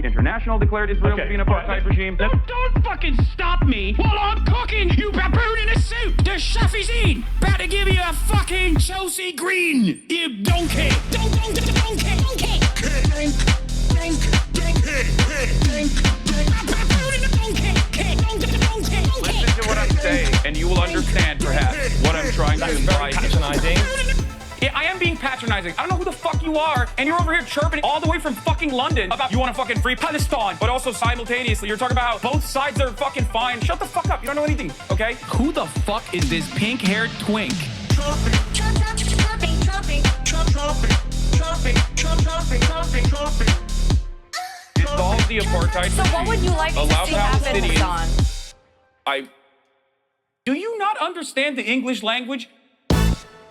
International declared Israel to be an apartheid regime. Don't fucking stop me while I'm cooking, you baboon in a suit! The chef is in! About to give you a fucking Chelsea Green, you donkey! Donkey! Listen to what I'm saying, and you will understand, perhaps, what I'm trying to imply. Patronizing. Yeah, I am being patronizing. I don't know who the fuck you are, and you're over here chirping all the way from fucking London about you want to fucking free Palestine, but also simultaneously you're talking about how both sides are fucking fine. Shut the fuck up. You don't know anything, okay? Who the fuck is this pink-haired twink? Dissolve the apartheid. So what would you like to see happen, Hasan? Do you not understand the English language?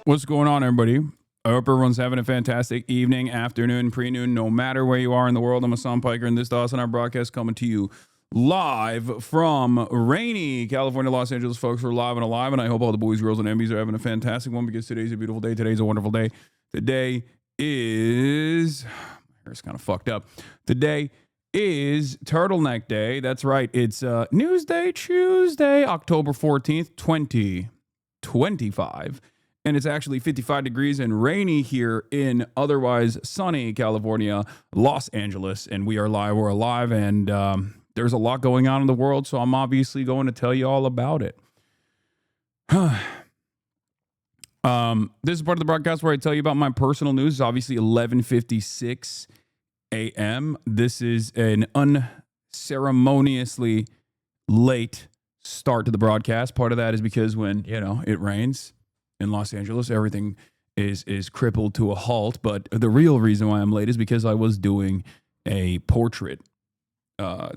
What's going on, everybody? I hope everyone's having a fantastic evening, afternoon, pre-noon, no matter where you are in the world. I'm Hasan Piker, and this is the Hasan broadcast coming to you live from rainy California, Los Angeles. Folks, we're live and alive, and I hope all the boys, girls, and MBs are having a fantastic one because today's a beautiful day. Today's a wonderful day. Today is... my hair's kind of fucked up. Today is Turtleneck Day. That's right. It's Newsday Tuesday, October 14th, 2025. And it's actually 55 degrees and rainy here in otherwise sunny California, Los Angeles. And we are live. We're alive. And there's a lot going on in the world. So I'm obviously going to tell you all about it. This is part of the broadcast where I tell you about my personal news. It's obviously 11:56 a.m. This is an unceremoniously late start to the broadcast. Part of that is because when, it rains in Los Angeles, everything is crippled to a halt. But the real reason why I'm late is because I was doing a portrait,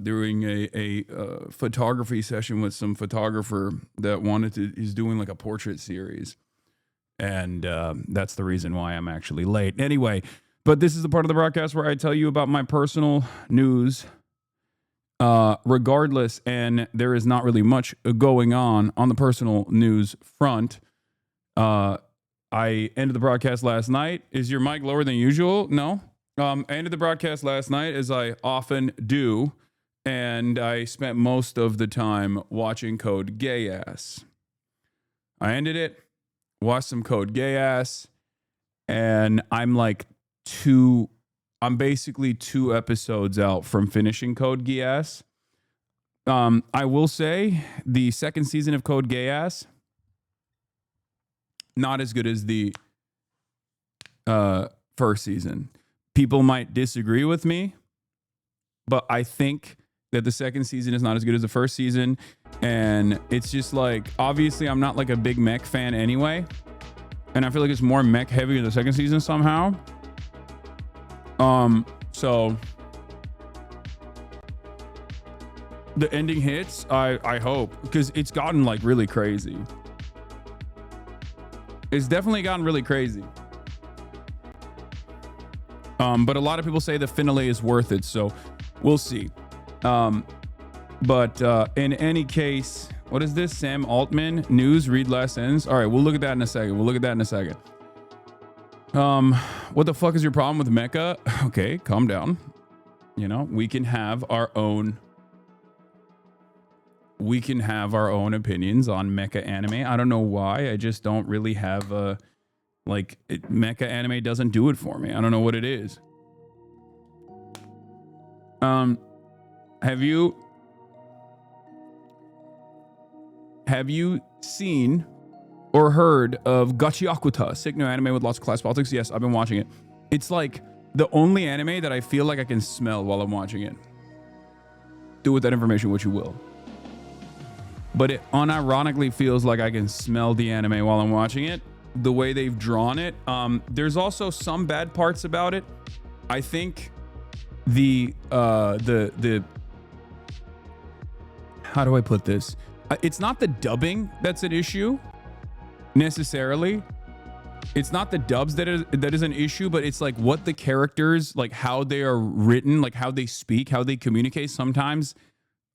doing a photography session with some photographer that is doing like a portrait series. And that's the reason why I'm actually late. Anyway, but this is the part of the broadcast where I tell you about my personal news, regardless, and there is not really much going on the personal news front. I ended the broadcast last night. Is your mic lower than usual? No. I ended the broadcast last night, as I often do, and I spent most of the time watching Code Geass. I ended it, watched some Code Geass, and I'm basically 2 episodes out from finishing Code Geass. I will say the second season of Code Geass, not as good as the first season. People might disagree with me, but I think that the second season is not as good as the first season. And it's just like, obviously I'm not like a big mech fan anyway. And I feel like it's more mech heavy in the second season somehow. So the ending hits, I hope, because it's gotten like really crazy. It's definitely gotten really crazy. But a lot of people say the finale is worth it, so we'll see. But in any case, what is this? Sam Altman news, read last sentence. All right, we'll look at that in a second. What the fuck is your problem with mecha? Okay, calm down. We can have our own opinions on mecha anime. I don't know why. I just don't really have mecha anime doesn't do it for me. I don't know what it is. Have you seen or heard of Gachiakuta, sick new anime with lots of class politics? Yes, I've been watching it. It's like the only anime that I feel like I can smell while I'm watching it. Do with that information what you will. But it unironically feels like I can smell the anime while I'm watching it. The way they've drawn it. There's also some bad parts about it. I think the how do I put this? It's not the dubbing that's an issue necessarily. It's not the dubs that is an issue, but it's like what the characters, like how they are written, like how they speak, how they communicate sometimes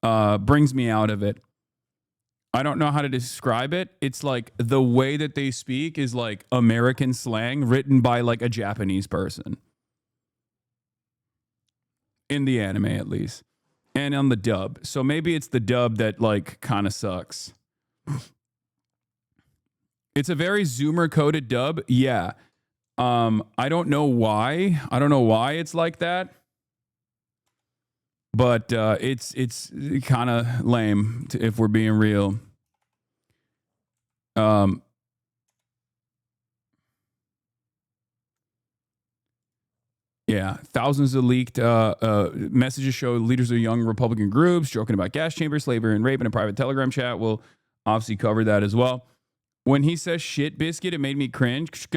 brings me out of it. I don't know how to describe it. It's like the way that they speak is like American slang written by like a Japanese person. in the anime at least, and on the dub. So maybe it's the dub that like kind of sucks. It's a very Zoomer coded dub. Yeah. I don't know why. I don't know why it's like that. But it's kind of lame if we're being real. Yeah, thousands of leaked messages show leaders of young Republican groups joking about gas chambers, slavery, and rape in a private Telegram chat. We'll obviously cover that as well. When he says shit biscuit, it made me cringe.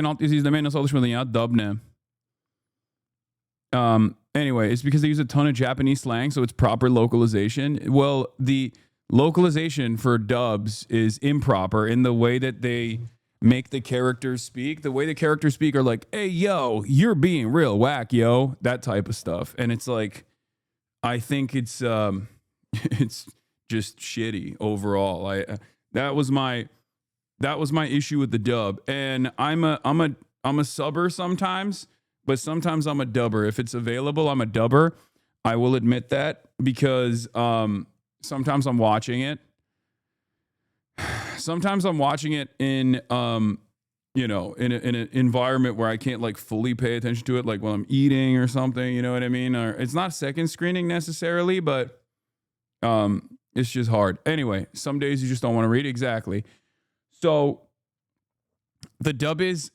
Anyway, it's because they use a ton of Japanese slang, so it's proper localization. Well, the localization for dubs is improper in the way that they make the characters speak. The way the characters speak are like, hey, yo, you're being real whack, yo. That type of stuff. And it's like, I think it's it's just shitty overall. That was my issue with the dub. And I'm a subber sometimes, but sometimes I'm a dubber. If it's available, I'm a dubber. I will admit that because sometimes I'm watching it. Sometimes I'm watching it in in an environment where I can't like fully pay attention to it, like while I'm eating or something, you know what I mean? Or it's not second screening necessarily, but it's just hard. Anyway, some days you just don't want to read. Exactly. So the dub is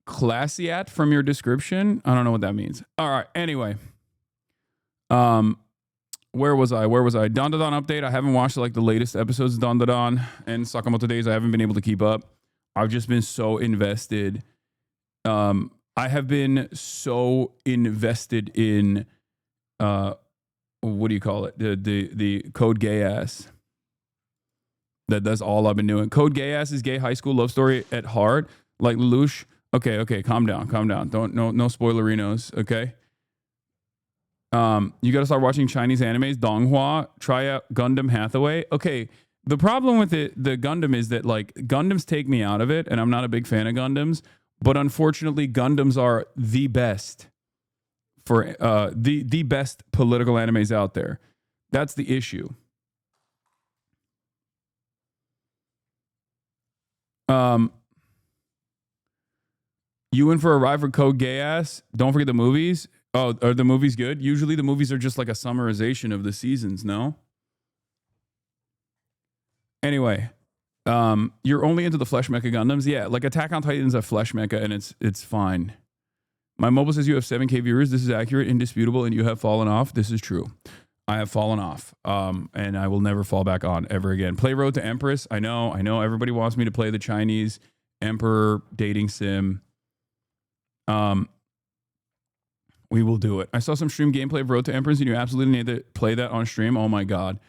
classiat from your description. I don't know what that means. All right. Anyway, where was I? Don update. I haven't watched like the latest episodes of Don and Sakamoto Days. I haven't been able to keep up. I've just been so invested. I have been so invested in what do you call it? The Code Gay Ass. That's all I've been doing. Code Gay Ass is gay high school love story at heart. Like Lelouch. Okay, calm down. Don't no spoilerinos, okay? You got to start watching Chinese animes. Donghua, try out Gundam Hathaway. Okay, the problem with the Gundam is that like Gundams take me out of it, and I'm not a big fan of Gundams. But unfortunately, Gundams are the best for the best political animes out there. That's the issue. You in for a ride for Code Gay Ass? Don't forget the movies. Oh, are the movies good? Usually the movies are just like a summarization of the seasons, no? Anyway, you're only into the Flesh Mecha Gundams? Yeah, like Attack on Titan's a Flesh Mecha and it's fine. My mobile says you have 7K viewers. This is accurate, indisputable, and you have fallen off. This is true. I have fallen off, and I will never fall back on ever again. Play Road to Empress. I know. Everybody wants me to play the Chinese Emperor dating sim. We will do it. I saw some stream gameplay of Road to Empress, and you absolutely need to play that on stream. Oh my god,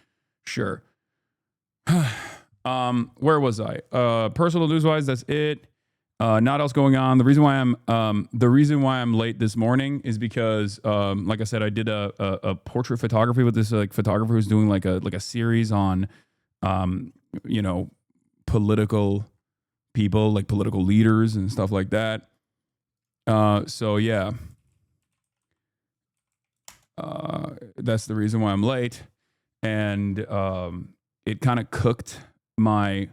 sure. Where was I? Personal news wise, that's it. Not else going on. The reason why I'm late this morning is because, like I said, I did a portrait photography with this like photographer who's doing like a series on, political people, like political leaders and stuff like that. So yeah, that's the reason why I'm late, and it kind of cooked my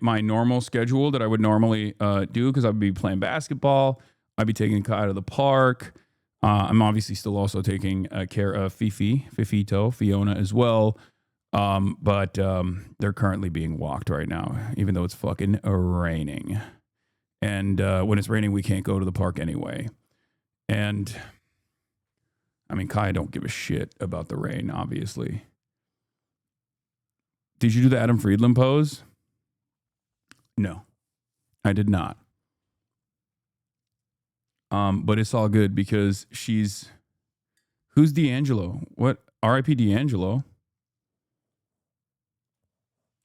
normal schedule that I would normally do, because I'd be playing basketball, I'd be taking Kai to the park. I'm obviously still also taking care of Fiona as well. But they're currently being walked right now, even though it's fucking raining. And when it's raining, we can't go to the park anyway. And I mean, Kai don't give a shit about the rain, obviously. Did you do the Adam Friedland pose? No, I did not. But it's all good because who's D'Angelo? What? R.I.P. D'Angelo?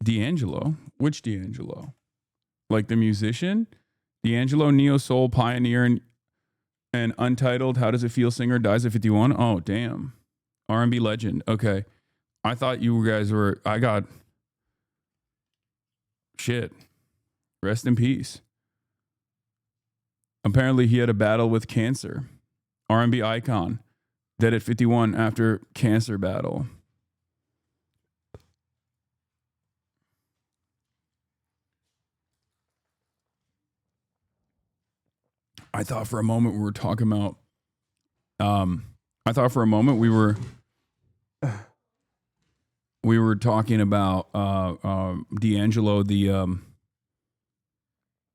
D'Angelo? Which D'Angelo? Like the musician? D'Angelo, neo soul pioneer and untitled How Does It Feel singer, dies at 51. Oh, damn. R&B legend. Okay. I thought you guys were, I got shit. Rest in peace. Apparently he had a battle with cancer. R&B icon, dead at 51 after cancer battle. I thought for a moment we were talking about. I thought for a moment we were talking about D'Angelo, the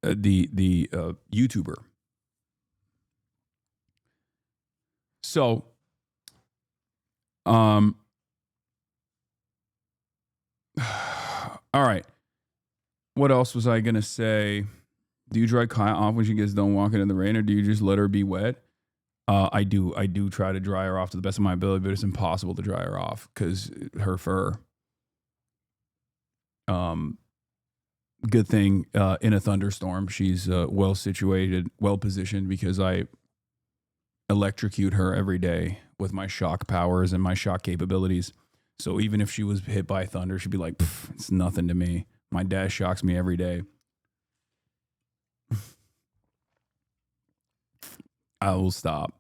YouTuber. So, all right. What else was I gonna say? Do you dry Kaya off when she gets done walking in the rain, or do you just let her be wet? I do try to dry her off to the best of my ability, but it's impossible to dry her off because her fur. Good thing in a thunderstorm, she's well situated, well positioned, because I electrocute her every day with my shock powers and my shock capabilities. So even if she was hit by thunder, she'd be like, it's nothing to me. My dad shocks me every day. I will stop.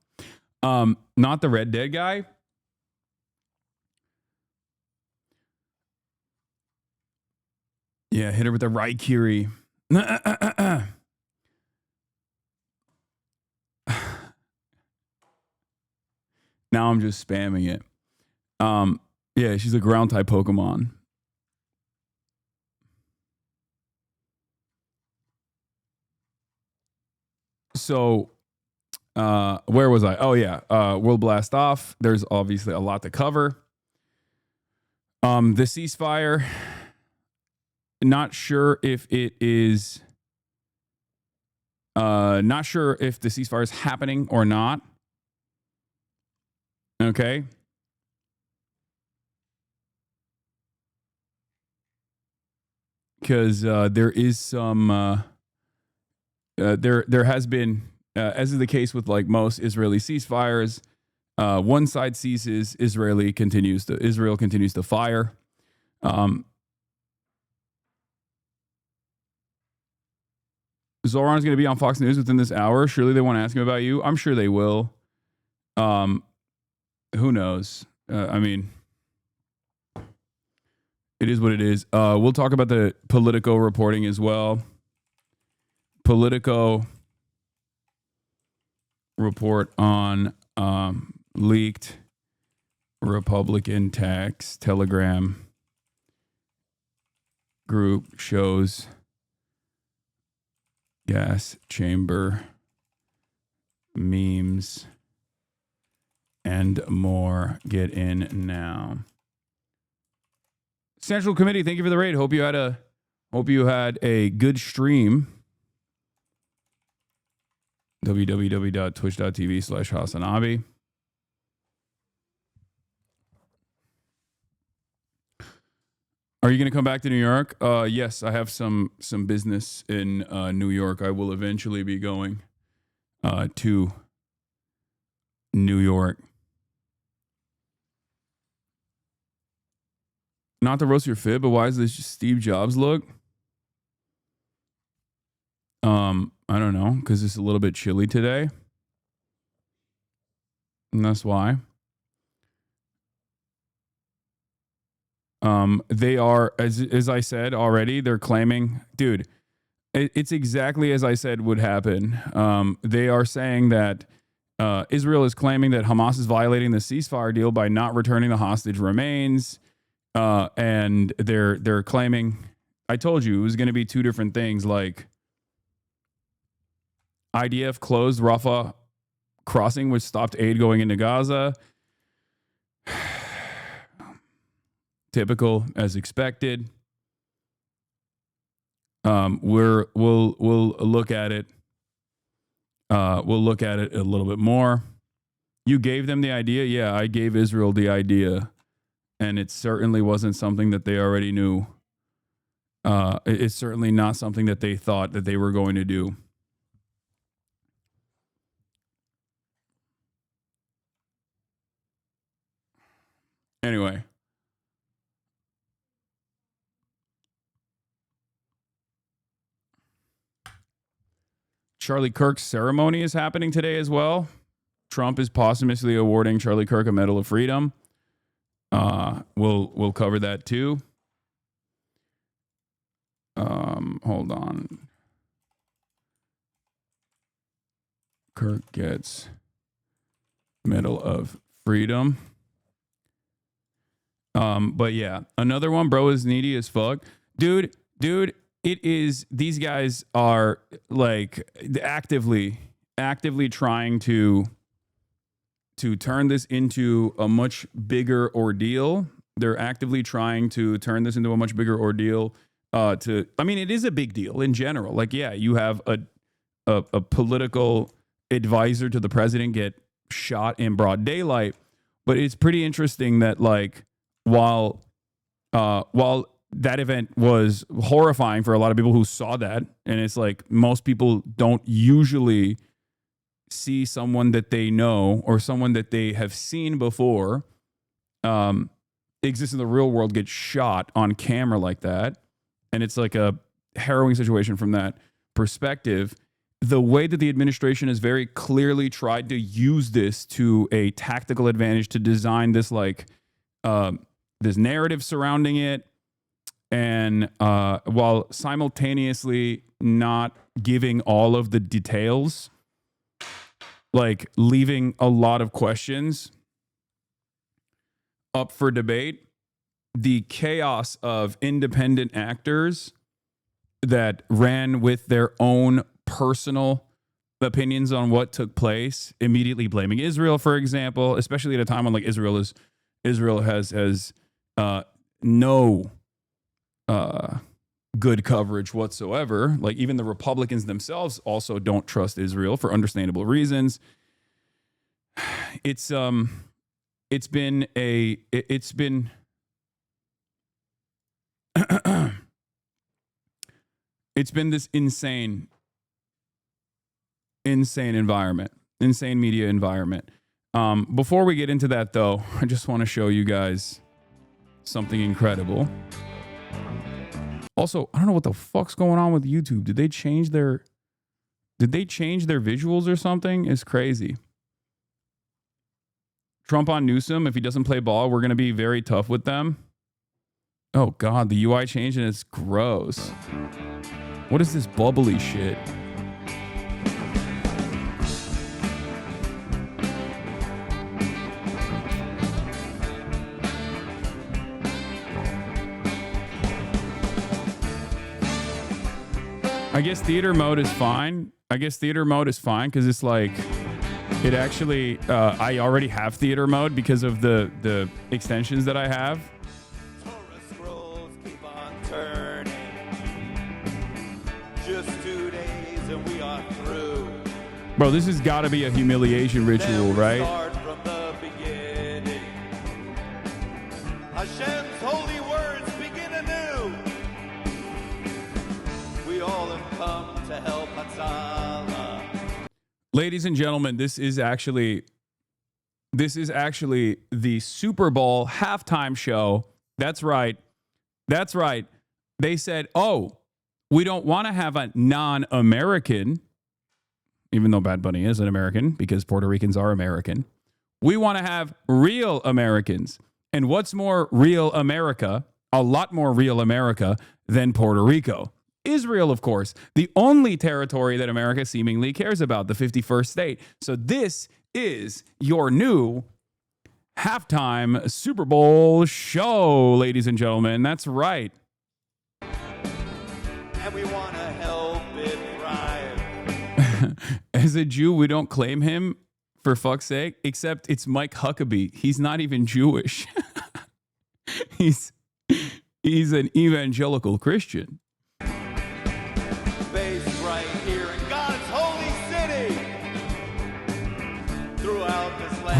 Not the Red Dead guy. Yeah, hit her with the Raikiri. Now I'm just spamming it. Yeah, she's a ground type Pokemon. So, where was I? Oh yeah, we'll blast off. There's obviously a lot to cover. The ceasefire. Not sure if it is. Not sure if the ceasefire is happening or not. Okay. Because there is some. There has been, as is the case with like most Israeli ceasefires, one side ceases, Israel continues to fire. Zoran's going to be on Fox News within this hour. Surely they want to ask him about you. I'm sure they will. Who knows? I mean, it is what it is. We'll talk about the Politico reporting as well. Politico report on leaked Republican tax Telegram group shows gas chamber memes and more. Get in now. Central Committee, thank you for the raid. Hope you had a good stream. www.twitch.tv/Hasanabi. Are you going to come back to New York? Yes, I have some business in New York. I will eventually be going to New York. Not to roast your fib, but why is this Steve Jobs look? I don't know, because it's a little bit chilly today. And that's why. They are, as I said already, they're claiming, dude, it's exactly as I said would happen. They are saying that Israel is claiming that Hamas is violating the ceasefire deal by not returning the hostage remains. And they're claiming, I told you it was going to be two different things, like IDF closed Rafah crossing, which stopped aid going into Gaza. Typical, as expected. We'll look at it. We'll look at it a little bit more. You gave them the idea. Yeah, I gave Israel the idea, and it certainly wasn't something that they already knew. It's certainly not something that they thought that they were going to do. Anyway. Charlie Kirk's ceremony is happening today as well. Trump is posthumously awarding Charlie Kirk a Medal of Freedom. We'll cover that too. Hold on. Kirk gets Medal of Freedom. But yeah, another one, bro, is needy as fuck. Dude, it is, these guys are like actively trying to turn this into a much bigger ordeal. They're actively trying to turn this into a much bigger ordeal. I mean, it is a big deal in general. Like, yeah, you have a political advisor to the president get shot in broad daylight, but it's pretty interesting that, like, while that event was horrifying for a lot of people who saw that, and it's like most people don't usually see someone that they know or someone that they have seen before exist in the real world get shot on camera like that, and it's like a harrowing situation from that perspective. The way that the administration has very clearly tried to use this to a tactical advantage to design this, like, this narrative surrounding it, and while simultaneously not giving all of the details, like leaving a lot of questions up for debate, the chaos of independent actors that ran with their own personal opinions on what took place, immediately blaming Israel, for example, especially at a time when, like, Israel has no good coverage whatsoever. Like, even the Republicans themselves also don't trust Israel for understandable reasons. It's been this insane environment, insane media environment. Before we get into that, though, I just want to show you guys something incredible. Also, I don't know what the fuck's going on with YouTube. Did they change their visuals or something? It's crazy. Trump on Newsom, if he doesn't play ball, we're going to be very tough with them. Oh God, the UI changed and it's gross. What is this bubbly shit? I guess theater mode is fine. Because it's like, it actually, I already have theater mode because of the extensions that I have. Scrolls keep on turning. Just 2 days and we are through. Bro, this has got to be a humiliation ritual, right? Start from the beginning. Hashem's holy words begin anew. We all have come to help Hatzalah. Ladies and gentlemen, this is actually the Super Bowl halftime show. That's right. They said, oh, we don't want to have a non-American, even though Bad Bunny is an American because Puerto Ricans are American. We want to have real Americans. And what's more real America, a lot more real America than Puerto Rico? Israel, of course, the only territory that America seemingly cares about, the 51st state. So this is your new halftime Super Bowl show, ladies and gentlemen. That's right. And we want to help it thrive. As a Jew, we don't claim him, for fuck's sake, except it's Mike Huckabee. He's not even Jewish. He's an evangelical Christian. Based right here in God's holy city. Throughout this land.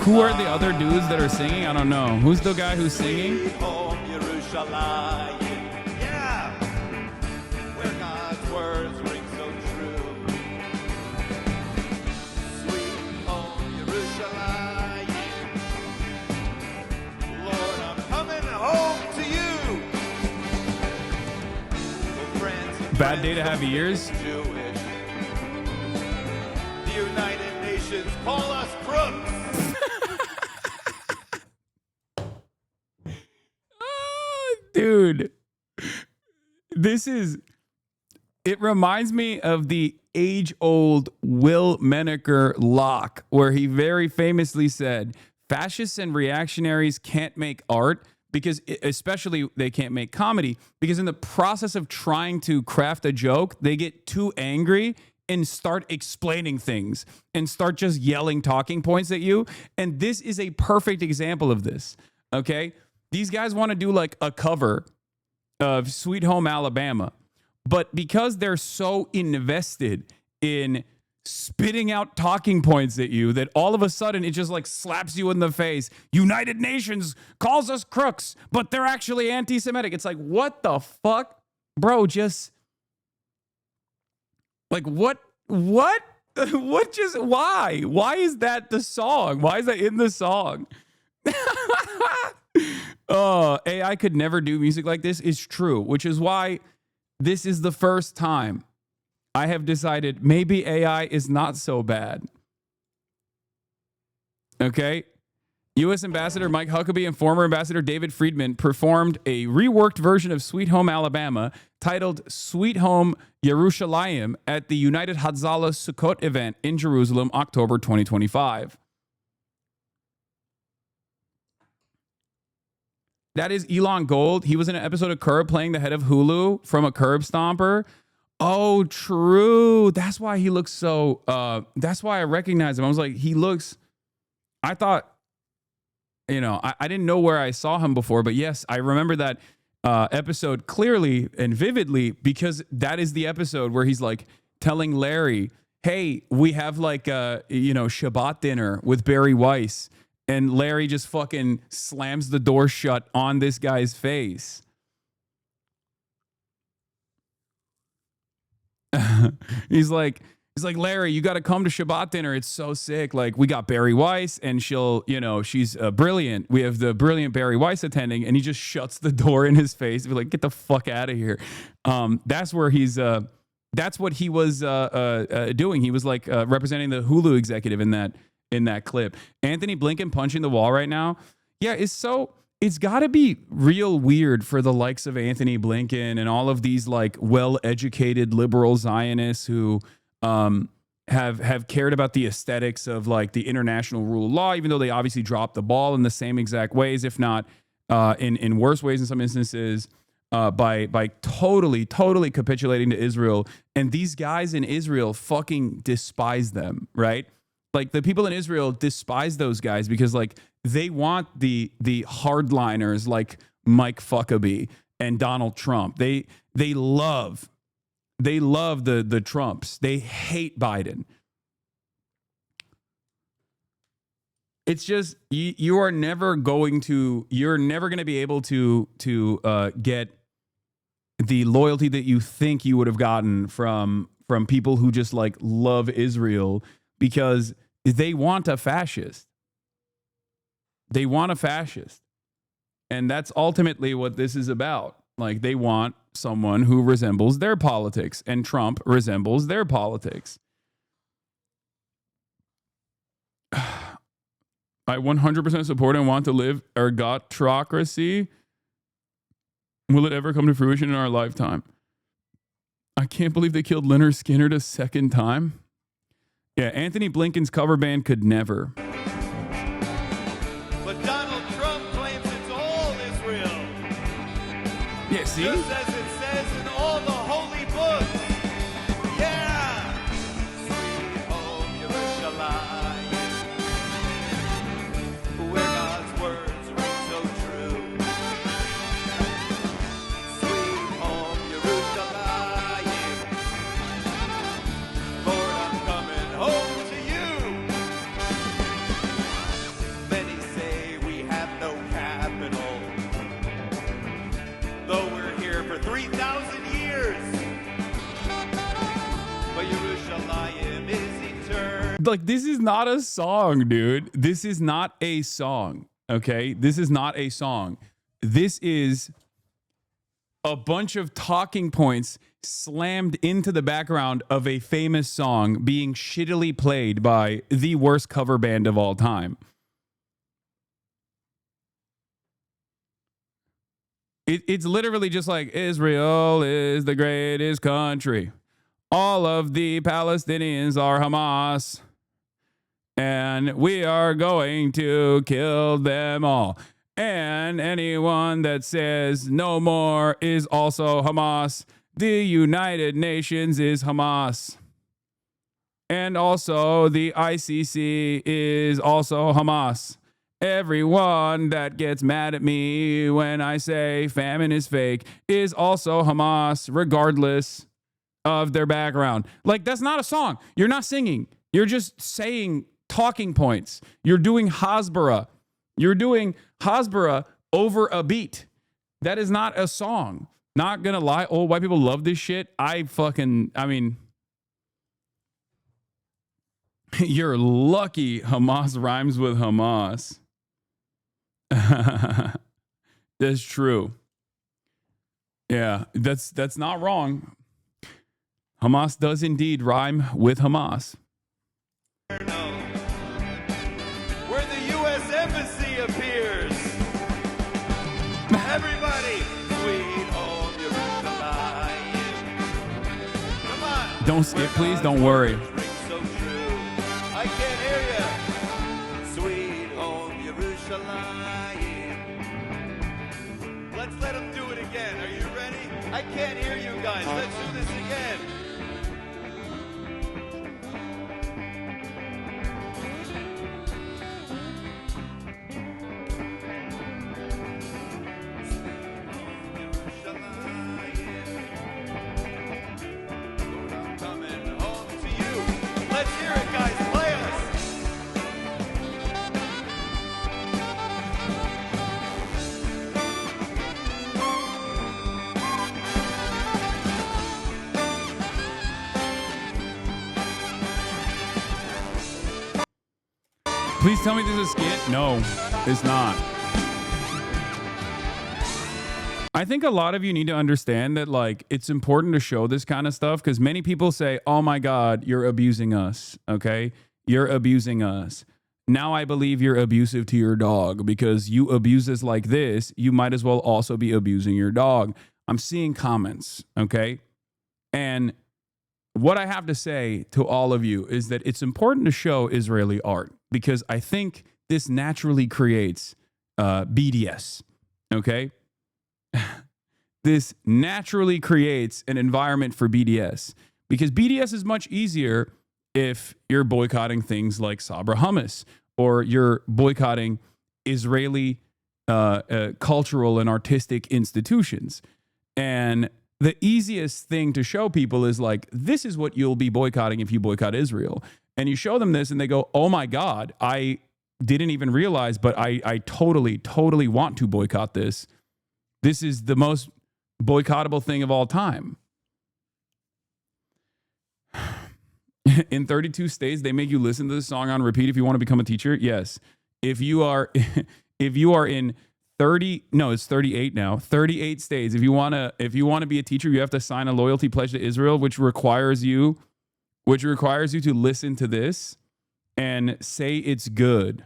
Who are the other dudes that are singing? I don't know. Who's the guy who's singing? Sweet home, Yerushalayim. Yeah. Where God's words ring so true. Sweet home, Yerushalayim. Lord, I'm coming home to you. Oh, friends, Bad day to have ears. Jewish. The United Nations nations call us crooks. Dude, it reminds me of the age-old Will Menaker lock, where he very famously said, fascists and reactionaries can't make art because, especially they can't make comedy, because in the process of trying to craft a joke, they get too angry and start explaining things and start just yelling talking points at you. And this is a perfect example of this, okay? These guys want to do like a cover of Sweet Home Alabama, but because they're so invested in spitting out talking points at you that all of a sudden it just like slaps you in the face. United Nations calls us crooks, but they're actually anti-Semitic. It's like, what the fuck? Bro, just like what just why? Why is that the song? Why is that in the song? AI could never do music like this is true, which is why this is the first time I have decided maybe AI is not so bad. Okay? U.S. Ambassador Mike Huckabee and former Ambassador David Friedman performed a reworked version of Sweet Home Alabama titled Sweet Home Yerushalayim at the United Hatzalah Sukkot event in Jerusalem, October 2025. That is Elon Gold. He was in an episode of Curb playing the head of Hulu from a Curb Stomper. Oh, true. That's why he looks so, that's why I recognize him. I was like, I thought, I didn't know where I saw him before, but yes, I remember that episode clearly and vividly because that is the episode where he's like telling Larry, hey, we have like Shabbat dinner with Barry Weiss. And Larry just fucking slams the door shut on this guy's face. He's like, Larry, you got to come to Shabbat dinner. It's so sick. Like, we got Barry Weiss and she's brilliant. We have the brilliant Barry Weiss attending, and he just shuts the door in his face. Be like, get the fuck out of here. That's where that's what he was doing. He was like representing the Hulu executive in that clip. Anthony Blinken punching the wall right now. Yeah, it's got to be real weird for the likes of Anthony Blinken and all of these like well-educated liberal Zionists who have cared about the aesthetics of like the international rule of law, even though they obviously dropped the ball in the same exact ways, if not in worse ways in some instances, by totally capitulating to Israel. And these guys in Israel fucking despise them, right? Like the people in Israel despise those guys because like they want the hardliners like Mike Huckabee and Donald Trump. They love the Trumps. They hate Biden. It's just you're never going to be able to get the loyalty that you think you would have gotten from people who just like love Israel. Because they want a fascist. They want a fascist. And that's ultimately what this is about. Like, they want someone who resembles their politics. And Trump resembles their politics. I 100% support and want to live ergotocracy. Will it ever come to fruition in our lifetime? I can't believe they killed Leonard Skinner a second time. Yeah, Anthony Blinken's cover band could never. But Donald Trump claims it's all Israel. Yeah, see? Just as it says in all the holy books. Yeah! Sweet home Yerushalayim, where God's words ring so true. Sweet home Yerushalayim, Lord, I'm coming home to you. Many say we have no capital, though we're here for 3,000 years. But Yerushalayim is eternal. Like, this is not a song, dude. This is not a song, okay? This is not a song. This is a bunch of talking points slammed into the background of a famous song being shittily played by the worst cover band of all time. It's literally just like, Israel is the greatest country. All of the Palestinians are Hamas. And we are going to kill them all. And anyone that says no more is also Hamas. The United Nations is Hamas. And also the ICC is also Hamas. Everyone that gets mad at me when I say famine is fake is also Hamas, regardless of their background. Like, that's not a song. You're not singing. You're just saying talking points. You're doing Hasbara. You're doing Hasbara over a beat. That is not a song. Not gonna lie. Oh, white people love this shit. I mean, you're lucky Hamas rhymes with Hamas. That's true. Yeah, that's not wrong. Hamas does indeed rhyme with Hamas. Where the U.S. Embassy appears. Everybody, sweet home Yerushalayim. Come on. Don't skip, please. Don't worry. So true. I can't hear you. Sweet home Yerushalayim. Let's let them do it again. Are you ready? I can't hear you guys. Let's do this again. Please tell me this is a skit. No, it's not. I think a lot of you need to understand that, like, it's important to show this kind of stuff because many people say, oh my God, you're abusing us. Okay. You're abusing us. Now I believe you're abusive to your dog because you abuse us like this. You might as well also be abusing your dog. I'm seeing comments. Okay. And what I have to say to all of you is that it's important to show Israeli art because I think this naturally creates BDS. Okay. This naturally creates an environment for BDS because BDS is much easier if you're boycotting things like Sabra hummus or you're boycotting Israeli cultural and artistic institutions. And the easiest thing to show people is like, this is what you'll be boycotting if you boycott Israel. And you show them this and they go, oh my God, I didn't even realize, but I totally want to boycott this. This is the most boycottable thing of all time. In 32 states, they make you listen to this song on repeat if you want to become a teacher. Yes. If you are in 38 now, 38 states. If you want to be a teacher, you have to sign a loyalty pledge to Israel, which requires you to listen to this and say it's good.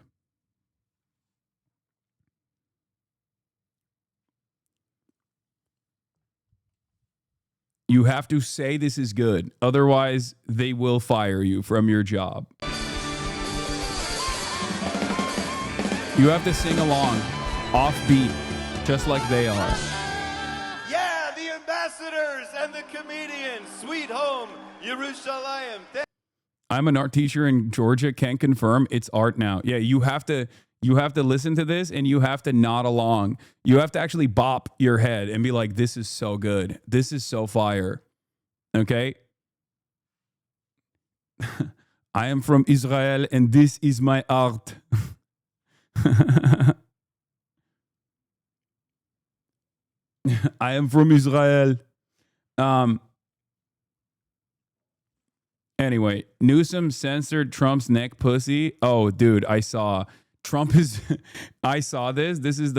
You have to say this is good. Otherwise, they will fire you from your job. You have to sing along, offbeat, just like they are. Yeah, the ambassadors and the comedians. Sweet home, Yerushalayim. I'm an art teacher in Georgia, can confirm it's art now. Yeah, you have to listen to this and you have to nod along. You have to actually bop your head and be like, this is so good. This is so fire. Okay? I am from Israel and this is my art. I am from Israel. Anyway, Newsom censored Trump's neck pussy. Oh, dude, I saw this. This is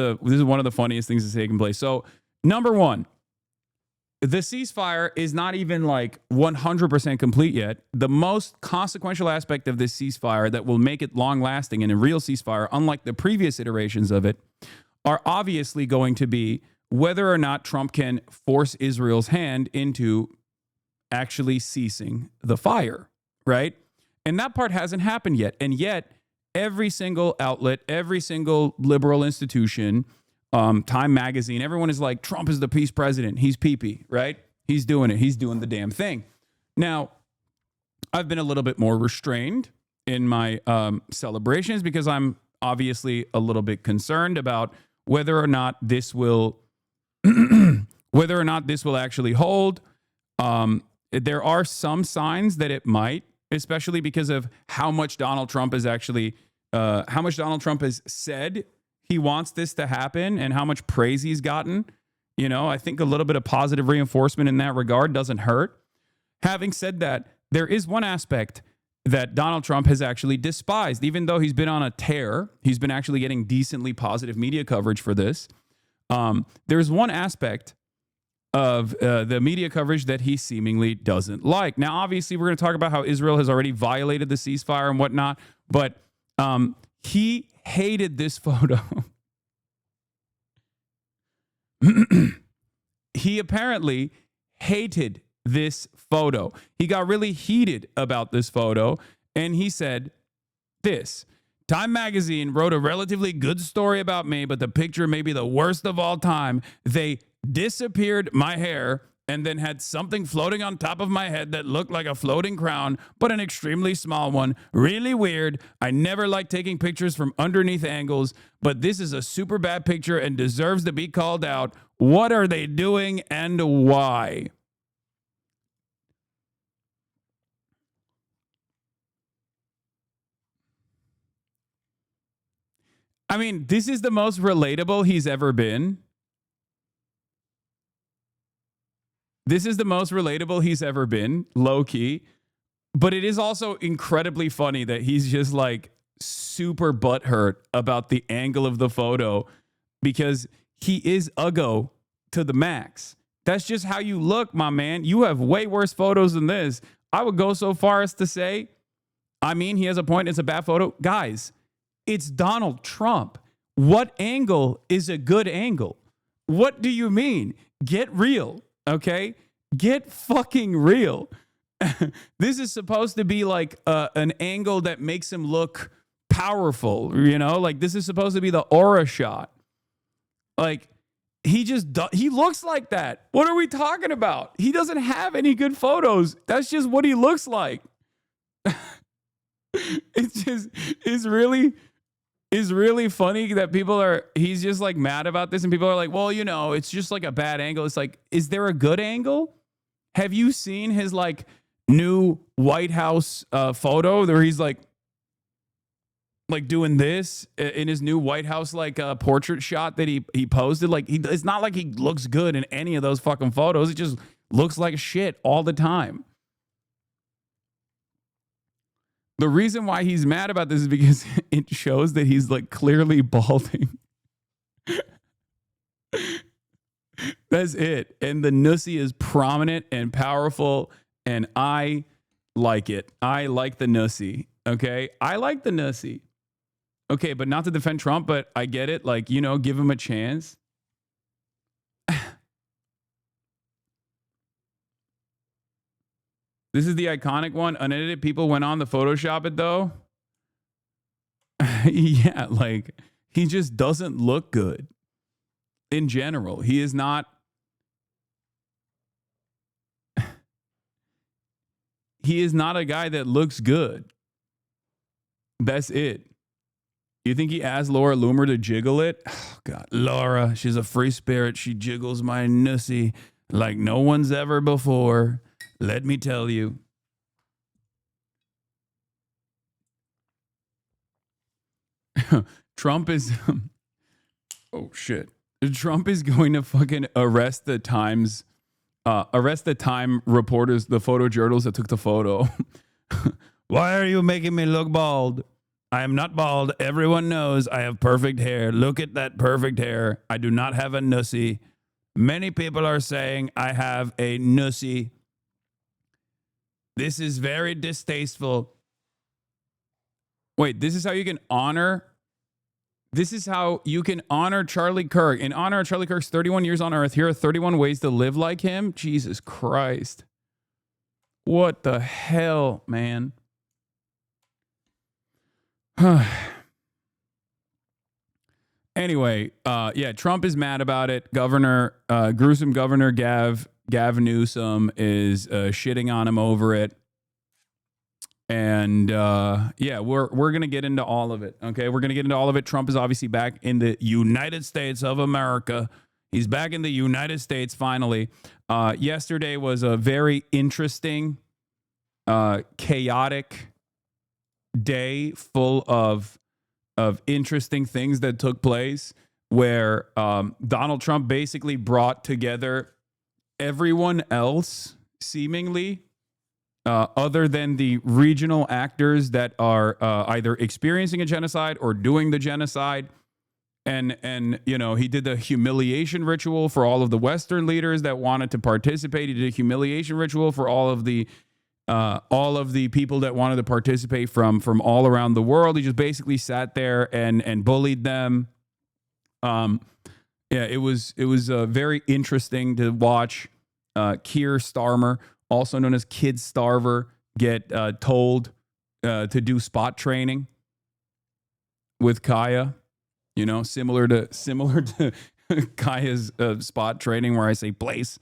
one of the funniest things that's taken place. So, number one, the ceasefire is not even like 100% complete yet. The most consequential aspect of this ceasefire that will make it long lasting and a real ceasefire, unlike the previous iterations of it, are obviously going to be whether or not Trump can force Israel's hand into actually ceasing the fire, right? And that part hasn't happened yet. And yet, every single outlet, every single liberal institution, Time Magazine, everyone is like, Trump is the peace president. He's pee-pee, right? He's doing it. He's doing the damn thing. Now, I've been a little bit more restrained in my celebrations because I'm obviously a little bit concerned about whether or not this will actually hold. There are some signs that it might, especially because of how much Donald Trump has said he wants this to happen and how much praise he's gotten. You know, I think a little bit of positive reinforcement in that regard doesn't hurt. Having said that, there is one aspect that Donald Trump has actually despised, even though he's been on a tear. He's been actually getting decently positive media coverage for this. There's one aspect of the media coverage that he seemingly doesn't like. Now, obviously, we're going to talk about how Israel has already violated the ceasefire and whatnot, but he hated this photo. He apparently hated this photo. He got really heated about this photo, and he said this: Time Magazine wrote a relatively good story about me, but the picture may be the worst of all time. They disappeared my hair and then had something floating on top of my head that looked like a floating crown, but an extremely small one. Really weird. I never like taking pictures from underneath angles, but this is a super bad picture and deserves to be called out. What are they doing and why? I mean, this is the most relatable he's ever been. This is the most relatable he's ever been, low key. But it is also incredibly funny that he's just like super butthurt about the angle of the photo because he is uggo to the max. That's just how you look, my man. You have way worse photos than this. I would go so far as to say, I mean, he has a point. It's a bad photo. Guys, it's Donald Trump. What angle is a good angle? What do you mean? Get real. Okay, get fucking real. This is supposed to be like an angle that makes him look powerful, you know? Like, this is supposed to be the aura shot. Like, he looks like that. What are we talking about? He doesn't have any good photos. That's just what he looks like. It's really funny that he's just like mad about this and people are like, well, you know, it's just like a bad angle. It's like, is there a good angle? Have you seen his like new White House photo where he's like doing this in his new White House like portrait shot that he posted? Like, it's not like he looks good in any of those fucking photos. It just looks like shit all the time. The reason why he's mad about this is because it shows that he's like clearly balding. That's it. And the nussy is prominent and powerful, and I like it. I like the nussy. Okay? I like the nussy. Okay, but not to defend Trump, but I get it. Like, you know, give him a chance. This is the iconic one. Unedited people went on to Photoshop it, though. Yeah, like, he just doesn't look good. In general, he is not. He is not a guy that looks good. That's it. You think he asked Laura Loomer to jiggle it? Oh, God. Laura, she's a free spirit. She jiggles my nussy like no one's ever before. Let me tell you. Trump is. Oh, shit. Trump is going to fucking arrest the Time reporters, the photojournalists that took the photo. Why are you making me look bald? I am not bald. Everyone knows I have perfect hair. Look at that perfect hair. I do not have a nussy. Many people are saying I have a nussy. This is very distasteful. Wait, this is how you can honor. This is how you can honor Charlie Kirk. In honor of Charlie Kirk's 31 years on Earth, here are 31 ways to live like him. Jesus Christ. What the hell, man? Anyway, yeah, Trump is mad about it. Gruesome Governor Gav Newsom is shitting on him over it. And yeah, we're gonna get into all of it. Okay, we're gonna get into all of it. Trump is obviously back in the United States of America. He's back in the United States finally. Yesterday was a very interesting, chaotic day full of interesting things that took place, where Donald Trump basically brought together everyone else, seemingly, other than the regional actors that are either experiencing a genocide or doing the genocide. And you know, he did the humiliation ritual for all of the Western leaders that wanted to participate. He did a humiliation ritual for all of the people that wanted to participate from all around the world. He just basically sat there and bullied them. Yeah, it was very interesting to watch Keir Starmer, also known as Kid Starver, get told to do spot training with Kaya. You know, similar to Kaya's spot training, where I say place.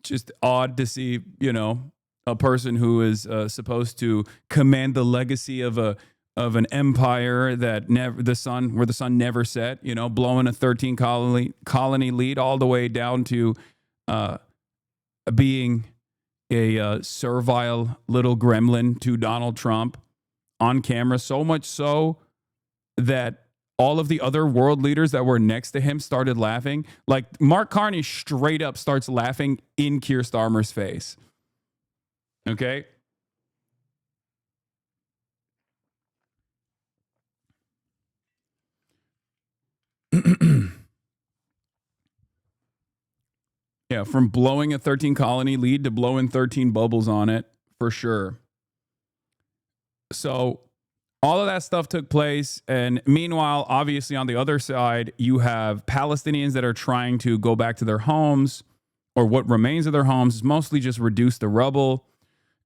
Just odd to see, you know, a person who is supposed to command the legacy of an empire that where the sun never set, you know, blowing a 13 colony lead all the way down to being a servile little gremlin to Donald Trump on camera, so much so that all of the other world leaders that were next to him started laughing. Like Mark Carney straight up starts laughing in Keir Starmer's face. Okay. Yeah, from blowing a 13 colony lead to blowing 13 bubbles on it, for sure. So all of that stuff took place. And meanwhile, obviously on the other side, you have Palestinians that are trying to go back to their homes, or what remains of their homes is mostly just reduce the rubble.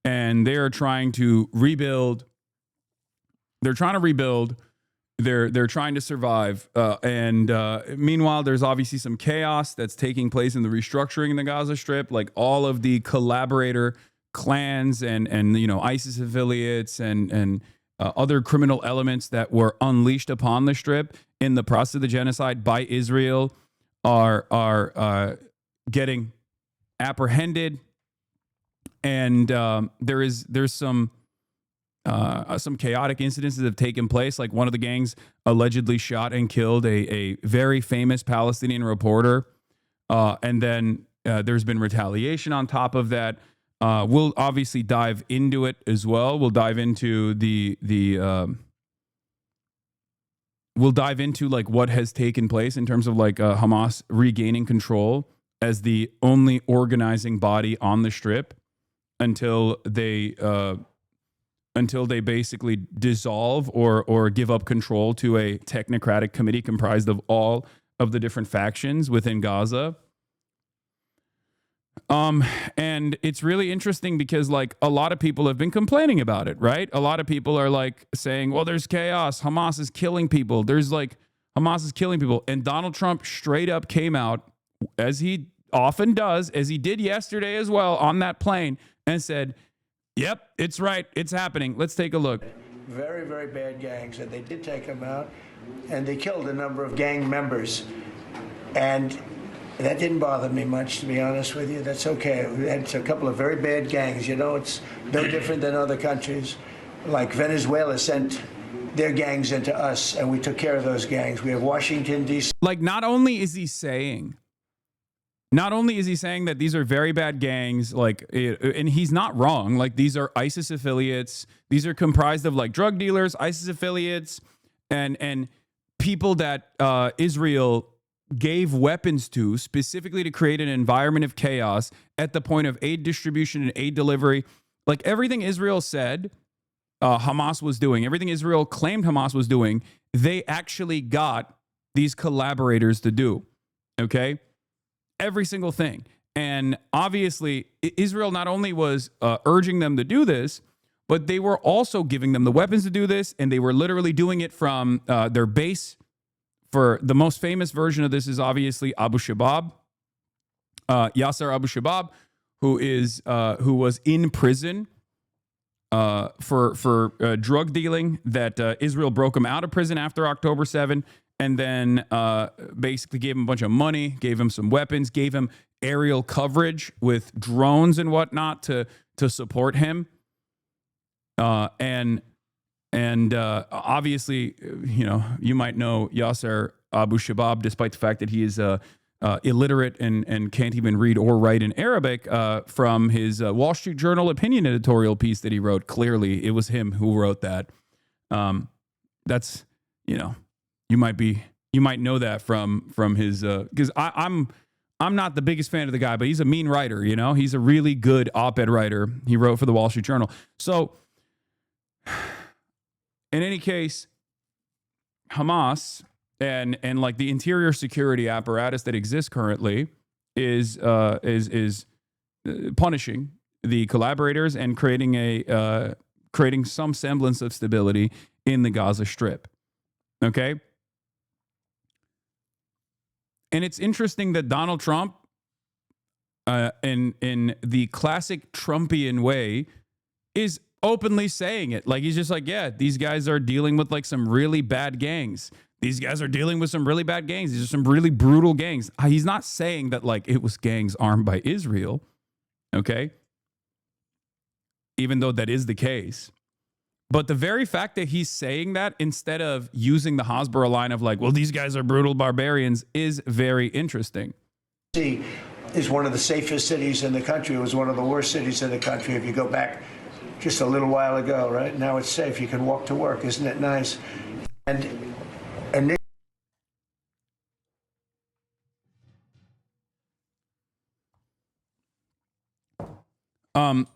And they're trying to rebuild. They're trying to rebuild. They're trying to survive. Meanwhile, there's obviously some chaos that's taking place in the restructuring in the Gaza Strip. Like all of the collaborator clans and you know, ISIS affiliates and other criminal elements that were unleashed upon the Strip in the process of the genocide by Israel are getting apprehended. And there's some chaotic incidents that have taken place. Like one of the gangs allegedly shot and killed a very famous Palestinian reporter. And then there's been retaliation on top of that. We'll obviously dive into it as well. We'll dive into we'll dive into like what has taken place in terms of like Hamas regaining control as the only organizing body on the Strip until they basically dissolve or give up control to a technocratic committee comprised of all of the different factions within Gaza. And it's really interesting because like a lot of people have been complaining about it, right? A lot of people are like saying, well, there's chaos. Hamas is killing people. Hamas is killing people. And Donald Trump straight up came out, as he often does, as he did yesterday as well on that plane, and said, yep, it's right. It's happening. Let's take a look. Very, very bad gangs, and they did take them out, and they killed a number of gang members. And that didn't bother me much, to be honest with you. That's okay. We had a couple of very bad gangs. You know, it's no different than other countries. Like Venezuela sent their gangs into us, and we took care of those gangs. We have Washington, D.C. Like, not only is he saying that these are very bad gangs, like, and he's not wrong. Like, these are ISIS affiliates. These are comprised of like drug dealers, ISIS affiliates, and people that Israel gave weapons to specifically to create an environment of chaos at the point of aid distribution and aid delivery. Like everything Israel said Hamas was doing, everything Israel claimed Hamas was doing, they actually got these collaborators to do. Okay? Every single thing. And obviously, Israel not only was urging them to do this, but they were also giving them the weapons to do this, and they were literally doing it from their base. For the most famous version of this is obviously Abu Shabab, Yasser Abu Shabab, who was in prison for drug dealing. That Israel broke him out of prison after October 7, and then basically gave him a bunch of money, gave him some weapons, gave him aerial coverage with drones and whatnot to support him. And obviously, you might know Yasser Abu Shabab, despite the fact that he is illiterate and can't even read or write in Arabic, from his Wall Street Journal opinion editorial piece that he wrote. Clearly, it was him who wrote that. That's, you might know that from his, because I'm not the biggest fan of the guy, but he's a mean writer. He's a really good op-ed writer. He wrote for the Wall Street Journal. So, in any case, Hamas and like the interior security apparatus that exists currently is punishing the collaborators and creating some semblance of stability in the Gaza Strip. Okay? And it's interesting that Donald Trump, in the classic Trumpian way, is openly saying it. Like, he's just like, yeah, these guys are dealing with like some really bad gangs. These guys are dealing with some really bad gangs. These are some really brutal gangs. He's not saying that like it was gangs armed by Israel. Okay? Even though that is the case. But the very fact that he's saying that instead of using the Hasbara line of like, well, these guys are brutal barbarians is very interesting. Is one of the safest cities in the country. It was one of the worst cities in the country if you go back just a little while ago, right? Now it's safe. You can walk to work. Isn't it nice? And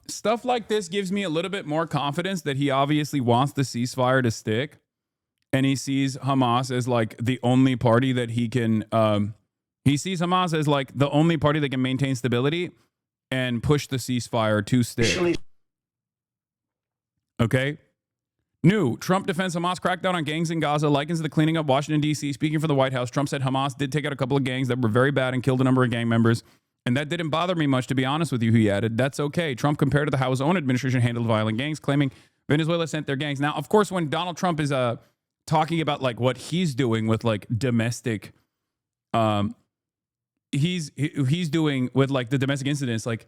stuff like this gives me a little bit more confidence that he obviously wants the ceasefire to stick, and he sees Hamas as like the only party that he can. He sees Hamas as like the only party that can maintain stability and push the ceasefire to stick. Okay. New Trump defends Hamas crackdown on gangs in Gaza, likens the cleaning up Washington, D.C. Speaking for the White House, Trump said Hamas did take out a couple of gangs that were very bad and killed a number of gang members. And that didn't bother me much, to be honest with you, he added. That's okay. Trump compared to how his own administration handled violent gangs, claiming Venezuela sent their gangs. Now, of course, when Donald Trump is talking about like what he's doing with like domestic, he's doing with like the domestic incidents, like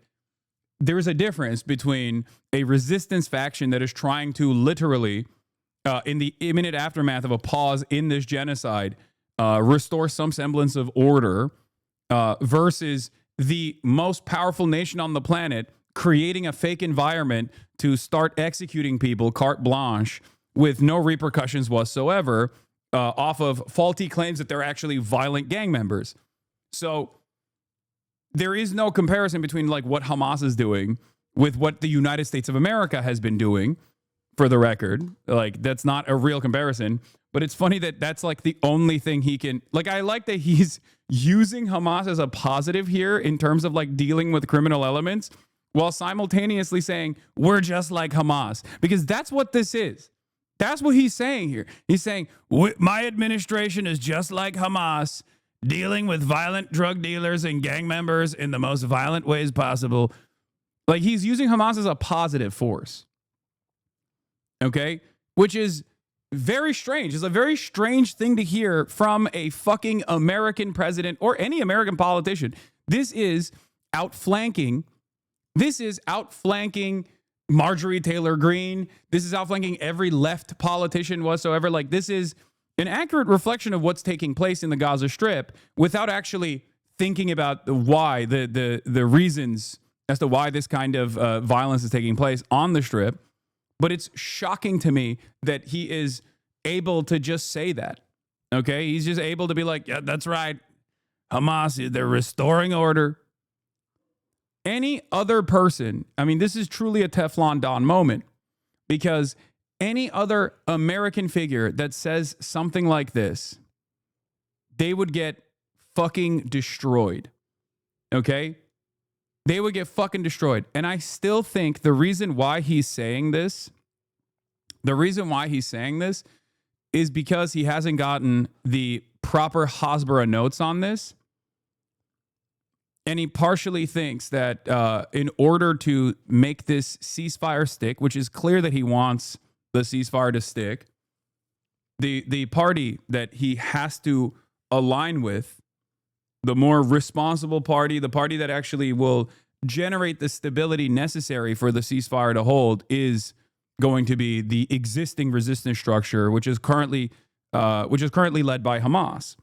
there is a difference between a resistance faction that is trying to literally, in the imminent aftermath of a pause in this genocide, restore some semblance of order, versus the most powerful nation on the planet creating a fake environment to start executing people carte blanche with no repercussions whatsoever, off of faulty claims that they're actually violent gang members. So there is no comparison between like what Hamas is doing with what the United States of America has been doing, for the record. Like, that's not a real comparison. But it's funny that that's like the only thing he can, like, I like that he's using Hamas as a positive here in terms of like dealing with criminal elements while simultaneously saying we're just like Hamas, because that's what this is. That's what he's saying here. He's saying my administration is just like Hamas, dealing with violent drug dealers and gang members in the most violent ways possible. Like, he's using Hamas as a positive force. Okay? Which is very strange. It's a very strange thing to hear from a fucking American president or any American politician. This is outflanking. This is outflanking Marjorie Taylor Greene. This is outflanking every left politician whatsoever. Like, this is an accurate reflection of what's taking place in the Gaza Strip without actually thinking about the why, the reasons as to why this kind of violence is taking place on the Strip. But it's shocking to me that he is able to just say that. Okay? He's just able to be like, yeah, that's right. Hamas, they're restoring order. Any other person, I mean, this is truly a Teflon Don moment, because any other American figure that says something like this, they would get fucking destroyed. Okay? They would get fucking destroyed. And I still think the reason why he's saying this is because he hasn't gotten the proper Hasbara notes on this. And he partially thinks that in order to make this ceasefire stick, which is clear that he wants the ceasefire to stick, the party that he has to align with, the more responsible party, the party that actually will generate the stability necessary for the ceasefire to hold, is going to be the existing resistance structure, which is currently led by Hamas.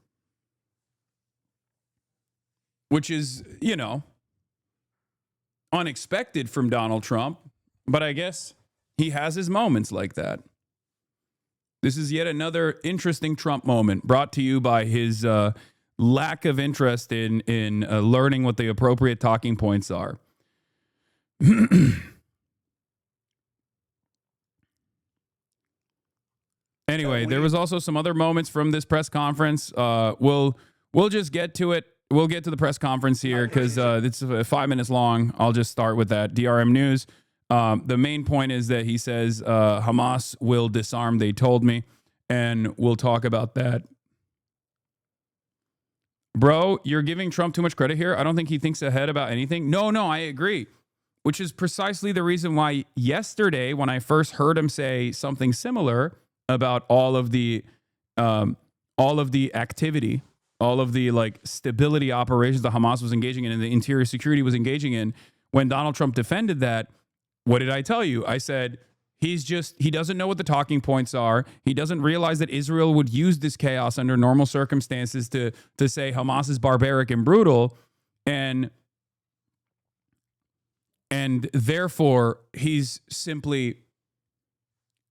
Which is, you know, unexpected from Donald Trump, but I guess he has his moments like that. This is yet another interesting Trump moment brought to you by his lack of interest in learning what the appropriate talking points are. Anyway, there was also some other moments from this press conference. We'll just get to it. We'll get to the press conference here because it's 5 minutes long. I'll just start with that. DRM News. The main point is that he says Hamas will disarm, they told me, and we'll talk about that. Bro, you're giving Trump too much credit here. I don't think he thinks ahead about anything. No, I agree, which is precisely the reason why yesterday, when I first heard him say something similar about all of the activity, all of the like stability operations that Hamas was engaging in and the interior security was engaging in, when Donald Trump defended that, what did I tell you? I said, he doesn't know what the talking points are. He doesn't realize that Israel would use this chaos under normal circumstances to say Hamas is barbaric and brutal. And therefore he's simply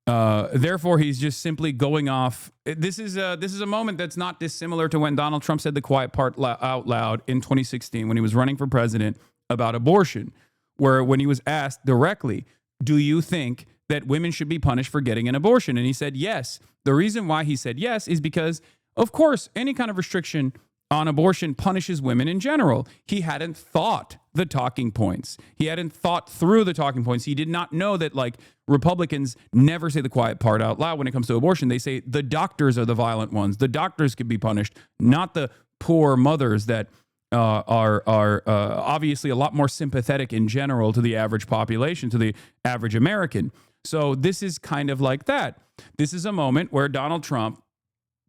just simply going off. This is a moment that's not dissimilar to when Donald Trump said the quiet part out loud in 2016 when he was running for president about abortion, where when he was asked directly, do you think that women should be punished for getting an abortion? And he said yes. The reason why he said yes is because, of course, any kind of restriction on abortion punishes women in general. He hadn't thought the talking points. He hadn't thought through the talking points. He did not know that, like, Republicans never say the quiet part out loud when it comes to abortion. They say the doctors are the violent ones. The doctors could be punished, not the poor mothers that are obviously a lot more sympathetic in general to the average population, to the average American. So this is kind of like that. This is a moment where Donald Trump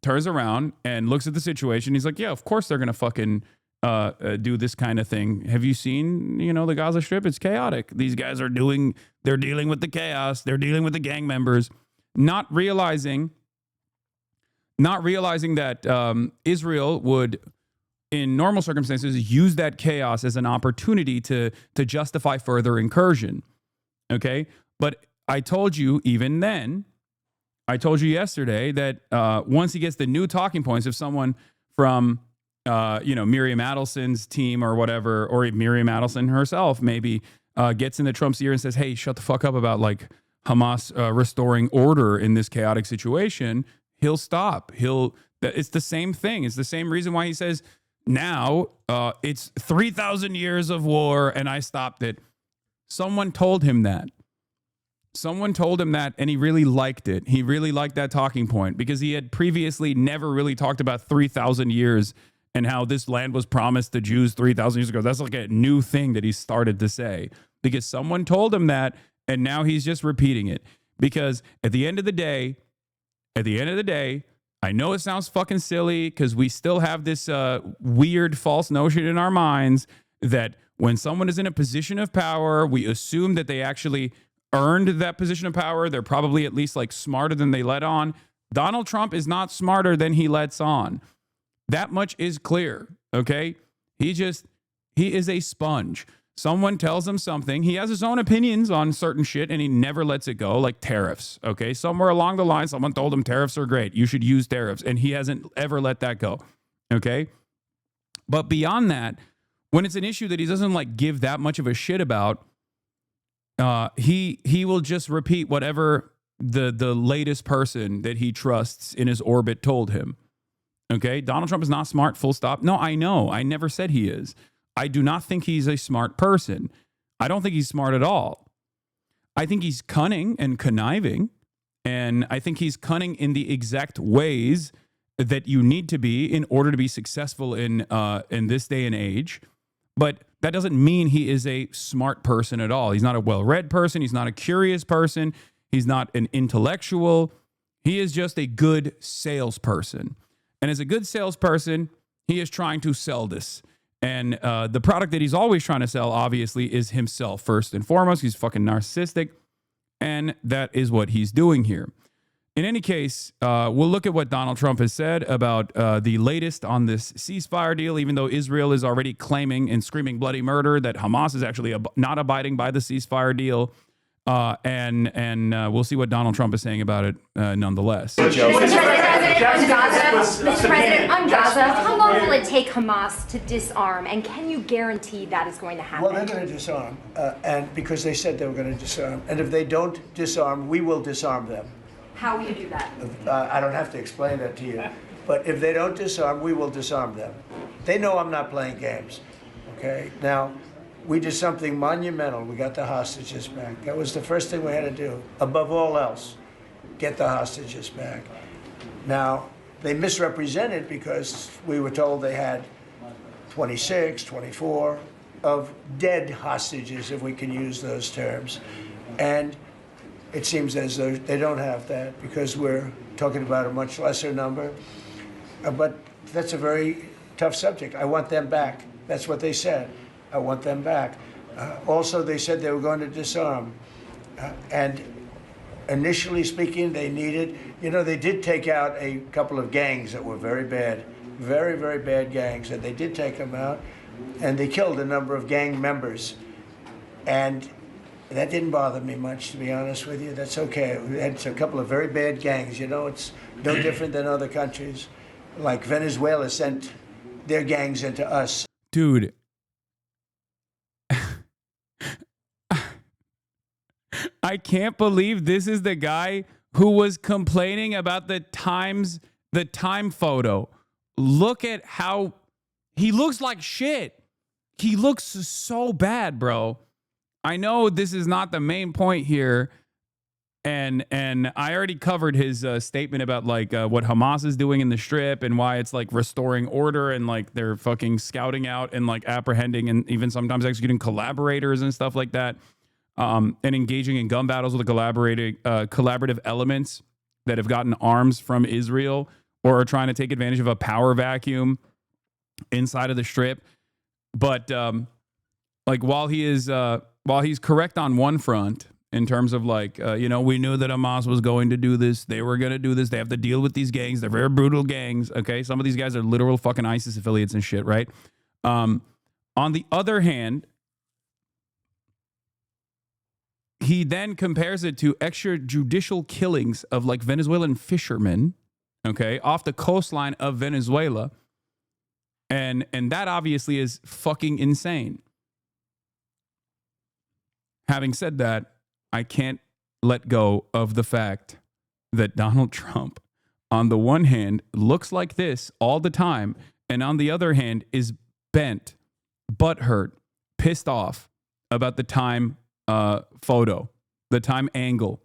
turns around and looks at the situation. He's like, yeah, of course they're going to fucking do this kind of thing. Have you seen, the Gaza Strip? It's chaotic. These guys they're dealing with the chaos. They're dealing with the gang members, not realizing that Israel would, in normal circumstances, use that chaos as an opportunity to justify further incursion. Okay? But I told you even then, I told you yesterday that once he gets the new talking points, if someone from, Miriam Adelson's team or whatever, or Miriam Adelson herself maybe gets into Trump's ear and says, hey, shut the fuck up about like Hamas restoring order in this chaotic situation, he'll stop. It's the same thing. It's the same reason why he says now it's 3,000 years of war and I stopped it. Someone told him that. And he really liked it. He really liked that talking point because he had previously never really talked about 3,000 years and how this land was promised to Jews 3,000 years ago. That's like a new thing that he started to say because someone told him that, and now he's just repeating it. Because at the end of the day, I know it sounds fucking silly because we still have this weird false notion in our minds that when someone is in a position of power, we assume that they actually earned that position of power. They're probably at least like smarter than they let on. Donald Trump is not smarter than he lets on. That much is clear. Okay. He is a sponge. Someone tells him something. He has his own opinions on certain shit and he never lets it go, like tariffs. Okay. Somewhere along the line, someone told him tariffs are great. You should use tariffs. And he hasn't ever let that go. Okay. But beyond that, when it's an issue that he doesn't like give that much of a shit about, he will just repeat whatever the latest person that he trusts in his orbit told him. Okay, Donald Trump is not smart, full stop. No, I know. I never said he is. I do not think he's a smart person. I don't think he's smart at all. I think he's cunning and conniving, and I think he's cunning in the exact ways that you need to be in order to be successful in this day and age. But that doesn't mean he is a smart person at all. He's not a well-read person. He's not a curious person. He's not an intellectual. He is just a good salesperson. And as a good salesperson, he is trying to sell this. And the product that he's always trying to sell, obviously, is himself first and foremost. He's fucking narcissistic. And that is what he's doing here. In any case, we'll look at what Donald Trump has said about the latest on this ceasefire deal, even though Israel is already claiming and screaming bloody murder that Hamas is actually not abiding by the ceasefire deal. And we'll see what Donald Trump is saying about it nonetheless. Mr. President, on Gaza, how long will it take Hamas to disarm, and can you guarantee that is going to happen? Well, they're going to disarm, and because they said they were going to disarm. And if they don't disarm, we will disarm them. How will you do that? I don't have to explain that to you. But if they don't disarm, we will disarm them. They know I'm not playing games. Okay? Now, we did something monumental. We got the hostages back. That was the first thing we had to do. Above all else, get the hostages back. Now, they misrepresented because we were told they had 26, 24 of dead hostages, if we can use those terms. And it seems as though they don't have that because we're talking about a much lesser number. But that's a very tough subject. I want them back. That's what they said. I want them back. Also, they said they were going to disarm. And initially speaking, they needed, they did take out a couple of gangs that were very bad, very, very bad gangs, and they did take them out, and they killed a number of gang members. And that didn't bother me much, to be honest with you. That's okay. We had a couple of very bad gangs. It's no different than other countries. Like Venezuela sent their gangs into us. Dude. I can't believe this is the guy who was complaining about the time photo. Look at how he looks like shit. He looks so bad, bro. I know this is not the main point here. And I already covered his statement about what Hamas is doing in the Strip and why it's restoring order and they're fucking scouting out and apprehending and even sometimes executing collaborators and stuff like that. And engaging in gun battles with the collaborative elements that have gotten arms from Israel or are trying to take advantage of a power vacuum inside of the Strip. But while he's correct on one front in terms of we knew that Hamas was going to do this. They were going to do this. They have to deal with these gangs. They're very brutal gangs. Okay. Some of these guys are literal fucking ISIS affiliates and shit. Right. On the other hand, he then compares it to extrajudicial killings of Venezuelan fishermen, okay, off the coastline of Venezuela. And that obviously is fucking insane. Having said that, I can't let go of the fact that Donald Trump, on the one hand, looks like this all the time, and on the other hand, is bent, butthurt, pissed off about the time photo, the time angle.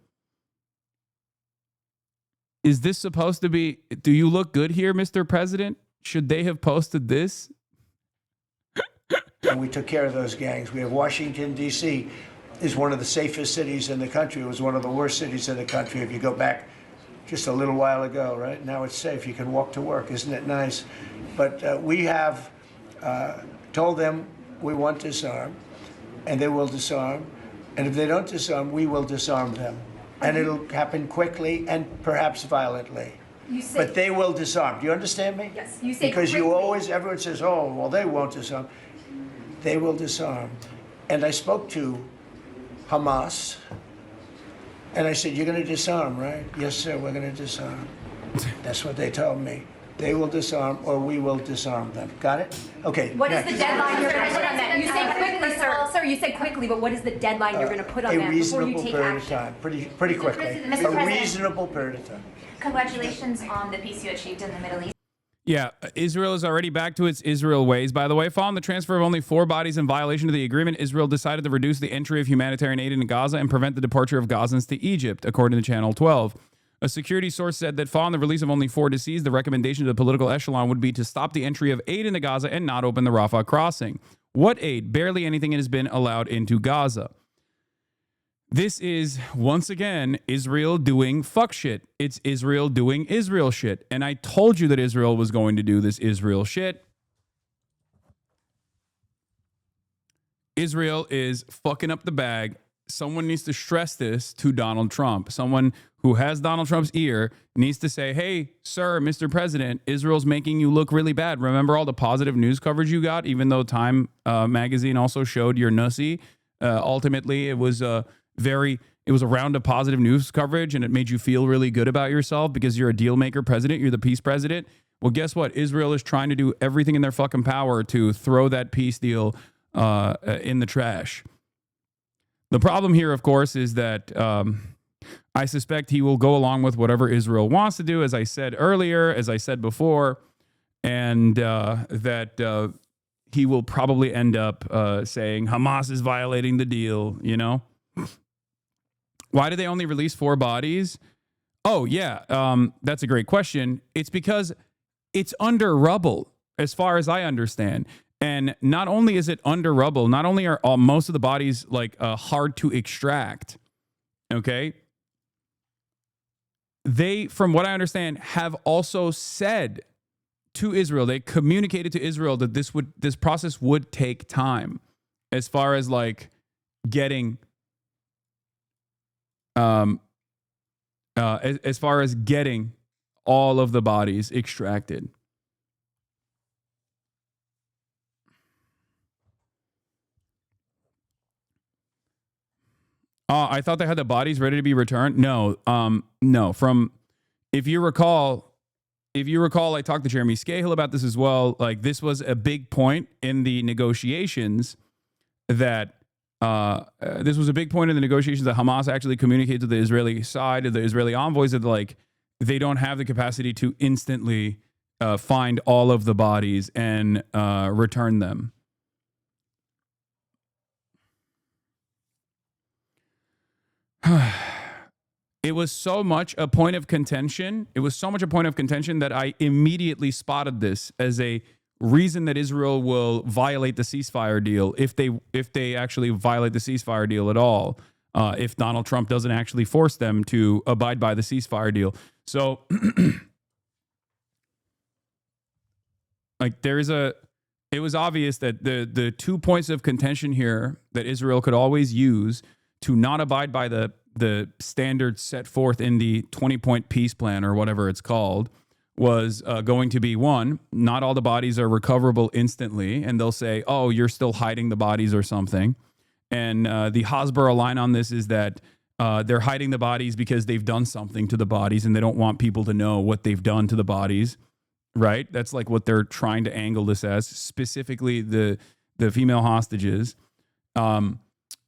Is this supposed to be, do you look good here, Mr. President? Should they have posted this? And we took care of those gangs. We have Washington, D.C. is one of the safest cities in the country. It was one of the worst cities in the country if you go back just a little while ago, right? Now it's safe. You can walk to work. Isn't it nice? But we have told them we want to disarm, and they will disarm. And if they don't disarm, we will disarm them. And it'll happen quickly and perhaps violently. But they will disarm. Do you understand me? Yes, you say because quickly. everyone says, oh, well, they won't disarm. They will disarm. And I spoke to Hamas, and I said, you're going to disarm, right? Yes, sir, we're going to disarm. That's what they told me. They will disarm, or we will disarm them. Got it? Okay. What is next. the deadline you're going to put on that? You say quickly, sir. Sir, you said quickly, but what is the deadline you're going to put on that before you take period action? of time, pretty quickly. Mr. A President. reasonable period of time. Congratulations on the peace you achieved in the Middle East. Yeah, Israel is already back to its Israel ways. By the way, following the transfer of only 4 bodies in violation of the agreement, Israel decided to reduce the entry of humanitarian aid into Gaza and prevent the departure of Gazans to Egypt, according to Channel 12. A security source said that following the release of only 4 deceased, the recommendation to the political echelon would be to stop the entry of aid into Gaza and not open the Rafah crossing. What aid? Barely anything has been allowed into Gaza. This is, once again, Israel doing fuck shit. It's Israel doing Israel shit. And I told you that Israel was going to do this Israel shit. Israel is fucking up the bag. Someone needs to stress this to Donald Trump. Someone who has Donald Trump's ear needs to say, hey, sir, Mr. President, Israel's making you look really bad. Remember all the positive news coverage you got, even though Time magazine also showed your nussy? Ultimately, it was a round of positive news coverage, and it made you feel really good about yourself because you're a deal maker president. You're the peace president. Well, guess what? Israel is trying to do everything in their fucking power to throw that peace deal in the trash. The problem here, of course, is that I suspect he will go along with whatever Israel wants to do, as I said earlier, as I said before, and that he will probably end up saying Hamas is violating the deal, you know? Why did they only release 4 bodies? Oh, yeah, that's a great question. It's because it's under rubble, as far as I understand. And not only is it under rubble, not only are most of the bodies like hard to extract, okay? They, from what I understand, have also said to Israel, they communicated to Israel that this process would take time, as far as like getting, as far as getting all of the bodies extracted. I thought they had the bodies ready to be returned. No. No. If you recall, I talked to Jeremy Scahill about this as well. Like, this was a big point in the negotiations that Hamas actually communicated to the Israeli side, to the Israeli envoys, that like they don't have the capacity to instantly find all of the bodies and return them. It was so much a point of contention. It was so much a point of contention that I immediately spotted this as a reason that Israel will violate the ceasefire deal if they actually violate the ceasefire deal at all. If Donald Trump doesn't actually force them to abide by the ceasefire deal. So, like, it was obvious that the 2 points of contention here that Israel could always use to not abide by the standards set forth in the 20-point peace plan, or whatever it's called, was going to be, 1, not all the bodies are recoverable instantly, and they'll say, oh, you're still hiding the bodies or something. And the Hasbara line on this is that they're hiding the bodies because they've done something to the bodies, and they don't want people to know what they've done to the bodies, right? That's like what they're trying to angle this as, specifically the female hostages.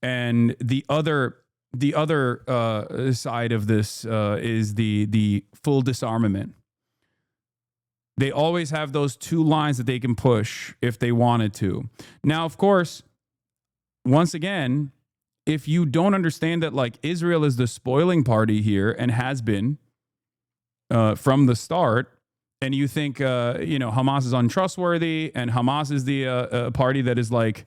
And the other side of this is the full disarmament. They always have those 2 lines that they can push if they wanted to. Now, of course, once again, if you don't understand that like Israel is the spoiling party here and has been from the start, and you think Hamas is untrustworthy and Hamas is the party that is like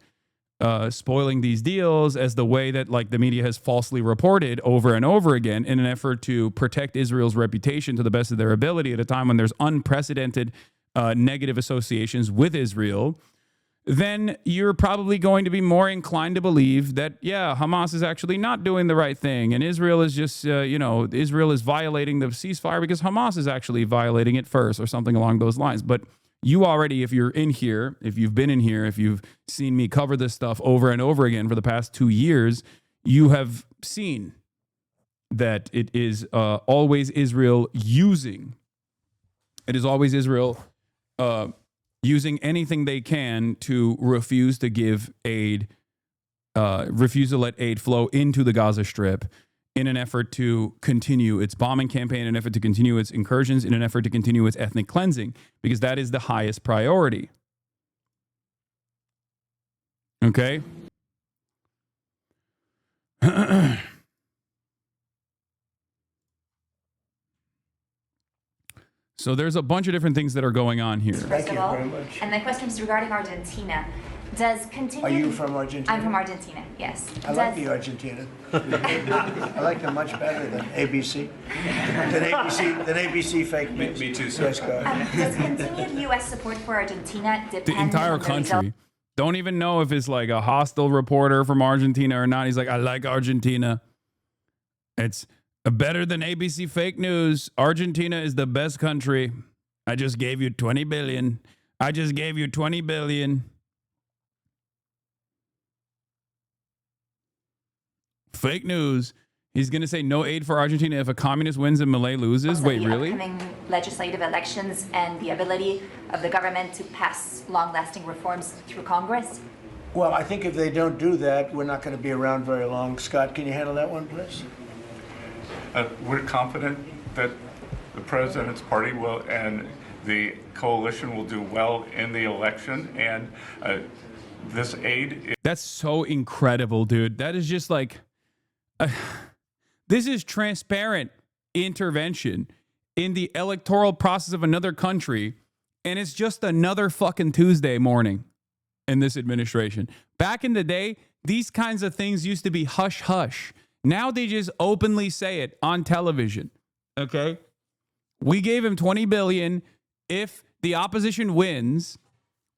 spoiling these deals, as the way that like the media has falsely reported over and over again in an effort to protect Israel's reputation to the best of their ability at a time when there's unprecedented negative associations with Israel, then you're probably going to be more inclined to believe that, yeah, Hamas is actually not doing the right thing, and Israel is just, Israel is violating the ceasefire because Hamas is actually violating it first, or something along those lines. But you already, if you're in here, if you've been in here, if you've seen me cover this stuff over and over again for the past 2 years, you have seen that it is always Israel using It is always Israel using anything they can to refuse to give aid, refuse to let aid flow into the Gaza Strip in an effort to continue its bombing campaign, in an effort to continue its incursions, in an effort to continue its ethnic cleansing, because that is the highest priority. Okay? So there's a bunch of different things that are going on here. First of you all, very much. and my question is regarding Argentina. Does continue? Are you from Argentina? I'm from Argentina. Yes. I like the Argentina. I like them much better than ABC. Than ABC fake news. Me too, sir. Yes, go ahead. Does continued U.S. support for Argentina depend The entire on the result? country. Don't even know if it's like a hostile reporter from Argentina or not. He's like, I like Argentina. It's better than ABC fake news. Argentina is the best country. I just gave you 20 billion. I just gave you 20 billion. Fake news. He's going to say no aid for Argentina if a communist wins and Malay loses. Also, Wait, the really? upcoming legislative elections and the ability of the government to pass long-lasting reforms through Congress? Well, I think if they don't do that, we're not going to be around very long. Scott, can you handle that one, please? We're confident that the president's party will and the coalition will do well in the election, and this aid. That's so incredible, dude. That is just like, this is transparent intervention in the electoral process of another country, and it's just another fucking Tuesday morning in this administration. Back in the day, these kinds of things used to be hush hush. Now they just openly say it on television. Okay? We gave him 20 billion. If the opposition wins,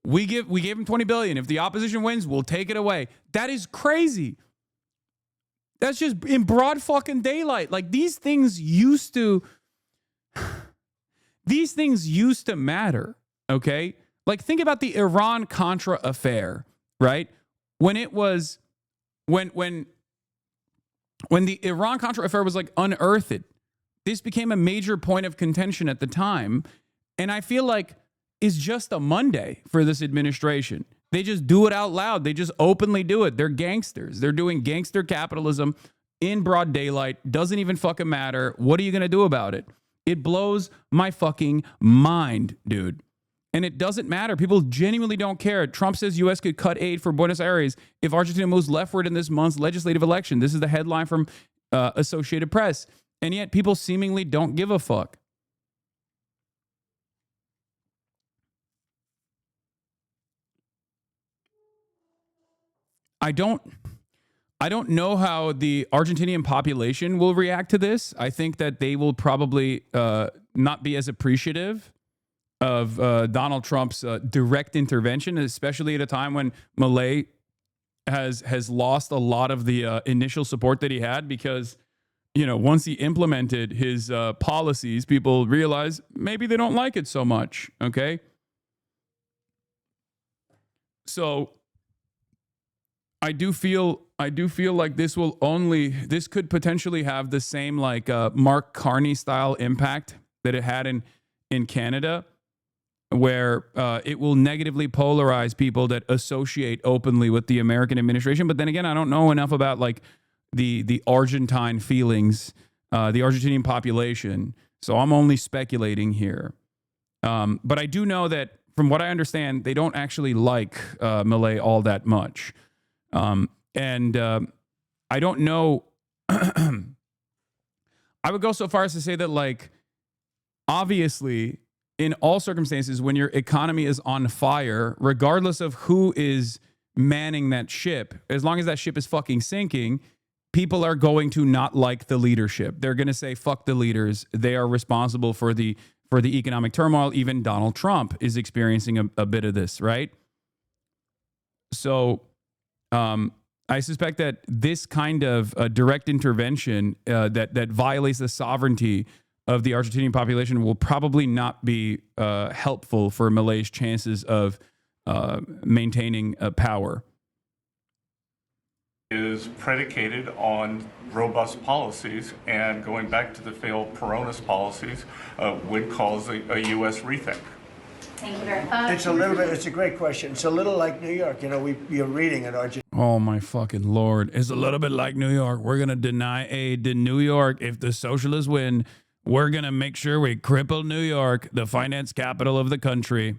we gave him 20 billion. If the opposition wins, we'll take it away. That is crazy. That's just in broad fucking daylight. Like these things used to matter, okay? Like think about the Iran-Contra affair, right? When it was when the Iran-Contra affair was like unearthed, this became a major point of contention at the time. And I feel like it's just a Monday for this administration. They just do it out loud. They just openly do it. They're gangsters. They're doing gangster capitalism in broad daylight. Doesn't even fucking matter. What are you going to do about it? It blows my fucking mind, dude. And it doesn't matter. People genuinely don't care. Trump says U.S. could cut aid for Buenos Aires if Argentina moves leftward in this month's legislative election. This is the headline from Associated Press. And yet people seemingly don't give a fuck. I don't know how the Argentinian population will react to this. I think that they will probably not be as appreciative of Donald Trump's direct intervention, especially at a time when Milei has lost a lot of the initial support that he had because, you know, once he implemented his policies, people realize maybe they don't like it so much. Okay. So I do feel like this could potentially have the same like Mark Carney style impact that it had in Canada, where it will negatively polarize people that associate openly with the American administration. But then again, I don't know enough about like the Argentine feelings, the Argentinian population. So I'm only speculating here. But I do know that from what I understand, they don't actually like Milei all that much. And I don't know. I would go so far as to say that, like, obviously, in all circumstances, when your economy is on fire, regardless of who is manning that ship, as long as that ship is fucking sinking, people are going to not like the leadership. They're going to say, fuck the leaders. They are responsible for the economic turmoil. Even Donald Trump is experiencing a bit of this, right? So I suspect that this kind of direct intervention that violates the sovereignty of the Argentinian population will probably not be helpful for Milei's chances of maintaining power. is predicated on robust policies, and going back to the failed Peronist policies would cause a U.S. rethink. Thank you very much. It's a great question. It's a little like New York. You know, you're reading it, aren't you? Oh my fucking Lord. It's a little bit like New York. We're going to deny aid to New York. If the socialists win, we're going to make sure we cripple New York, the finance capital of the country.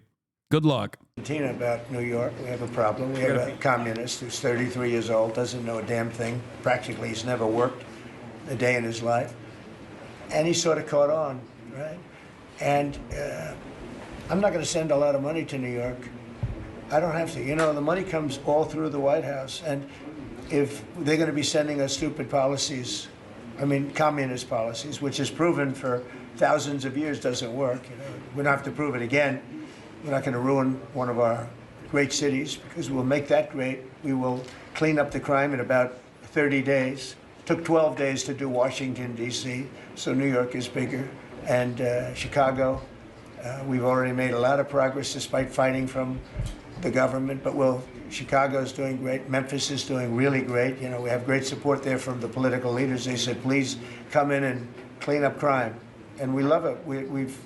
Good luck. Argentina about New York. We have a problem. We have a communist who's 33 years old, doesn't know a damn thing. Practically, he's never worked a day in his life. And he sort of caught on, right? And I'm not going to send a lot of money to New York. I don't have to. You know, the money comes all through the White House. And if they're going to be sending us stupid policies, I mean, communist policies, which is proven for thousands of years doesn't work. You know, we don't have to prove it again. We're not going to ruin one of our great cities because we'll make that great. We will clean up the crime in about 30 days. Took 12 days to do Washington, D.C., so New York is bigger. And Chicago, we've already made a lot of progress despite fighting from the government, but Chicago's doing great. Memphis is doing really great. You know, we have great support there from the political leaders. They said, please come in and clean up crime. And we love it. We've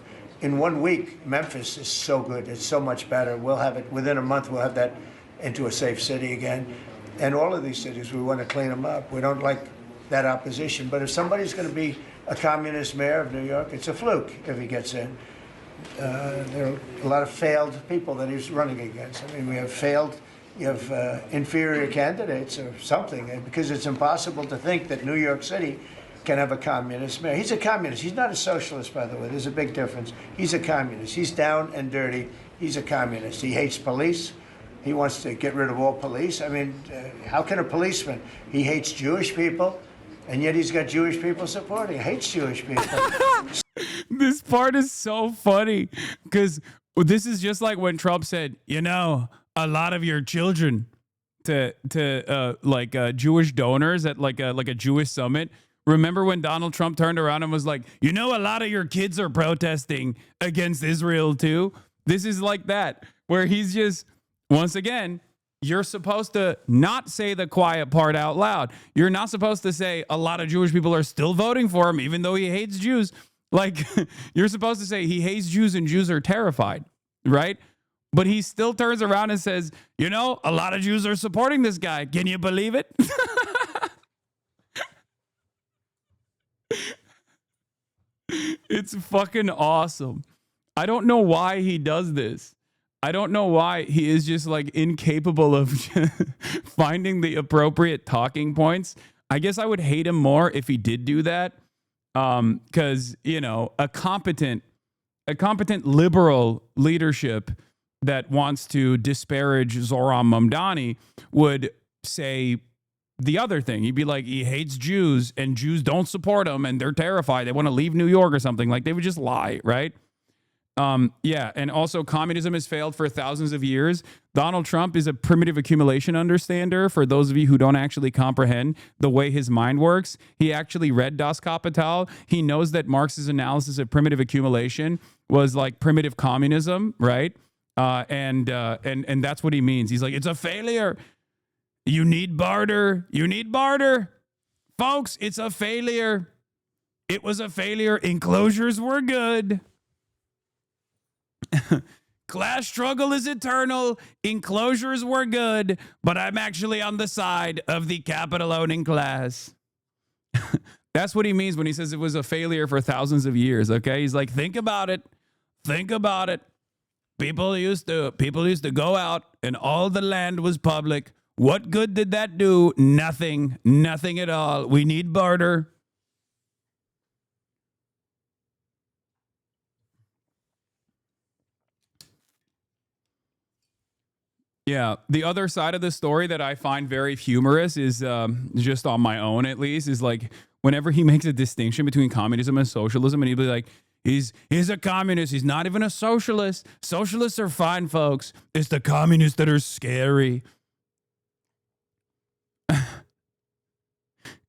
in 1 week, Memphis is so good. It's so much better. We'll have it within a month. We'll have that into a safe city again. And all of these cities, we want to clean them up. We don't like that opposition. But if somebody's going to be a communist mayor of New York, it's a fluke if he gets in. There are a lot of failed people that he's running against. I mean, you have inferior candidates or something, because it's impossible to think that New York City can have a communist mayor. He's a communist. He's not a socialist, by the way. There's a big difference. He's a communist. He's down and dirty. He's a communist. He hates police. He wants to get rid of all police. I mean, how can a policeman? He hates Jewish people, and yet he's got Jewish people supporting. He hates Jewish people. This part is so funny because this is just like when Trump said, you know, a lot of your children to Jewish donors at like a Jewish summit. Remember when Donald Trump turned around and was like, you know, a lot of your kids are protesting against Israel too. This is like that, where he's just, once again, you're supposed to not say the quiet part out loud. You're not supposed to say a lot of Jewish people are still voting for him, even though he hates Jews. Like, you're supposed to say he hates Jews and Jews are terrified, right? But he still turns around and says, you know, a lot of Jews are supporting this guy. Can you believe it? It's fucking awesome. I don't know why he does this. I don't know why he is just like incapable of finding the appropriate talking points. I guess I would hate him more if he did do that. Because, you know, a competent liberal leadership that wants to disparage Zoran Mamdani would say the other thing. He'd be like, he hates Jews and Jews don't support him and they're terrified. They want to leave New York or something. Like, they would just lie, right? Yeah, and also communism has failed for thousands of years. Donald Trump is a primitive accumulation understander. For those of you who don't actually comprehend the way his mind works, he actually read Das Kapital. He knows that Marx's analysis of primitive accumulation was like primitive communism, right? And that's what he means. He's like, it's a failure. You need barter. You need barter. Folks, it's a failure. It was a failure. Enclosures were good. Class struggle is eternal. Enclosures were good, but I'm actually on the side of the capital owning class. That's what he means when he says it was a failure for thousands of years. Okay. He's like, think about it. Think about it. People used to go out and all the land was public. What good did that do? Nothing. Nothing at all. We need barter. Yeah, the other side of the story that I find very humorous is just on my own, at least, is like whenever he makes a distinction between communism and socialism, and he'd be like, he's a communist. He's not even a socialist. Socialists are fine, folks. It's the communists that are scary.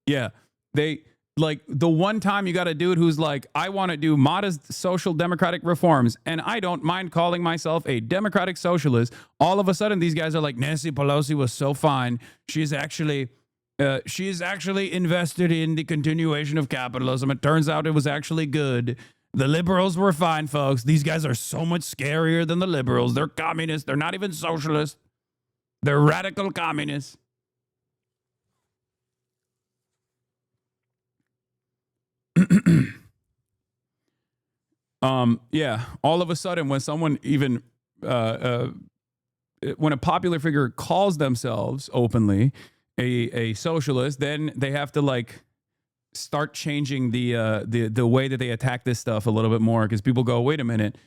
Yeah, they like the one time you got a dude who's like, I want to do modest social democratic reforms, and I don't mind calling myself a democratic socialist. All of a sudden, these guys are like, Nancy Pelosi was so fine. She's actually She is actually invested in the continuation of capitalism. It turns out it was actually good. The liberals were fine, folks. These guys are so much scarier than the liberals. They're communists. They're not even socialists. They're radical communists. Yeah, all of a sudden when someone even when a popular figure calls themselves openly a socialist, then they have to like start changing the way that they attack this stuff a little bit more, because people go, wait a minute,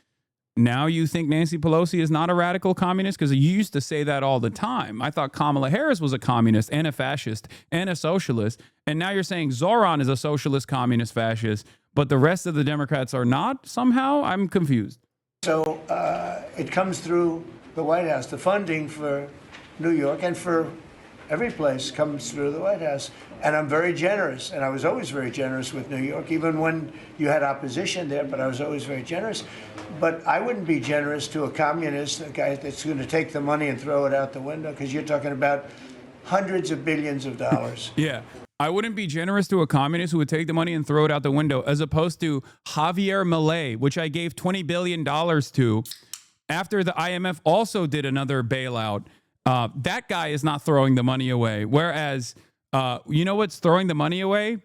now you think Nancy Pelosi is not a radical communist? Because you used to say that all the time. I thought Kamala Harris was a communist and a fascist and a socialist, and now you're saying Zoran is a socialist, communist, fascist, but the rest of the Democrats are not somehow? I'm confused. So it comes through the White House. The funding for New York and for every place comes through the White House. And I'm very generous, and I was always very generous with New York, even when you had opposition there, but I was always very generous. But I wouldn't be generous to a communist, a guy that's going to take the money and throw it out the window, because you're talking about hundreds of billions of dollars. Yeah. I wouldn't be generous to a communist who would take the money and throw it out the window, as opposed to Javier Milei, which I gave $20 billion to after the IMF also did another bailout. That guy is not throwing the money away. Whereas, you know what's throwing the money away?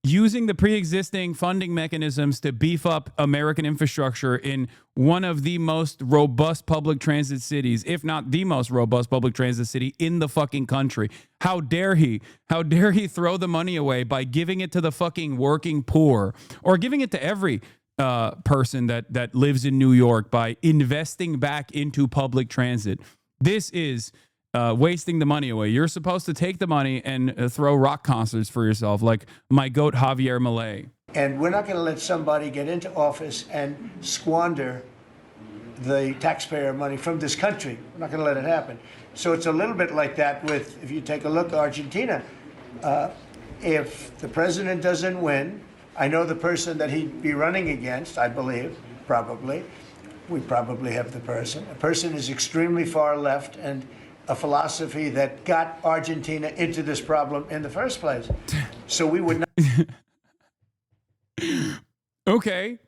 Using the pre-existing funding mechanisms to beef up American infrastructure in one of the most robust public transit cities, if not the most robust public transit city in the fucking country. How dare he? How dare he throw the money away by giving it to the fucking working poor, or giving it to every person that lives in New York by investing back into public transit? This is wasting the money away. You're supposed to take the money and throw rock concerts for yourself, like my goat Javier Milei. And we're not going to let somebody get into office and squander the taxpayer money from this country. We're not going to let it happen. So it's a little bit like that with, if you take a look at Argentina, if the president doesn't win, I know the person that he'd be running against, I believe, probably, we probably have the person. A person is extremely far left and a philosophy that got Argentina into this problem in the first place. So we would not. Okay,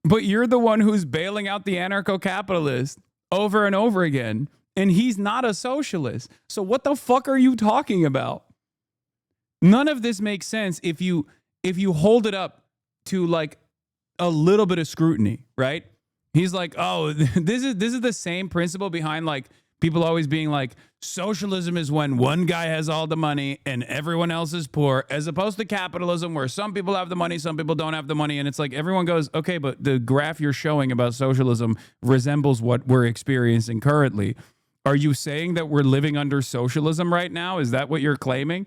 but you're the one who's bailing out the anarcho-capitalist over and over again, and he's not a socialist. So what the fuck are you talking about? None of this makes sense if you hold it up to like a little bit of scrutiny, right? He's like, oh, this is the same principle behind like people always being like, socialism is when one guy has all the money and everyone else is poor, as opposed to capitalism where some people have the money, some people don't have the money. And it's like everyone goes, okay, but the graph you're showing about socialism resembles what we're experiencing currently. Are you saying that we're living under socialism right now? Is that what you're claiming?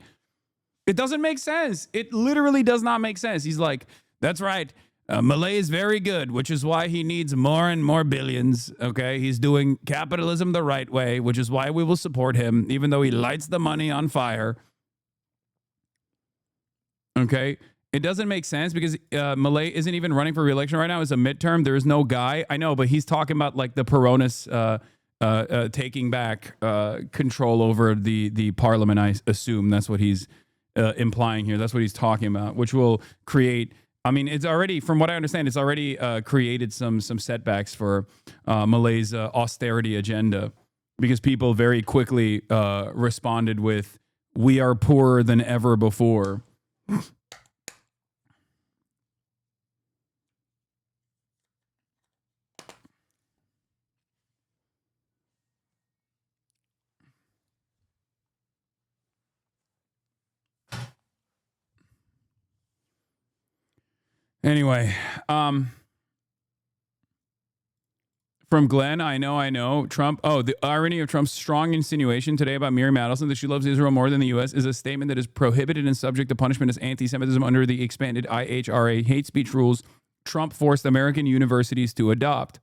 It doesn't make sense. It literally does not make sense. He's like, that's right. Milei is very good, which is why he needs more and more billions. Okay, he's doing capitalism the right way, which is why we will support him, even though he lights the money on fire. Okay, it doesn't make sense because Milei isn't even running for re-election right now. It's a midterm. There is no guy. I know, but he's talking about like the Peronists taking back control over the parliament. I assume that's what he's implying here. That's what he's talking about, which will create. I mean, it's already, from what I understand, it's already created some setbacks for Milei's austerity agenda, because people very quickly responded with, "We are poorer than ever before." Anyway, from Glenn, I know. Trump, the irony of Trump's strong insinuation today about Miriam Adelson that she loves Israel more than the U.S. is a statement that is prohibited and subject to punishment as anti-Semitism under the expanded IHRA hate speech rules Trump forced American universities to adopt.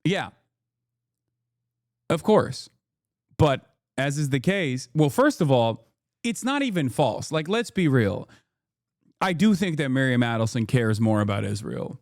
Yeah, of course. But as is the case, well, first of all, it's not even false. Like, let's be real. I do think that Miriam Adelson cares more about Israel.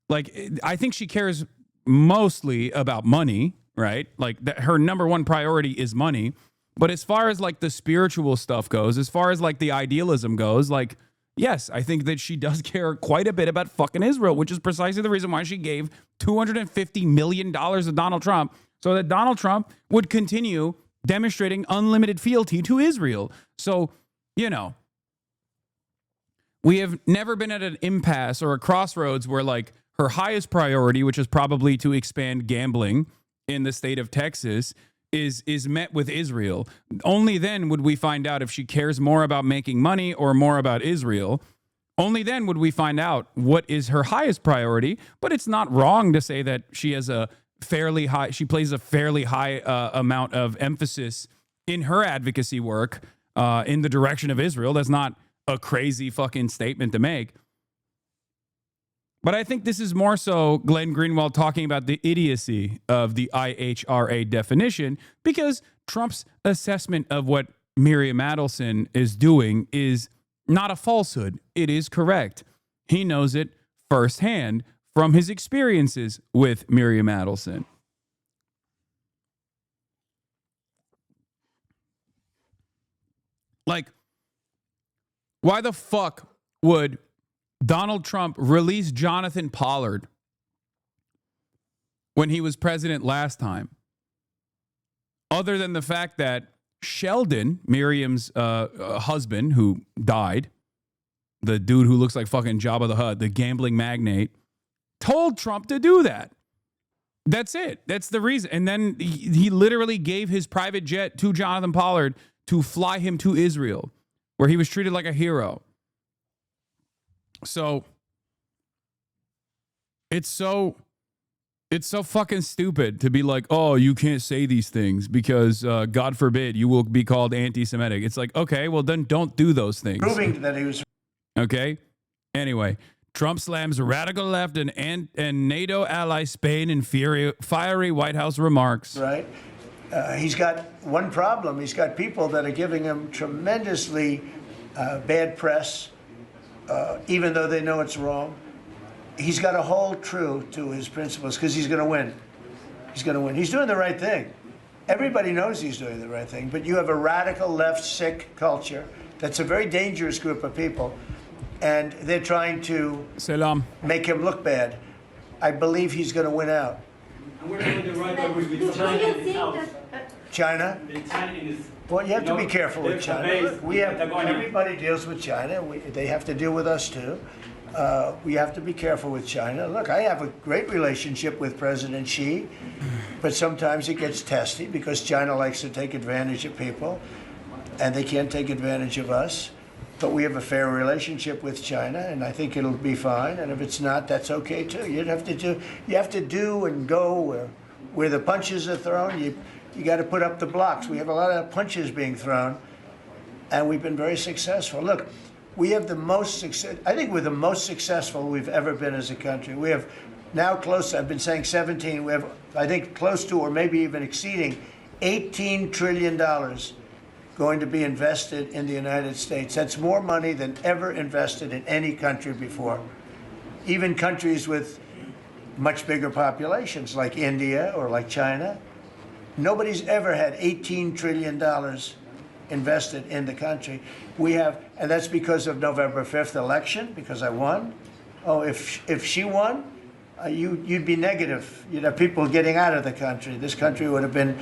Like, I think she cares mostly about money, right? Like, her number one priority is money. But as far as like the spiritual stuff goes, as far as like the idealism goes, like, yes, I think that she does care quite a bit about fucking Israel, which is precisely the reason why she gave $250 million to Donald Trump, so that Donald Trump would continue demonstrating unlimited fealty to Israel. So, you know, we have never been at an impasse or a crossroads where like her highest priority, which is probably to expand gambling in the state of Texas, is met with Israel. Only then would we find out if she cares more about making money or more about Israel. Only then would we find out what is her highest priority. But it's not wrong to say that she has a fairly high, she plays a fairly high amount of emphasis in her advocacy work in the direction of Israel. That's not a crazy fucking statement to make. But I think this is more so Glenn Greenwald talking about the idiocy of the IHRA definition, because Trump's assessment of what Miriam Adelson is doing is not a falsehood. It is correct. He knows it firsthand from his experiences with Miriam Adelson. Like, why the fuck would Donald Trump released Jonathan Pollard when he was president last time, other than the fact that Sheldon, Miriam's husband who died, the dude who looks like fucking Jabba the Hutt, the gambling magnate, told Trump to do that. That's it. That's the reason. And then he literally gave his private jet to Jonathan Pollard to fly him to Israel, where he was treated like a hero. So it's so fucking stupid to be like, oh, you can't say these things because God forbid you will be called anti-Semitic. It's like, okay, well then don't do those things. Proving that he was okay. Anyway, Trump slams radical left and NATO ally Spain in fiery White House remarks. right. He's got one problem. He's got people that are giving him tremendously bad press. Even though they know it's wrong, he's got to hold true to his principles because he's going to win. He's going to win. He's doing the right thing. Everybody knows he's doing the right thing, but you have a radical left sick culture that's a very dangerous group of people, and they're trying to make him look bad. I believe he's going to win out. China? Well, you have to be careful with China. Everybody deals with China. They have to deal with us too. We have to be careful with China. Look, I have a great relationship with President Xi, but sometimes it gets testy because China likes to take advantage of people, and they can't take advantage of us. But we have a fair relationship with China, and I think it'll be fine. And if it's not, that's okay too. You have to do and go where the punches are thrown. You got to put up the blocks. We have a lot of punches being thrown, and we've been very successful. Look, we have the most success. I think we're the most successful we've ever been as a country. We have now close, I've been saying 17, we have, I think, close to or maybe even exceeding $18 trillion going to be invested in the United States. That's more money than ever invested in any country before. Even countries with much bigger populations like India or like China. Nobody's ever had $18 trillion invested in the country. We have, and that's because of November 5th election, because I won. Oh, if she won, you'd be negative. You'd have people getting out of the country. This country would have been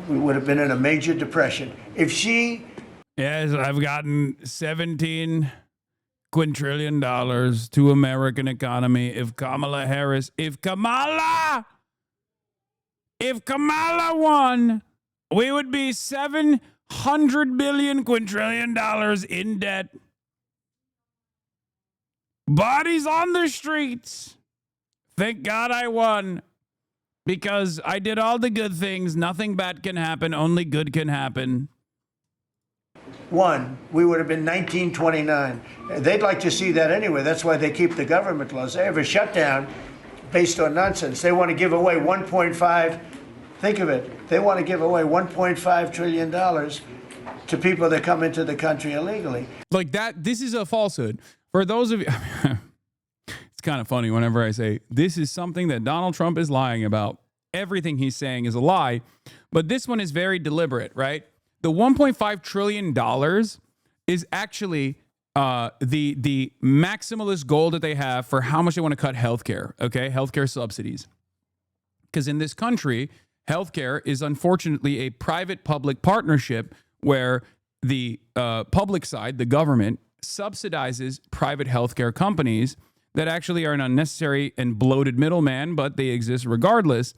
in a major depression. If she... Yes, I've gotten $17 quintillion to American economy. If Kamala won, we would be $700 billion quintillion in debt. Bodies on the streets. Thank God I won. Because I did all the good things. Nothing bad can happen. Only good can happen. Won, we would have been 1929. They'd like to see that anyway. That's why they keep the government laws. They have a shutdown based on nonsense. They want to give away 1.5, think of it, they want to give away $1.5 trillion to people that come into the country illegally. Like that, this is a falsehood. For those of you, it's kind of funny whenever I say, this is something that Donald Trump is lying about. Everything he's saying is a lie, but this one is very deliberate, right? The $1.5 trillion is actually the maximalist goal that they have for how much they want to cut healthcare, okay? Healthcare subsidies. Because in this country, healthcare is unfortunately a private-public partnership where the public side, the government, subsidizes private healthcare companies that actually are an unnecessary and bloated middleman, but they exist regardless.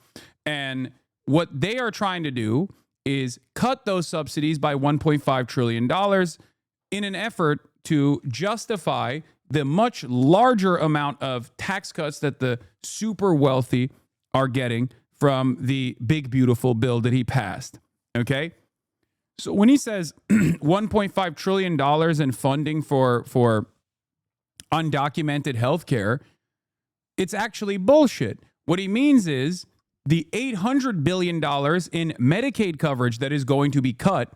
And what they are trying to do is cut those subsidies by $1.5 trillion in an effort to justify the much larger amount of tax cuts that the super wealthy are getting from the big, beautiful bill that he passed. Okay? So when he says $1.5 trillion in funding for undocumented healthcare, it's actually bullshit. What he means is the $800 billion in Medicaid coverage that is going to be cut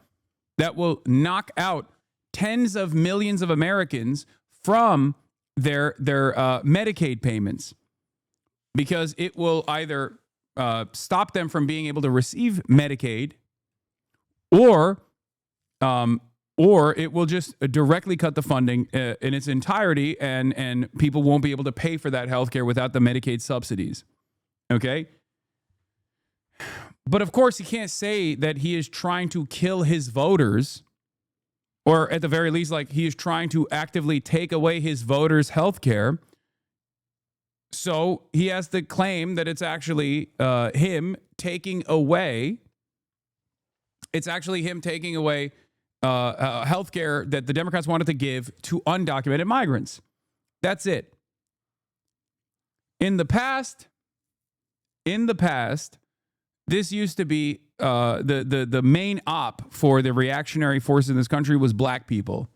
that will knock out tens of millions of Americans from their Medicaid payments, because it will either stop them from being able to receive Medicaid, or it will just directly cut the funding in its entirety, and people won't be able to pay for that healthcare without the Medicaid subsidies. Okay? But of course, he can't say that he is trying to kill his voters, or at the very least, like he is trying to actively take away his voters' health care. So he has to claim that it's actually him taking away. It's actually him taking away health care that the Democrats wanted to give to undocumented migrants. That's it. In the past, this used to be the main op for the reactionary force in this country was black people.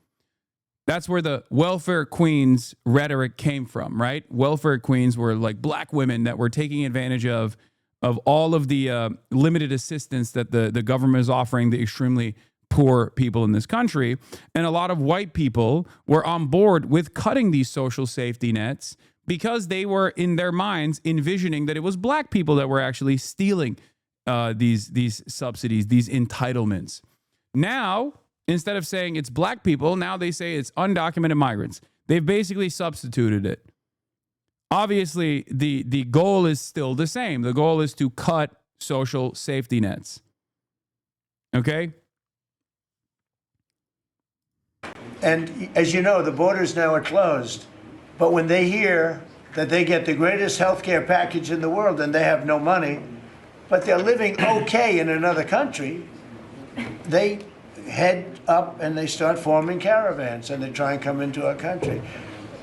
That's where the welfare queens rhetoric came from, right? Welfare queens were like black women that were taking advantage of all of the limited assistance that the government is offering the extremely poor people in this country. And a lot of white people were on board with cutting these social safety nets because they were, in their minds, envisioning that it was black people that were actually stealing these subsidies, these entitlements. Now, instead of saying it's black people, now they say it's undocumented migrants. They've basically substituted it. Obviously, the goal is still the same. The goal is to cut social safety nets. Okay? And as you know, the borders now are closed. But when they hear that they get the greatest health care package in the world and they have no money, but they're living okay in another country, they head up and they start forming caravans and they try and come into our country.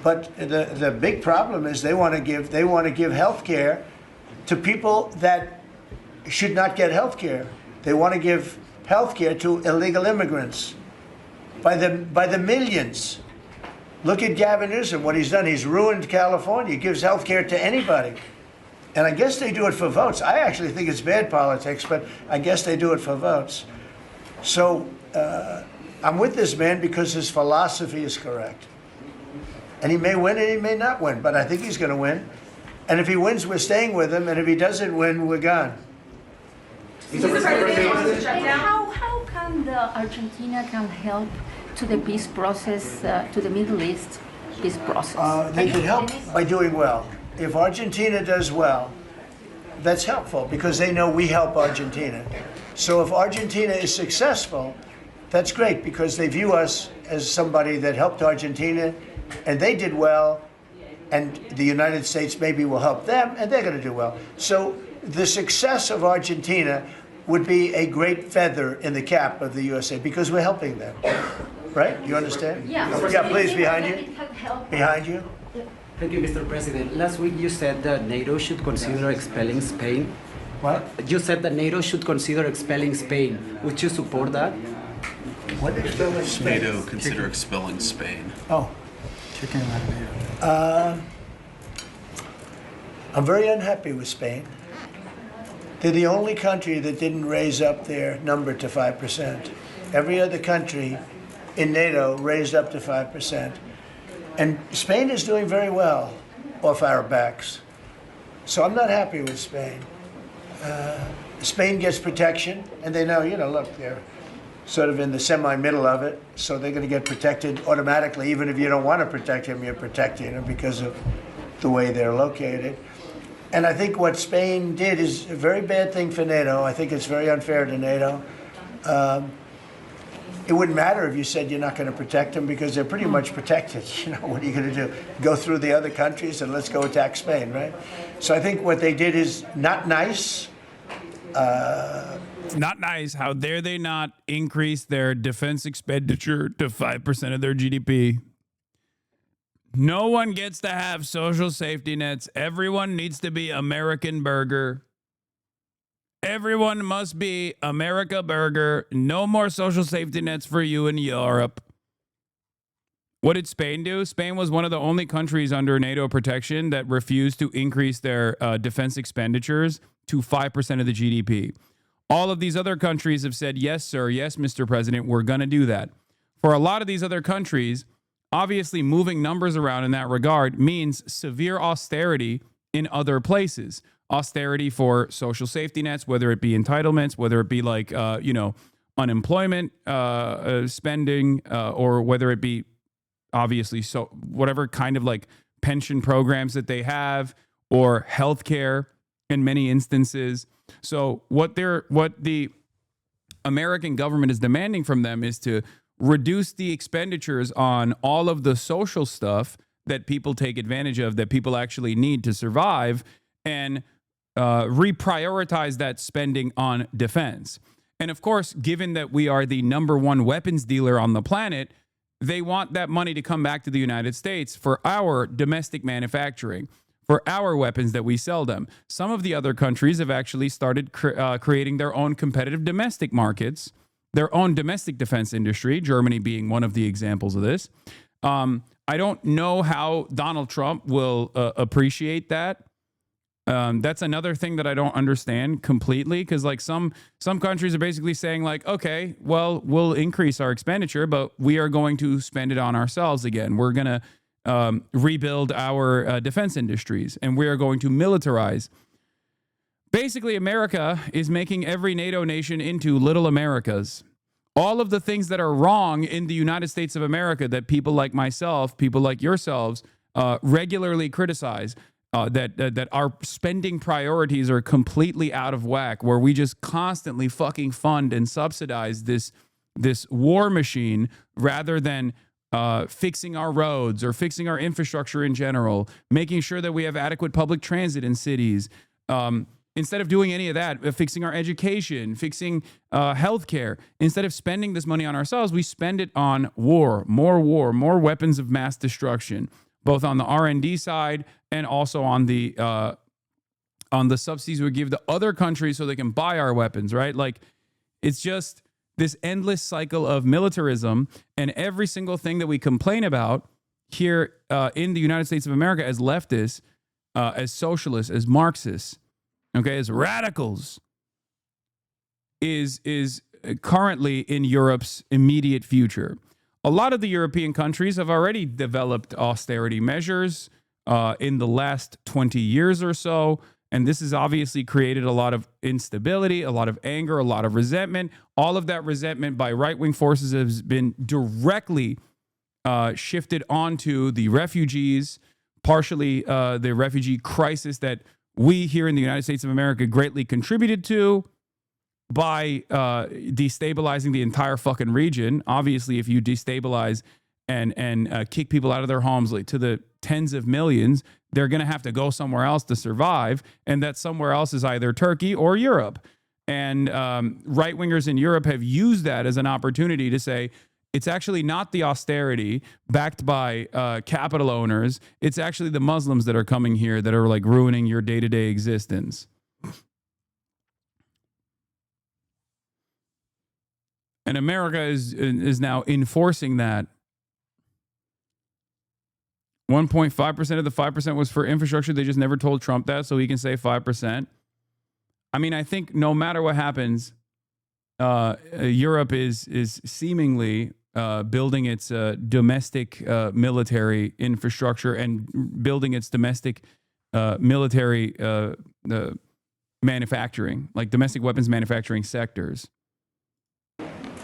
But the big problem is they want to give health care to people that should not get health care. They want to give health care to illegal immigrants by the millions. Look at Gavin Newsom, what he's done. He's ruined California. He gives health care to anybody. And I guess they do it for votes. I actually think it's bad politics, but I guess they do it for votes. So I'm with this man because his philosophy is correct. And he may win and he may not win, but I think he's going to win. And if he wins, we're staying with him. And if he doesn't win, we're gone. How can Argentina can help to the peace process, to the Middle East peace process? They can help by doing well. If Argentina does well, that's helpful because they know we help Argentina. So if Argentina is successful, that's great because they view us as somebody that helped Argentina and they did well, and the United States maybe will help them and they're going to do well. So the success of Argentina would be a great feather in the cap of the USA because we're helping them. Right? You understand? Yeah. Yeah, please, behind you. Behind you. Thank you, Mr. President. Last week you said that NATO should consider expelling Spain. What? You said that NATO should consider expelling Spain. Would you support that? What expelling Spain? NATO consider expelling Spain. Oh. I'm very unhappy with Spain. They're the only country that didn't raise up their number to 5%. Every other country in NATO raised up to 5%. And Spain is doing very well off our backs. So I'm not happy with Spain. Spain gets protection, and they know, look, they're sort of in the semi-middle of it, so they're going to get protected automatically. Even if you don't want to protect him, you're protecting him because of the way they're located. And I think what Spain did is a very bad thing for NATO. I think it's very unfair to NATO. It wouldn't matter if you said you're not going to protect them because they're pretty much protected. You know, what are you going to do? Go through the other countries and let's go attack Spain, right? So I think what they did is not nice. Not nice. How dare they not increase their defense expenditure to 5% of their GDP? No one gets to have social safety nets. Everyone needs to be American burger. Everyone must be America burger. No more social safety nets for you in Europe. What did Spain do? Spain was one of the only countries under NATO protection that refused to increase their defense expenditures to 5% of the GDP. All of these other countries have said, yes, sir, yes, Mr. President, we're going to do that. For a lot of these other countries, obviously moving numbers around in that regard means severe austerity in other places. Austerity for social safety nets, whether it be entitlements, whether it be like, unemployment spending, or whether it be obviously so whatever kind of like pension programs that they have, or healthcare in many instances. So what the American government is demanding from them is to reduce the expenditures on all of the social stuff that people take advantage of, that people actually need to survive, and reprioritize that spending on defense. And of course, given that we are the number one weapons dealer on the planet, they want that money to come back to the United States for our domestic manufacturing, for our weapons that we sell them. Some of the other countries have actually started creating their own competitive domestic markets, their own domestic defense industry, Germany being one of the examples of this. I don't know how Donald Trump will appreciate that. That's another thing that I don't understand completely, because like some countries are basically saying like, okay, well, we'll increase our expenditure, but we are going to spend it on ourselves again. We're going to rebuild our defense industries, and we are going to militarize. Basically, America is making every NATO nation into little Americas. All of the things that are wrong in the United States of America that people like myself, people like yourselves, regularly criticize, that our spending priorities are completely out of whack, where we just constantly fucking fund and subsidize this war machine rather than fixing our roads or fixing our infrastructure in general, making sure that we have adequate public transit in cities. Instead of doing any of that, fixing our education, fixing healthcare, instead of spending this money on ourselves, we spend it on war, more weapons of mass destruction, both on the R&D side and also on the subsidies we give to other countries so they can buy our weapons, right? Like, it's just this endless cycle of militarism, and every single thing that we complain about here in the United States of America as leftists, as socialists, as Marxists, okay, as radicals, is currently in Europe's immediate future. A lot of the European countries have already developed austerity measures in the last 20 years or so, and this has obviously created a lot of instability, a lot of anger, a lot of resentment. All of that resentment by right-wing forces has been directly shifted onto the refugees, partially the refugee crisis that we here in the United States of America greatly contributed to by destabilizing the entire fucking region. Obviously, if you destabilize and kick people out of their homes like to the tens of millions, they're going to have to go somewhere else to survive. And that somewhere else is either Turkey or Europe. And right-wingers in Europe have used that as an opportunity to say, it's actually not the austerity backed by capital owners. It's actually the Muslims that are coming here that are like ruining your day-to-day existence. And America is now enforcing that. 1.5% of the 5% was for infrastructure. They just never told Trump that, so he can say 5%. I mean, I think no matter what happens, Europe is seemingly building its domestic military infrastructure and building its domestic military manufacturing, like domestic weapons manufacturing sectors.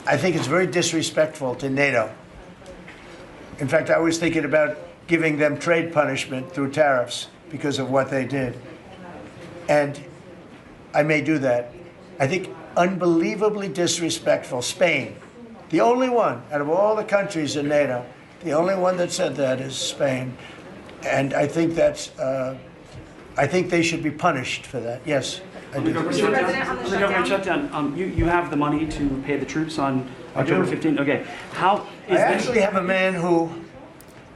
I think it's very disrespectful to NATO. In fact, I was thinking about giving them trade punishment through tariffs because of what they did. And I may do that. I think unbelievably disrespectful. Spain, the only one out of all the countries in NATO, the only one that said that is Spain. And I think that's, I think they should be punished for that. Yes. On the government shutdown, you have the money to pay the troops on October 15th? Okay. How is I actually have a man who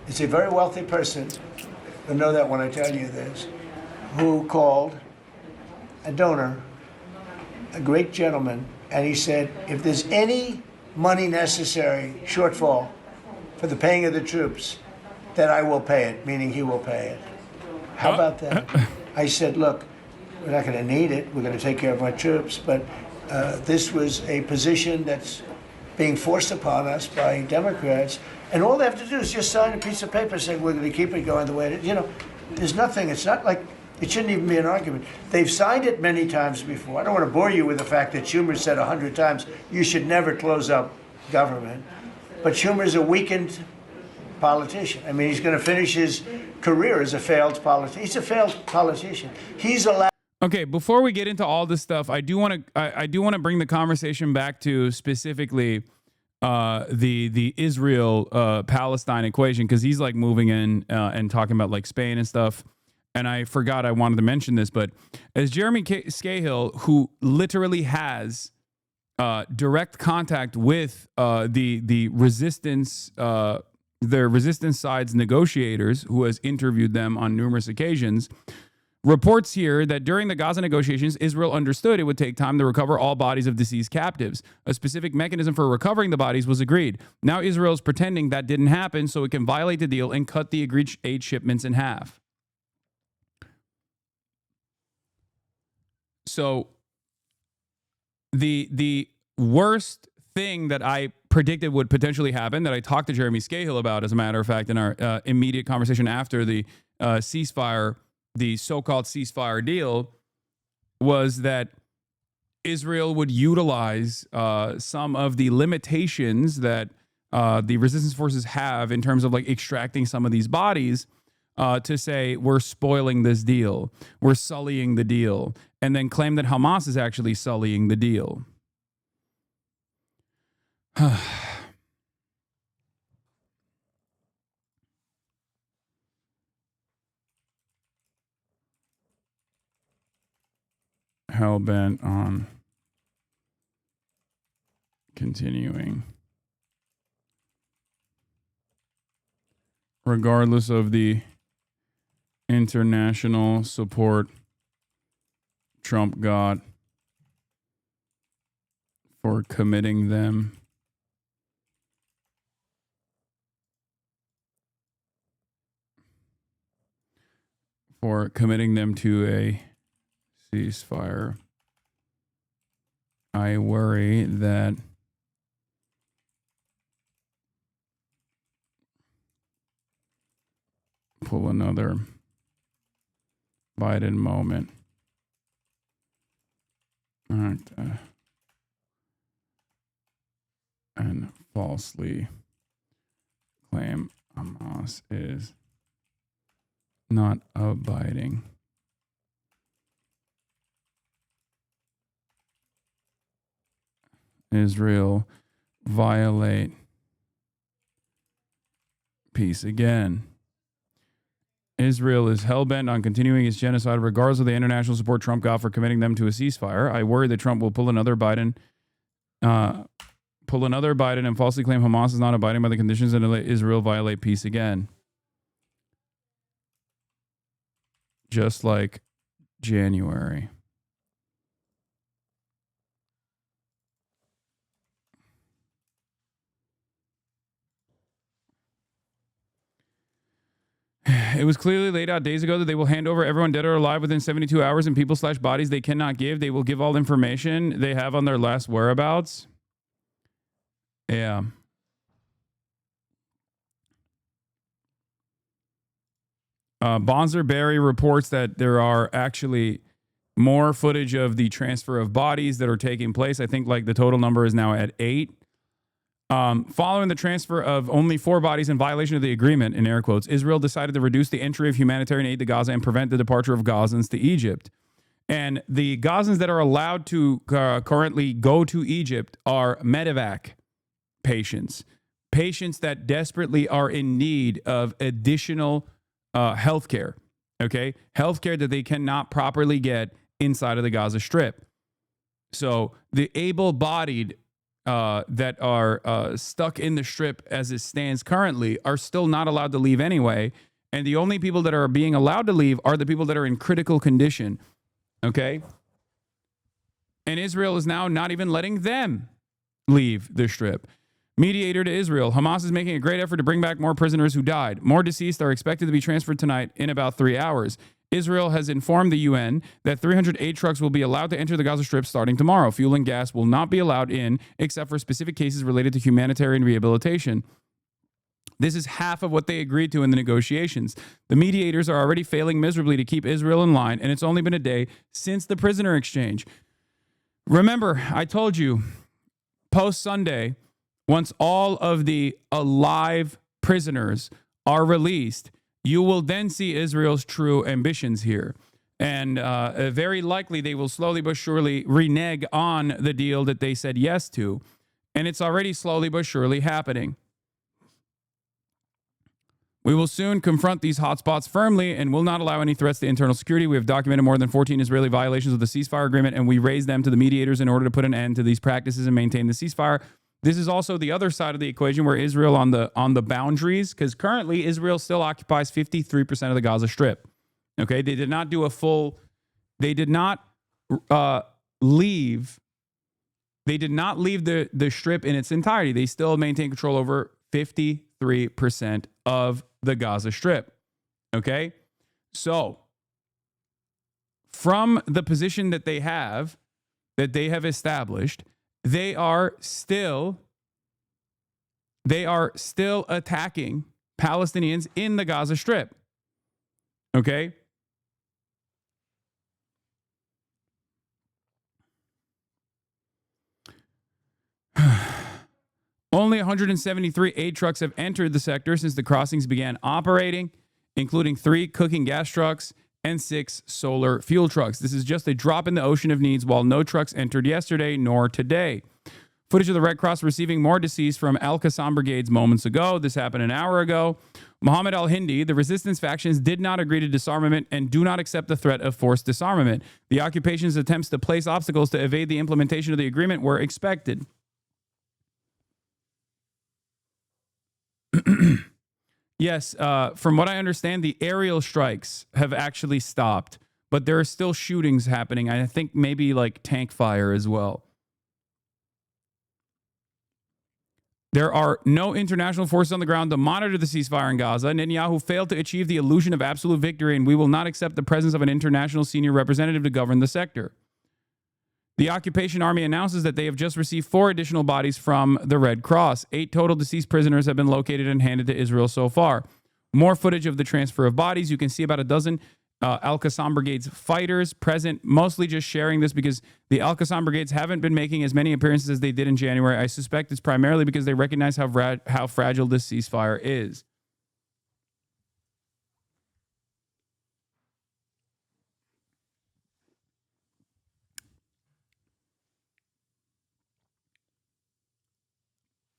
is a very wealthy person, you'll know that when I tell you this, who called a donor, a great gentleman, and he said, if there's any money necessary, shortfall, for the paying of the troops, then I will pay it, meaning he will pay it. How about that? I said, look, we're not going to need it. We're going to take care of our troops. But this was a position that's being forced upon us by Democrats. And all they have to do is just sign a piece of paper saying we're going to keep it going the way it is. You know, there's nothing. It's not like, it shouldn't even be an argument. They've signed it many times before. I don't want to bore you with the fact that Schumer said 100 times, you should never close up government. But Schumer's a weakened politician. I mean, he's going to finish his career as a failed politician. He's a failed politician. He's allowed. Okay, before we get into all this stuff, I do want to bring the conversation back to specifically the Israel Palestine equation, because he's like moving in and talking about like Spain and stuff. And I forgot I wanted to mention this, but as Jeremy Scahill, who literally has direct contact with the resistance, their resistance side's negotiators, who has interviewed them on numerous occasions, reports here that during the Gaza negotiations, Israel understood it would take time to recover all bodies of deceased captives. A specific mechanism for recovering the bodies was agreed. Now Israel is pretending that didn't happen so it can violate the deal and cut the agreed aid shipments in half. So the worst thing that I predicted would potentially happen, that I talked to Jeremy Scahill about, as a matter of fact, in our immediate conversation after the ceasefire, the so-called ceasefire deal, was that Israel would utilize some of the limitations that the resistance forces have in terms of like extracting some of these bodies to say, we're spoiling this deal, we're sullying the deal, and then claim that Hamas is actually sullying the deal. Hell-bent on continuing. Regardless of the international support Trump got for committing them to a ceasefire, I worry that pull another Biden moment and falsely claim Hamas is not abiding Israel violate peace again. Israel is hell-bent on continuing its genocide regardless of the international support Trump got for committing them to a ceasefire. I worry that Trump will pull another Biden and falsely claim Hamas is not abiding by the conditions and let Israel violate peace again. Just like January. It was clearly laid out days ago that they will hand over everyone dead or alive within 72 hours and people/bodies they cannot give. They will give all the information they have on their last whereabouts. Yeah. Bonzer Berry reports that there are actually more footage of the transfer of bodies that are taking place. I think like the total number is now at 8. Following the transfer of only 4 bodies in violation of the agreement, in air quotes, Israel decided to reduce the entry of humanitarian aid to Gaza and prevent the departure of Gazans to Egypt. And the Gazans that are allowed to currently go to Egypt are medevac patients that desperately are in need of additional health care, okay? Health care that they cannot properly get inside of the Gaza Strip. So the able-bodied that are stuck in the Strip as it stands currently are still not allowed to leave anyway. And the only people that are being allowed to leave are the people that are in critical condition, okay? And Israel is now not even letting them leave the Strip. Mediator to Israel. Hamas is making a great effort to bring back more prisoners who died. More deceased are expected to be transferred tonight in about 3 hours. Israel has informed the UN that 300 aid trucks will be allowed to enter the Gaza Strip starting tomorrow. Fuel and gas will not be allowed in except for specific cases related to humanitarian rehabilitation. This is half of what they agreed to in the negotiations. The mediators are already failing miserably to keep Israel in line, and it's only been a day since the prisoner exchange. Remember, I told you, post-Sunday, once all of the alive prisoners are released, you will then see Israel's true ambitions here. And very likely they will slowly but surely renege on the deal that they said yes to. And it's already slowly but surely happening. We will soon confront these hotspots firmly and will not allow any threats to internal security. We have documented more than 14 Israeli violations of the ceasefire agreement, and we raised them to the mediators in order to put an end to these practices and maintain the ceasefire. This is also the other side of the equation where Israel on the boundaries, because currently Israel still occupies 53% of the Gaza Strip. Okay, they did not do a full. They did not leave. They did not leave the Strip in its entirety. They still maintain control over 53% of the Gaza Strip. Okay, so from the position that they have established, they are still attacking Palestinians in the Gaza Strip. Okay? Only 173 aid trucks have entered the sector since the crossings began operating, including 3 cooking gas trucks and 6 solar fuel trucks. This is just a drop in the ocean of needs, while no trucks entered yesterday nor today. Footage of the Red Cross receiving more deceased from Al-Qassam brigades moments ago. This happened an hour ago. Mohammed al-Hindi, the resistance factions did not agree to disarmament and do not accept the threat of forced disarmament. The occupation's attempts to place obstacles to evade the implementation of the agreement were expected. Yes, from what I understand, the aerial strikes have actually stopped, but there are still shootings happening. I think maybe like tank fire as well. There are no international forces on the ground to monitor the ceasefire in Gaza. Netanyahu failed to achieve the illusion of absolute victory, and we will not accept the presence of an international senior representative to govern the sector. The occupation army announces that they have just received 4 additional bodies from the Red Cross. 8 total deceased prisoners have been located and handed to Israel so far. More footage of the transfer of bodies. You can see about a dozen Al-Qassam Brigade's fighters present, mostly just sharing this because the Al-Qassam Brigades haven't been making as many appearances as they did in January. I suspect it's primarily because they recognize how fragile this ceasefire is.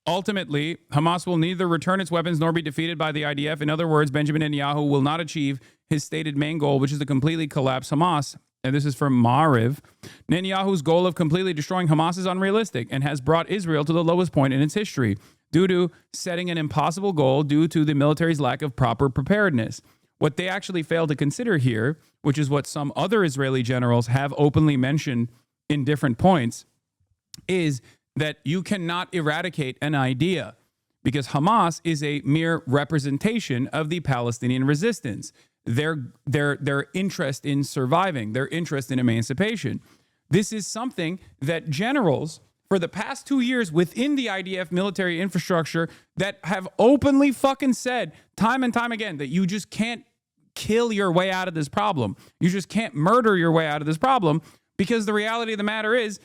Ultimately, Hamas will neither return its weapons nor be defeated by the IDF. In other words, Benjamin Netanyahu will not achieve his stated main goal, which is to completely collapse Hamas. And this is from Ma'ariv. Netanyahu's goal of completely destroying Hamas is unrealistic and has brought Israel to the lowest point in its history due to setting an impossible goal due to the military's lack of proper preparedness. What they actually fail to consider here, which is what some other Israeli generals have openly mentioned in different points, is that you cannot eradicate an idea because Hamas is a mere representation of the Palestinian resistance. Their interest in surviving, their interest in emancipation. This is something that generals for the past 2 years within the IDF military infrastructure that have openly fucking said time and time again that you just can't kill your way out of this problem. You just can't murder your way out of this problem because the reality of the matter is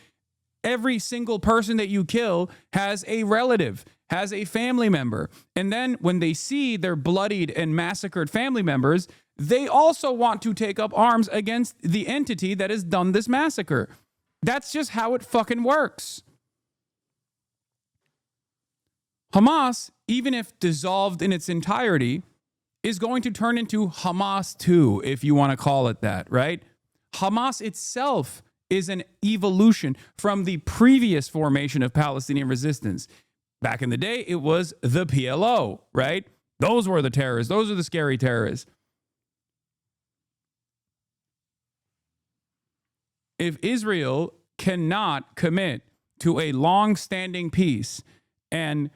every single person that you kill has a relative, has a family member. And then when they see their bloodied and massacred family members, they also want to take up arms against the entity that has done this massacre. That's just how it fucking works. Hamas, even if dissolved in its entirety, is going to turn into Hamas 2, if you want to call it that, right? Hamas itself is an evolution from the previous formation of Palestinian resistance. Back in the day, it was the PLO, right? Those were the terrorists. Those are the scary terrorists. If Israel cannot commit to a long-standing peace and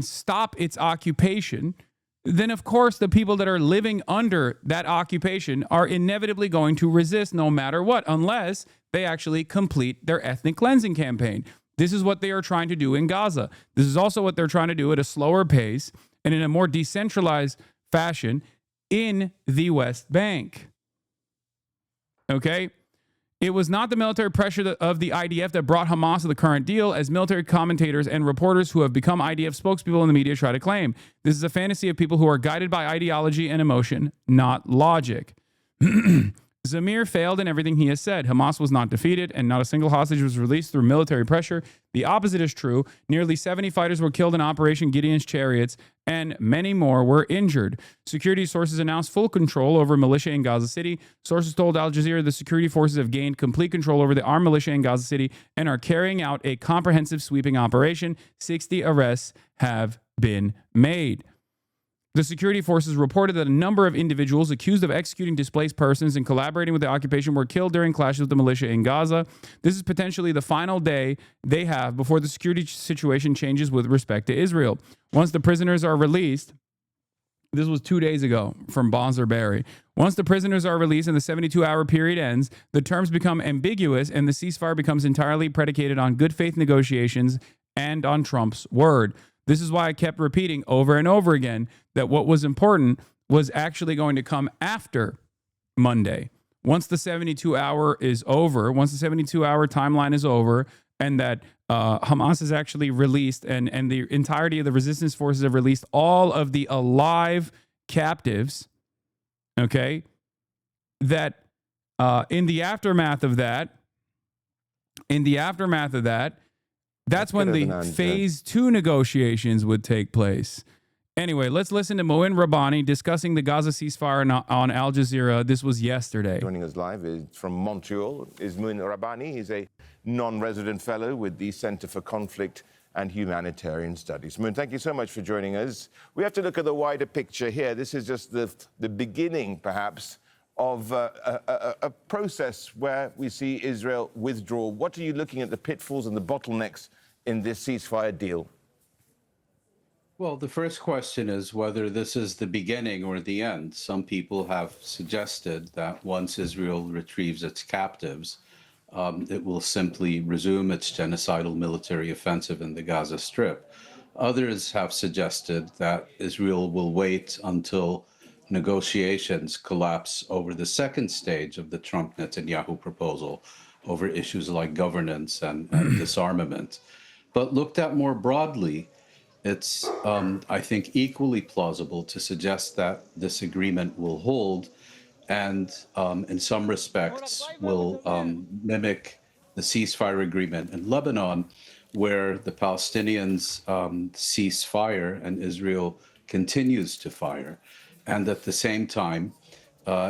stop its occupation, then of course the people that are living under that occupation are inevitably going to resist no matter what, unless they actually complete their ethnic cleansing campaign. This is what they are trying to do in Gaza. This is also what they're trying to do at a slower pace and in a more decentralized fashion in the West Bank. Okay? It was not the military pressure of the IDF that brought Hamas to the current deal, as military commentators and reporters who have become IDF spokespeople in the media try to claim. This is a fantasy of people who are guided by ideology and emotion, not logic. Zamir failed in everything he has said. Hamas was not defeated, and not a single hostage was released through military pressure. The opposite is true. Nearly 70 fighters were killed in Operation Gideon's Chariots, and many more were injured. Security sources announced full control over militia in Gaza City. Sources told Al Jazeera the security forces have gained complete control over the armed militia in Gaza City and are carrying out a comprehensive sweeping operation. 60 arrests have been made. The security forces reported that a number of individuals accused of executing displaced persons and collaborating with the occupation were killed during clashes with the militia in Gaza. This is potentially the final day they have before the security situation changes with respect to Israel. Once the prisoners are released, this was 2 days ago from Bonzer Berry. Once the prisoners are released and the 72-hour period ends, the terms become ambiguous and the ceasefire becomes entirely predicated on good faith negotiations and on Trump's word. This is why I kept repeating over and over again that what was important was actually going to come after Monday. Once the 72-hour is over, once the 72-hour timeline is over, and that Hamas is actually released and the entirety of the resistance forces have released all of the alive captives, okay, that in the aftermath of that, that's when the phase 2 negotiations would take place. Anyway, let's listen to Moin Rabbani discussing the Gaza ceasefire on Al Jazeera. This was yesterday. Joining us live is from Montreal is Moin Rabbani. He's a non-resident fellow with the Center for Conflict and Humanitarian Studies. Moon, thank you so much for joining us. We have to look at the wider picture here. This is just the beginning, perhaps, of a process where we see Israel withdraw. What are you looking at the pitfalls and the bottlenecks in this ceasefire deal? Well, the first question is whether this is the beginning or the end. Some people have suggested that once Israel retrieves its captives, it will simply resume its genocidal military offensive in the Gaza Strip. Others have suggested that Israel will wait until negotiations collapse over the second stage of the Trump-Netanyahu proposal over issues like governance and disarmament. But looked at more broadly, it's, I think, equally plausible to suggest that this agreement will hold and in some respects will mimic the ceasefire agreement in Lebanon, where the Palestinians cease fire and Israel continues to fire. And at the same time,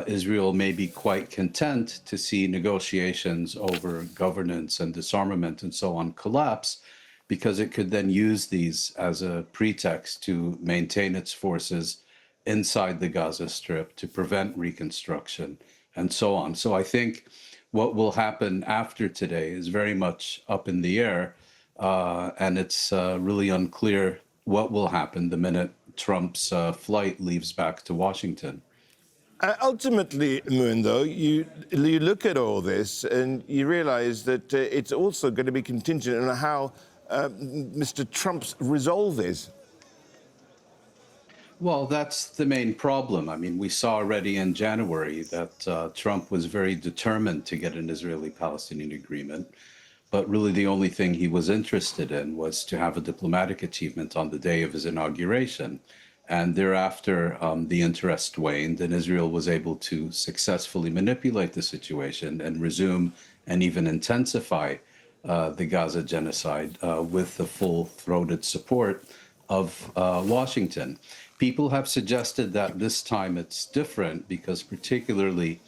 Israel may be quite content to see negotiations over governance and disarmament and so on collapse, because it could then use these as a pretext to maintain its forces inside the Gaza Strip to prevent reconstruction and so on. So I think what will happen after today is very much up in the air, and it's really unclear what will happen the minute Trump's flight leaves back to Washington. Ultimately, Moon, though, you look at all this and you realize that it's also going to be contingent on how Mr. Trump's resolve is. Well, that's the main problem. I mean, we saw already in January that Trump was very determined to get an Israeli-Palestinian agreement. But really, the only thing he was interested in was to have a diplomatic achievement on the day of his inauguration. And thereafter, the interest waned, and Israel was able to successfully manipulate the situation and resume and even intensify the Gaza genocide with the full-throated support of Washington. People have suggested that this time it's different because particularly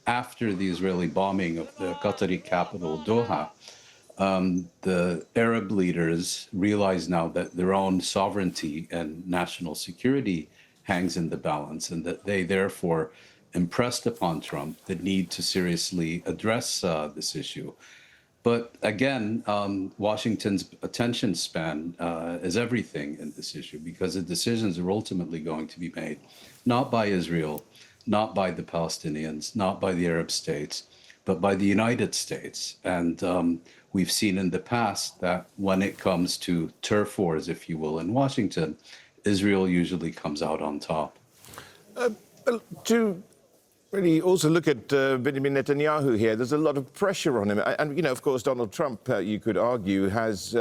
after the Israeli bombing of the Qatari capital, Doha, the Arab leaders realize now that their own sovereignty and national security hangs in the balance, and that they therefore impressed upon Trump the need to seriously address this issue. But again, Washington's attention span is everything in this issue, because the decisions are ultimately going to be made not by Israel, not by the Palestinians, not by the Arab states, but by the United States. And we've seen in the past that when it comes to turf wars, if you will, in Washington, Israel usually comes out on top. To really also look at Benjamin Netanyahu here, there's a lot of pressure on him. And, you know, of course, Donald Trump, you could argue, has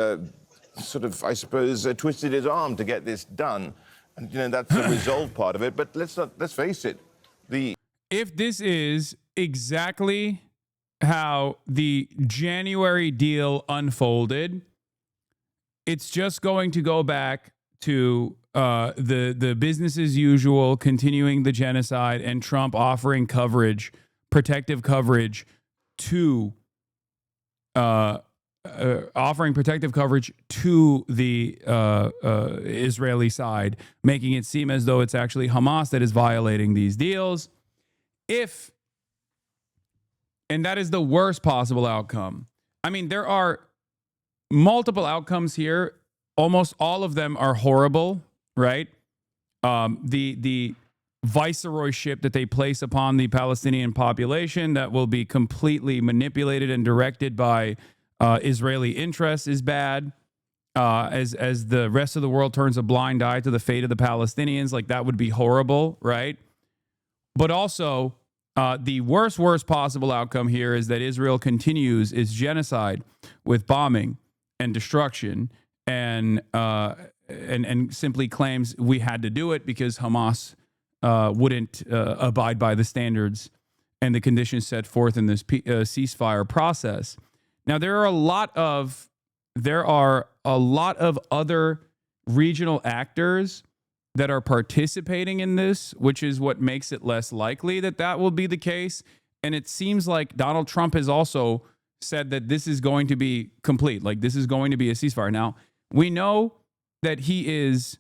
sort of, I suppose, twisted his arm to get this done. And, you know, that's the resolve part of it. But let's face it. If this is exactly how the January deal unfolded, it's just going to go back to the business as usual, continuing the genocide, and Trump offering coverage, protective coverage to the Israeli side, making it seem as though it's actually Hamas that is violating these deals. And that is the worst possible outcome. I mean, there are multiple outcomes here. Almost all of them are horrible, right? The viceroyship that they place upon the Palestinian population that will be completely manipulated and directed by Israeli interests is bad. As the rest of the world turns a blind eye to the fate of the Palestinians, like that would be horrible, right? But also, the worst possible outcome here is that Israel continues its genocide with bombing and destruction, and simply claims we had to do it because Hamas wouldn't abide by the standards and the conditions set forth in this ceasefire process. Now, there are a lot of other regional actors that are participating in this, which is what makes it less likely that that will be the case. And it seems like Donald Trump has also said that this is going to be complete, like this is going to be a ceasefire. Now, we know that he is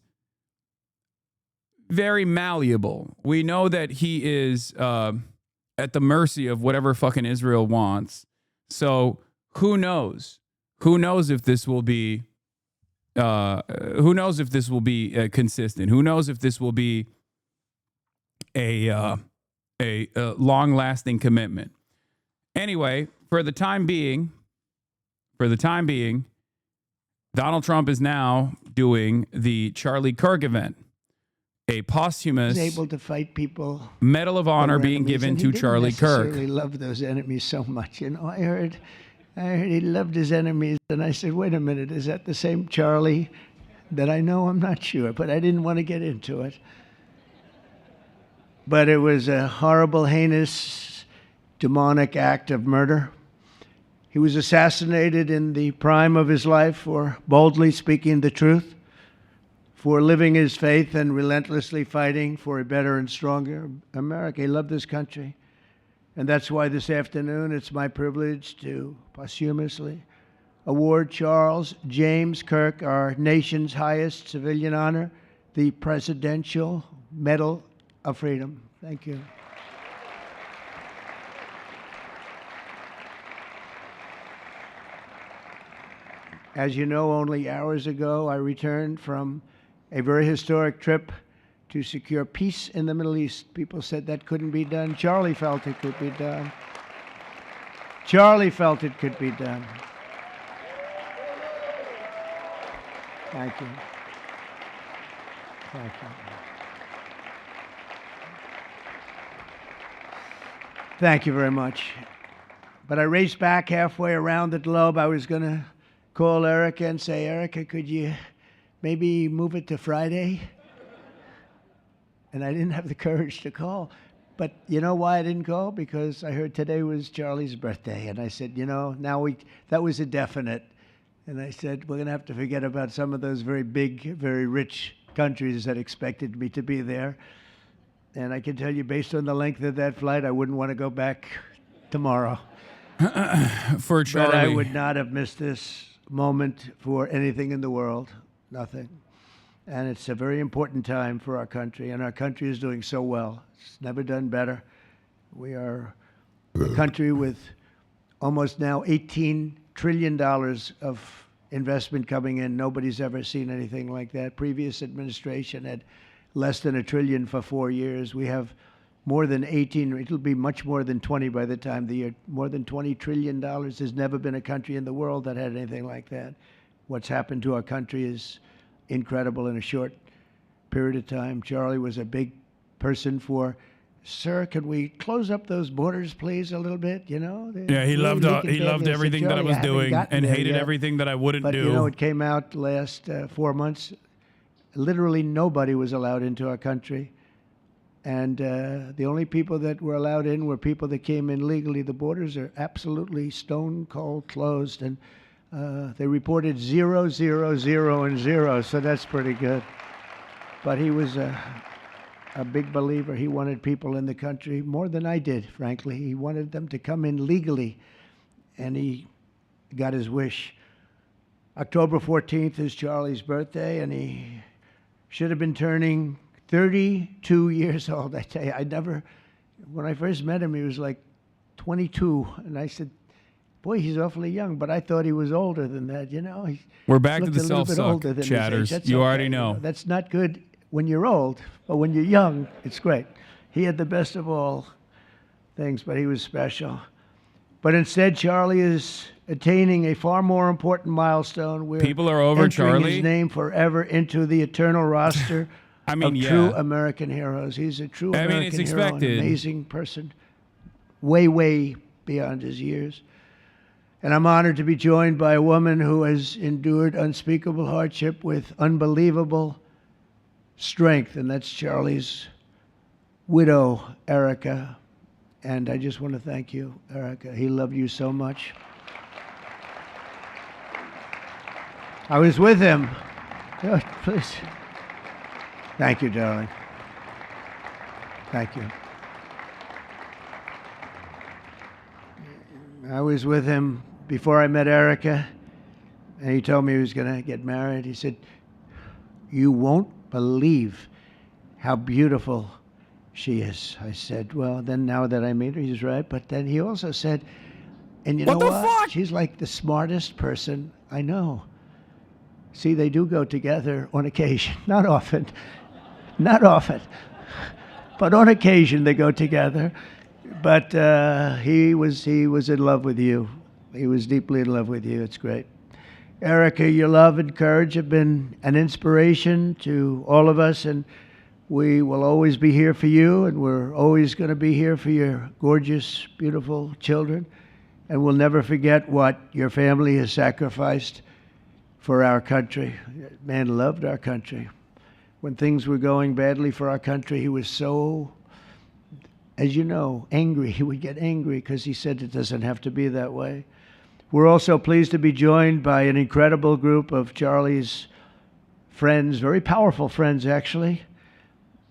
very malleable. We know that he is at the mercy of whatever fucking Israel wants. So who knows? Who knows if this will be consistent? Who knows if this will be a long-lasting commitment? Anyway, for the time being, Donald Trump is now doing the Charlie Kirk event, a posthumous able to fight people. Medal of Honor being given to Charlie Kirk. He loved those enemies so much. You know, I heard he loved his enemies, and I said, wait a minute, is that the same Charlie that I know? I'm not sure, but I didn't want to get into it. But it was a horrible, heinous, demonic act of murder. He was assassinated in the prime of his life for boldly speaking the truth, for living his faith and relentlessly fighting for a better and stronger America. He loved this country. And that's why this afternoon it's my privilege to posthumously award Charles James Kirk, our nation's highest civilian honor, the Presidential Medal of Freedom. Thank you. As you know, only hours ago, I returned from a very historic trip to secure peace in the Middle East. People said that couldn't be done. Charlie felt it could be done. Charlie felt it could be done. Thank you. Thank you. Thank you very much. But I raced back halfway around the globe. I was going to call Erica and say, Erica, could you maybe move it to Friday? And I didn't have the courage to call. But you know why I didn't call? Because I heard today was Charlie's birthday. And I said, you know, that was a definite. And I said, we're going to have to forget about some of those very big, very rich countries that expected me to be there. And I can tell you, based on the length of that flight, I wouldn't want to go back tomorrow. For Charlie. But I would not have missed this moment for anything in the world. Nothing. And it's a very important time for our country, and our country is doing so well. It's never done better. We are a country with almost now $18 trillion of investment coming in. Nobody's ever seen anything like that. Previous administration had less than $1 trillion for 4 years. We have more than 18, it'll be much more than 20 by the time the year, more than $20 trillion. There's never been a country in the world that had anything like that. What's happened to our country is incredible in a short period of time. Charlie was a big person for, sir, can we close up those borders, please, a little bit? You know. Yeah, he loved everything that I was doing and hated everything that I wouldn't do. But you know, it came out last 4 months. Literally nobody was allowed into our country, and the only people that were allowed in were people that came in legally. The borders are absolutely stone cold closed, and they reported 0, 0, 0, and 0, so that's pretty good. But he was a big believer. He wanted people in the country more than I did, frankly. He wanted them to come in legally, and he got his wish. October 14th is Charlie's birthday, and he should have been turning 32 years old. I tell you, when I first met him, he was like 22, and I said, boy, he's awfully young, but I thought he was older than that, you know. We're back to the self-suck chatters. You already know. That's not good when you're old, but when you're young, it's great. He had the best of all things, but he was special. But instead, Charlie is attaining a far more important milestone. We're People are over entering Charlie. his name forever into the eternal roster of true American heroes. He's a true American hero, an amazing person, way, way beyond his years. And I'm honored to be joined by a woman who has endured unspeakable hardship with unbelievable strength, and that's Charlie's widow, Erica. And I just want to thank you, Erica. He loved you so much. I was with him. Oh, please. Thank you, darling. Thank you. I was with him before I met Erica, and he told me he was going to get married. He said, you won't believe how beautiful she is. I said, well, then now that I meet her, he's right. But then he also said, and you know what? Fuck? She's like the smartest person I know. See, they do go together on occasion. Not often. Not often. But on occasion they go together. But he was in love with you. He was deeply in love with you. It's great. Erica, your love and courage have been an inspiration to all of us, and we will always be here for you, and we're always going to be here for your gorgeous, beautiful children, and we'll never forget what your family has sacrificed for our country. Man loved our country. When things were going badly for our country, he was so, as you know, angry. He would get angry because he said it doesn't have to be that way. We're also pleased to be joined by an incredible group of Charlie's friends, very powerful friends, actually,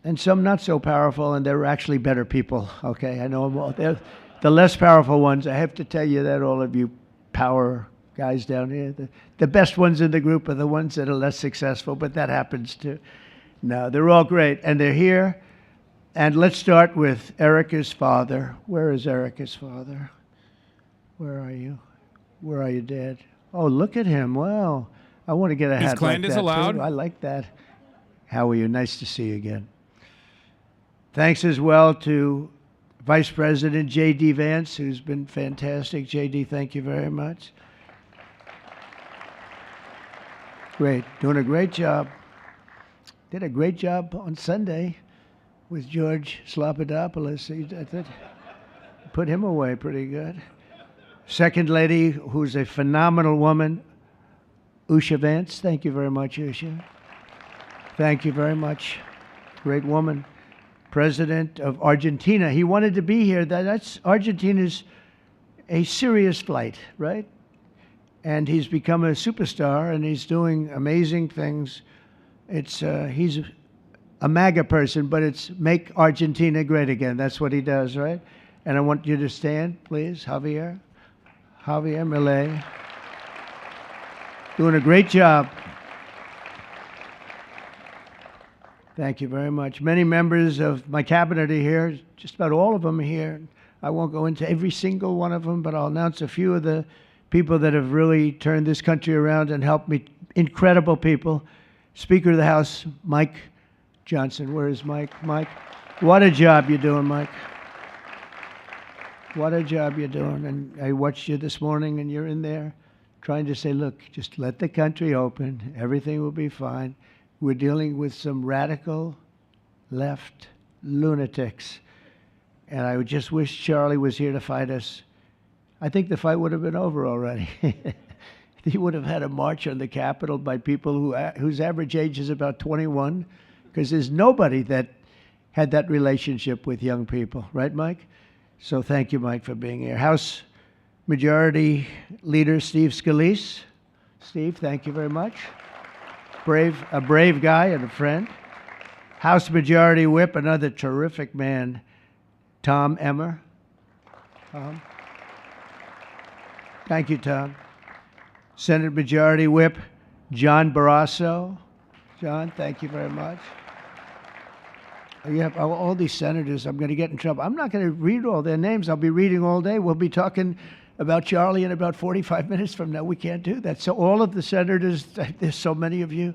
and some not so powerful, and they're actually better people, okay? I know them all. They're the less powerful ones. I have to tell you that, all of you power guys down here. The best ones in the group are the ones that are less successful, but that happens too. No, they're all great, and they're here. And let's start with Erica's father. Where is Erica's father? Where are you? Where are you, Dad? Oh, look at him. Wow. I want to get a hat like that, allowed? too. I like that. How are you? Nice to see you again. Thanks as well to Vice President J.D. Vance, who's been fantastic. J.D., thank you very much. Great. Doing a great job. Did a great job on Sunday with George Slopadopoulos. I thought, put him away pretty good. Second Lady, who's a phenomenal woman, Usha Vance. Thank you very much, Usha. Thank you very much. Great woman. President of Argentina. He wanted to be here. That's Argentina's a serious flight, right? And he's become a superstar, and he's doing amazing things. He's a MAGA person, but it's make Argentina great again. That's what he does, right? And I want you to stand, please, Javier Milei. Doing a great job. Thank you very much. Many members of my cabinet are here, just about all of them are here. I won't go into every single one of them, but I'll announce a few of the people that have really turned this country around and helped me. Incredible people. Speaker of the House, Mike Johnson. Where is Mike? Mike, what a job you're doing, Mike. What a job you're doing. And I watched you this morning, and you're in there trying to say, look, just let the country open. Everything will be fine. We're dealing with some radical left lunatics. And I would just wish Charlie was here to fight us. I think the fight would have been over already. He would have had a march on the Capitol by people whose average age is about 21, because there's nobody that had that relationship with young people. Right, Mike? So thank you, Mike, for being here. House Majority Leader Steve Scalise. Steve, thank you very much. A brave guy and a friend. House Majority Whip, another terrific man, Tom Emmer. Tom. Thank you, Tom. Senate Majority Whip, John Barrasso. John, thank you very much. You have all these senators. I'm going to get in trouble. I'm not going to read all their names. I'll be reading all day. We'll be talking about Charlie in about 45 minutes from now. We can't do that. So all of the senators, there's so many of you,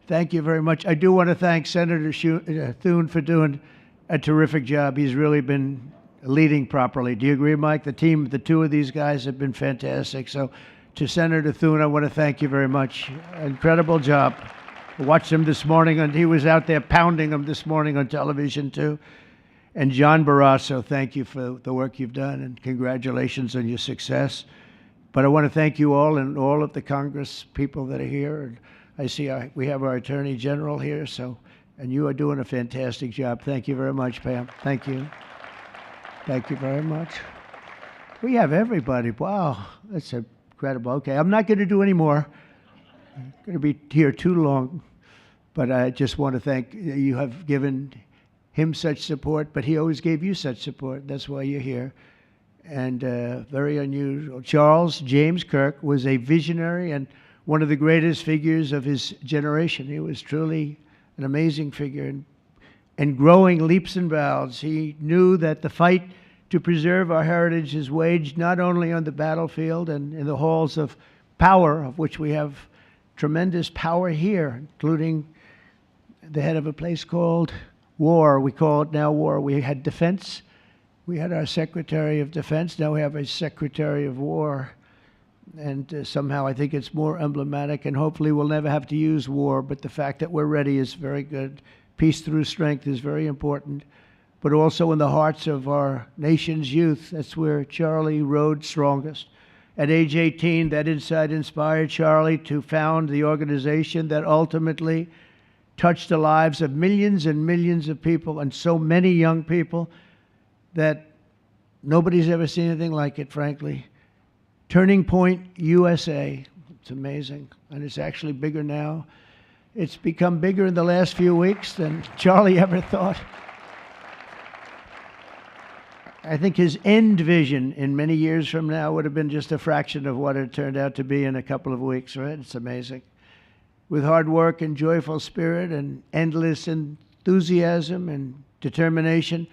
thank you very much. I do want to thank Senator Thune for doing a terrific job. He's really been leading properly. Do you agree, Mike? The team, the two of these guys have been fantastic. So to Senator Thune, I want to thank you very much. Incredible job. I watched him this morning, and he was out there pounding them this morning on television, too. And John Barrasso, thank you for the work you've done, and congratulations on your success. But I want to thank you all and all of the Congress people that are here. And I see we have our Attorney General here, and you are doing a fantastic job. Thank you very much, Pam. Thank you. Thank you very much. We have everybody. Wow, that's incredible. Okay, I'm not going to do any more. I'm going to be here too long, but I just want to thank you. Have given him such support, but he always gave you such support. That's why you're here. And very unusual. Charles James Kirk was a visionary and one of the greatest figures of his generation. He was truly an amazing figure and growing leaps and bounds. He knew that the fight to preserve our heritage is waged not only on the battlefield and in the halls of power, of which we have tremendous power here, including the head of a place called War. We call it now War. We had Defense. We had our Secretary of Defense. Now we have a Secretary of War. And somehow I think it's more emblematic, and hopefully we'll never have to use war, but the fact that we're ready is very good. Peace through strength is very important, but also in the hearts of our nation's youth. That's where Charlie rode strongest. At age 18, that insight inspired Charlie to found the organization that ultimately touched the lives of millions and millions of people, and so many young people that nobody's ever seen anything like it, frankly. Turning Point USA. It's amazing, and it's actually bigger now. It's become bigger in the last few weeks than Charlie ever thought. I think his end vision in many years from now would have been just a fraction of what it turned out to be in a couple of weeks, right? It's amazing. With hard work and joyful spirit and endless enthusiasm and determination.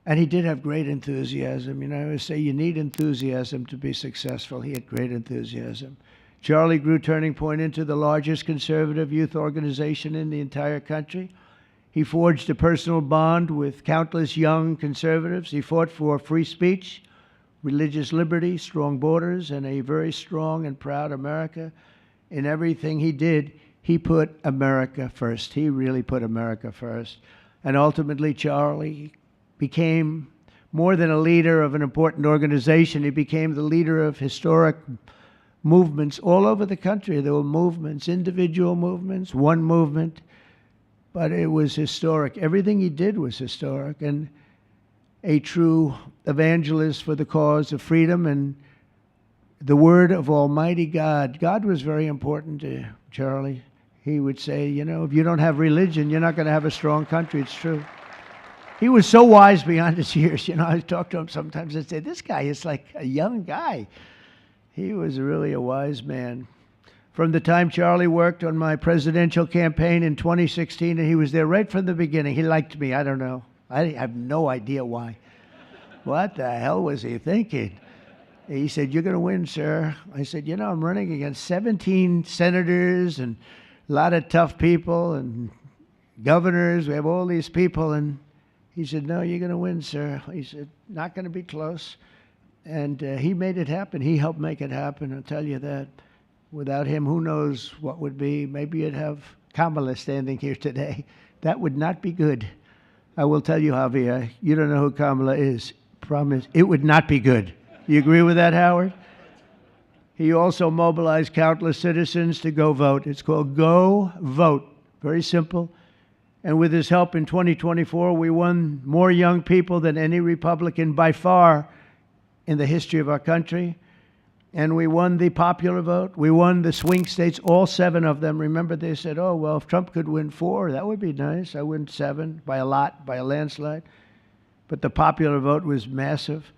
And he did have great enthusiasm. You know, I always say you need enthusiasm to be successful. He had great enthusiasm. Charlie grew Turning Point into the largest conservative youth organization in the entire country. He forged a personal bond with countless young conservatives. He fought for free speech, religious liberty, strong borders, and a very strong and proud America. In everything he did, he put America first. He really put America first. And ultimately, Charlie became more than a leader of an important organization. He became the leader of historic movements all over the country. There were movements, individual movements, one movement, but it was historic. Everything he did was historic, and a true evangelist for the cause of freedom and the word of Almighty God. God was very important to Charlie. He would say, you know, if you don't have religion, you're not going to have a strong country. It's true. He was so wise beyond his years. You know, I talk to him sometimes and say, this guy is like a young guy. He was really a wise man. From the time Charlie worked on my presidential campaign in 2016, and he was there right from the beginning. He liked me. I don't know. I have no idea why. What the hell was he thinking? He said, you're going to win, sir. I said, you know, I'm running against 17 senators and a lot of tough people and governors. We have all these people. And he said, no, you're going to win, sir. He said, not going to be close. And he made it happen. He helped make it happen, I'll tell you that. Without him, who knows what would be. Maybe you'd have Kamala standing here today. That would not be good. I will tell you, Javier, you don't know who Kamala is. Promise, it would not be good. You agree with that, Howard? He also mobilized countless citizens to go vote. It's called Go Vote. Very simple. And with his help in 2024, we won more young people than any Republican by far in the history of our country. And we won the popular vote. We won the swing states, all 7 of them. Remember, they said, oh, well, if Trump could win 4, that would be nice. I win 7 by a lot, by a landslide. But the popular vote was massive.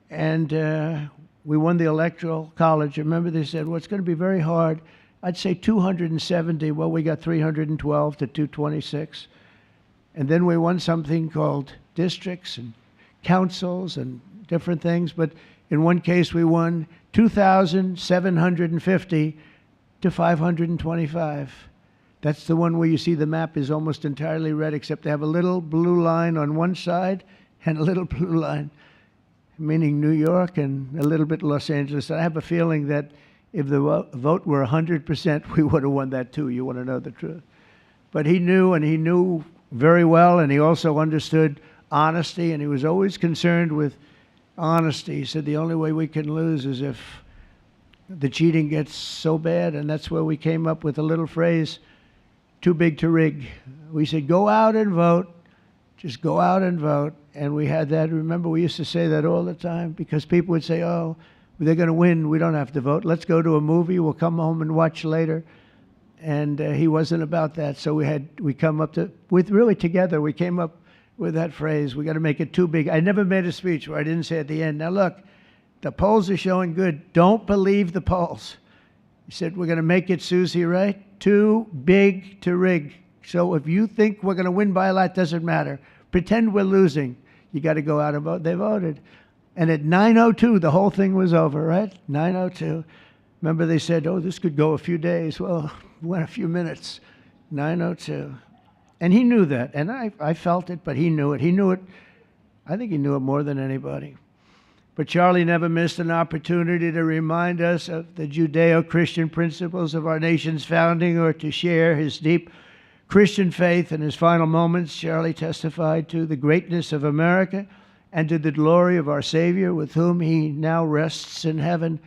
And we won the Electoral College. Remember, they said, well, it's going to be very hard. I'd say 270. Well, we got 312 to 226. And then we won something called districts and councils and different things. But in one case, we won 2,750 to 525. That's the one where you see the map is almost entirely red, except they have a little blue line on one side and a little blue line, meaning New York and a little bit Los Angeles. I have a feeling that if the vote were 100%, we would have won that too. You want to know the truth. But he knew, and he knew very well, and he also understood honesty, and he was always concerned with honesty. He said the only way we can lose is if the cheating gets so bad, and that's where we came up with a little phrase, too big to rig. We said, go out and vote. Just go out and vote. And we had that. Remember, we used to say that all the time because people would say, oh, they're going to win. We don't have to vote. Let's go to a movie. We'll come home and watch later. And he wasn't about that. So we come up to, with really together, we came up with that phrase, we got to make it too big. I never made a speech where I didn't say at the end, now look, the polls are showing good. Don't believe the polls. He said, we're going to make it, Susie, right? Too big to rig. So if you think we're going to win by a lot, doesn't matter. Pretend we're losing. You got to go out and vote. They voted. And at 9:02, the whole thing was over, right? 9:02. Remember they said, oh, this could go a few days. Well, it went a few minutes. 9:02. And he knew that, and I felt it, but he knew it. He knew it. I think he knew it more than anybody. But Charlie never missed an opportunity to remind us of the Judeo-Christian principles of our nation's founding or to share his deep Christian faith. In his final moments, Charlie testified to the greatness of America and to the glory of our Savior, with whom he now rests in heaven.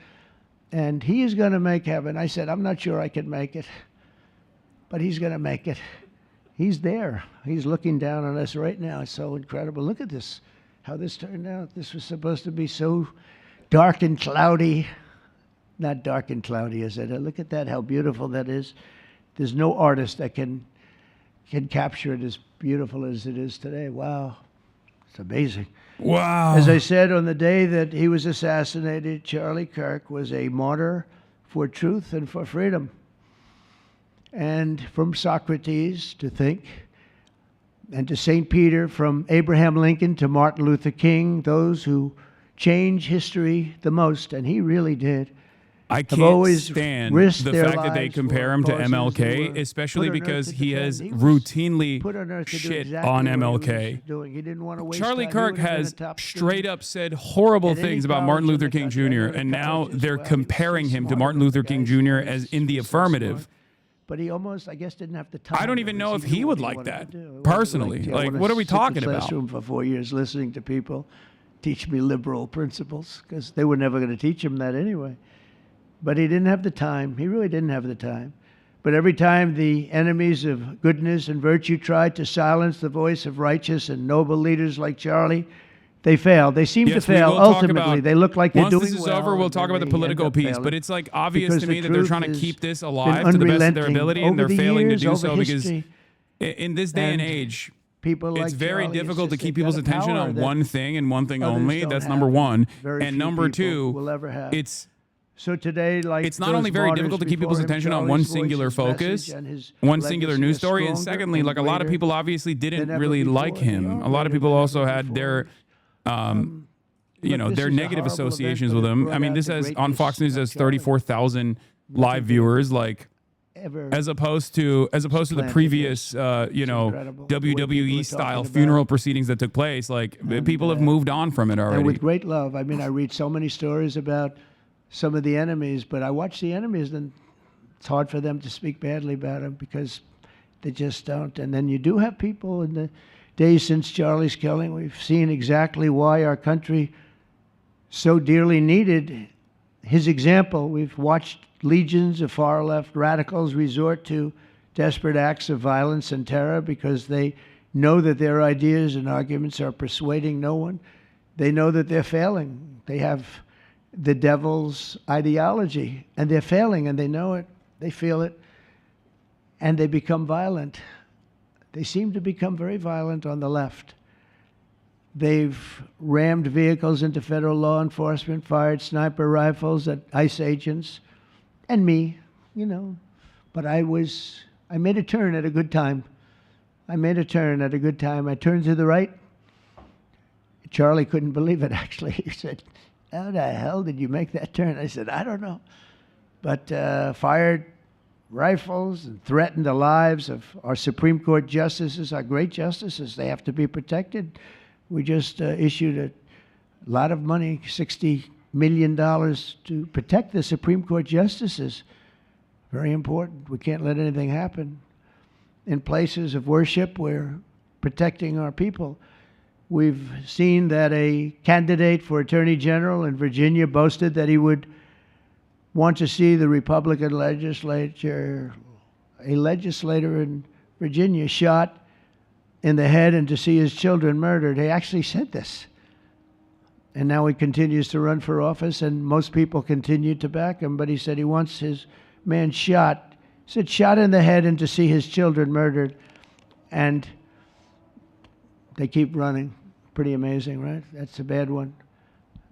And he is going to make heaven. I said, I'm not sure I can make it, but he's going to make it. He's there. He's looking down on us right now. It's so incredible. Look at this, how this turned out. This was supposed to be so dark and cloudy. Not dark and cloudy, is it? Look at that, how beautiful that is. There's no artist that can capture it as beautiful as it is today. Wow. It's amazing. Wow. As I said, on the day that he was assassinated, Charlie Kirk was a martyr for truth and for freedom. And from Socrates to think, and to St. Peter, from Abraham Lincoln to Martin Luther King, those who change history the most, and he really did. I can't stand the fact that they compare him to MLK, especially because he has routinely shit on MLK. Charlie Kirk has straight up said horrible things about Martin Luther King Jr., and now they're comparing him to Martin Luther King Jr. as in the affirmative. But he almost, I guess, didn't have the time. I don't even know if he would like that, personally. Like, what are we talking about? Classroom for 4 years listening to people teach me liberal principles, because they were never going to teach him that anyway. But he didn't have the time. He really didn't have the time. But every time the enemies of goodness and virtue tried to silence the voice of righteous and noble leaders like Charlie, they failed. They seem to fail ultimately. They look like they're doing well. Once this is over, we'll talk about the political piece. But it's like obvious to me that they're trying to keep this alive to the best of their ability, and they're failing to do so because in this day and age, it's very difficult to keep people's attention on one thing and one thing only. That's number one. And number two, it's so today, like, it's not only very difficult to keep people's attention on one singular focus, one singular news story, and secondly, like, a lot of people obviously didn't really like him. A lot of people also had their, you know, their negative associations with him. I mean, this has on Fox News has 34,000 live viewers, like, as opposed to the previous, you know, WWE style funeral proceedings that took place. Like, people have moved on from it already. And with great love. I mean, I read so many stories about some of the enemies, but I watch the enemies, and it's hard for them to speak badly about them because they just don't. And then you do have people in the days since Charlie's killing. We've seen exactly why our country so dearly needed his example. We've watched legions of far-left radicals resort to desperate acts of violence and terror because they know that their ideas and arguments are persuading no one. They know that they're failing. They have the devil's ideology, and they're failing, and they know it. They feel it, and they become violent. They seem to become very violent on the left. They've rammed vehicles into federal law enforcement, fired sniper rifles at ICE agents, and me, you know. But I made a turn at a good time. I made a turn at a good time. I turned to the right. Charlie couldn't believe it, actually. He said, "How the hell did you make that turn?" I said, "I don't know." But fired rifles and threatened the lives of our Supreme Court justices, our great justices. They have to be protected. We just issued a lot of money, $60 million, to protect the Supreme Court justices. Very important. We can't let anything happen. In places of worship, we're protecting our people. We've seen that a candidate for Attorney General in Virginia boasted that he would want to see the Republican legislature, a legislator in Virginia, shot in the head and to see his children murdered. He actually said this. And now he continues to run for office, and most people continue to back him, but he said he wants his man shot. He said shot in the head and to see his children murdered. And they keep running. Pretty amazing, right? That's a bad one.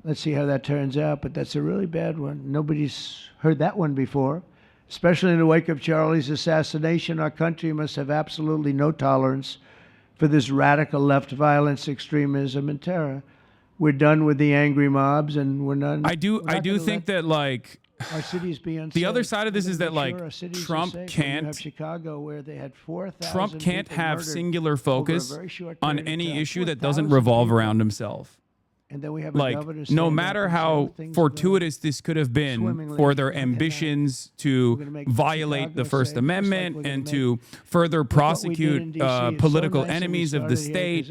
Let's see how that turns out, but that's a really bad one. Nobody's heard that one before. Especially in the wake of Charlie's assassination, our country must have absolutely no tolerance for this radical left violence, extremism, and terror. We're done with the angry mobs, and we're not. I do think that, like, our cities be unsafe. The other side of this is that, like, Trump can't. Chicago, where they had 4,000 Trump can't have singular focus on any issue that doesn't revolve around himself. And then we have like, no matter how fortuitous this could have been for their ambitions to violate the First Amendment and to further prosecute political enemies of the state,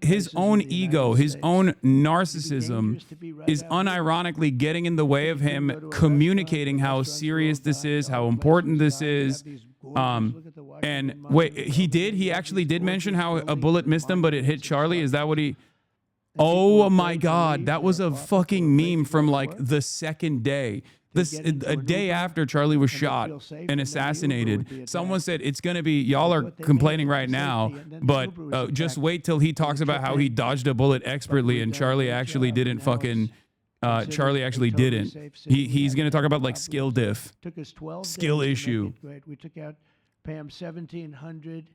his own ego, his own narcissism is unironically getting in the way of him communicating how serious this is, how important this is. And wait, he actually did mention how a bullet missed him, but it hit Charlie. Is that what he... Oh my God, that was a fucking meme from like the second day. A day after Charlie was shot and assassinated, someone said it's going to be, y'all are complaining right now, but just wait till he talks about how he dodged a bullet expertly and Charlie actually didn't fucking, Charlie actually didn't. He's going to talk about like skill diff, skill issue. We took out Pam 1,700.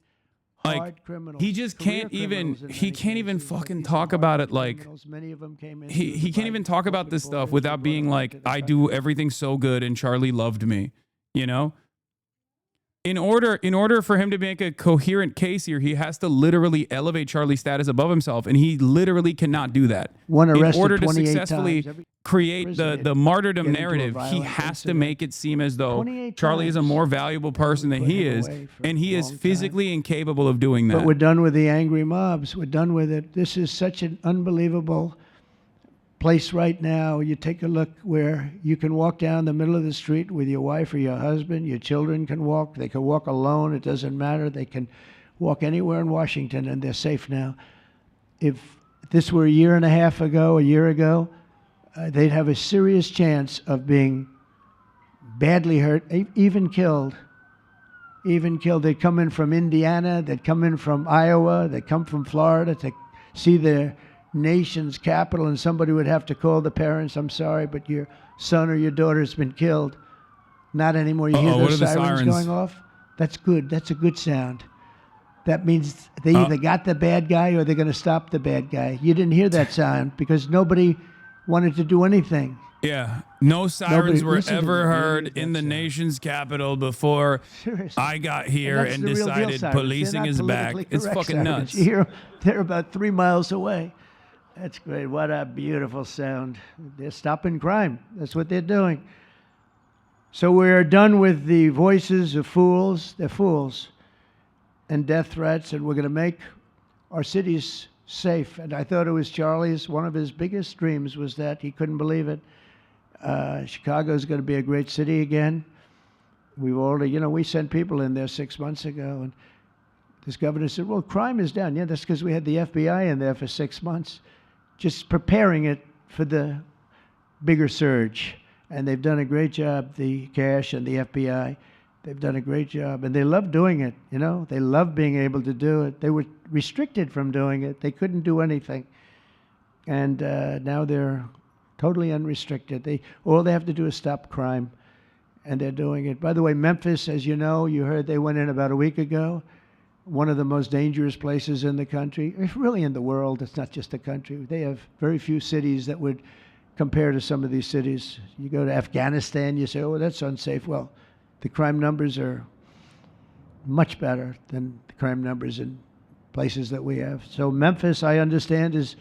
Like, he just can't even, he can't even fucking talk about it. Like, he can't even talk about this stuff without being like, I do everything so good and Charlie loved me, you know? In order for him to make a coherent case here, he has to literally elevate Charlie's status above himself, and he literally cannot do that. One arrested in order to 28 successfully times. create the martyrdom narrative, he has to make it seem as though Charlie is a more valuable person than he is, and he is physically incapable of doing that. But we're done with the angry mobs. We're done with it. This is such an unbelievable place right now. You take a look where you can walk down the middle of the street with your wife or your husband. Your children can walk. They can walk alone. It doesn't matter. They can walk anywhere in Washington, and they're safe now. If this were a year ago, they'd have a serious chance of being badly hurt, even killed. They'd come in from Indiana. They'd come in from Iowa. They'd come from Florida to see their nation's capital, and somebody would have to call the parents, I'm sorry, but your son or your daughter's been killed. Not anymore. You hear those sirens going off? That's good. That's a good sound. That means they either got the bad guy or they're going to stop the bad guy. You didn't hear that sound because nobody wanted to do anything. Yeah, no sirens were ever heard in the nation's capital before I got here and decided policing is back. It's fucking nuts. They're about 3 miles away. That's great. What a beautiful sound. They're stopping crime. That's what they're doing. So we're done with the voices of fools. They're fools. And death threats, and we're going to make our cities safe. And I thought it was Charlie's, one of his biggest dreams was that. He couldn't believe it. Chicago is going to be a great city again. We've already, we sent people in there 6 months ago, and this governor said, well, crime is down. Yeah, that's because we had the FBI in there for 6 months, just preparing it for the bigger surge. And they've done a great job, the cash and the FBI. They've done a great job, and they love doing it, They love being able to do it. They were restricted from doing it. They couldn't do anything. And now they're totally unrestricted. All they have to do is stop crime, and they're doing it. By the way, Memphis, as you know, you heard they went in about a week ago, one of the most dangerous places in the country, really in the world. It's not just the country. They have very few cities that would compare to some of these cities. You go to Afghanistan, you say, oh, that's unsafe. Well, the crime numbers are much better than the crime numbers in places that we have. So Memphis, I understand, is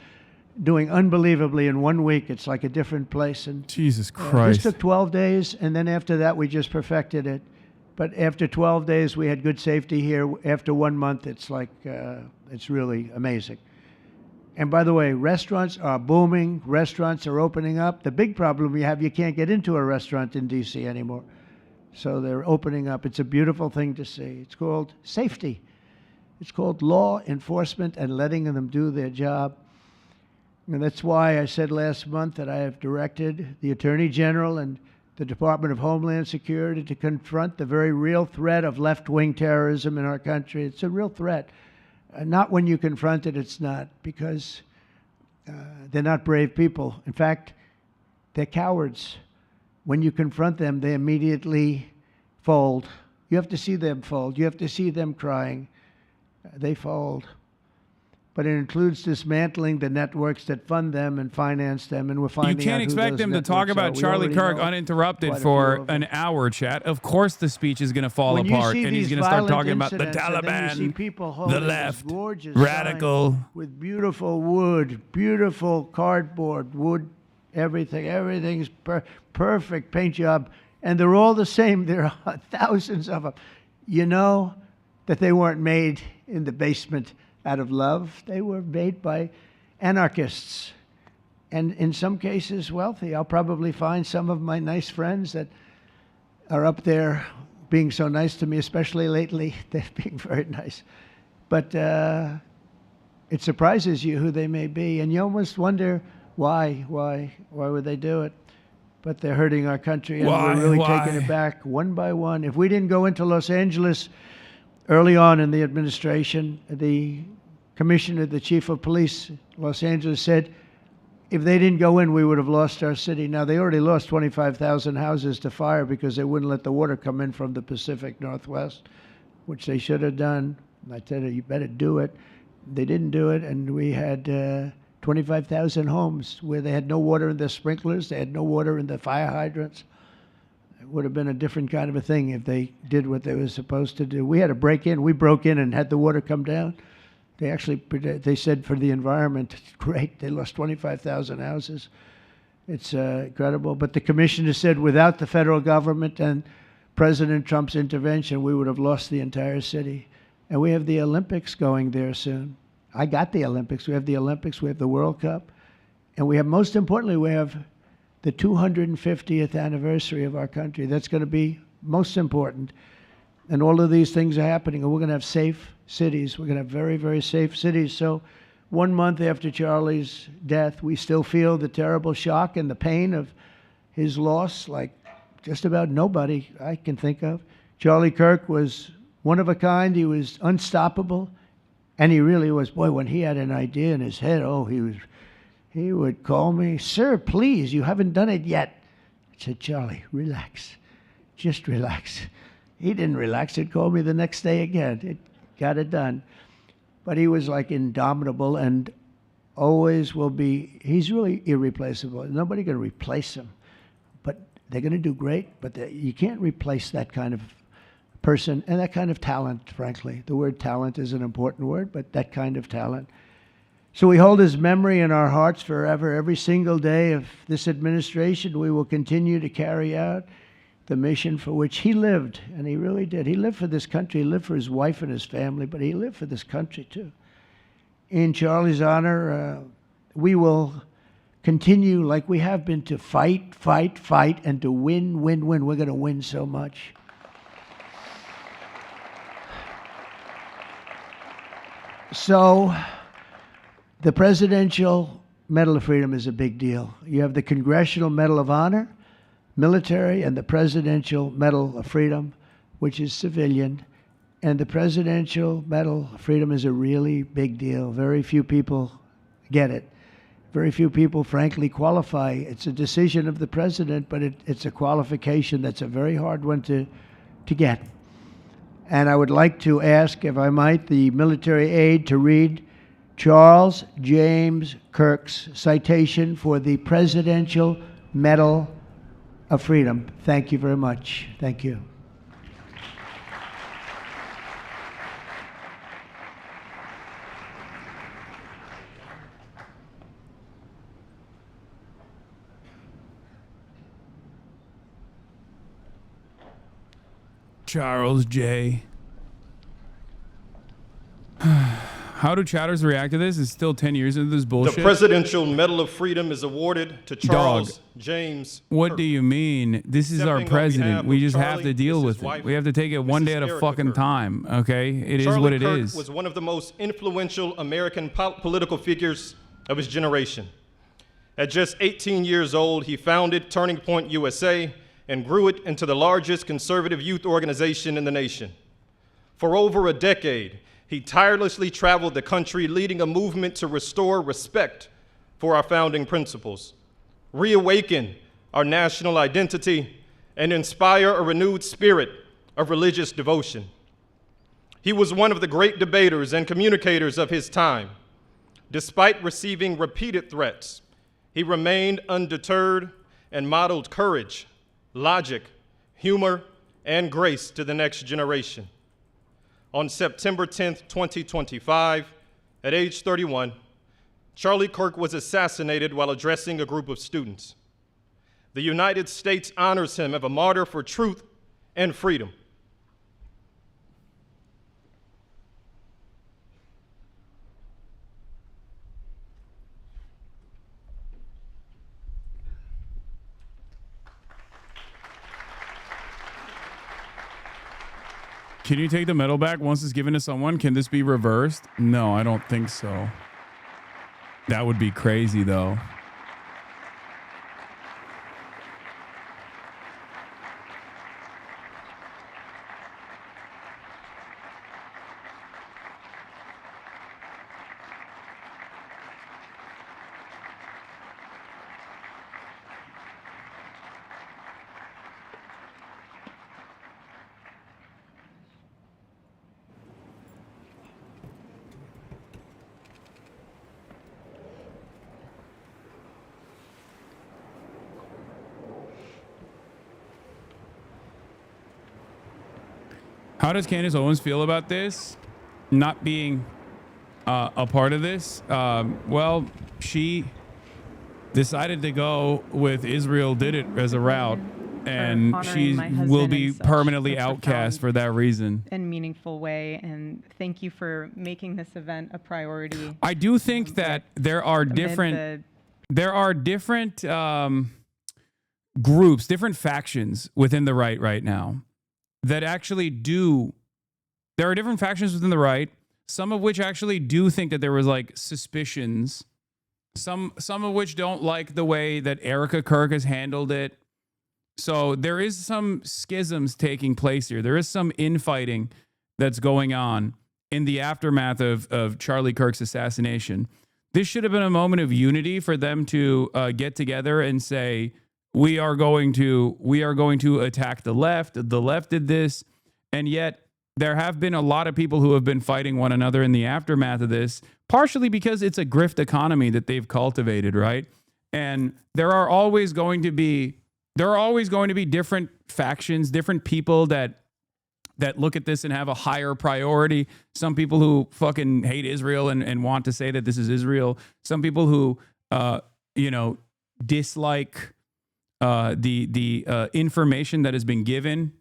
doing unbelievably in 1 week. It's like a different place. And Jesus Christ. This took 12 days, and then after that, we just perfected it. But after 12 days, we had good safety here. After 1 month, it's like, it's really amazing. And by the way, restaurants are booming. Restaurants are opening up. The big problem we have, you can't get into a restaurant in D.C. anymore. So they're opening up. It's a beautiful thing to see. It's called safety. It's called law enforcement and letting them do their job. And that's why I said last month that I have directed the Attorney General and the Department of Homeland Security to confront the very real threat of left-wing terrorism in our country. It's a real threat. Not when you confront it, it's not, because they're not brave people. In fact, they're cowards. When you confront them, they immediately fold. You have to see them fold. You have to see them crying. They fold. But it includes dismantling the networks that fund them and finance them, and we're finding out who those You can't expect them to talk about Charlie Kirk uninterrupted for an hour, chat. Of course the speech is going to fall apart, and he's going to start talking about the Taliban, the left, radical. With beautiful wood, beautiful cardboard, wood, everything. Everything's perfect paint job, and they're all the same. There are thousands of them. You know that they weren't made in the basement out of love. They were made by anarchists, and in some cases wealthy. I'll probably find some of my nice friends that are up there being so nice to me, especially lately. They're being very nice. But it surprises you who they may be, and you almost wonder why would they do it? But they're hurting our country, and we're really taking it back one by one. If we didn't go into Los Angeles early on in the administration, the commissioner, the chief of police, Los Angeles, said if they didn't go in, we would have lost our city. Now, they already lost 25,000 houses to fire because they wouldn't let the water come in from the Pacific Northwest, which they should have done. And I said, you better do it. They didn't do it, and we had 25,000 homes where they had no water in their sprinklers, they had no water in the fire hydrants. would have been a different kind of a thing if they did what they were supposed to do. We had to break in. We broke in and had the water come down. They said for the environment, great. They lost 25,000 houses. It's incredible. But the commissioner said without the federal government and President Trump's intervention, we would have lost the entire city. And we have the Olympics going there soon. I got the Olympics. We have the Olympics. We have the World Cup. And we have, most importantly, we have the 250th anniversary of our country. That's going to be most important. And all of these things are happening. And we're going to have safe cities. We're going to have very, very safe cities. So 1 month after Charlie's death, we still feel the terrible shock and the pain of his loss, like just about nobody I can think of. Charlie Kirk was one of a kind. He was unstoppable. And he really was. Boy, when he had an idea in his head, he would call me, "Sir, please, you haven't done it yet." I said, "Charlie, relax. Just relax." He didn't relax. He'd call me the next day again. It got it done. But he was like indomitable and always will be. He's really irreplaceable. Nobody can replace him. But they're going to do great. But you can't replace that kind of person and that kind of talent, frankly. The word talent is an important word, but that kind of talent. So we hold his memory in our hearts forever. Every single day of this administration, we will continue to carry out the mission for which he lived, and he really did. He lived for this country. He lived for his wife and his family, but he lived for this country too. In Charlie's honor, we will continue like we have been to fight, fight, fight, and to win, win, win. We're going to win so much. So the Presidential Medal of Freedom is a big deal. You have the Congressional Medal of Honor, military, and the Presidential Medal of Freedom, which is civilian. And the Presidential Medal of Freedom is a really big deal. Very few people get it. Very few people, frankly, qualify. It's a decision of the president, but it's a qualification that's a very hard one to get. And I would like to ask, if I might, the military aide to read Charles James Kirk's citation for the Presidential Medal of Freedom. Thank you very much. Thank you. Charles J. How do chatters react to this? It's still 10 years into this bullshit. The Presidential Medal of Freedom is awarded to Charles James What Kirk. do you mean? This is our Stepping on president. behalf We of just have Charlie, to deal Mrs. with it. wife, We have to take it one day at a Erica fucking Kirk. time, okay? It is Charlie what it Kirk is. was one of the most influential American political figures of his generation. At just 18 years old, he founded Turning Point USA and grew it into the largest conservative youth organization in the nation. For over a decade, he tirelessly traveled the country, leading a movement to restore respect for our founding principles, reawaken our national identity, and inspire a renewed spirit of religious devotion. He was one of the great debaters and communicators of his time. Despite receiving repeated threats, he remained undeterred and modeled courage, logic, humor, and grace to the next generation. On September 10th, 2025, at age 31, Charlie Kirk was assassinated while addressing a group of students. The United States honors him as a martyr for truth and freedom. Can you take the medal back once it's given to someone? Can this be reversed? No, I don't think so. That would be crazy, though. How does Candace Owens feel about this? Not being a part of this? Well, she decided to go with Israel did it as a route, and she will be permanently outcast for that reason. And meaningful way, and thank you for making this event a priority. I do think that there are different groups, different factions within the right now that actually do. There are different factions within the right, some of which actually do think that there was like suspicions, some of which don't like the way that Erica Kirk has handled it. So there is some schisms taking place here. There is some infighting that's going on in the aftermath of Charlie Kirk's assassination. This should have been a moment of unity for them to get together and say, we are going to attack the left. The left did this. And yet there have been a lot of people who have been fighting one another in the aftermath of this, partially because it's a grift economy that they've cultivated, right? And there are always going to be different factions, different people that look at this and have a higher priority. Some people who fucking hate Israel and want to say that this is Israel. Some people who, dislike the information that has been given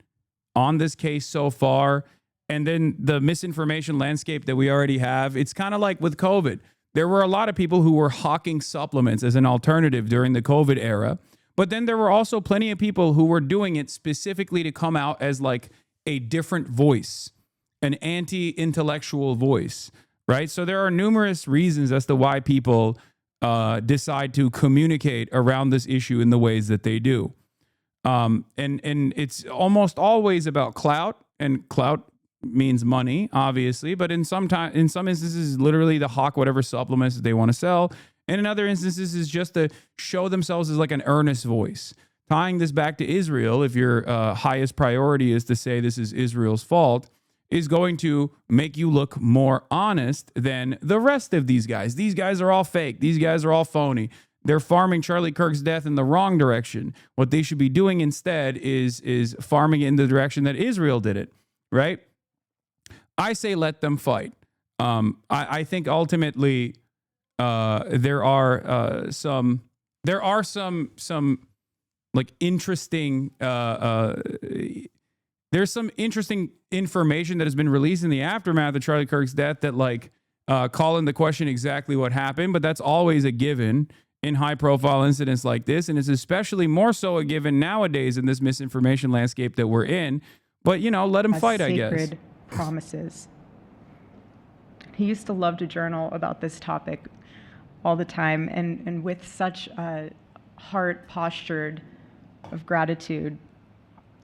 on this case so far. And then the misinformation landscape that we already have. It's kind of like with COVID. There were a lot of people who were hawking supplements as an alternative during the COVID era. But then there were also plenty of people who were doing it specifically to come out as like a different voice, an anti-intellectual voice, right? So there are numerous reasons as to why people decide to communicate around this issue in the ways that they do. And it's almost always about clout, and clout means money, obviously, but in some instances, literally to hawk whatever supplements that they want to sell. And in other instances, is just to show themselves as like an earnest voice. Tying this back to Israel, if your highest priority is to say this is Israel's fault, is going to make you look more honest than the rest of these guys. These guys are all fake. These guys are all phony. They're farming Charlie Kirk's death in the wrong direction. What they should be doing instead is farming it in the direction that Israel did it, right? I say let them fight. I think ultimately there are some like interesting there's some interesting information that has been released in the aftermath of Charlie Kirk's death that like call into question exactly what happened, but that's always a given in high profile incidents like this, and it's especially more so a given nowadays in this misinformation landscape that we're in. But let them fight, I guess. Sacred promises. He used to love to journal about this topic all the time, and with such a heart postured of gratitude.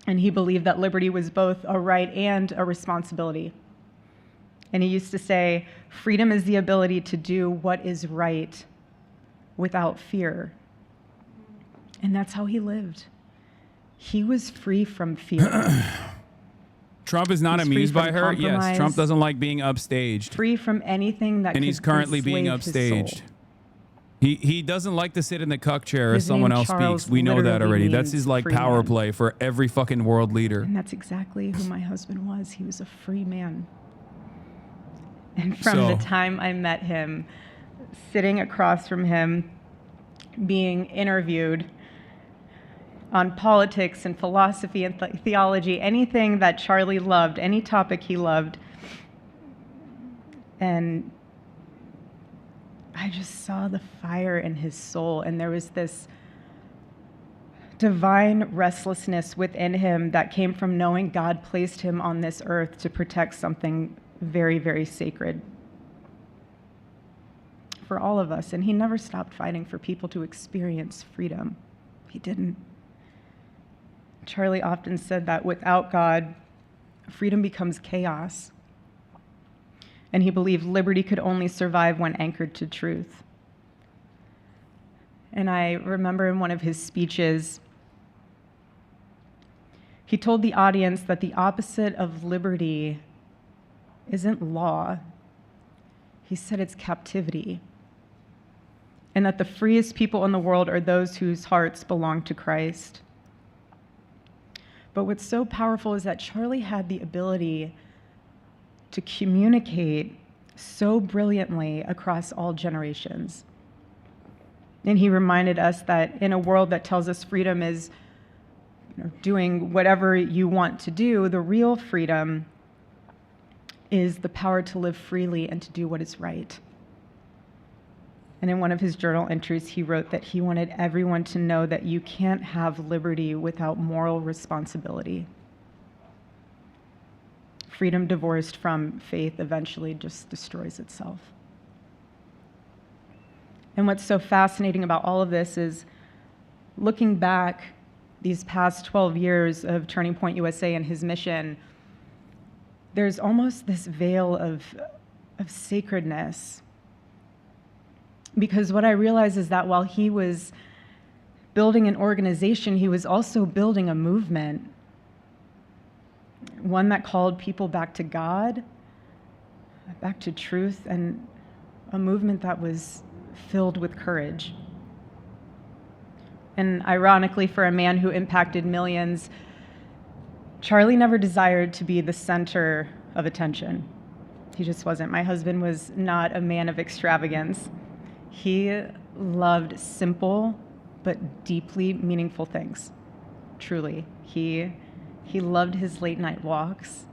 And he believed that liberty was both a right and a responsibility. And he used to say, freedom is the ability to do what is right without fear. And that's how he lived. He was free from fear. Trump is not amused by her. Yes, Trump doesn't like being upstaged. Free from anything that and he's currently being upstaged. He doesn't like to sit in the cuck chair as someone else speaks. We know that already. That's his like power play for every fucking world leader. And that's exactly who my husband was. He was a free man. And from the time I met him, sitting across from him, being interviewed on politics and philosophy and theology, anything that Charlie loved, any topic he loved. And I just saw the fire in his soul, and there was this divine restlessness within him that came from knowing God placed him on this earth to protect something very, very sacred for all of us. And he never stopped fighting for people to experience freedom. He didn't. Charlie often said that without God, freedom becomes chaos. And he believed liberty could only survive when anchored to truth. And I remember in one of his speeches, he told the audience that the opposite of liberty isn't law. He said it's captivity. And that the freest people in the world are those whose hearts belong to Christ. But what's so powerful is that Charlie had the ability to communicate so brilliantly across all generations. And he reminded us that in a world that tells us freedom is doing whatever you want to do, the real freedom is the power to live freely and to do what is right. And in one of his journal entries, he wrote that he wanted everyone to know that you can't have liberty without moral responsibility. Freedom divorced from faith eventually just destroys itself. And what's so fascinating about all of this is looking back these past 12 years of Turning Point USA and his mission, there's almost this veil of sacredness. Because what I realize is that while he was building an organization, he was also building a movement, one that called people back to God, back to truth, and a movement that was filled with courage. And ironically, for a man who impacted millions, Charlie never desired to be the center of attention. He just wasn't. My husband was not a man of extravagance. He loved simple but deeply meaningful things, truly. He loved his late night walks.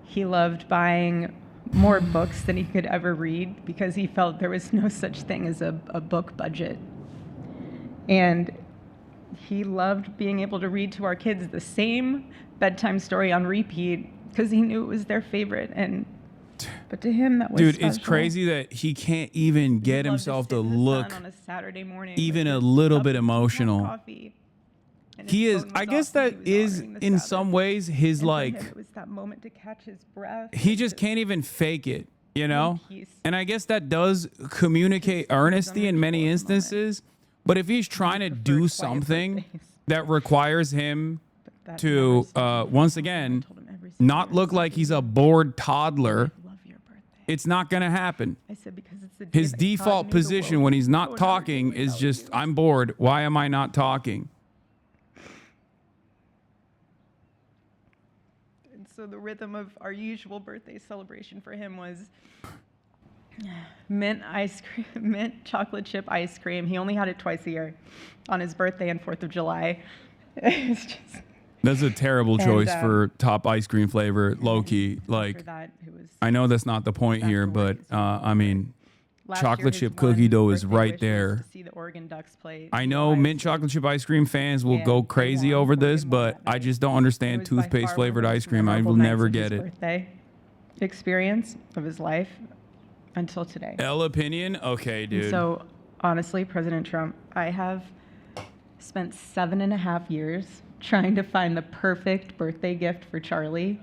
He loved buying more books than he could ever read because he felt there was no such thing as a book budget. And he loved being able to read to our kids the same bedtime story on repeat because he knew it was their favorite. But to him, that was Dude, special. it's crazy that he can't even get himself to look on a Saturday morning even a little bit emotional. He is, I guess that is in some ways his like, it was that moment to catch his breath. he just can't even fake it, you know? And I guess that does communicate earnesty in many instances. But if he's trying to do something that requires him to, once again, not look like he's a bored toddler, it's not going to happen. I said because it's the His default position when he's not talking is just, I'm bored. Why am I not talking? And so the rhythm of our usual birthday celebration for him was mint ice cream, mint chocolate chip ice cream. He only had it twice a year, on his birthday and 4th of July. It's just. That's a terrible choice for top ice cream flavor, low-key. Like, I know that's not the point here, but I mean, chocolate chip cookie dough is right there. I know mint chocolate chip ice cream fans will go crazy over this, but I just don't understand toothpaste flavored ice cream. I will never get it. Birthday experience of his life until today. L opinion? Okay, dude. So honestly, President Trump, I have spent 7.5 years trying to find the perfect birthday gift for Charlie.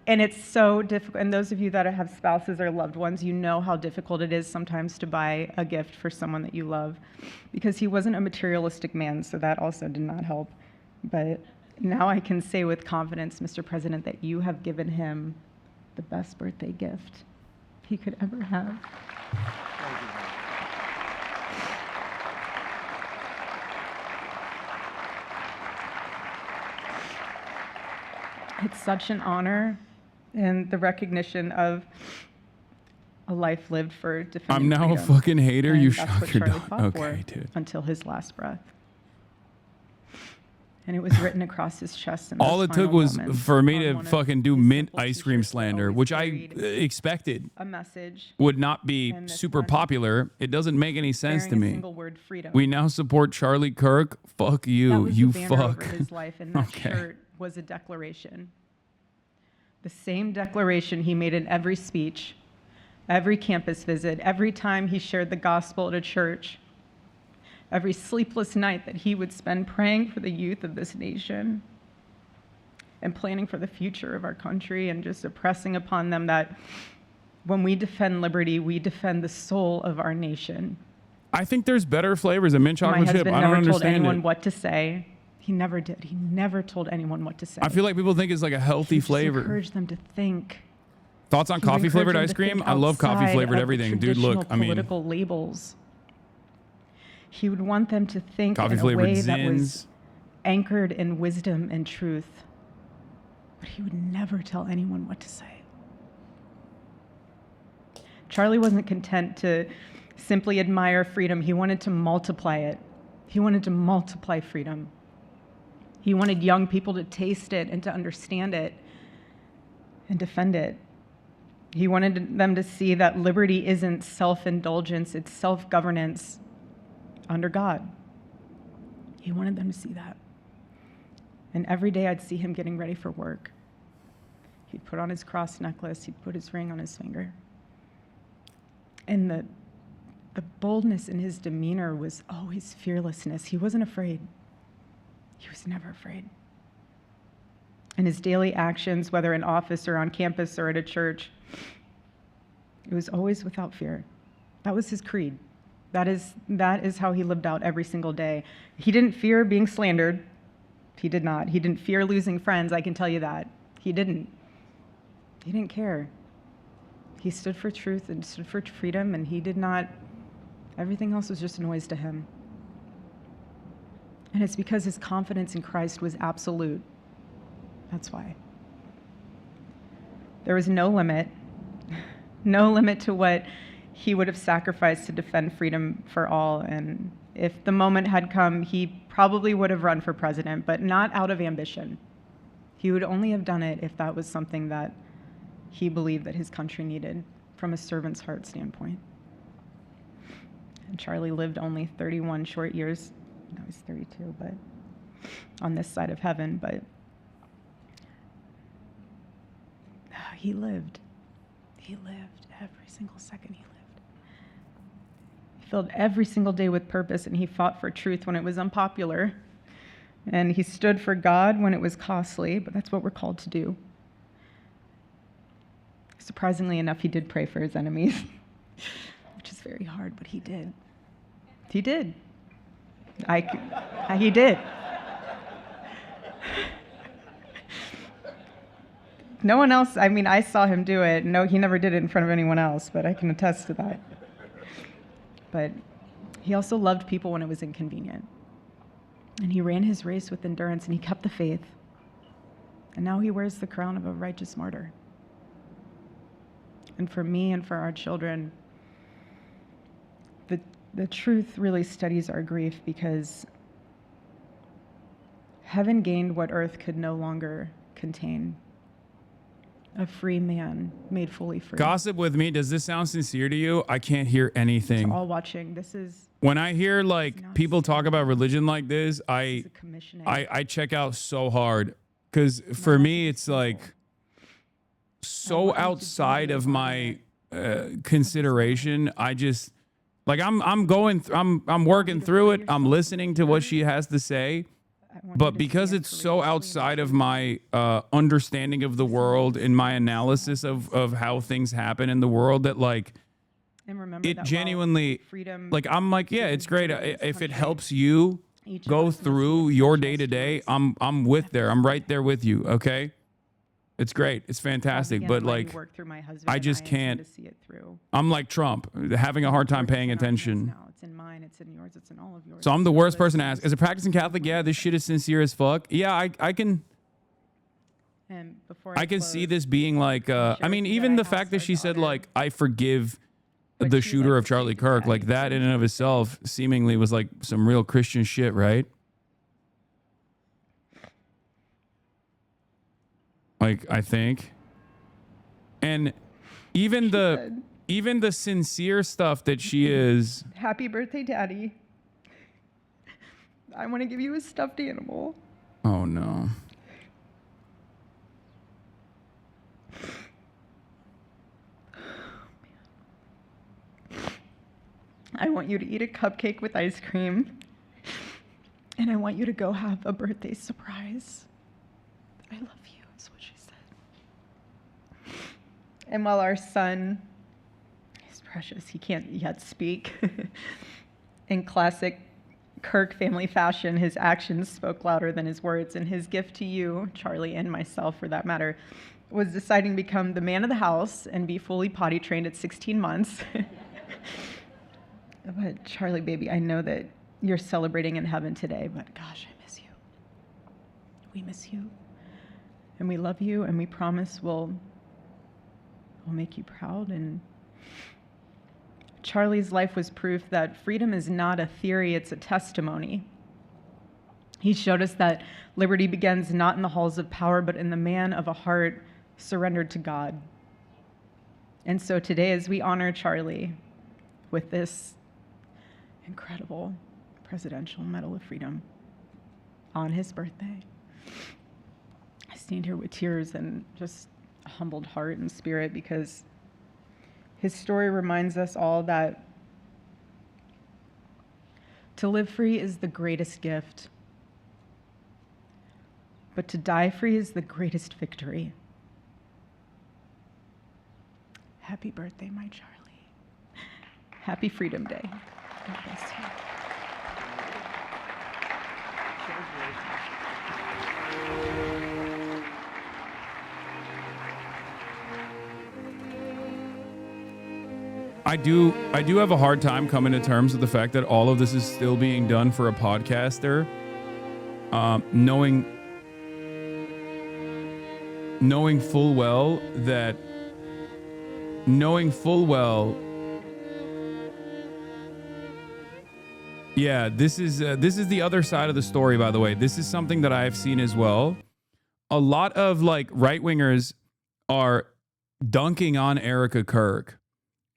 And it's so difficult. And those of you that have spouses or loved ones, you know how difficult it is sometimes to buy a gift for someone that you love, because he wasn't a materialistic man, so that also did not help. But now I can say with confidence, Mr. President, that you have given him the best birthday gift he could ever have. It's such an honor and the recognition of a life lived for defending I'm now freedom. a fucking hater. And You that's shock what your Charlie dog. fought Okay, for dude. until his last breath. And it was written across his chest. In All those it took final was moments for me on to one of fucking do mint ice cream slander, which I expected a message would not be and this super one popular. It doesn't make any sense to bearing a me. single word, freedom. We now support Charlie Kirk. Fuck That you. was You the banner fuck. over his life, and that Okay. shirt was a declaration. The same declaration he made in every speech, every campus visit, every time he shared the gospel at a church, every sleepless night that he would spend praying for the youth of this nation and planning for the future of our country, and just impressing upon them that when we defend liberty, we defend the soul of our nation. I think there's better flavors than mint My chocolate chip. husband I don't never told understand anyone it. what to say. He never did. He never told anyone what to say. I feel like people think it's like a healthy He just flavor. encouraged them to think. Thoughts on He would coffee flavored encourage ice them to cream? think I love coffee outside flavored of everything. Dude, look, traditional I mean, political labels. He would want them to think coffee in a flavored way that was Zins. anchored in wisdom and truth, but he would never tell anyone what to say. Charlie wasn't content to simply admire freedom. He wanted to multiply it. He wanted to multiply freedom. He wanted young people to taste it and to understand it and defend it. He wanted them to see that liberty isn't self-indulgence, it's self-governance under God. He wanted them to see that. And every day I'd see him getting ready for work. He'd put on his cross necklace, he'd put his ring on his finger. And the boldness in his demeanor was always fearlessness. He wasn't afraid. He was never afraid. And his daily actions, whether in office or on campus or at a church, it was always without fear. That was his creed. That is how he lived out every single day. He didn't fear being slandered. He did not. He didn't fear losing friends, I can tell you that. He didn't. He didn't care. He stood for truth and stood for freedom, and he did not, everything else was just noise to him. And it's because his confidence in Christ was absolute. That's why. There was no limit to what he would have sacrificed to defend freedom for all. And if the moment had come, he probably would have run for president, but not out of ambition. He would only have done it if that was something that he believed that his country needed from a servant's heart standpoint. And Charlie lived only 31 short years. No, he's 32, but on this side of heaven, but he lived. He lived every single second he lived. He filled every single day with purpose, and he fought for truth when it was unpopular. And he stood for God when it was costly, but that's what we're called to do. Surprisingly enough, he did pray for his enemies, which is very hard, but he did. He did. He did. No one else, I mean, I saw him do it. No, he never did it in front of anyone else, but I can attest to that. But he also loved people when it was inconvenient. And he ran his race with endurance, and he kept the faith. And now he wears the crown of a righteous martyr. And for me and for our children, the truth really steadies our grief, because heaven gained what earth could no longer contain. A free man made fully free. Gossip with me. Does this sound sincere to you? I can't hear anything. To all watching, this is... When I hear like people talk about religion like this, I check out so hard, because for me it's like so outside of my consideration. I just like I'm working through it. I'm listening to what she has to say. But because it's so outside of my understanding of the world and my analysis of how things happen in the world, that like it genuinely, like I'm like, yeah, it's great if it helps you go through your day to day. I'm right there with you. Okay, it's great, it's fantastic. But like, I just can't. I'm like Trump, having a hard time paying attention. It's in mine, it's in yours, it's in all of yours. So I'm the worst person to ask. As a practicing Catholic, yeah, this shit is sincere as fuck. Yeah, I can see this being like, I mean, even the fact that she said like, I forgive the shooter of Charlie Kirk, like that in and of itself seemingly was like some real Christian shit, right? Like, I think. And even the sincere stuff that she is. Happy birthday, Daddy. I want to give you a stuffed animal. Oh, no. I want you to eat a cupcake with ice cream. And I want you to go have a birthday surprise. I love you, is what she said. And while our son... precious. He can't yet speak. In classic Kirk family fashion, his actions spoke louder than his words, and his gift to you, Charlie, and myself for that matter, was deciding to become the man of the house and be fully potty trained at 16 months. But Charlie, baby, I know that you're celebrating in heaven today, but gosh, I miss you. we miss you. And we love you, and we promise we'll make you proud. And Charlie's life was proof that freedom is not a theory, it's a testimony. He showed us that liberty begins not in the halls of power, but in the man of a heart surrendered to God. And so today, as we honor Charlie with this incredible Presidential Medal of Freedom on his birthday, I stand here with tears and just a humbled heart and spirit, because his story reminds us all that to live free is the greatest gift, but to die free is the greatest victory. Happy birthday, my Charlie. Happy Freedom Day. God bless you. I do have a hard time coming to terms with the fact that all of this is still being done for a podcaster, knowing full well that yeah, this is the other side of the story, by the way. This is something that I've seen as well. A lot of like right-wingers are dunking on Erica Kirk.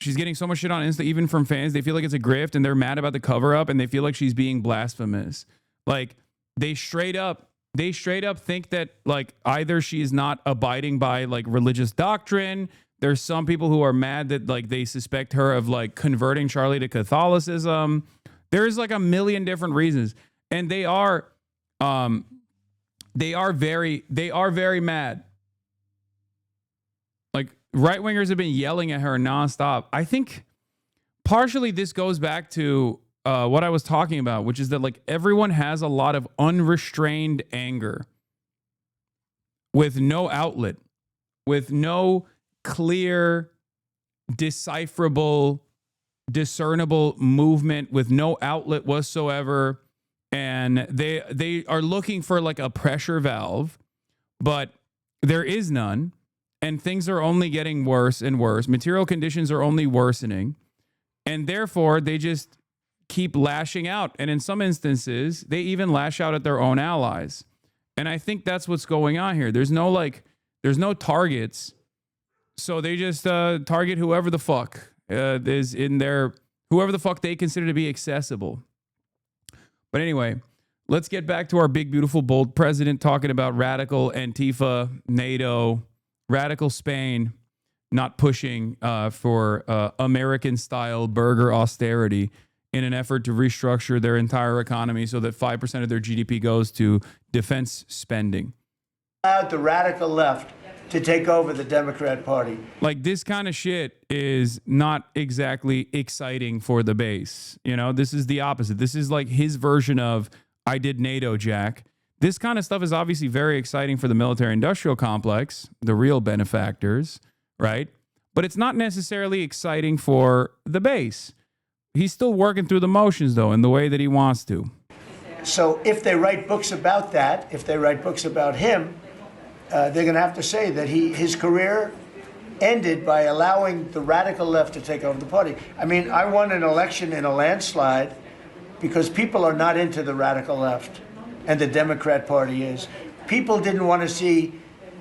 She's getting so much shit on Insta, even from fans. They feel like it's a grift, and they're mad about the cover-up, and they feel like she's being blasphemous. Like, they straight up think that like either she's not abiding by like religious doctrine. There's some people who are mad that like they suspect her of like converting Charlie to Catholicism. There's like a million different reasons, and they are very mad. Like, right-wingers have been yelling at her nonstop. I think partially this goes back to what I was talking about, which is that like everyone has a lot of unrestrained anger with no outlet, with no clear, decipherable, discernible movement, with no outlet whatsoever. And they are looking for like a pressure valve, but there is none. And things are only getting worse and worse. Material conditions are only worsening. And therefore, they just keep lashing out. And in some instances, they even lash out at their own allies. And I think that's what's going on here. There's no targets. So they just target whoever the fuck is in their, whoever the fuck they consider to be accessible. But anyway, let's get back to our big, beautiful, bold president talking about radical Antifa, NATO, radical Spain, not pushing for American-style burger austerity in an effort to restructure their entire economy so that 5% of their GDP goes to defense spending. Allowed the radical left to take over the Democrat Party. Like, this kind of shit is not exactly exciting for the base. You know, this is the opposite. This is like his version of, I did NATO, Jack. This kind of stuff is obviously very exciting for the military-industrial complex, the real benefactors, right? But it's not necessarily exciting for the base. He's still working through the motions, though, in the way that he wants to. So if they write books about that, if they write books about him, they're going to have to say that his career ended by allowing the radical left to take over the party. I mean, I won an election in a landslide because people are not into the radical left. And the Democrat Party is. People didn't want to see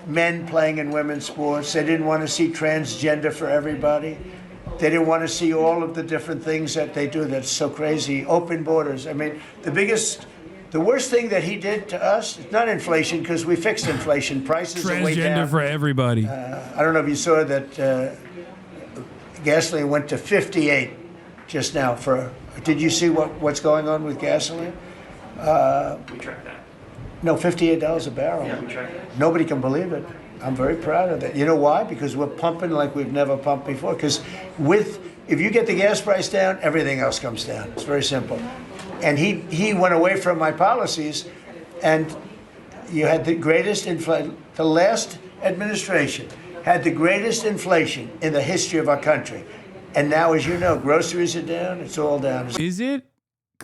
men playing in women's sports. They didn't want to see transgender for everybody. They didn't want to see all of the different things that they do that's so crazy. Open borders. I mean, the worst thing that he did to us, it's not inflation, because we fixed inflation. Prices are way down. Transgender for everybody. I don't know if you saw that gasoline went to 58 just now. Did you see what's going on with gasoline? We track that. No, $58 a barrel. Yeah, we track that. Nobody can believe it. I'm very proud of that. You know why? Because we're pumping like we've never pumped before. Because if you get the gas price down, everything else comes down. It's very simple. And he went away from my policies, and you had the greatest inflation. The last administration had the greatest inflation in the history of our country. And now, as you know, groceries are down. It's all down. Is it?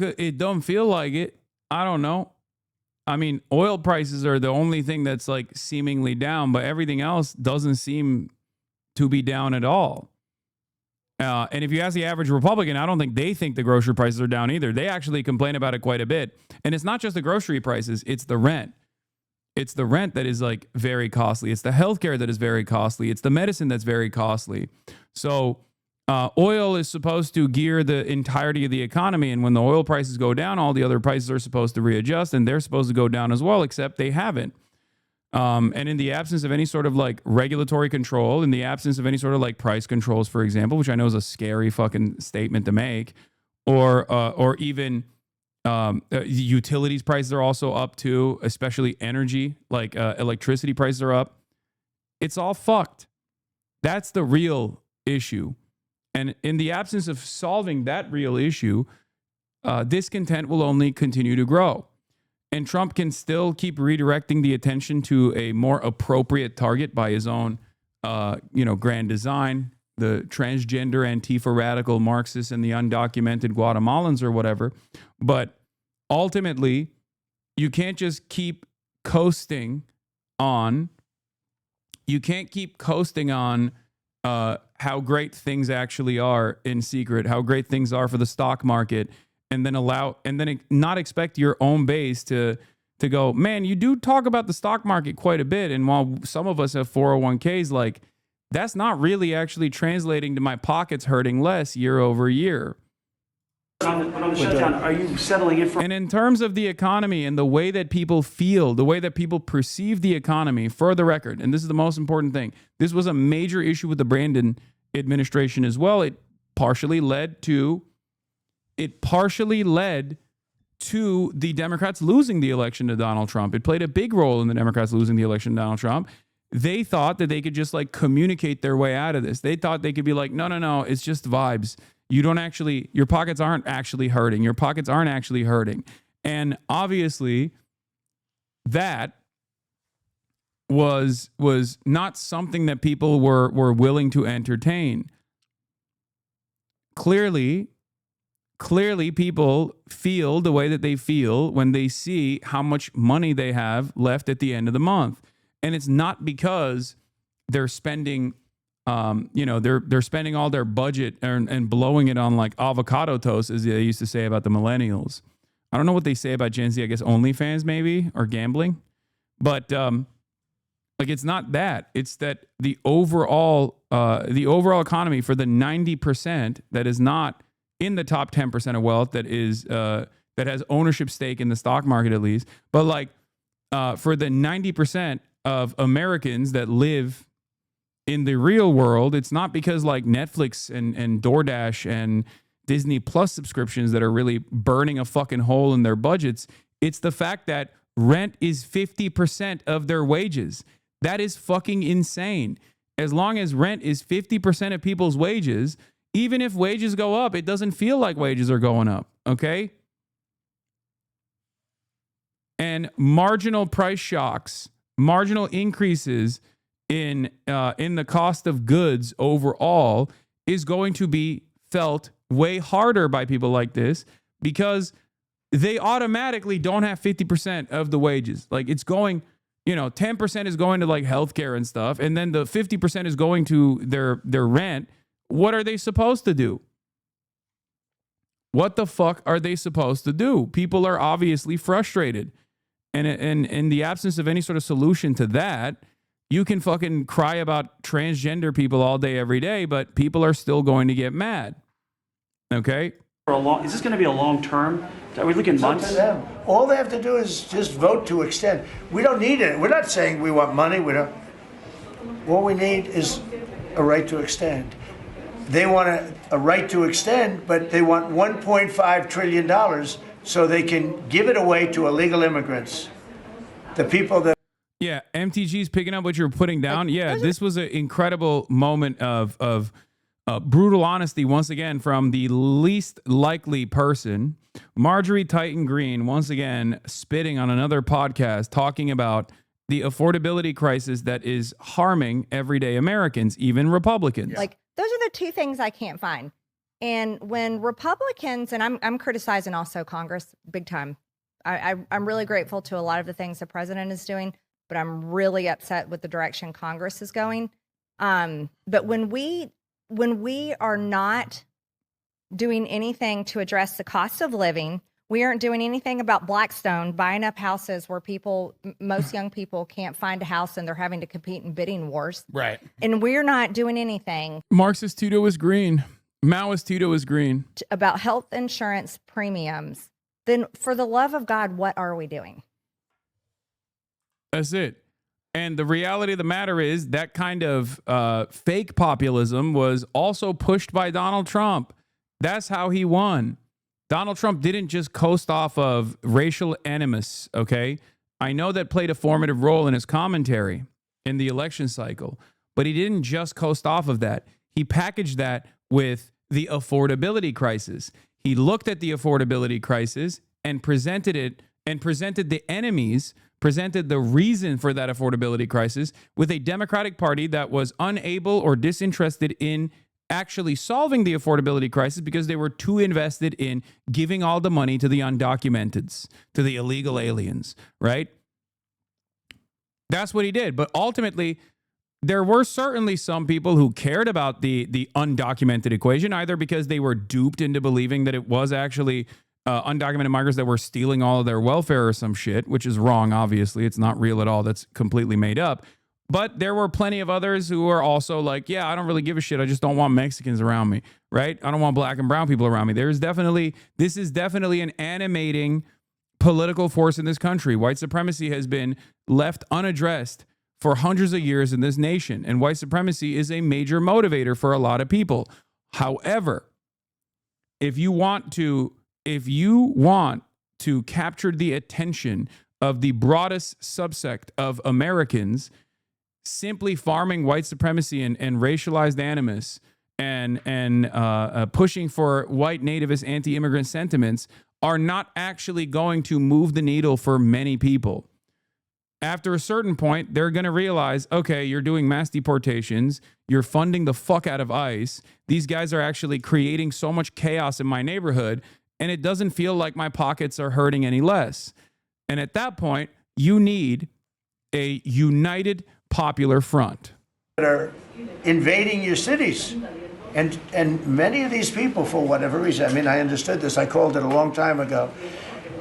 It don't feel like it. I don't know. I mean, oil prices are the only thing that's like seemingly down, but everything else doesn't seem to be down at all. And if you ask the average Republican, I don't think they think the grocery prices are down either. They actually complain about it quite a bit. And it's not just the grocery prices, it's the rent. It's the rent that is like very costly. It's the healthcare that is very costly. It's the medicine that's very costly. So oil is supposed to gear the entirety of the economy. And when the oil prices go down, all the other prices are supposed to readjust, and they're supposed to go down as well, except they haven't. And in the absence of any sort of like regulatory control, in the absence of any sort of like price controls, for example, which I know is a scary fucking statement to make, or even utilities prices are also up too, especially energy, like electricity prices are up. It's all fucked. That's the real issue. And in the absence of solving that real issue, discontent will only continue to grow. And Trump can still keep redirecting the attention to a more appropriate target by his own, grand design, the transgender, Antifa, radical Marxists, and the undocumented Guatemalans or whatever. But ultimately, you can't just keep coasting on. You can't keep coasting on how great things actually are in secret, how great things are for the stock market, and then not expect your own base to go, man, you do talk about the stock market quite a bit. And while some of us have 401ks, like that's not really actually translating to my pockets hurting less year over year. But on the shutdown, are you settling in for? And in terms of the economy and the way that people feel, the way that people perceive the economy, for the record, and this is the most important thing, this was a major issue with the Brandon administration as well. It partially led to the Democrats losing the election to Donald Trump. It played a big role in the Democrats losing the election to Donald Trump. They thought that they could just like communicate their way out of this. They thought they could be like, no, it's just vibes. Your pockets aren't actually hurting. Your pockets aren't actually hurting. And obviously that was not something that people were willing to entertain. Clearly people feel the way that they feel when they see how much money they have left at the end of the month. And it's not because they're spending, they're spending all their budget and blowing it on like avocado toast, as they used to say about the millennials. I don't know what they say about Gen Z, I guess OnlyFans maybe, or gambling. But it's not that. It's that the overall economy for the 90% that is not in the top 10% of wealth, that has ownership stake in the stock market at least, but for the 90% of Americans that live in the real world, it's not because like Netflix and DoorDash and Disney Plus subscriptions that are really burning a fucking hole in their budgets. It's the fact that rent is 50% of their wages. That is fucking insane. As long as rent is 50% of people's wages, even if wages go up, it doesn't feel like wages are going up, okay? And marginal price shocks, marginal increases in the cost of goods overall is going to be felt way harder by people like this because they automatically don't have 50% of the wages. Like it's going, 10% is going to like healthcare and stuff, and then the 50% is going to their rent. What are they supposed to do? What the fuck are they supposed to do? People are obviously frustrated. And in the absence of any sort of solution to that, you can fucking cry about transgender people all day, every day, but people are still going to get mad. Okay? Is this going to be a long term? Are we looking months? It's up to them. All they have to do is just vote to extend. We don't need it. We're not saying we want money. All we need is a right to extend. They want a right to extend, but they want $1.5 trillion so they can give it away to illegal immigrants. The people that... Yeah, MTG's picking up what you're putting down. Yeah, this was an incredible moment of brutal honesty, once again, from the least likely person. Marjorie Titan Green, once again, spitting on another podcast, talking about the affordability crisis that is harming everyday Americans, even Republicans. Those are the two things I can't find. And when Republicans, and I'm criticizing also Congress big time, I'm really grateful to a lot of the things the president is doing, but I'm really upset with the direction Congress is going. But when we are not doing anything to address the cost of living, we aren't doing anything about Blackstone buying up houses where most young people can't find a house and they're having to compete in bidding wars. Right. And we're not doing anything. Marxist Tito is green. Maoist Tito is green. About health insurance premiums. Then for the love of God, what are we doing? That's it. And the reality of the matter is that kind of fake populism was also pushed by Donald Trump. That's how he won. Donald Trump didn't just coast off of racial animus, okay? I know that played a formative role in his commentary in the election cycle, but he didn't just coast off of that. He packaged that with the affordability crisis. He looked at the affordability crisis and presented it and presented the enemies, presented the reason for that affordability crisis with a Democratic Party that was unable or disinterested in actually solving the affordability crisis because they were too invested in giving all the money to the undocumenteds, to the illegal aliens, right? That's what he did. But ultimately, there were certainly some people who cared about the undocumented equation, either because they were duped into believing that it was actually undocumented migrants that were stealing all of their welfare or some shit, which is wrong, obviously. It's not real at all. That's completely made up. But there were plenty of others who were also like, yeah, I don't really give a shit. I just don't want Mexicans around me, right? I don't want black and brown people around me. This is definitely an animating political force in this country. White supremacy has been left unaddressed for hundreds of years in this nation, and white supremacy is a major motivator for a lot of people. However, if you want to capture the attention of the broadest subsect of Americans, simply farming white supremacy and racialized animus and pushing for white nativist anti-immigrant sentiments are not actually going to move the needle for many people. After a certain point, they're going to realize, okay, you're doing mass deportations, you're funding the fuck out of ICE, these guys are actually creating so much chaos in my neighborhood, and it doesn't feel like my pockets are hurting any less. And at that point, you need a united popular front that are invading your cities. And many of these people, for whatever reason, I mean, I understood this. I called it a long time ago.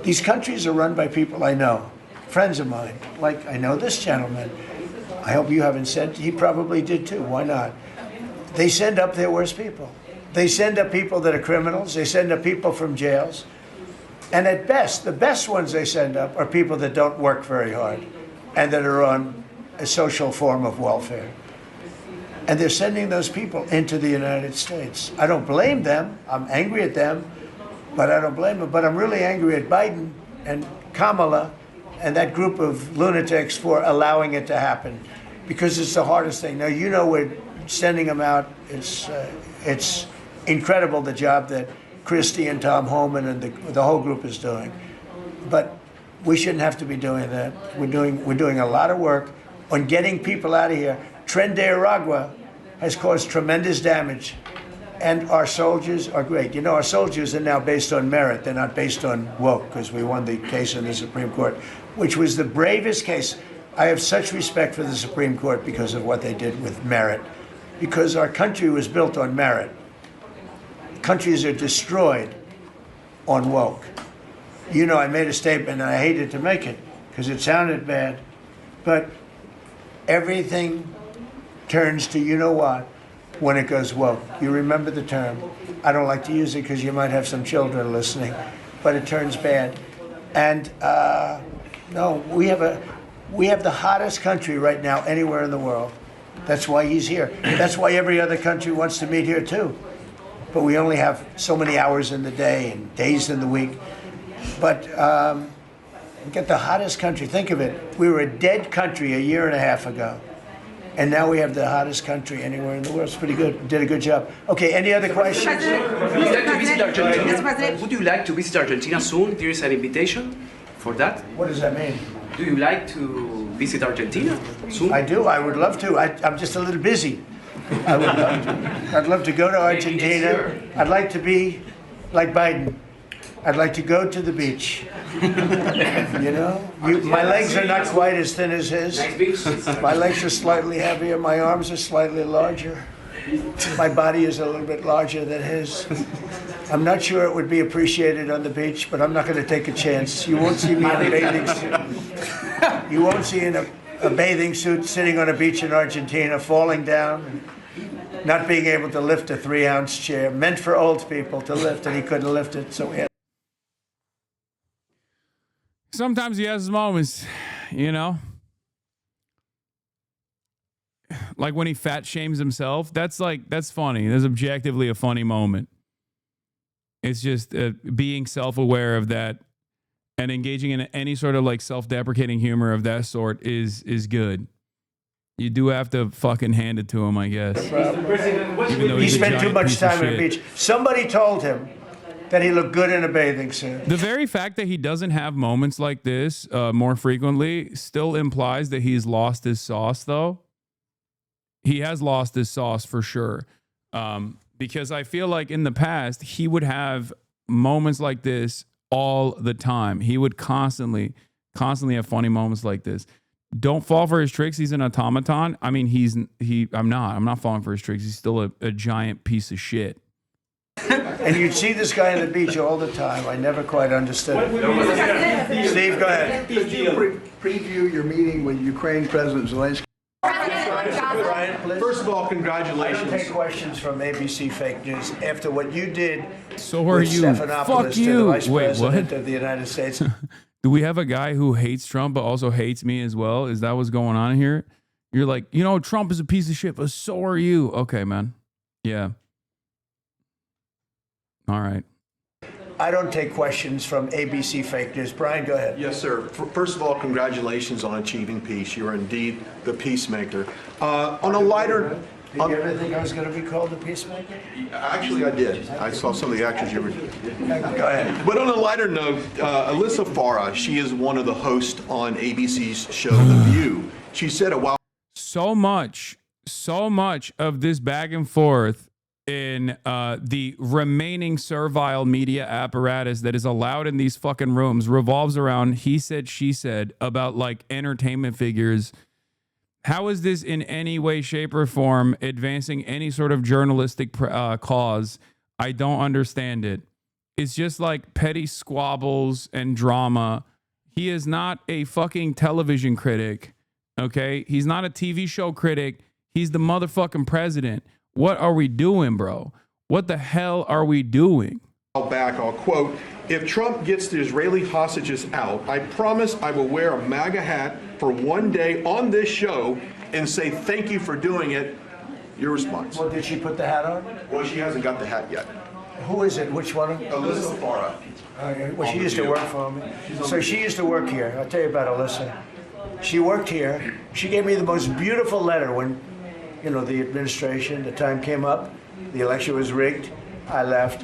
These countries are run by people I know, friends of mine. Like, I know this gentleman. I hope you haven't said, he probably did too. Why not? They send up their worst people. They send up people that are criminals. They send up people from jails. And at best, the best ones they send up are people that don't work very hard and that are on a social form of welfare. And they're sending those people into the United States. I don't blame them. I'm angry at them, but I don't blame them. But I'm really angry at Biden and Kamala and that group of lunatics for allowing it to happen, because it's the hardest thing. Now, you know, we're sending them out. It's incredible the job that Christie and Tom Homan and the whole group is doing. But we shouldn't have to be doing that. We're doing a lot of work on getting people out of here. Tren de Aragua has caused tremendous damage, and our soldiers are great. You know, our soldiers are now based on merit. They're not based on woke, because we won the case in the Supreme Court, which was the bravest case. I have such respect for the Supreme Court because of what they did with merit, because our country was built on merit. Countries are destroyed on woke. You know, I made a statement, and I hated to make it because it sounded bad, but everything turns to you know what when it goes woke. You remember the term. I don't like to use it because you might have some children listening, but it turns bad. And no, we have the hottest country right now anywhere in the world. That's why he's here. That's why every other country wants to meet here too. But we only have so many hours in the day and days in the week. But we get the hottest country. Think of it. We were a dead country a year and a half ago. And now we have the hottest country anywhere in the world. It's pretty good. Did a good job. Okay, any other questions? Mr. President, would you like to visit Argentina soon? There is an invitation for that. What does that mean? Do you like to visit Argentina soon? I do. I would love to. I'm just a little busy. I would love to. I'd love to go to Argentina. I'd like to be like Biden. I'd like to go to the beach. You know, my legs are not quite as thin as his. My legs are slightly heavier. My arms are slightly larger. My body is a little bit larger than his. I'm not sure it would be appreciated on the beach, but I'm not going to take a chance. You won't see me in a bathing suit. You won't see in a bathing suit sitting on a beach in Argentina, falling down, not being able to lift a 3-ounce chair, meant for old people to lift, and he couldn't lift it, so he had. Sometimes he has his moments, you know? Like when he fat shames himself. That's funny. That's objectively a funny moment. It's just being self-aware of that and engaging in any sort of like self-deprecating humor of that sort is good. You do have to fucking hand it to him, I guess. Even though He he's a spent too giant much piece of time on the shit. beach. Somebody told him that he looked good in a bathing suit. The very fact that he doesn't have moments like this more frequently still implies that he's lost his sauce, though. He has lost his sauce for sure. Because I feel like in the past, he would have moments like this all the time. He would constantly have funny moments like this. Don't fall for his tricks. He's an automaton. I mean, I'm not falling for his tricks. He's still a giant piece of shit. And you'd see this guy on the beach all the time. I never quite understood it. Steve, go ahead. Could you preview your meeting with Ukraine President Zelensky? First of all, congratulations. I don't take questions from ABC Fake News after what you did So are with you. Stephanopoulos Fuck to the you. Vice Wait, President what? of the United States. Do we have a guy who hates Trump but also hates me as well? Is that what's going on here? You're like, you know, Trump is a piece of shit, but so are you. Okay, man. Yeah. All right. I don't take questions from ABC Fake News. Brian, go ahead. Yes, sir. First of all, congratulations on achieving peace. You are indeed the peacemaker. On a lighter... Did you ever think I was going to be called the peacemaker? Actually, I did. I saw some of the actions you were doing. Go ahead. But on a lighter note, Alyssa Farah, she is one of the hosts on ABC's show The View. She said a while... So much of this back and forth in the remaining servile media apparatus that is allowed in these fucking rooms revolves around he said, she said about like entertainment figures. How is this in any way, shape, or form advancing any sort of journalistic cause? I don't understand it. It's just like petty squabbles and drama. He is not a fucking television critic, okay? He's not a TV show critic. He's the motherfucking president. What are we doing, bro? What the hell are we doing? Back, I'll quote, "If Trump gets the Israeli hostages out, I promise I will wear a MAGA hat for one day on this show and say thank you for doing it." Your response. Well, did she put the hat on? Well, she hasn't got the hat yet. Who is it? Which one? Alyssa Farah. Well, she used to work for me. So she used to work here. I'll tell you about Alyssa. She worked here. She gave me the most beautiful letter when, you know, the administration, the time came up, the election was rigged, I left.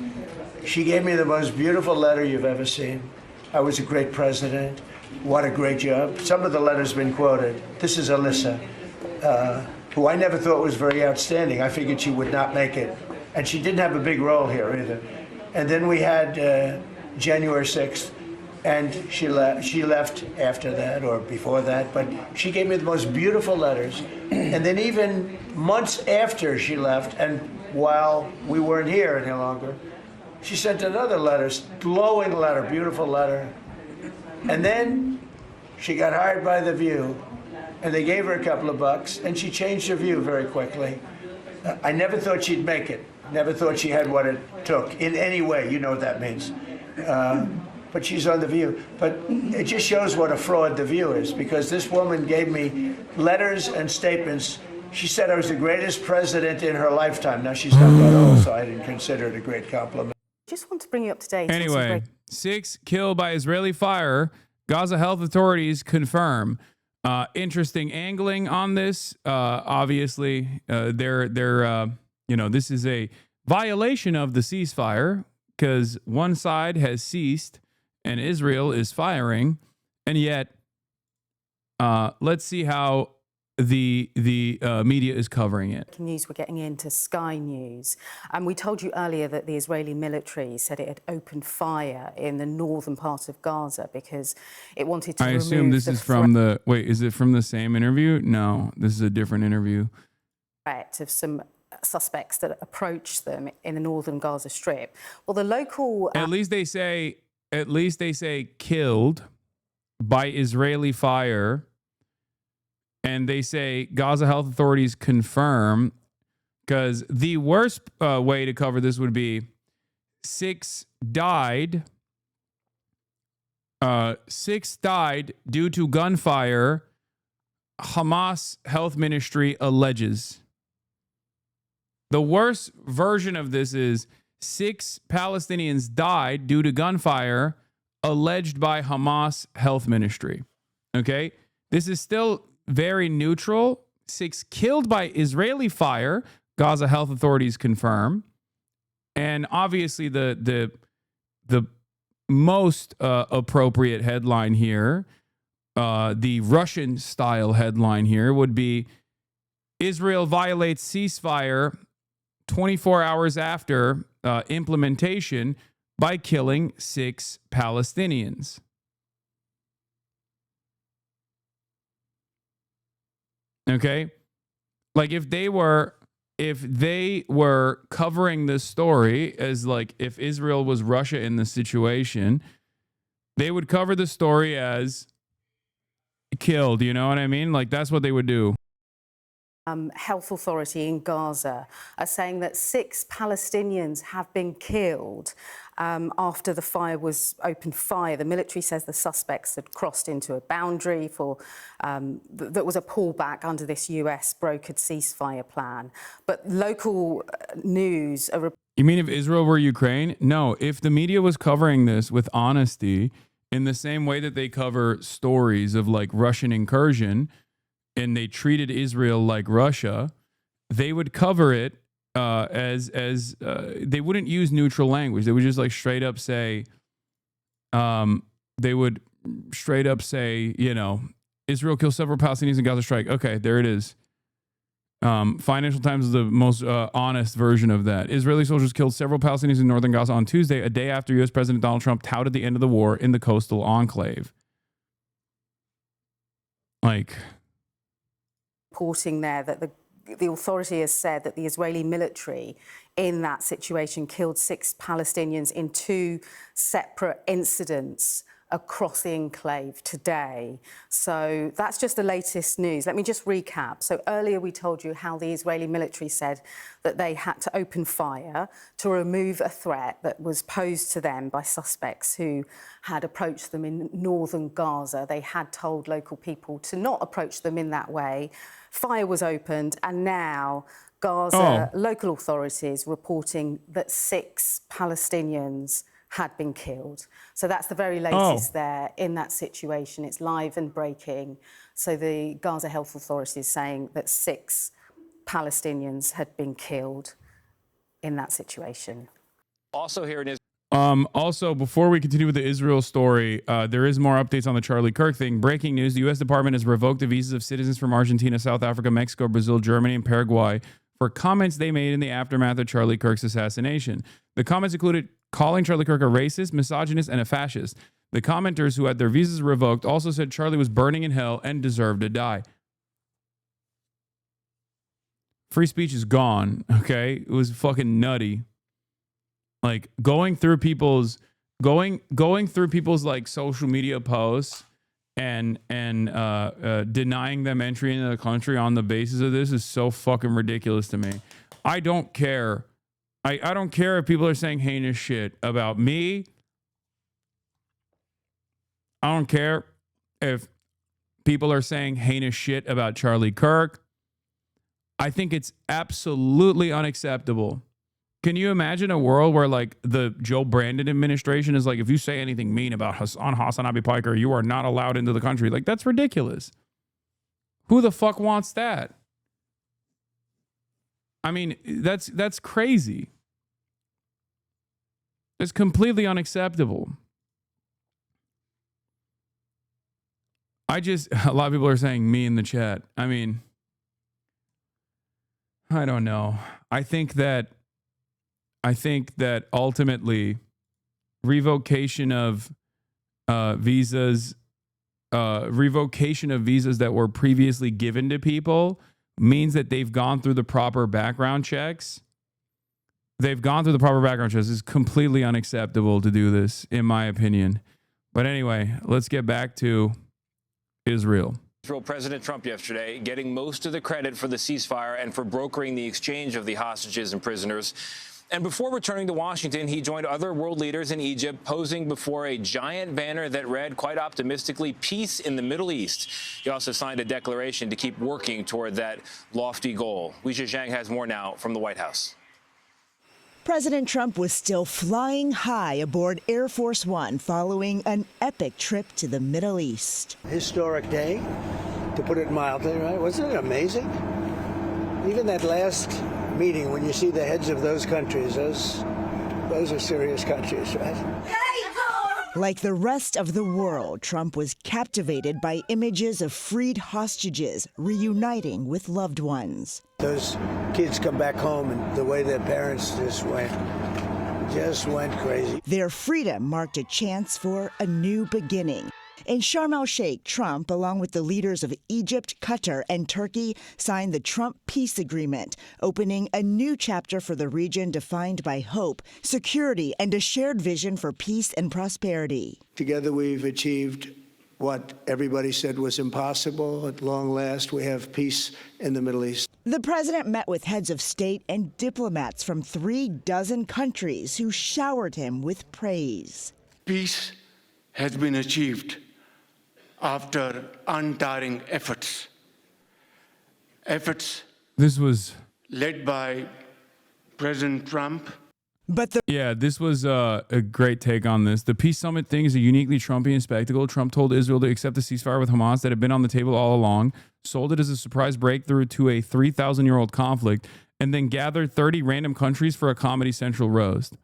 She gave me the most beautiful letter you've ever seen. I was a great president. What a great job. Some of the letters have been quoted. This is Alyssa, who I never thought was very outstanding. I figured she would not make it. And she didn't have a big role here either. And then we had January 6th, and she left after that or before that, but she gave me the most beautiful letters. And then even months after she left, and while we weren't here any longer, she sent another letter, glowing letter, beautiful letter. And then she got hired by The View, and they gave her a couple of bucks, and she changed her view very quickly. I never thought she'd make it. Never thought she had what it took in any way. You know what that means. But she's on The View. But it just shows what a fraud The View is, because this woman gave me letters and statements. She said I was the greatest president in her lifetime. Now, she's not that old, so I didn't consider it a great compliment. Just want to bring you up to date. Anyway, 6 killed by Israeli fire. Gaza health authorities confirm. Interesting angling on this. Obviously, this is a violation of the ceasefire because one side has ceased and Israel is firing. And yet, let's see how the media is covering it. News we're getting into Sky News. And we told you earlier that the Israeli military said it had opened fire in the northern part of Gaza because it wanted to I remove assume this the is from the, wait, is it from the same interview? No, this is a different interview. threat of some suspects that approached them in the northern Gaza Strip. Well, the local... At least they say killed by Israeli fire. And they say Gaza health authorities confirm, because the worst way to cover this would be 6 died. 6 died due to gunfire, Hamas health ministry alleges. The worst version of this is 6 Palestinians died due to gunfire alleged by Hamas health ministry. Okay? This is still very neutral. 6 killed by Israeli fire, Gaza health authorities confirm. And obviously the most appropriate headline here, the Russian style headline here would be Israel violates ceasefire 24 hours after implementation by killing 6 Palestinians. Okay? Like if they were covering this story as like if Israel was Russia in this situation, they would cover the story as killed, you know what I mean? Like that's what they would do. Health authority in Gaza are saying that 6 Palestinians have been killed after the fire was opened fire. The military says the suspects had crossed into a boundary for that was a pullback under this US brokered ceasefire plan. But local news are... You mean if Israel were Ukraine? No, if the media was covering this with honesty in the same way that they cover stories of like Russian incursion, and they treated Israel like Russia, they would cover it as they wouldn't use neutral language. They would just like straight up say, you know, Israel kills several Palestinians in Gaza strike. Okay, there it is. Financial Times is the most honest version of that. Israeli soldiers killed several Palestinians in northern Gaza on Tuesday, a day after U.S. President Donald Trump touted the end of the war in the coastal enclave. Like... reporting there that the authority has said that the Israeli military in that situation killed 6 Palestinians in 2 separate incidents across the enclave today. So that's just the latest news. Let me just recap. So earlier we told you how the Israeli military said that they had to open fire to remove a threat that was posed to them by suspects who had approached them in northern Gaza. They had told local people to not approach them in that way. Fire was opened, and now Gaza local authorities reporting that 6 Palestinians had been killed. So that's the very latest there in that situation. It's live and breaking. So the Gaza health authorities saying that 6 Palestinians had been killed in that situation. Also here in Israel. Also, before we continue with the Israel story, there is more updates on the Charlie Kirk thing. Breaking news, the U.S. Department has revoked the visas of citizens from Argentina, South Africa, Mexico, Brazil, Germany, and Paraguay for comments they made in the aftermath of Charlie Kirk's assassination. The comments included calling Charlie Kirk a racist, misogynist, and a fascist. The commenters who had their visas revoked also said Charlie was burning in hell and deserved to die. Free speech is gone, okay? It was fucking nutty. Like going through people's like social media posts and denying them entry into the country on the basis of this is so fucking ridiculous to me. I don't care. I don't care if people are saying heinous shit about me. I don't care if people are saying heinous shit about Charlie Kirk. I think it's absolutely unacceptable. Can you imagine a world where like the Joe Brandon administration is like, if you say anything mean about Hasanabi Piker, you are not allowed into the country? Like, that's ridiculous. Who the fuck wants that? I mean, that's crazy. It's completely unacceptable. A lot of people are saying me in the chat. I mean, I don't know. I think that ultimately revocation of visas that were previously given to people means that they've gone through the proper background checks. It's completely unacceptable to do this, in my opinion. But anyway, let's get back to Israel. President Trump yesterday getting most of the credit for the ceasefire and for brokering the exchange of the hostages and prisoners. And before returning to Washington, he joined other world leaders in Egypt, posing before a giant banner that read, quite optimistically, "Peace in the Middle East." He also signed a declaration to keep working toward that lofty goal. Weijia Zhang has more now from the White House. President Trump was still flying high aboard Air Force One following an epic trip to the Middle East. Historic day, to put it mildly, right? Wasn't it amazing? Even that last meeting, when you see the heads of those countries, those are serious countries, right? Like the rest of the world, Trump was captivated by images of freed hostages reuniting with loved ones. Those kids come back home and the way their parents just went crazy. Their freedom marked a chance for a new beginning. In Sharm el-Sheikh, Trump, along with the leaders of Egypt, Qatar, and Turkey, signed the Trump Peace Agreement, opening a new chapter for the region defined by hope, security, and a shared vision for peace and prosperity. Together we've achieved what everybody said was impossible. At long last, we have peace in the Middle East. The president met with heads of state and diplomats from 36 countries who showered him with praise. Peace has been achieved after untiring efforts. This was led by President Trump. This was a great take on this. The peace summit thing is a uniquely Trumpian spectacle. Trump told Israel to accept the ceasefire with Hamas that had been on the table all along, sold it as a surprise breakthrough to a 3,000-year-old conflict, and then gathered 30 random countries for a Comedy Central roast.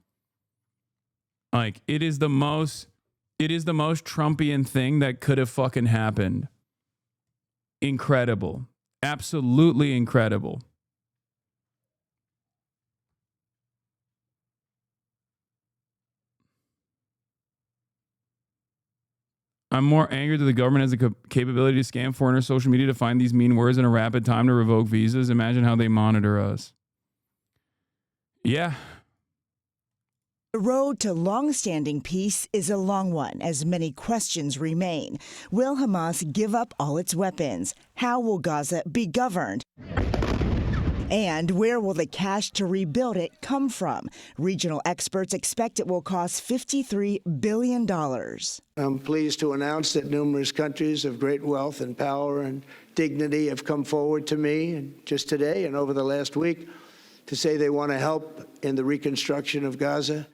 Like, it is the most Trumpian thing that could have fucking happened. Incredible. Absolutely incredible. I'm more angry that the government has the capability to scam foreigners' social media to find these mean words in a rapid time to revoke visas. Imagine how they monitor us. Yeah. The road to long-standing peace is a long one, as many questions remain. Will Hamas give up all its weapons? How will Gaza be governed? And where will the cash to rebuild it come from? Regional experts expect it will cost $53 billion. I'm pleased to announce that numerous countries of great wealth and power and dignity have come forward to me, and just today and over the last week, to say they want to help in the reconstruction of Gaza.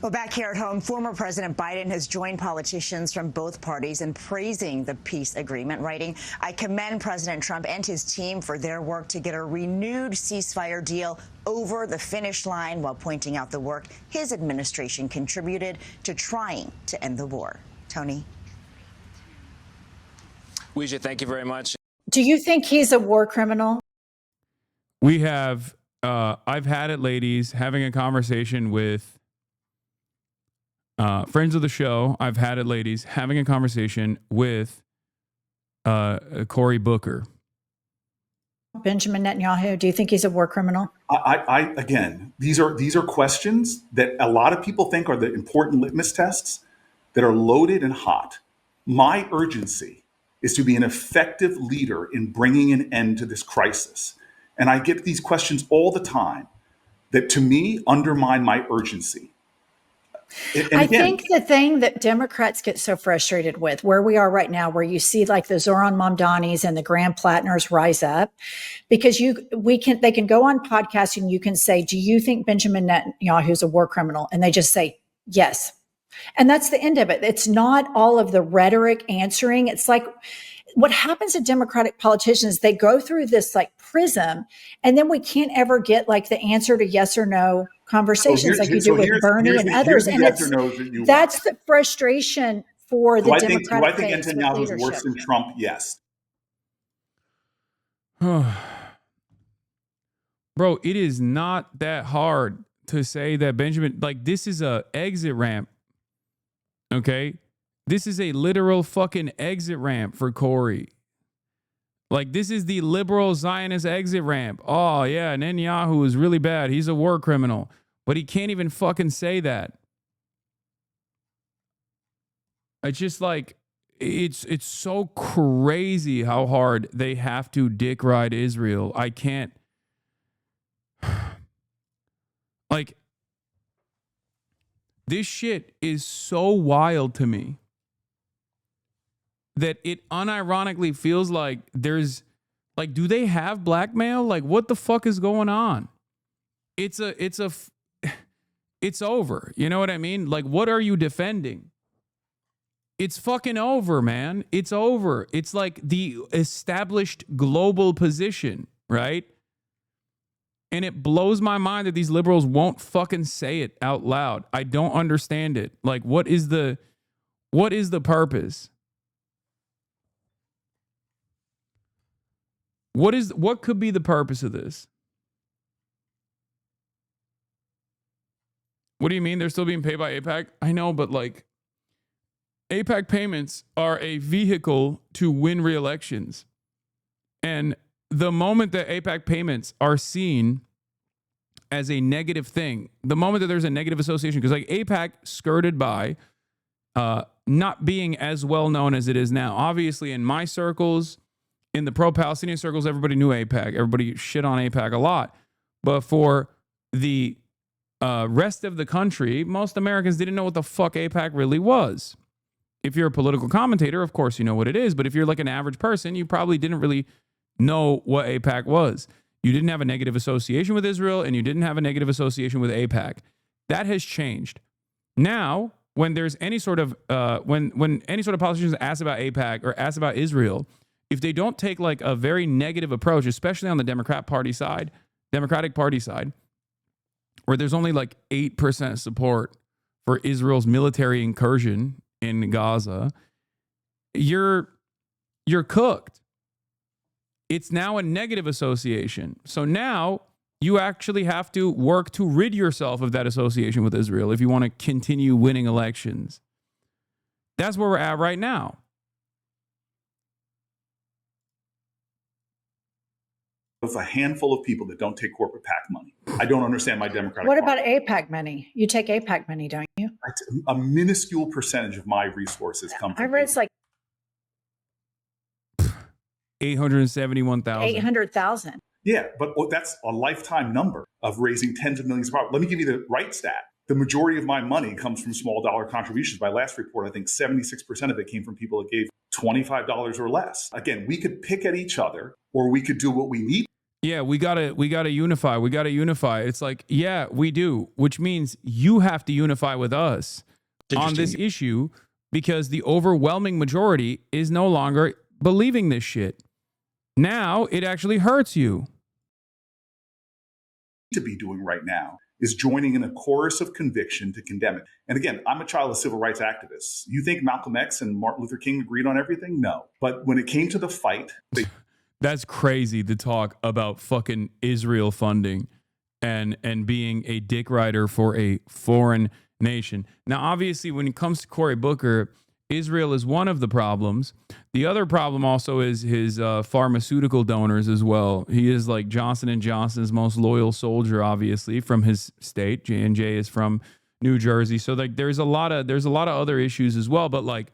Well, back here at home, former President Biden has joined politicians from both parties in praising the peace agreement, writing, "I commend President Trump and his team for their work to get a renewed ceasefire deal over the finish line," while pointing out the work his administration contributed to trying to end the war. Tony? Weijia, thank you very much. Do you think he's a war criminal? We have, I've had it, ladies, having a conversation with friends of the show. I've had it, ladies, having a conversation with Cory Booker. Benjamin Netanyahu, do you think he's a war criminal? Again, these are questions that a lot of people think are the important litmus tests that are loaded and hot. My urgency is to be an effective leader in bringing an end to this crisis. And I get these questions all the time that, to me, undermine my urgency. I think the thing that Democrats get so frustrated with, where we are right now, where you see like the Zoran Mamdanis and the Graham Plattners rise up, because they can go on podcasts and you can say, do you think Benjamin Netanyahu is a war criminal? And they just say, yes. And that's the end of it. It's not all of the rhetoric answering. It's like what happens to Democratic politicians, they go through this like prism, and then we can't ever get like the answer to yes or no conversations like you do with Bernie and others. And that's the frustration for the do I think Democratic base with Netanyahu is leadership. worse than Trump? Yes. Bro, it is not that hard to say that Benjamin, like, this is a exit ramp. Okay? This is a literal fucking exit ramp for Corey. Like, this is the liberal Zionist exit ramp. Oh, yeah, Netanyahu is really bad. He's a war criminal. But he can't even fucking say that. It's just like, it's so crazy how hard they have to dick ride Israel. I can't. Like, this shit is so wild to me that it unironically feels like there's, like, do they have blackmail? Like, what the fuck is going on? It's over. You know what I mean? Like, what are you defending? It's fucking over, man. It's over. It's like the established global position, right? And it blows my mind that these liberals won't fucking say it out loud. I don't understand it. Like, what is the purpose? What could be the purpose of this? What do you mean they're still being paid by AIPAC? I know, but like, AIPAC payments are a vehicle to win re-elections. And the moment that AIPAC payments are seen as a negative thing, the moment that there's a negative association, because like AIPAC skirted by not being as well known as it is now. Obviously, in my circles, in the pro-Palestinian circles, everybody knew AIPAC. Everybody shit on AIPAC a lot. But for the rest of the country, most Americans didn't know what the fuck AIPAC really was. If you're a political commentator, of course you know what it is. But if you're like an average person, you probably didn't really know what AIPAC was. You didn't have a negative association with Israel, and you didn't have a negative association with AIPAC. That has changed. Now, when there's any sort of when any sort of politicians ask about AIPAC or ask about Israel, if they don't take like a very negative approach, especially on the Democratic Party side, where there's only like 8% support for Israel's military incursion in Gaza, you're cooked. It's now a negative association. So now you actually have to work to rid yourself of that association with Israel if you want to continue winning elections. That's where we're at right now. It's a handful of people that don't take corporate PAC money. I don't understand my Democratic What Party. about AIPAC money? You take AIPAC money, don't you? A minuscule percentage of my resources come from I read it's like 871,000. 800,000. Yeah, but that's a lifetime number of raising tens of millions of dollars. Let me give you the right stat. The majority of my money comes from small dollar contributions. My last report, I think 76% of it came from people that gave $25 or less. Again, we could pick at each other, or we could do what we need. Yeah, we gotta unify. We gotta unify. It's like, yeah, we do, which means you have to unify with us on this issue, because the overwhelming majority is no longer believing this shit. Now it actually hurts you. To be doing right now is joining in a chorus of conviction to condemn it. And again, I'm a child of civil rights activists. You think Malcolm X and Martin Luther King agreed on everything? No. But when it came to the fight, that's crazy to talk about fucking Israel funding and being a dick rider for a foreign nation. Now, obviously, when it comes to Cory Booker, Israel is one of the problems. The other problem also is his pharmaceutical donors as well. He is like Johnson & Johnson's most loyal soldier, obviously, from his state. J&J is from New Jersey. So like there's a lot of other issues as well. But like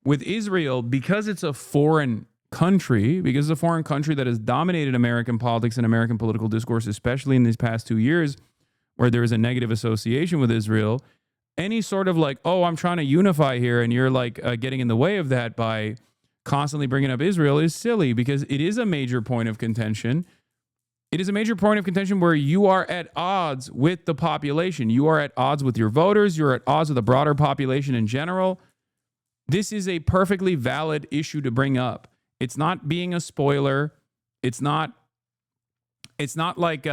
with Israel, because it's a foreign country, because it's a foreign country that has dominated American politics and American political discourse, especially in these past 2 years, where there is a negative association with Israel, any sort of like, oh, I'm trying to unify here, and you're like getting in the way of that by constantly bringing up Israel is silly, because it is a major point of contention. It is a major point of contention where you are at odds with the population. You are at odds with your voters. You're at odds with the broader population in general. This is a perfectly valid issue to bring up. It's not being a spoiler. It's not like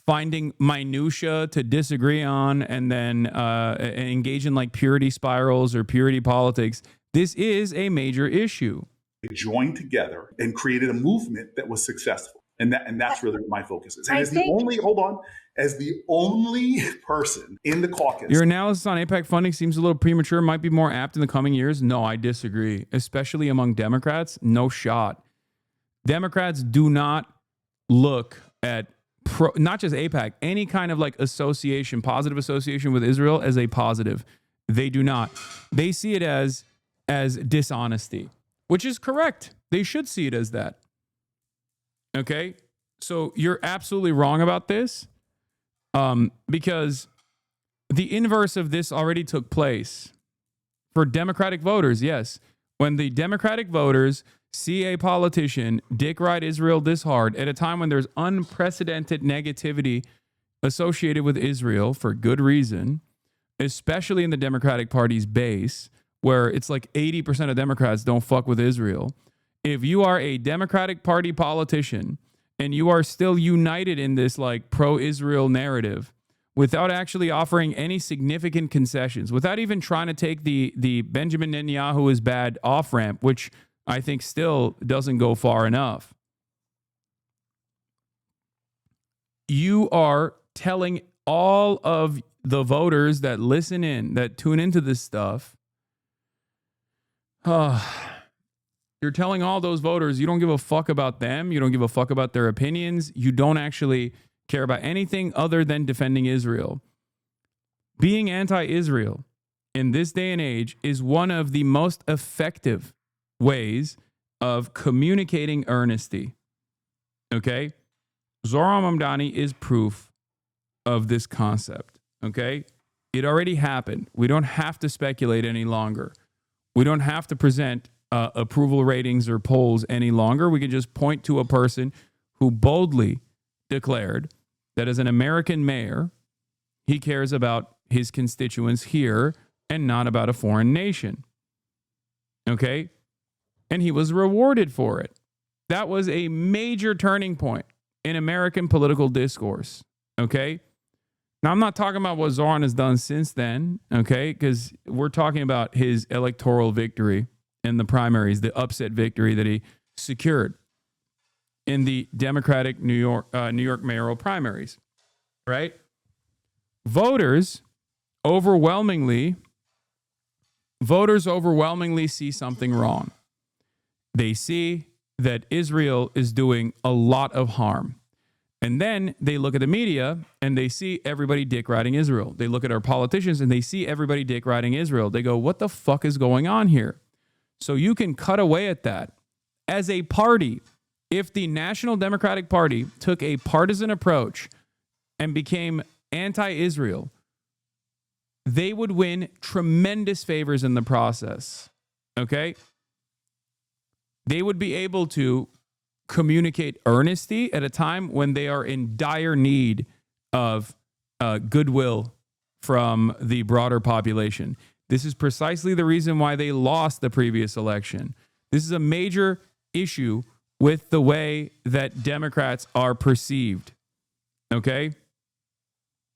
finding minutia to disagree on and then engage in like purity spirals or purity politics. This is a major issue. They joined together and created a movement that was successful. And that's really what my focus is. And as the only person in the caucus. Your analysis on AIPAC funding seems a little premature, might be more apt in the coming years. No, I disagree. Especially among Democrats, no shot. Democrats do not look at not just AIPAC, any kind of like association, positive association with Israel as a positive. They do not. They see it as dishonesty, which is correct. They should see it as that. Okay? So you're absolutely wrong about this, because the inverse of this already took place for Democratic voters. Yes. When the Democratic voters see a politician dick ride Israel this hard at a time when there's unprecedented negativity associated with Israel for good reason, especially in the Democratic Party's base, where it's like 80% of Democrats don't fuck with Israel. If you are a Democratic Party politician and you are still united in this like pro-Israel narrative without actually offering any significant concessions, without even trying to take the Benjamin Netanyahu is bad off-ramp, which I think still doesn't go far enough, you are telling all of the voters that listen in, that tune into this stuff, you're telling all those voters you don't give a fuck about them. You don't give a fuck about their opinions. You don't actually care about anything other than defending Israel. Being anti-Israel in this day and age is one of the most effective ways of communicating earnesty. Okay? Zohran Mamdani is proof of this concept. Okay? It already happened. We don't have to speculate any longer. We don't have to present approval ratings or polls any longer. We can just point to a person who boldly declared that as an American mayor, he cares about his constituents here and not about a foreign nation. Okay? And he was rewarded for it. That was a major turning point in American political discourse. Okay? Now, I'm not talking about what Zohran has done since then, okay? Because we're talking about his electoral victory in the primaries, the upset victory that he secured in the Democratic New York mayoral primaries, right? Voters overwhelmingly see something wrong. They see that Israel is doing a lot of harm. And then they look at the media and they see everybody dick riding Israel. They look at our politicians and they see everybody dick riding Israel. They go, what the fuck is going on here? So you can cut away at that. As a party, if the National Democratic Party took a partisan approach and became anti-Israel, they would win tremendous favors in the process. Okay? They would be able to communicate earnesty at a time when they are in dire need of goodwill from the broader population. This is precisely the reason why they lost the previous election. This is a major issue with the way that Democrats are perceived. Okay?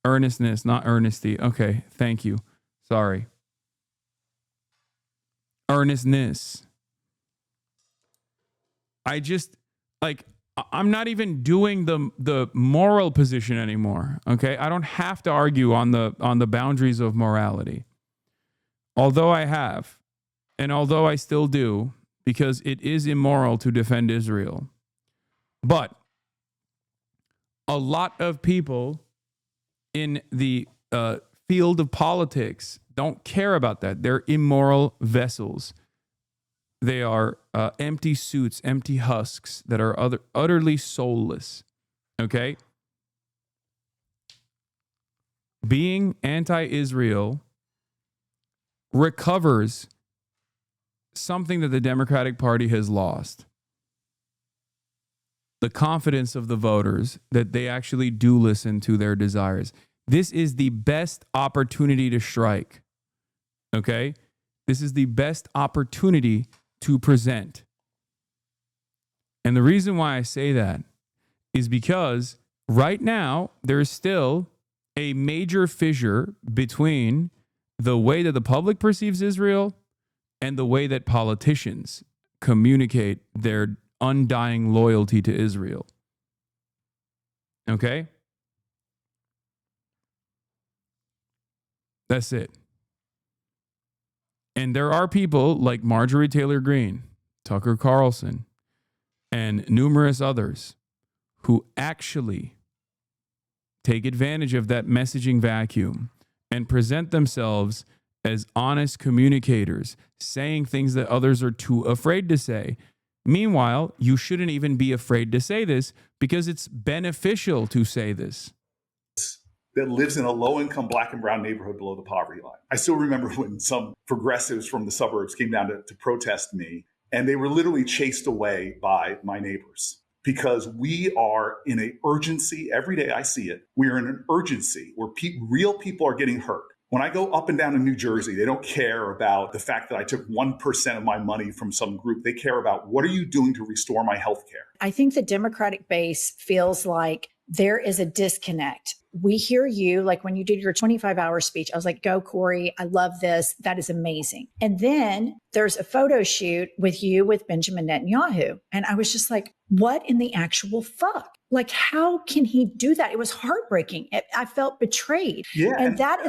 Earnestness, not earnesty. Okay, thank you. Sorry. Earnestness. I'm not even doing the moral position anymore. Okay? I don't have to argue on the boundaries of morality. Although I have, and although I still do, because it is immoral to defend Israel. But a lot of people in the field of politics don't care about that. They're immoral vessels. They are empty suits, empty husks that are utterly soulless. Okay? Being anti-Israel recovers something that the Democratic Party has lost. The confidence of the voters that they actually do listen to their desires. This is the best opportunity to strike. Okay? This is the best opportunity to present. And the reason why I say that is because right now, there's still a major fissure between the way that the public perceives Israel and the way that politicians communicate their undying loyalty to Israel. Okay? That's it. And there are people like Marjorie Taylor Greene, Tucker Carlson, and numerous others who actually take advantage of that messaging vacuum and present themselves as honest communicators, saying things that others are too afraid to say. Meanwhile, you shouldn't even be afraid to say this because it's beneficial to say this. That lives in a low-income black and brown neighborhood below the poverty line. I still remember when some progressives from the suburbs came down to protest me, and they were literally chased away by my neighbors because we are in an urgency. Every day I see it. We are in an urgency where real people are getting hurt. When I go up and down in New Jersey, they don't care about the fact that I took 1% of my money from some group. They care about what are you doing to restore my health care? I think the Democratic base feels like there is a disconnect. We hear you, like when you did your 25-hour speech, I was like, go, Corey. I love this. That is amazing. And then there's a photo shoot with you with Benjamin Netanyahu. And I was just like, what in the actual fuck? Like, how can he do that? It was heartbreaking. I felt betrayed. Yeah, and that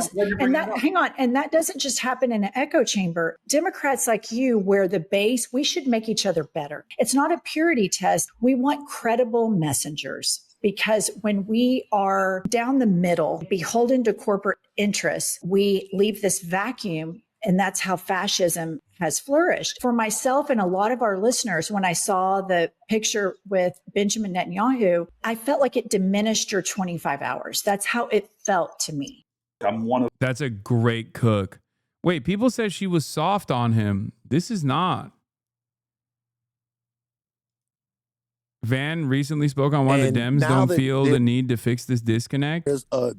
hang on. And that doesn't just happen in an echo chamber. Democrats like you, where the base, we should make each other better. It's not a purity test. We want credible messengers. Because when we are down the middle, beholden to corporate interests, we leave this vacuum, and that's how fascism has flourished. For myself and a lot of our listeners, when I saw the picture with Benjamin Netanyahu, I felt like it diminished your 25 hours. That's how it felt to me. That's a great cook. Wait, people said she was soft on him. This is not. Van recently spoke on why the Dems don't feel the need to fix this disconnect. There's a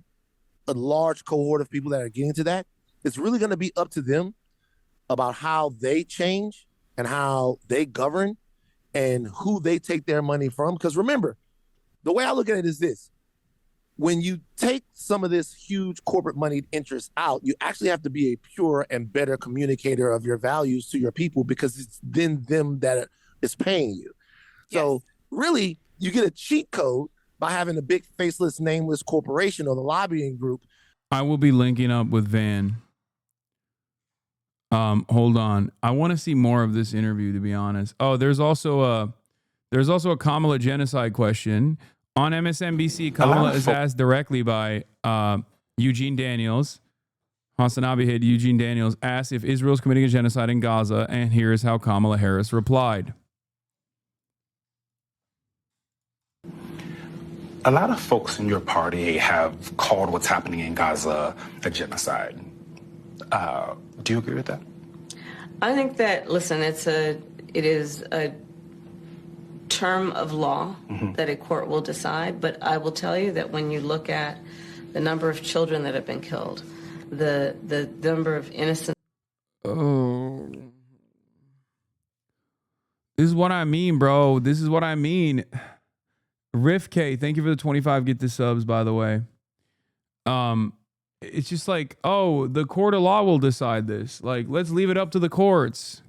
large cohort of people that are getting to that. It's really going to be up to them about how they change and how they govern and who they take their money from. Because remember, the way I look at it is this. When you take some of this huge corporate moneyed interest out, you actually have to be a pure and better communicator of your values to your people because it's then them that is paying you. Yes. So really, you get a cheat code by having a big faceless, nameless corporation or the lobbying group. I will be linking up with Van. Hold on. I want to see more of this interview, to be honest. Oh, there's also a Kamala genocide question. On MSNBC, Kamala is asked directly by Eugene Daniels. Hasanabi head Eugene Daniels asked if Israel's committing a genocide in Gaza, and here's how Kamala Harris replied. A lot of folks in your party have called what's happening in Gaza a genocide. Do you agree with that? I think that, listen, it is a term of law that a court will decide, but I will tell you that when you look at the number of children that have been killed, the number of innocent... Oh. This is what I mean, bro. This is what I mean. Riff K, thank you for the 25 get the subs, by the way. It's just like, oh, the court of law will decide this. Like, let's leave it up to the courts.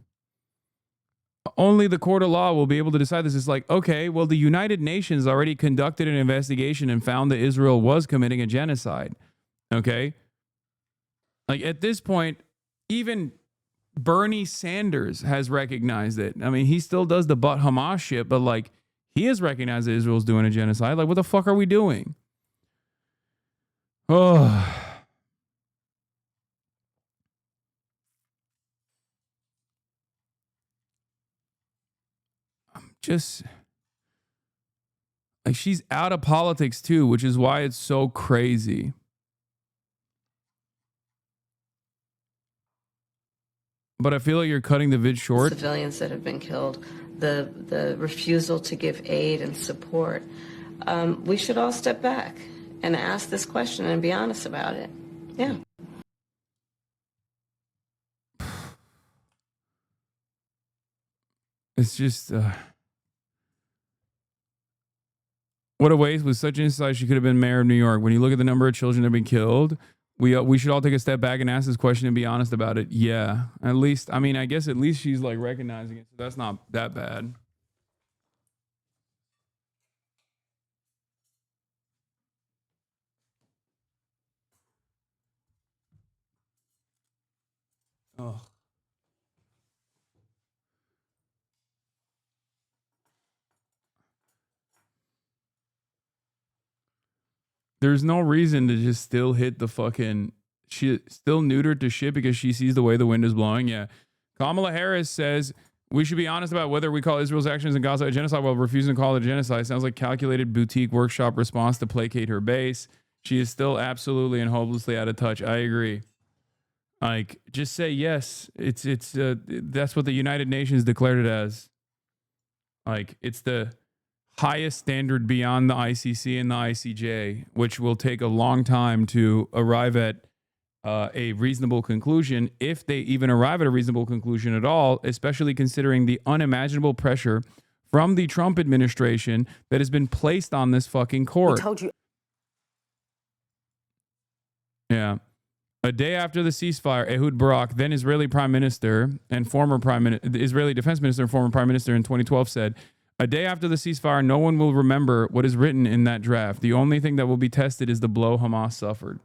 Only the court of law will be able to decide this. It's like, okay, well, the United Nations already conducted an investigation and found that Israel was committing a genocide. Okay? Like, at this point, even Bernie Sanders has recognized it. I mean, he still does the but Hamas shit, but like, he has recognized that Israel's doing a genocide. Like, what the fuck are we doing? Oh. I'm just... like, she's out of politics too, which is why it's so crazy. But I feel like you're cutting the vid short. Civilians that have been killed, the refusal to give aid and support. We should all step back and ask this question and be honest about it. Yeah. It's just... What a waste. With such insight, she could have been mayor of New York. When you look at the number of children that have been killed, we should all take a step back and ask this question and be honest about it. Yeah, at least, I mean, I guess at least she's like recognizing it. So that's not that bad. Oh. There's no reason to just still hit the fucking she still neutered to shit because she sees the way the wind is blowing. Yeah. Kamala Harris says we should be honest about whether we call Israel's actions in Gaza a genocide while refusing to call it a genocide. Sounds like calculated boutique workshop response to placate her base. She is still absolutely and hopelessly out of touch. I agree. Like, just say yes. It's that's what the United Nations declared it as. Like, it's the highest standard beyond the ICC and the ICJ, which will take a long time to arrive at a reasonable conclusion, if they even arrive at a reasonable conclusion at all, especially considering the unimaginable pressure from the Trump administration that has been placed on this fucking court. We told you. Yeah. A day after the ceasefire, Ehud Barak, then Israeli Prime Minister and former Israeli Defense Minister and former Prime Minister in 2012 said, a day after the ceasefire, no one will remember what is written in that draft. The only thing that will be tested is the blow Hamas suffered.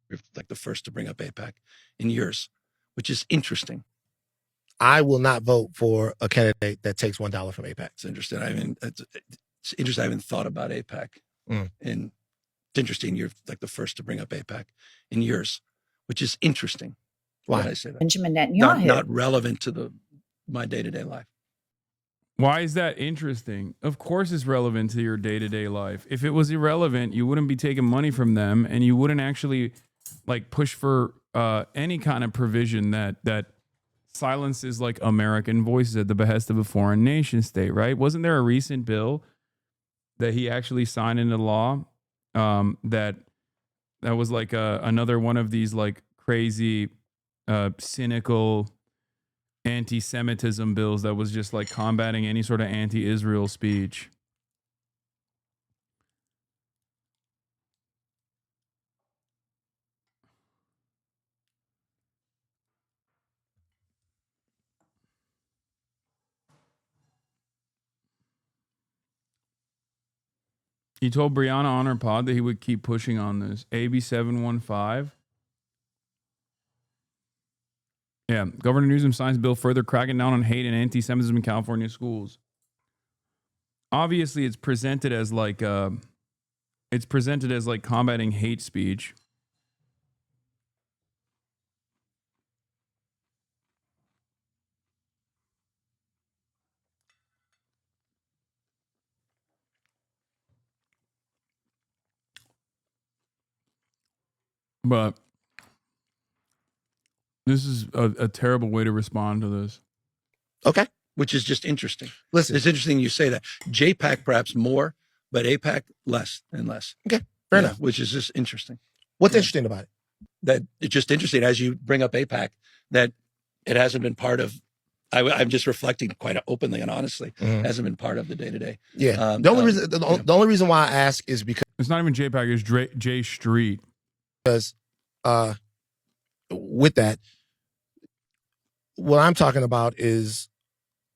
We're like the first to bring up AIPAC in years, which is interesting. I will not vote for a candidate that takes $1 from AIPAC. It's interesting. I mean, it's interesting. I haven't thought about AIPAC. And it's interesting. You're like the first to bring up AIPAC in years, which is interesting. Why did I say that? Benjamin Netanyahu. Not relevant to my day-to-day life. Why is that interesting? Of course it's relevant to your day-to-day life. If it was irrelevant, you wouldn't be taking money from them, and you wouldn't actually like push for any kind of provision that silences like American voices at the behest of a foreign nation state, right? Wasn't there a recent bill that he actually signed into law that was like another one of these like crazy cynical anti-Semitism bills that was just like combating any sort of anti-Israel speech? He told Brianna on her pod that he would keep pushing on this. AB715. Yeah, Governor Newsom signs bill further cracking down on hate and anti-Semitism in California schools. Obviously, it's presented as like combating hate speech. But this is a terrible way to respond to this. Okay. Which is just interesting. Listen. It's interesting you say that. JPAC perhaps more, but AIPAC less and less. Okay, fair enough. Which is just interesting. What's interesting about it? That it's just interesting as you bring up AIPAC that it hasn't been part of. I'm just reflecting quite openly and honestly. Hasn't been part of the day-to-day. Yeah. The only reason why I ask is because it's not even JPAC, it's J Street. Because with that, what I'm talking about is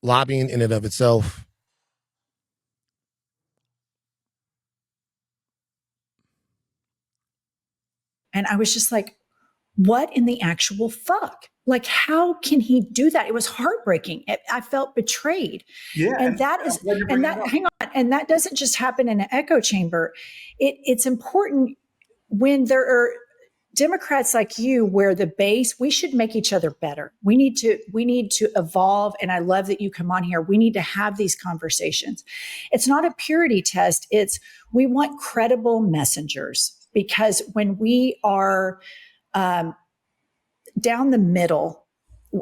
lobbying in and of itself. And I was just like, what in the actual fuck? Like, how can he do that? It was heartbreaking. I felt betrayed. Yeah. And that is, and that, hang on, and that doesn't just happen in an echo chamber. It's important when there are Democrats like you, where the base, we should make each other better. We need to evolve. And I love that you come on here. We need to have these conversations. It's not a purity test. We want credible messengers, because when we are down the middle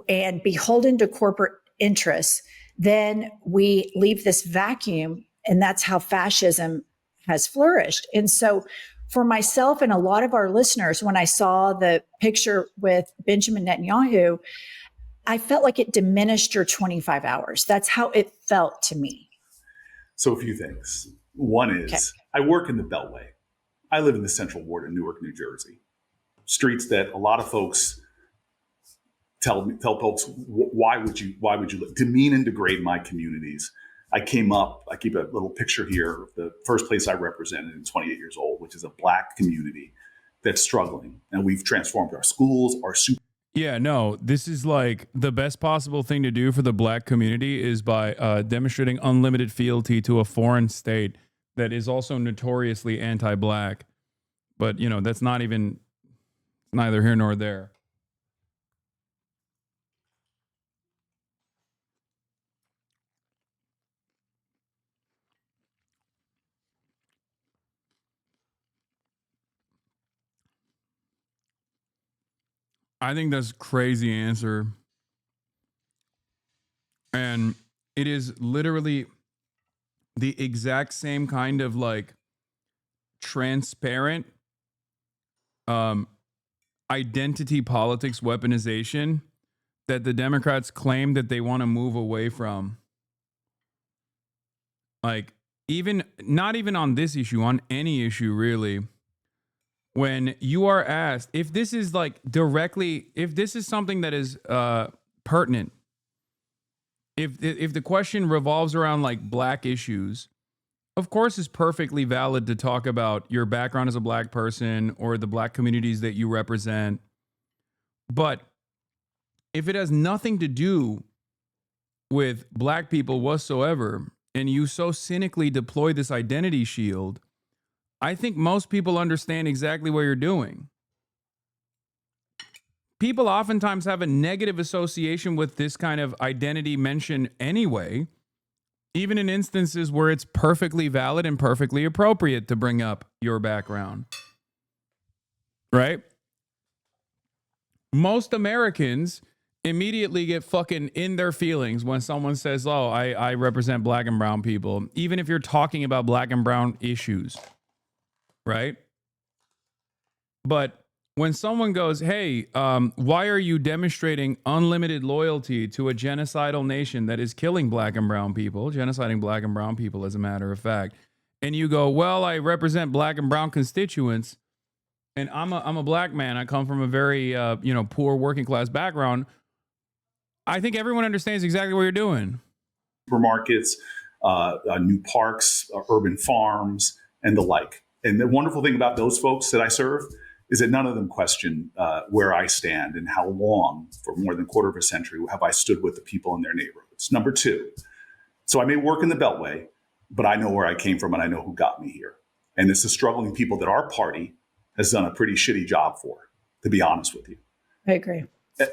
and beholden to corporate interests, then we leave this vacuum, and that's how fascism has flourished. And so for myself and a lot of our listeners, when I saw the picture with Benjamin Netanyahu, I felt like it diminished your 25 hours. That's how it felt to me. So a few things. One is I work in the Beltway. I live in the Central Ward in Newark, New Jersey. Streets that a lot of folks tell folks, why would you demean and degrade my communities? I keep a little picture here of the first place I represented at 28 years old, which is a Black community that's struggling. And we've transformed our schools, our super. Yeah, no, this is like the best possible thing to do for the Black community is by demonstrating unlimited fealty to a foreign state that is also notoriously anti-Black. But, you know, that's not even neither here nor there. I think that's a crazy answer. And it is literally the exact same kind of like transparent identity politics weaponization that the Democrats claim that they want to move away from. Like, not even on this issue, on any issue really. When you are asked if this is like directly, if this is something that is pertinent, if the question revolves around like Black issues, of course it's perfectly valid to talk about your background as a Black person or the Black communities that you represent. But if it has nothing to do with Black people whatsoever, and you so cynically deploy this identity shield, I think most people understand exactly what you're doing. People oftentimes have a negative association with this kind of identity mention anyway, even in instances where it's perfectly valid and perfectly appropriate to bring up your background. Right? Most Americans immediately get fucking in their feelings when someone says, oh, I represent Black and brown people, even if you're talking about Black and brown issues. Right? But when someone goes, hey, why are you demonstrating unlimited loyalty to a genocidal nation that is killing Black and brown people, genociding Black and brown people, as a matter of fact, and you go, well, I represent Black and brown constituents, and I'm a Black man, I come from a very poor working class background, I think everyone understands exactly what you're doing. Supermarkets, new parks, urban farms, and the like. And the wonderful thing about those folks that I serve is that none of them question where I stand and how long, for more than a quarter of a century, have I stood with the people in their neighborhoods. Number two, so I may work in the Beltway, but I know where I came from and I know who got me here. And it's the struggling people that our party has done a pretty shitty job for, to be honest with you. I agree.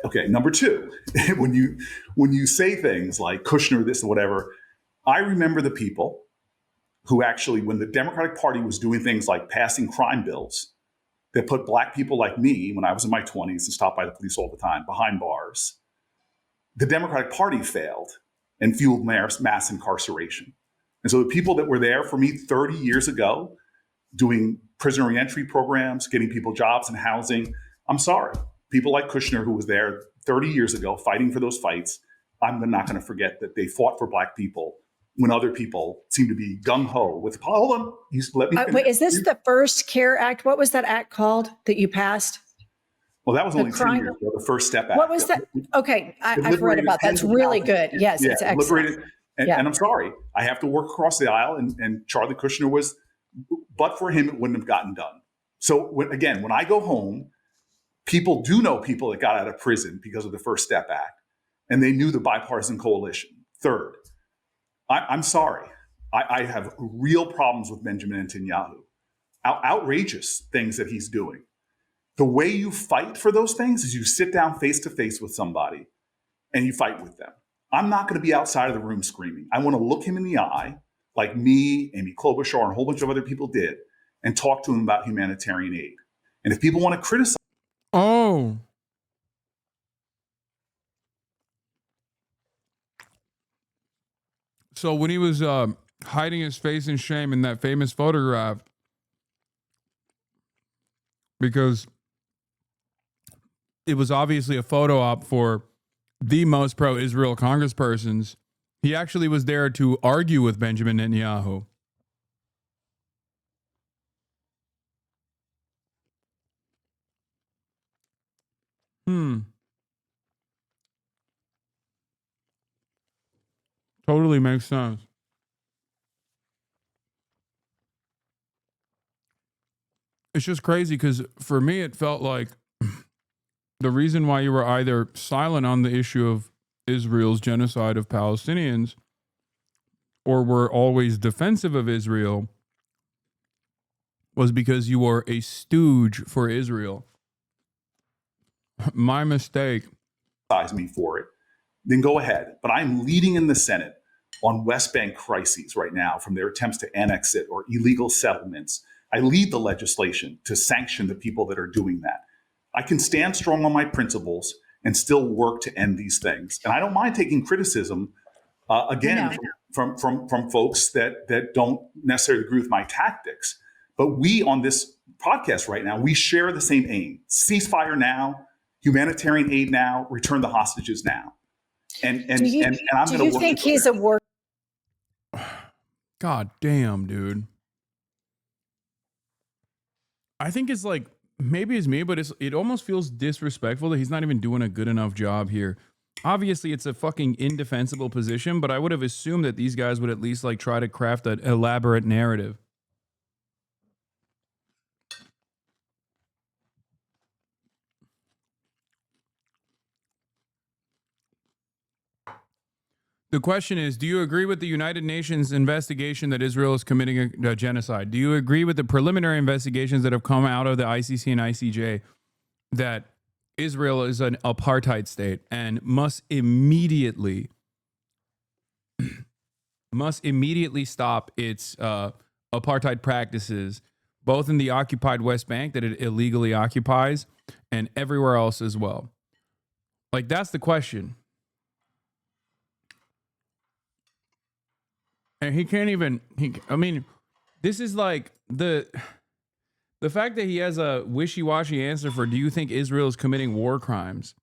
Okay, number two, when you say things like Kushner, this and whatever, I remember the people who actually, when the Democratic Party was doing things like passing crime bills that put Black people like me, when I was in my 20s and stopped by the police all the time, behind bars, the Democratic Party failed and fueled mass incarceration. And so the people that were there for me 30 years ago, doing prisoner reentry programs, getting people jobs and housing, I'm sorry. People like Kushner, who was there 30 years ago fighting for those fights, I'm not going to forget that they fought for Black people when other people seem to be gung-ho with, hold on, let me finish. Wait, is this the first CARE Act? What was that act called that you passed? Well, that was only 2 years ago, the First Step Act. What was that? Okay, I've read about that. That's really good. Yes, it's excellent. And I'm sorry, I have to work across the aisle, and Charlie Kushner was, but for him, it wouldn't have gotten done. So when I go home, people do know people that got out of prison because of the First Step Act, and they knew the bipartisan coalition. Third, I'm sorry. I have real problems with Benjamin Netanyahu. Outrageous things that he's doing. The way you fight for those things is you sit down face to face with somebody and you fight with them. I'm not going to be outside of the room screaming. I want to look him in the eye, like me, Amy Klobuchar, and a whole bunch of other people did, and talk to him about humanitarian aid. And if people want to criticize. Oh. So when he was hiding his face in shame in that famous photograph, because it was obviously a photo op for the most pro-Israel congresspersons. He actually was there to argue with Benjamin Netanyahu. Totally makes sense. It's just crazy because for me, it felt like the reason why you were either silent on the issue of Israel's genocide of Palestinians or were always defensive of Israel was because you were a stooge for Israel. My mistake. Me for it, then go ahead. But I'm leading in the Senate on West Bank crises right now, from their attempts to annex it or illegal settlements. I lead the legislation to sanction the people that are doing that. I can stand strong on my principles and still work to end these things. And I don't mind taking criticism, again, from folks that don't necessarily agree with my tactics. But we on this podcast right now, we share the same aim: ceasefire now, humanitarian aid now, return the hostages now. And I'm going to work. Do you think he's a war? God damn, dude. I think it's like, maybe it's me, but it almost feels disrespectful that he's not even doing a good enough job here. Obviously, it's a fucking indefensible position, but I would have assumed that these guys would at least like try to craft an elaborate narrative. The question is, do you agree with the United Nations investigation that Israel is committing a genocide? Do you agree with the preliminary investigations that have come out of the ICC and ICJ that Israel is an apartheid state and must immediately stop its apartheid practices, both in the occupied West Bank that it illegally occupies and everywhere else as well? Like, that's the question. And he can't even, I mean, this is like the fact that he has a wishy-washy answer for, do you think Israel is committing war crimes,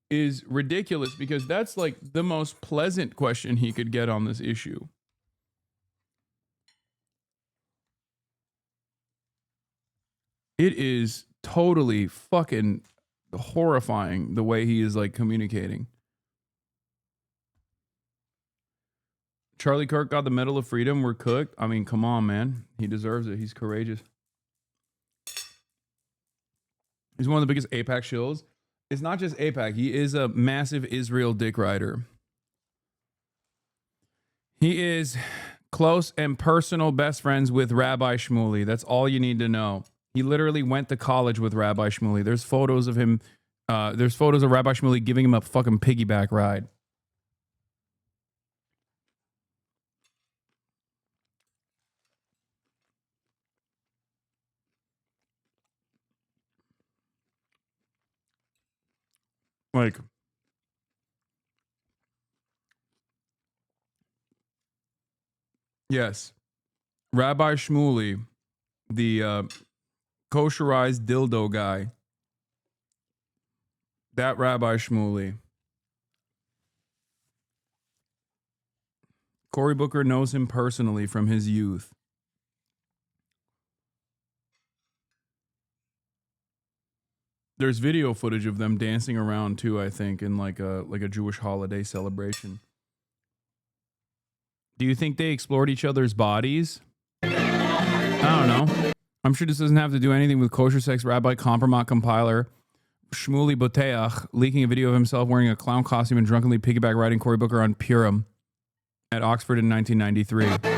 is ridiculous, because that's like the most pleasant question he could get on this issue. It is totally fucking horrifying the way he is like communicating. Charlie Kirk got the Medal of Freedom. We're cooked. I mean, come on, man. He deserves it. He's courageous. He's one of the biggest AIPAC shills. It's not just AIPAC. He is a massive Israel dick rider. He is close and personal best friends with Rabbi Shmuley. That's all you need to know. He literally went to college with Rabbi Shmuley. There's photos of him. There's photos of Rabbi Shmuley giving him a fucking piggyback ride. Like, yes, Rabbi Shmuley, the kosherized dildo guy, that Rabbi Shmuley. Cory Booker knows him personally from his youth. There's video footage of them dancing around too, I think, in like a Jewish holiday celebration. Do you think they explored each other's bodies? I don't know. I'm sure this doesn't have to do anything with kosher sex rabbi compromat compiler Shmuley Boteach leaking a video of himself wearing a clown costume and drunkenly piggyback riding Cory Booker on Purim at Oxford in 1993.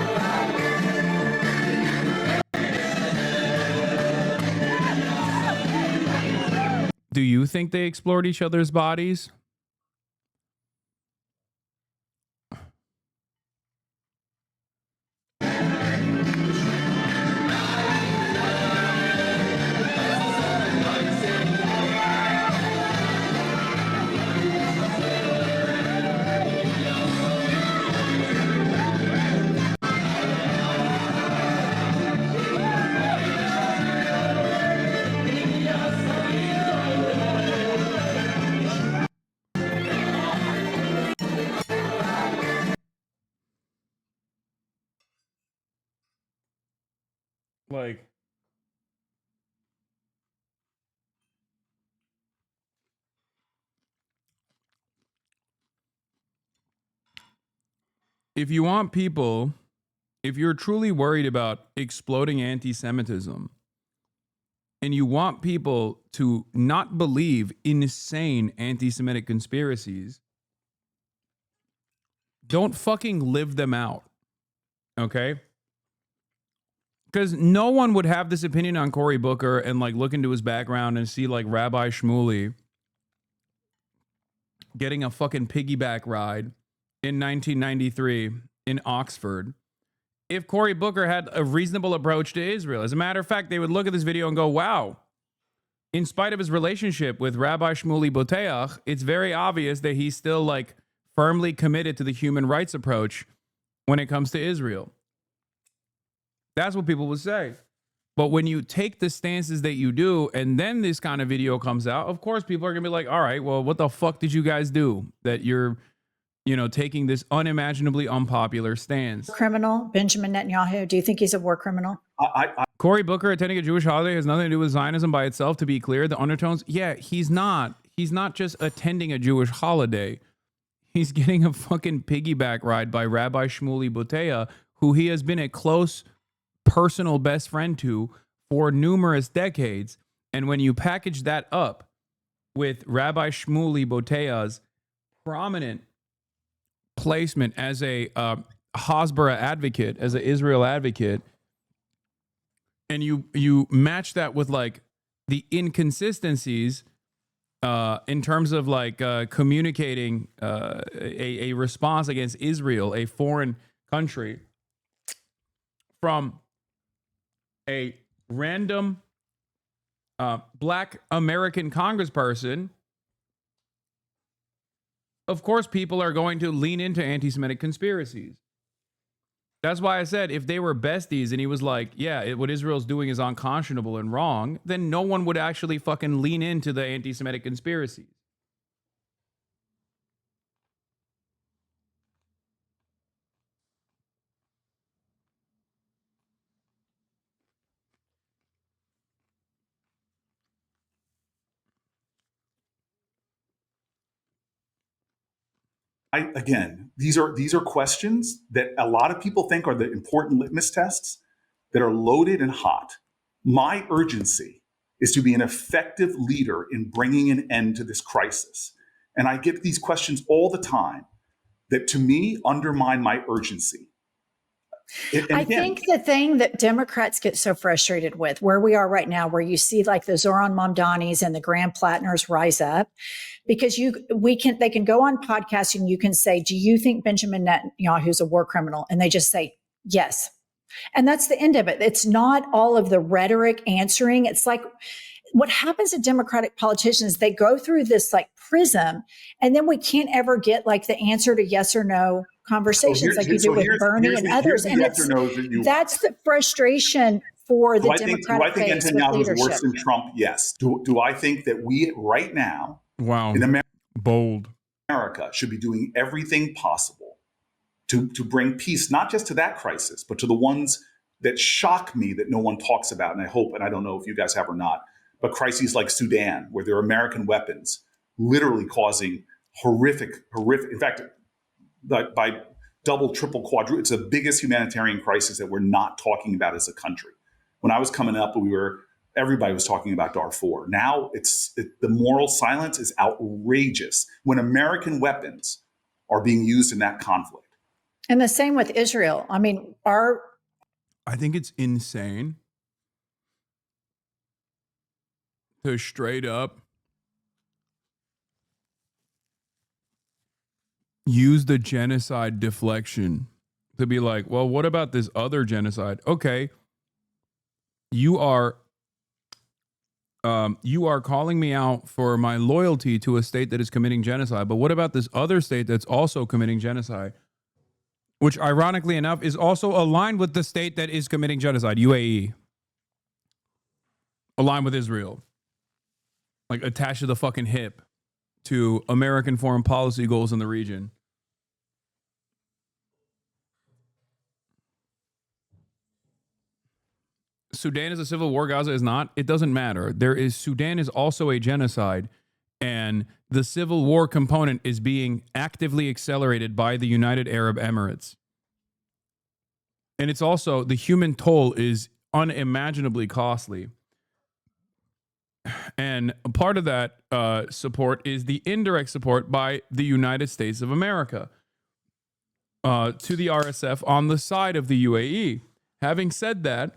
Do you think they explored each other's bodies? Like, if you want people, if you're truly worried about exploding anti-Semitism, and you want people to not believe insane anti-Semitic conspiracies, don't fucking live them out. Okay? Because no one would have this opinion on Cory Booker and like look into his background and see like Rabbi Shmuley getting a fucking piggyback ride in 1993 in Oxford if Cory Booker had a reasonable approach to Israel. As a matter of fact, they would look at this video and go, wow, in spite of his relationship with Rabbi Shmuley Boteach, it's very obvious that he's still like firmly committed to the human rights approach when it comes to Israel. That's what people would say. But when you take the stances that you do and then this kind of video comes out, of course, people are going to be like, all right, well, what the fuck did you guys do that you're, you know, taking this unimaginably unpopular stance? Criminal, Benjamin Netanyahu. Do you think he's a war criminal? Cory Booker attending a Jewish holiday has nothing to do with Zionism by itself, to be clear. The undertones, yeah, he's not. He's not just attending a Jewish holiday. He's getting a fucking piggyback ride by Rabbi Shmuley Boteach, who he has been a close personal best friend to for numerous decades. And when you package that up with Rabbi Shmuley Boteach's prominent placement as a Hasbara advocate, as an Israel advocate, and you match that with like the inconsistencies in terms of like communicating a response against Israel, a foreign country, from a random black American congressperson, of course people are going to lean into anti-Semitic conspiracies. That's why I said if they were besties and he was like, yeah, what Israel's doing is unconscionable and wrong, then no one would actually fucking lean into the anti-Semitic conspiracies. Again, these are questions that a lot of people think are the important litmus tests that are loaded and hot. My urgency is to be an effective leader in bringing an end to this crisis. And I get these questions all the time that to me undermine my urgency. I think the thing that Democrats get so frustrated with, where we are right now, where you see like the Zoran Mamdanis and the Graham Plattners rise up, because they can go on podcasts and you can say, do you think Benjamin Netanyahu is a war criminal? And they just say, yes. And that's the end of it. It's not all of the rhetoric answering. It's like what happens to Democratic politicians, they go through this like prism, and then we can't ever get like the answer to yes or no conversations like you do with Bernie and others. And that's the frustration for the Democratic Do I think Netanyahu is worse than Trump? Yes. Do I think that we right now in America should be doing everything possible to bring peace, not just to that crisis, but to the ones that shock me that no one talks about? And I hope, and I don't know if you guys have or not, but crises like Sudan, where there are American weapons literally causing horrific, in fact, by double, triple, quadruple, it's the biggest humanitarian crisis that we're not talking about as a country. When I was coming up, everybody was talking about Darfur. Now the moral silence is outrageous when American weapons are being used in that conflict. And the same with Israel. I mean, I think it's insane to straight up use the genocide deflection to be like, well, what about this other genocide? Okay, you are calling me out for my loyalty to a state that is committing genocide, but what about this other state that's also committing genocide, which ironically enough is also aligned with the state that is committing genocide, UAE, aligned with Israel, like attached to the fucking hip to American foreign policy goals in the region. Sudan is a civil war, Gaza is not. It doesn't matter. Sudan is also a genocide, and the civil war component is being actively accelerated by the United Arab Emirates. And it's also, the human toll is unimaginably costly. And a part of that support is the indirect support by the United States of America to the RSF on the side of the UAE. Having said that,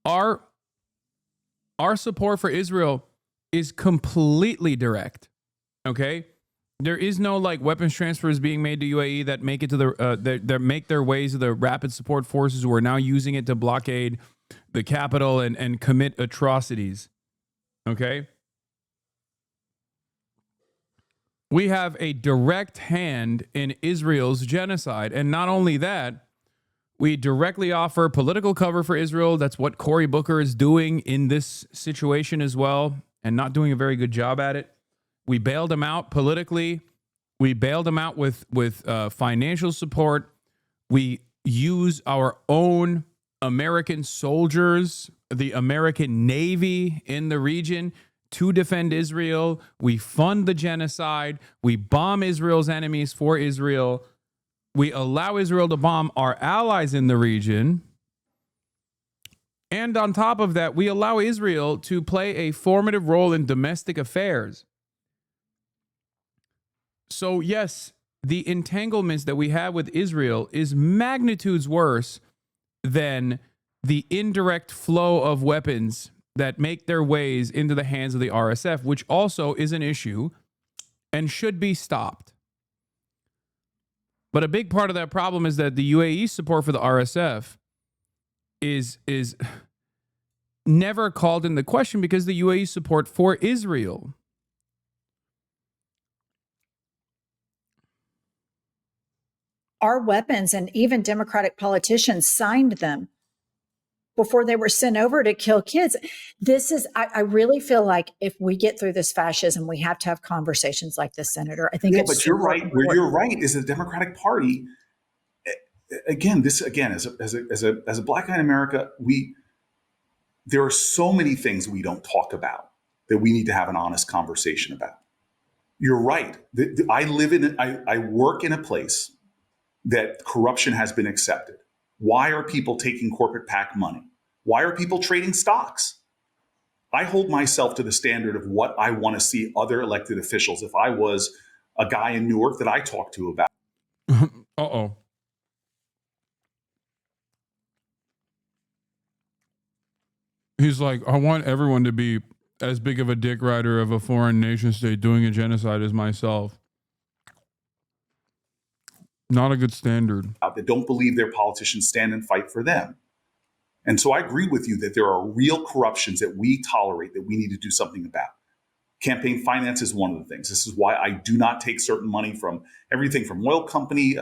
our support for Israel is completely direct. Okay? There is no like weapons transfers being made to UAE that make it to that make their ways to the rapid support forces who are now using it to blockade the capital and commit atrocities. Okay? We have a direct hand in Israel's genocide. And not only that, we directly offer political cover for Israel. That's what Cory Booker is doing in this situation as well, and not doing a very good job at it. We bailed him out politically. We bailed him out with financial support. We use our own American soldiers, the American Navy in the region, to defend Israel. We fund the genocide. We bomb Israel's enemies for Israel. We allow Israel to bomb our allies in the region. And on top of that, we allow Israel to play a formative role in domestic affairs. So yes, the entanglements that we have with Israel is magnitudes worse than the indirect flow of weapons that make their ways into the hands of the RSF, which also is an issue and should be stopped. But a big part of that problem is that the UAE support for the RSF is never called into question because the UAE support for Israel. Our weapons and even Democratic politicians signed them before they were sent over to kill kids. This is, I really feel like if we get through this fascism, we have to have conversations like this, Senator. I think it's but you're right. important. Where you're right is the Democratic Party. Again, as a black guy in America, there are so many things we don't talk about that we need to have an honest conversation about. You're right. I work in a place that corruption has been accepted. Why are people taking corporate PAC money? Why are people trading stocks? I hold myself to the standard of what I want to see other elected officials. If I was a guy in Newark that I talked to about. Uh-oh. He's like, I want everyone to be as big of a dick rider of a foreign nation state doing a genocide as myself. Not a good standard. That don't believe their politicians stand and fight for them. And so I agree with you that there are real corruptions that we tolerate that we need to do something about. Campaign finance is one of the things. This is why I do not take certain money from everything from oil company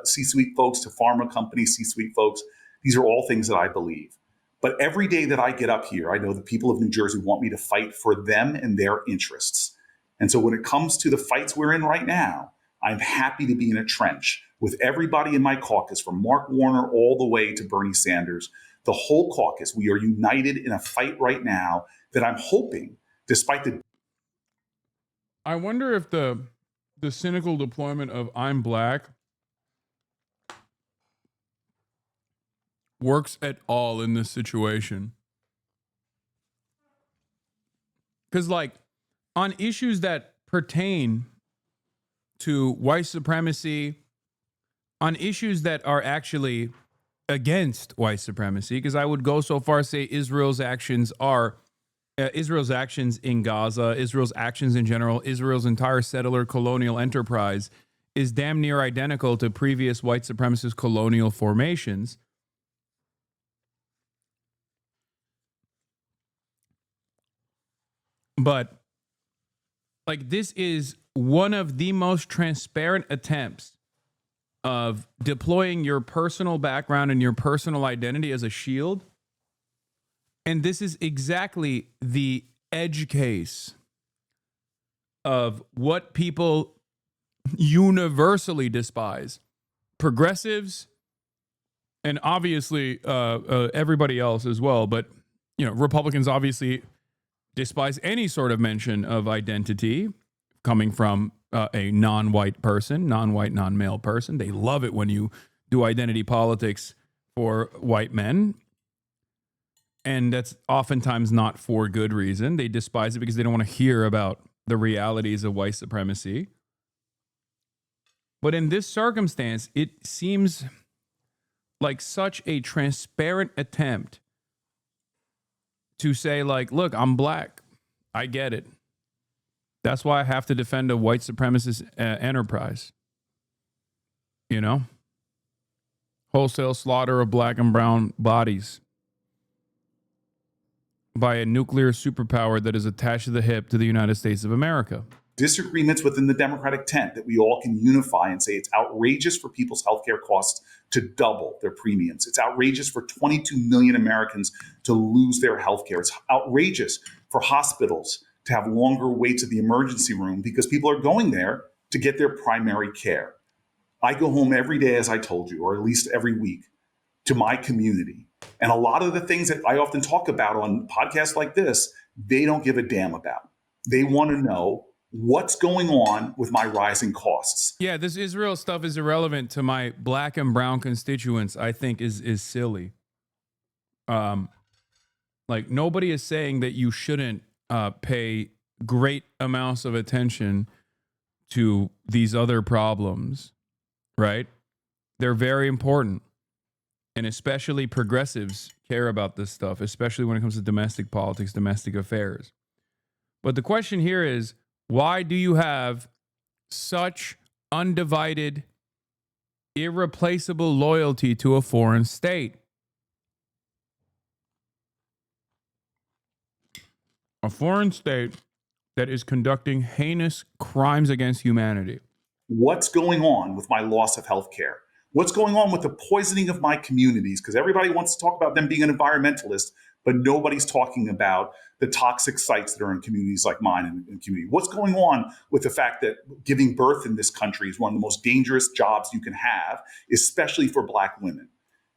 C-suite folks to pharma company C-suite folks. These are all things that I believe. But every day that I get up here, I know the people of New Jersey want me to fight for them and their interests. And so when it comes to the fights we're in right now, I'm happy to be in a trench with everybody in my caucus, from Mark Warner all the way to Bernie Sanders, the whole caucus. We are united in a fight right now that I'm hoping, despite the... I wonder if the cynical deployment of I'm black works at all in this situation. Because like on issues that pertain to white supremacy, on issues that are actually against white supremacy, because I would go so far as say Israel's actions in Gaza, Israel's actions in general, Israel's entire settler colonial enterprise is damn near identical to previous white supremacist colonial formations. But like this is one of the most transparent attempts of deploying your personal background and your personal identity as a shield. And this is exactly the edge case of what people universally despise. Progressives and obviously everybody else as well. But, Republicans obviously despise any sort of mention of identity coming from a non-white person, non-white, non-male person. They love it when you do identity politics for white men. And that's oftentimes not for good reason. They despise it because they don't want to hear about the realities of white supremacy. But in this circumstance, it seems like such a transparent attempt to say, like, look, I'm black. I get it. That's why I have to defend a white supremacist enterprise. Wholesale slaughter of black and brown bodies by a nuclear superpower that is attached to the hip to the United States of America. Disagreements within the Democratic tent that we all can unify and say it's outrageous for people's healthcare costs to double their premiums. It's outrageous for 22 million Americans to lose their healthcare. It's outrageous for hospitals to have longer waits at the emergency room because people are going there to get their primary care. I go home every day, as I told you, or at least every week, to my community. And a lot of the things that I often talk about on podcasts like this, they don't give a damn about. They want to know what's going on with my rising costs. Yeah, this Israel stuff is irrelevant to my black and brown constituents, I think is silly. Like, nobody is saying that you shouldn't pay great amounts of attention to these other problems, right? They're very important. And especially progressives care about this stuff, especially when it comes to domestic politics, domestic affairs. But the question here is, why do you have such undivided, irreplaceable loyalty to a foreign state? A foreign state that is conducting heinous crimes against humanity. What's going on with my loss of health care? What's going on with the poisoning of my communities? Because everybody wants to talk about them being an environmentalist, but nobody's talking about the toxic sites that are in communities like mine and community. What's going on with the fact that giving birth in this country is one of the most dangerous jobs you can have, especially for Black women?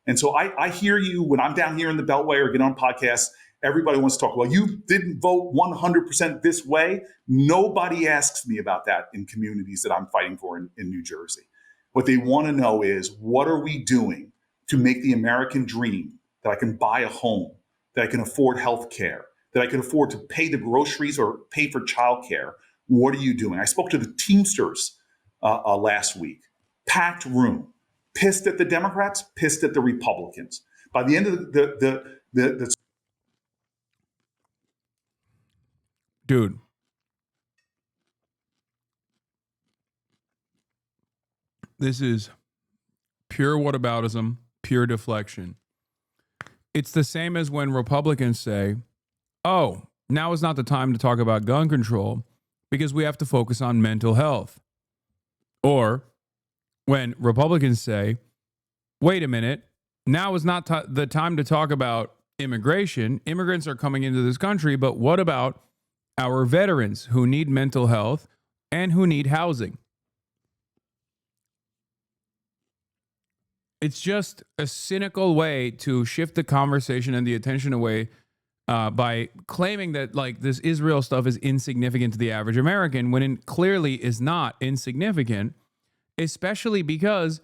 And so I hear you when I'm down here in the Beltway or get on podcasts, everybody wants to talk, well, you didn't vote 100% this way. Nobody asks me about that in communities that I'm fighting for in New Jersey. What they want to know is, what are we doing to make the American dream that I can buy a home, that I can afford health care, that I can afford to pay the groceries or pay for childcare? What are you doing? I spoke to the Teamsters last week. Packed room. Pissed at the Democrats, pissed at the Republicans. By the end of the Dude. This is pure whataboutism, pure deflection. It's the same as when Republicans say, oh, now is not the time to talk about gun control because we have to focus on mental health. Or when Republicans say, wait a minute, now is not the time to talk about immigration. Immigrants are coming into this country, but what about our veterans who need mental health and who need housing? It's just a cynical way to shift the conversation and the attention away by claiming that, like, this Israel stuff is insignificant to the average American when it clearly is not insignificant, especially because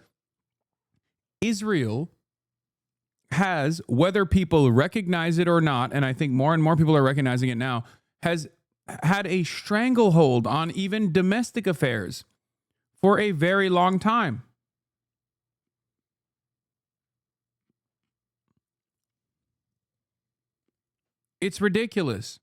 Israel has, whether people recognize it or not, and I think more and more people are recognizing it now, has had a stranglehold on even domestic affairs for a very long time. It's ridiculous.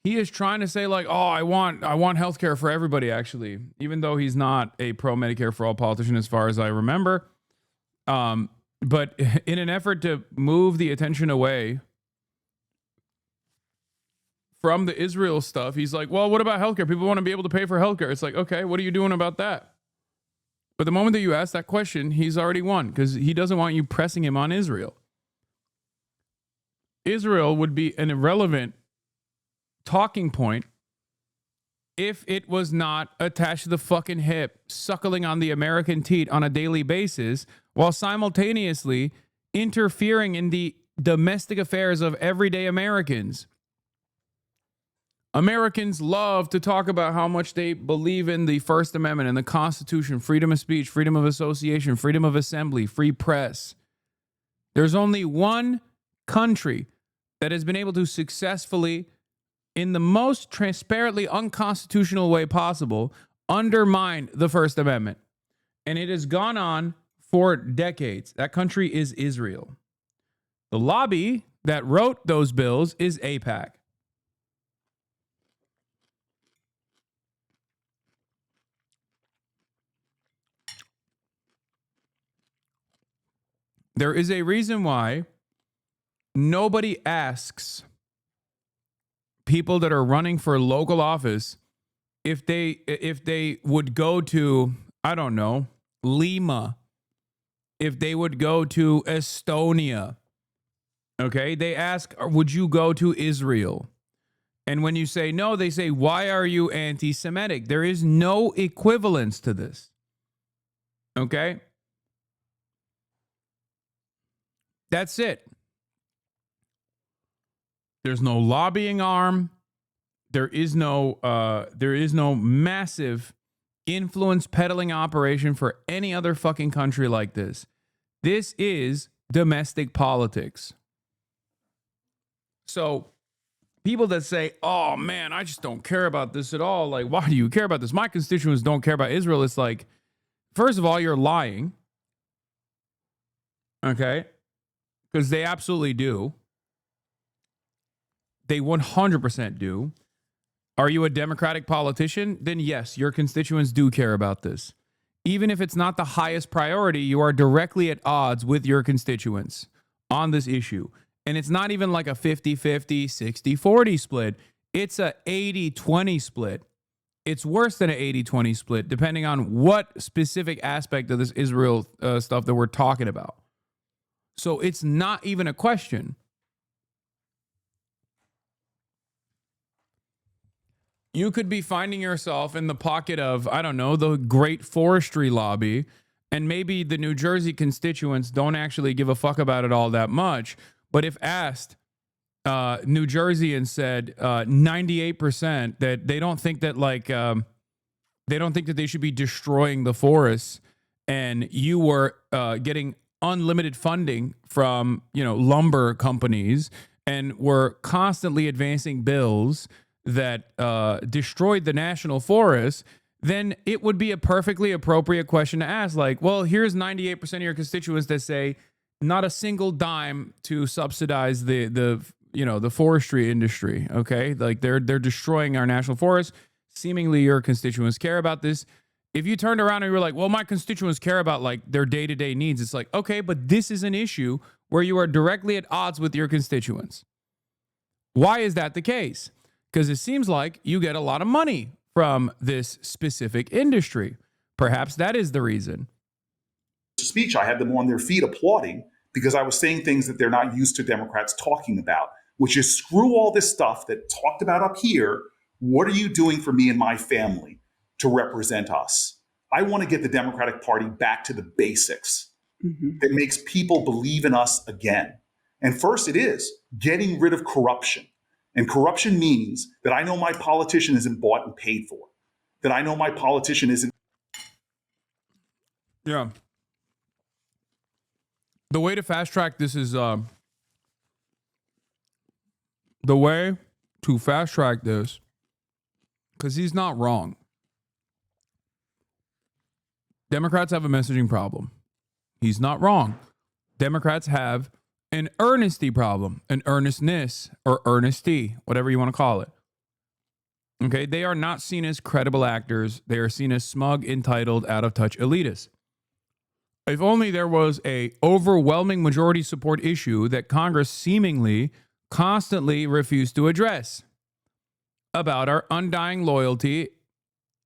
He is trying to say, like, oh, I want healthcare for everybody, actually, even though he's not a pro-Medicare for all politician as far as I remember. But in an effort to move the attention away from the Israel stuff, he's like, well, what about healthcare? People want to be able to pay for healthcare. It's like, okay, what are you doing about that? But the moment that you ask that question, he's already won because he doesn't want you pressing him on Israel. Israel would be an irrelevant talking point if it was not attached to the fucking hip, suckling on the American teat on a daily basis, while simultaneously interfering in the domestic affairs of everyday Americans. Americans love to talk about how much they believe in the First Amendment and the Constitution, freedom of speech, freedom of association, freedom of assembly, free press. There's only one country that has been able to successfully, in the most transparently unconstitutional way possible, undermine the First Amendment. And it has gone on for decades. That country is Israel. The lobby that wrote those bills is AIPAC. There is a reason why nobody asks people that are running for local office if they would go to, I don't know, Lima, if they would go to Estonia. Okay? They ask, would you go to Israel? And when you say no, they say, why are you anti-Semitic? There is no equivalence to this. Okay? That's it. There's no lobbying arm. There is no massive influence peddling operation for any other fucking country like this. This is domestic politics. So people that say, oh man, I just don't care about this at all. Like, why do you care about this? My constituents don't care about Israel. It's like, first of all, you're lying. Okay? Because they absolutely do. They 100% do. Are you a Democratic politician? Then yes, your constituents do care about this. Even if it's not the highest priority, you are directly at odds with your constituents on this issue. And it's not even like a 50-50, 60-40 split. It's a 80-20 split. It's worse than an 80-20 split, depending on what specific aspect of this Israel stuff that we're talking about. So it's not even a question. You could be finding yourself in the pocket of, I don't know, the great forestry lobby, and maybe the New Jersey constituents don't actually give a fuck about it all that much. But if asked, New Jerseyans said 98% that they don't think that they don't think that they should be destroying the forests, and you were getting unlimited funding from, lumber companies, and were constantly advancing bills that destroyed the national forest, then it would be a perfectly appropriate question to ask. Like, well, here's 98% of your constituents that say not a single dime to subsidize the forestry industry. Okay, like they're destroying our national forest. Seemingly, your constituents care about this. If you turned around and you were like, well, my constituents care about like their day-to-day needs, it's like, okay, but this is an issue where you are directly at odds with your constituents. Why is that the case? Because it seems like you get a lot of money from this specific industry. Perhaps that is the reason. Speech, I had them on their feet applauding because I was saying things that they're not used to Democrats talking about, which is screw all this stuff that talked about up here. What are you doing for me and my family to represent us? I want to get the Democratic Party back to the basics that makes people believe in us again. And first it is getting rid of corruption. And corruption means that I know my politician isn't bought and paid for, that I know my politician isn't. Yeah. The way to fast track this is the way to fast track this, because he's not wrong. Democrats have a messaging problem. He's not wrong. Democrats have an earnesty problem, an earnestness or earnesty, whatever you want to call it. Okay, they are not seen as credible actors. They are seen as smug, entitled, out-of-touch elitists. If only there was a overwhelming majority support issue that Congress seemingly constantly refused to address about our undying loyalty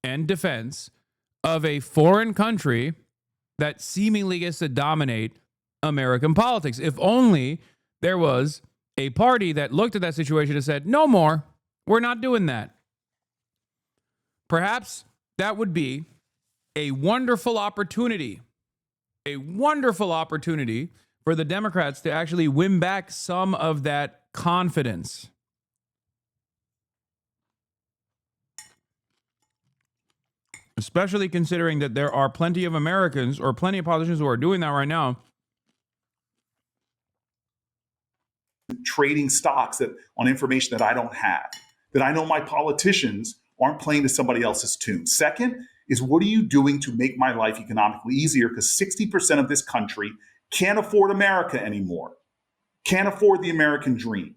and defense of a foreign country that seemingly gets to dominate American politics. If only there was a party that looked at that situation and said, no more, we're not doing that. Perhaps that would be a wonderful opportunity for the Democrats to actually win back some of that confidence. Especially considering that there are plenty of Americans or plenty of politicians who are doing that right now. Trading stocks on information that I don't have, that I know my politicians aren't playing to somebody else's tune. Second is, what are you doing to make my life economically easier? Because 60% of this country can't afford America anymore, can't afford the American dream.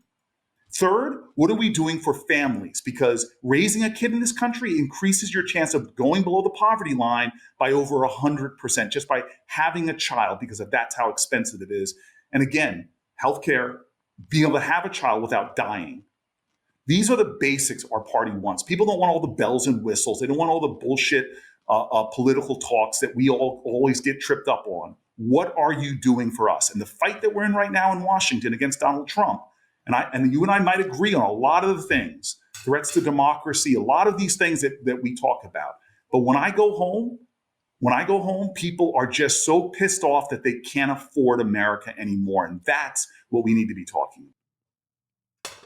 Third, what are we doing for families? Because raising a kid in this country increases your chance of going below the poverty line by over 100% just by having a child, because that's how expensive it is. And again, healthcare, being able to have a child without dying. These are the basics our party wants. People don't want all the bells and whistles. They don't want all the bullshit political talks that we all always get tripped up on. What are you doing for us? And the fight that we're in right now in Washington against Donald Trump, and you and I might agree on a lot of the things, threats to democracy, a lot of these things that we talk about. But when I go home, people are just so pissed off that they can't afford America anymore. And that's what we need to be talking about.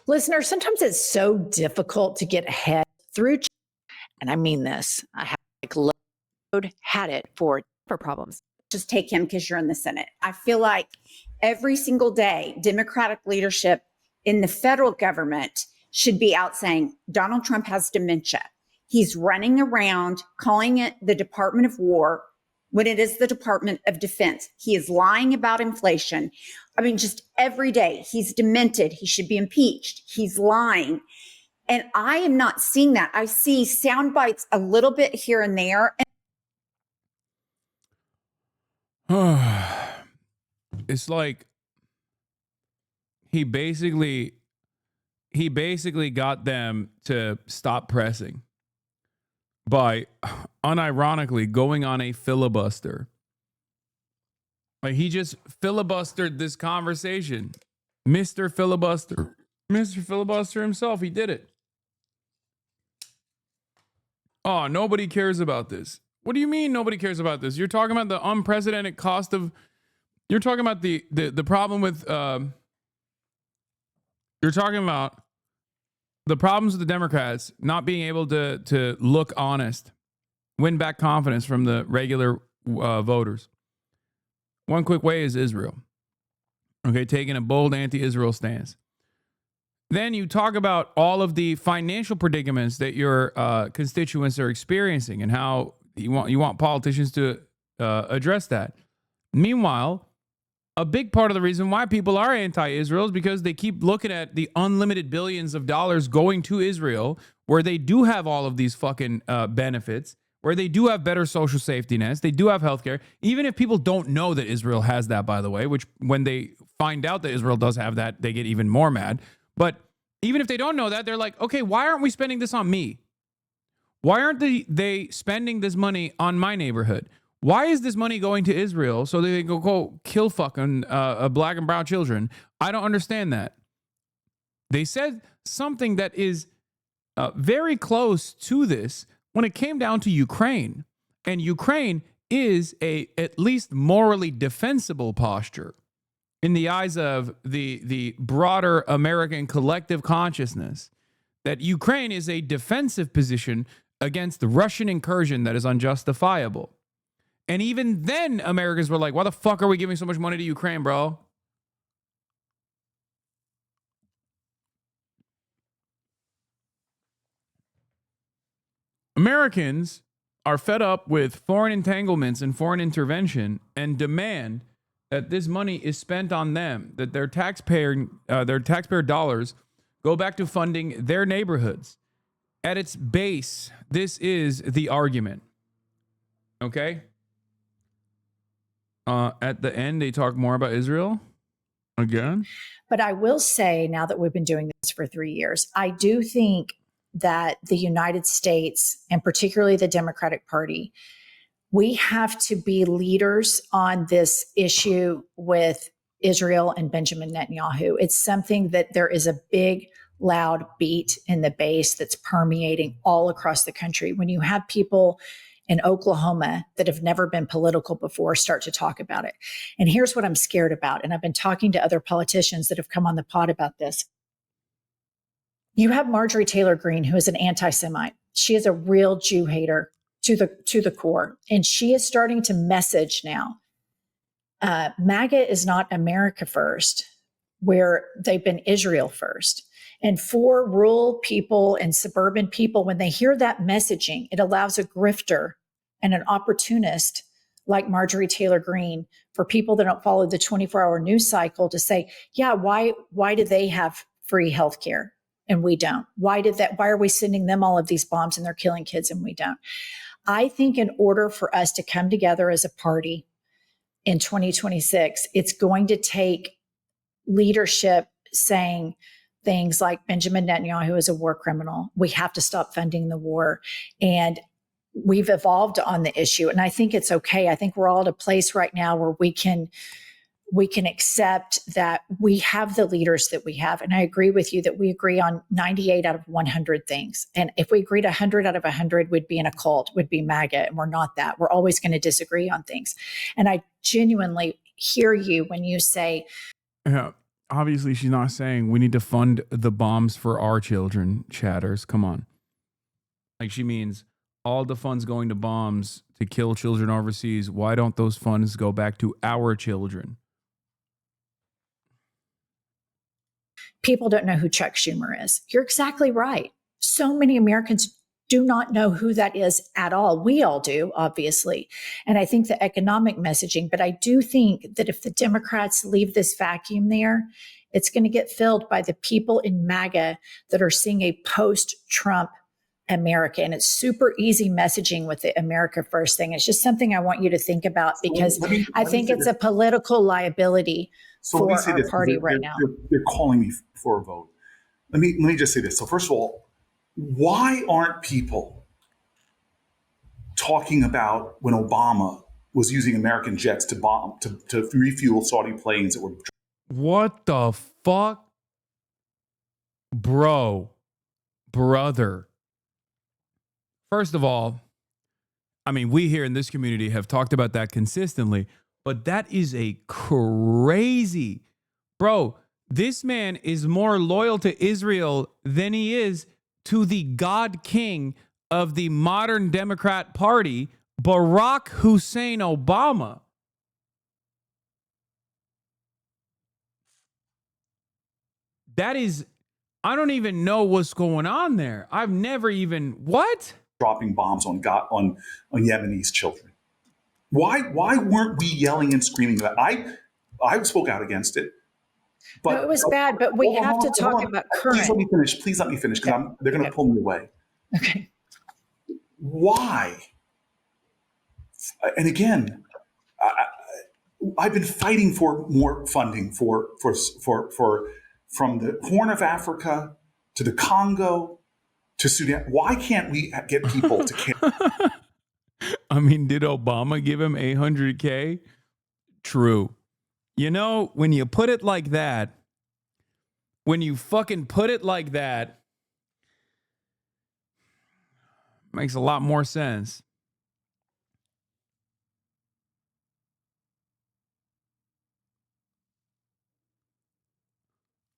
Listeners, sometimes it's so difficult to get ahead through, and I mean this, I have had it for problems. Just take him because you're in the Senate. I feel like every single day, Democratic leadership in the federal government should be out saying Donald Trump has dementia. He's running around calling it the Department of War when it is the Department of Defense. He is lying about inflation. I mean, just every day he's demented. He should be impeached. He's lying. And I am not seeing that. I see sound bites a little bit here and there. It's like he basically got them to stop pressing by unironically going on a filibuster. Like, he just filibustered this conversation. Mr. Filibuster himself, he did it. Oh, nobody cares about this. What do you mean nobody cares about this? You're talking about the unprecedented cost of, you're talking about the problem with, you're talking about the problems with the Democrats not being able to look honest, win back confidence from the regular voters. One quick way is Israel. Okay, taking a bold anti-Israel stance. Then you talk about all of the financial predicaments that your constituents are experiencing and how you want politicians to address that. Meanwhile, a big part of the reason why people are anti-Israel is because they keep looking at the unlimited billions of dollars going to Israel, where they do have all of these fucking benefits, where they do have better social safety nets, they do have healthcare. Even if people don't know that Israel has that, by the way, which when they find out that Israel does have that, they get even more mad. But even if they don't know that, they're like, okay, why aren't we spending this on me? Why aren't they spending this money on my neighborhood? Why is this money going to Israel so they can go kill fucking black and brown children? I don't understand that. They said something that is very close to this when it came down to Ukraine. And Ukraine is a at least morally defensible posture in the eyes of the broader American collective consciousness, that Ukraine is a defensive position against the Russian incursion that is unjustifiable. And even then, Americans were like, why the fuck are we giving so much money to Ukraine, bro? Americans are fed up with foreign entanglements and foreign intervention and demand that this money is spent on them, that their taxpayer dollars go back to funding their neighborhoods. At its base, this is the argument. Okay? At the end, they talk more about Israel again. But I will say, now that we've been doing this for 3 years, I do think that the United States, and particularly the Democratic Party, we have to be leaders on this issue with Israel and Benjamin Netanyahu. It's something that there is a big loud beat in the bass that's permeating all across the country. When you have people in Oklahoma that have never been political before start to talk about it. And here's what I'm scared about. And I've been talking to other politicians that have come on the pod about this. You have Marjorie Taylor Greene, who is an anti-Semite. She is a real Jew hater to the core. And she is starting to message now. MAGA is not America first, where they've been Israel first. And for rural people and suburban people, when they hear that messaging, it allows a grifter and an opportunist like Marjorie Taylor Greene, for people that don't follow the 24-hour news cycle, to say, yeah, why do they have free health care and we don't? Why are we sending them all of these bombs and they're killing kids and we don't? I think in order for us to come together as a party in 2026, it's going to take leadership saying things like Benjamin Netanyahu is a war criminal. We have to stop funding the war. And we've evolved on the issue. And I think it's okay. I think we're all at a place right now where we can accept that we have the leaders that we have. And I agree with you that we agree on 98 out of 100 things. And if we agreed 100 out of 100, we'd be in a cult, would be MAGA. And we're not that. We're always going to disagree on things. And I genuinely hear you when you say, yeah, obviously she's not saying we need to fund the bombs for our children, chatters. Come on. Like, she means all the funds going to bombs to kill children overseas. Why don't those funds go back to our children? people don't know who Chuck Schumer is. You're exactly right. So many Americans do not know who that is at all. We all do, obviously. And I think the economic messaging, but I do think that if the Democrats leave this vacuum there, it's going to get filled by the people in MAGA that are seeing a post-Trump America. And it's super easy messaging with the America First thing. It's just something I want you to think about, because I think it's a political liability for our party right now. They're calling me for a vote. Let me just say this. So first of all, why aren't people talking about when Obama was using American jets to bomb, to refuel Saudi planes that were... What the fuck? Brother. First of all, I mean, we here in this community have talked about that consistently, but that is a crazy... Bro, this man is more loyal to Israel than he is to the God King of the modern Democrat Party, Barack Hussein Obama. That is, I don't even know what's going on there. I've never even, what? Dropping bombs on Yemenis children. Why weren't we yelling and screaming about it? I spoke out against it. But no, it was bad, but we have to talk about current. Please let me finish, because they're going to pull me away. Okay. Why? And again, I've been fighting for more funding from the Horn of Africa to the Congo to Sudan. Why can't we get people to care? I mean, did Obama give him $800K? True. You know, when you put it like that, when you fucking put it like that, makes a lot more sense.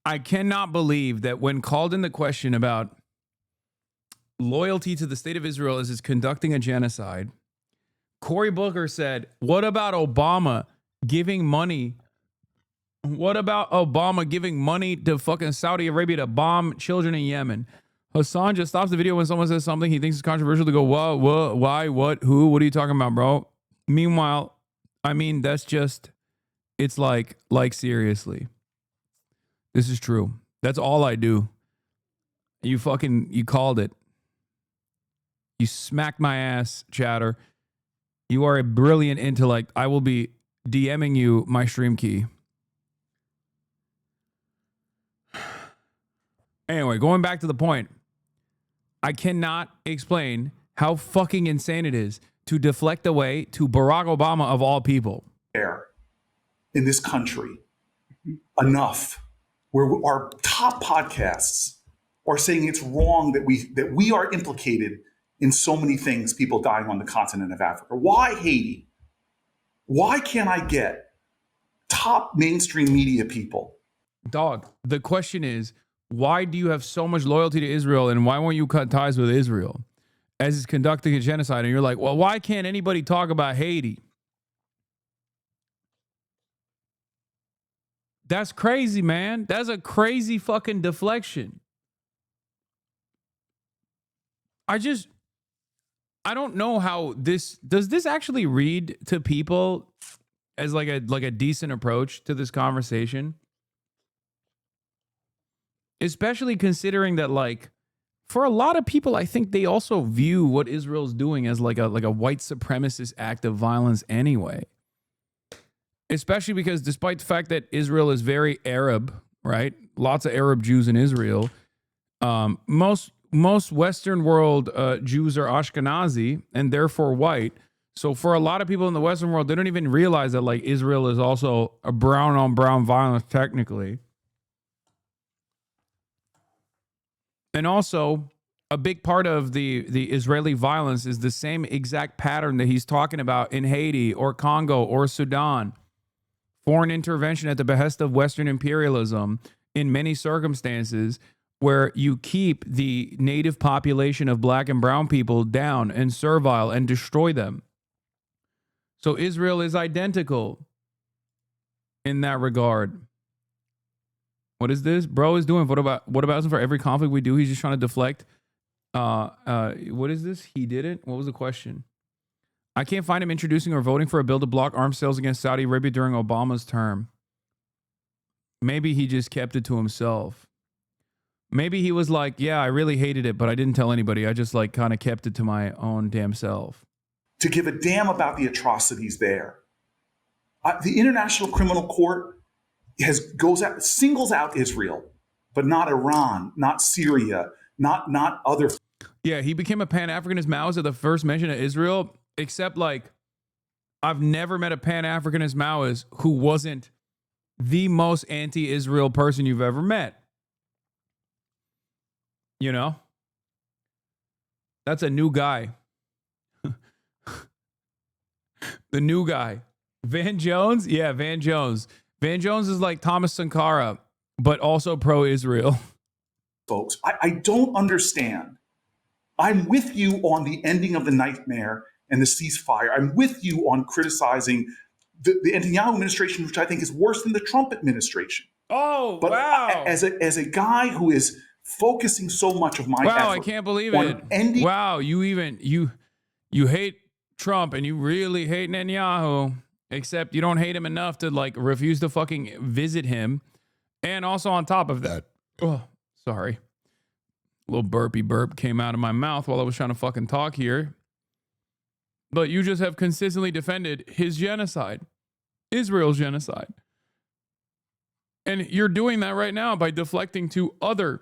I cannot believe that when called in the question about loyalty to the state of Israel as it's conducting a genocide, Cory Booker said, what about Obama giving money? What about Obama giving money to fucking Saudi Arabia to bomb children in Yemen? Hasan just stops the video when someone says something he thinks is controversial to go, what, why, what, who, what are you talking about, bro? Meanwhile, I mean, that's just, it's like seriously. This is true. That's all I do. You called it. You smacked my ass, chatter. You are a brilliant intellect. I will be DMing you my stream key. Anyway, going back to the point, I cannot explain how fucking insane it is to deflect away to Barack Obama of all people. In this country, enough, where our top podcasts are saying it's wrong that we are implicated in so many things, people dying on the continent of Africa. Why Haiti? Why can't I get top mainstream media people? Dog, the question is, why do you have so much loyalty to Israel, and why won't you cut ties with Israel as it's conducting a genocide? And you're like, well, why can't anybody talk about Haiti? That's crazy, man. That's a crazy fucking deflection. I don't know how does this actually read to people as like a decent approach to this conversation? Especially considering that, like, for a lot of people, I think they also view what Israel's doing as like a white supremacist act of violence anyway. Especially because despite the fact that Israel is very Arab, right? Lots of Arab Jews in Israel. Most Western world Jews are Ashkenazi and therefore white. So for a lot of people in the Western world, they don't even realize that like Israel is also a brown on brown violence technically. And also, a big part of the Israeli violence is the same exact pattern that he's talking about in Haiti or Congo or Sudan. Foreign intervention at the behest of Western imperialism in many circumstances where you keep the native population of black and brown people down and servile and destroy them. So Israel is identical in that regard. What is this? Bro is doing what about for every conflict we do? He's just trying to deflect. What is this? He didn't? What was the question? I can't find him introducing or voting for a bill to block arms sales against Saudi Arabia during Obama's term. Maybe he just kept it to himself. Maybe he was like, yeah, I really hated it, but I didn't tell anybody. I just like kind of kept it to my own damn self. To give a damn about the atrocities there. The International Criminal Court singles out Israel, but not Iran, not Syria, not other. Yeah, he became a Pan-Africanist Maoist at the first mention of Israel, except like I've never met a Pan-Africanist Maoist who wasn't the most anti-Israel person you've ever met. You know? That's a new guy. The new guy. Van Jones? Yeah, Van Jones. Van Jones is like Thomas Sankara, but also pro-Israel. Folks, I don't understand. I'm with you on the ending of the nightmare and the ceasefire. I'm with you on criticizing the Netanyahu administration, which I think is worse than the Trump administration. Oh, but wow. As a guy who is focusing so much of my effort I can't believe on it. ending. Wow, you hate Trump and you really hate Netanyahu. Except you don't hate him enough to like refuse to fucking visit him. And also on top of that, oh, sorry. A little burpy burp came out of my mouth while I was trying to fucking talk here. But you just have consistently defended his genocide, Israel's genocide. And you're doing that right now by deflecting to other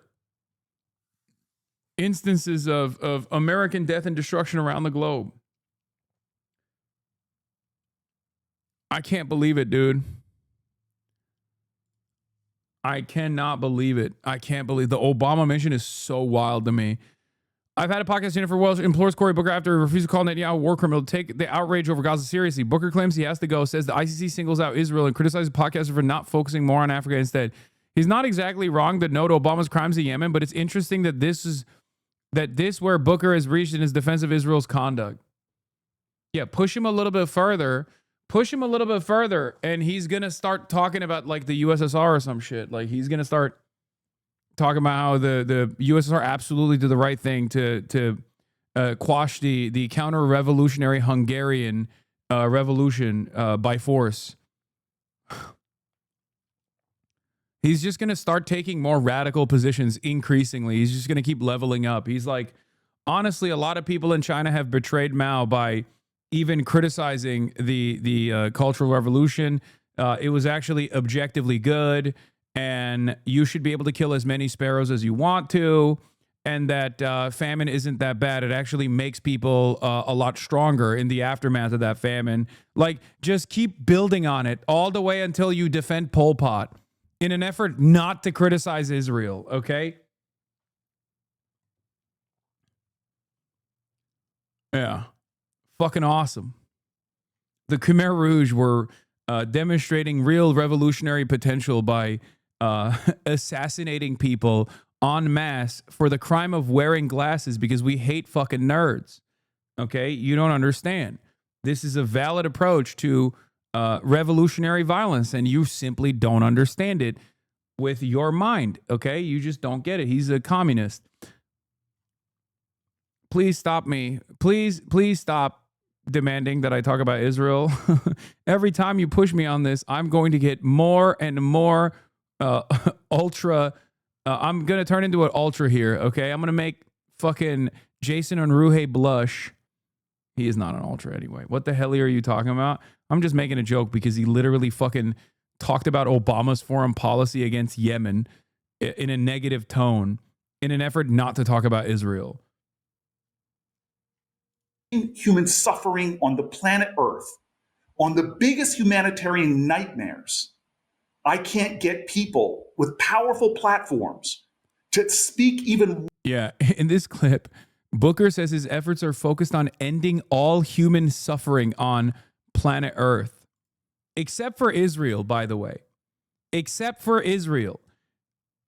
instances of American death and destruction around the globe. I can't believe it, dude. I cannot believe it. I can't believe the Obama mission is so wild to me. I've had a podcast Jennifer Welsh implores Cory Booker after he refused to call Netanyahu a war criminal to take the outrage over Gaza seriously. Booker claims he has to go, says the ICC singles out Israel and criticizes the podcaster for not focusing more on Africa instead. He's not exactly wrong to note Obama's crimes in Yemen, but it's interesting that this where Booker has reached in his defense of Israel's conduct. Yeah, push him a little bit further. And he's going to start talking about like the USSR or some shit. Like he's going to start talking about how the USSR absolutely did the right thing to quash the counter-revolutionary Hungarian revolution by force. He's just going to start taking more radical positions increasingly. He's just going to keep leveling up. He's like, honestly, a lot of people in China have betrayed Mao by even criticizing the Cultural Revolution. It was actually objectively good, and you should be able to kill as many sparrows as you want to, and that famine isn't that bad. It actually makes people a lot stronger in the aftermath of that famine. Like, just keep building on it all the way until you defend Pol Pot in an effort not to criticize Israel, okay? Yeah. Fucking awesome. The Khmer Rouge were demonstrating real revolutionary potential by assassinating people en masse for the crime of wearing glasses because we hate fucking nerds. Okay? You don't understand. This is a valid approach to revolutionary violence, and you simply don't understand it with your mind. Okay? You just don't get it. He's a communist. Please stop me. Please stop demanding that I talk about Israel. Every time you push me on this, I'm going to get more and more ultra. I'm going to turn into an ultra here, okay? I'm going to make fucking Jason Onruhe blush. He is not an ultra anyway. What the hell are you talking about? I'm just making a joke because he literally fucking talked about Obama's foreign policy against Yemen in a negative tone in an effort not to talk about Israel. Human suffering on the planet Earth, on the biggest humanitarian nightmares. I can't get people with powerful platforms to speak even. Yeah, in this clip, Booker says his efforts are focused on ending all human suffering on planet Earth, except for Israel, by the way. Except for Israel.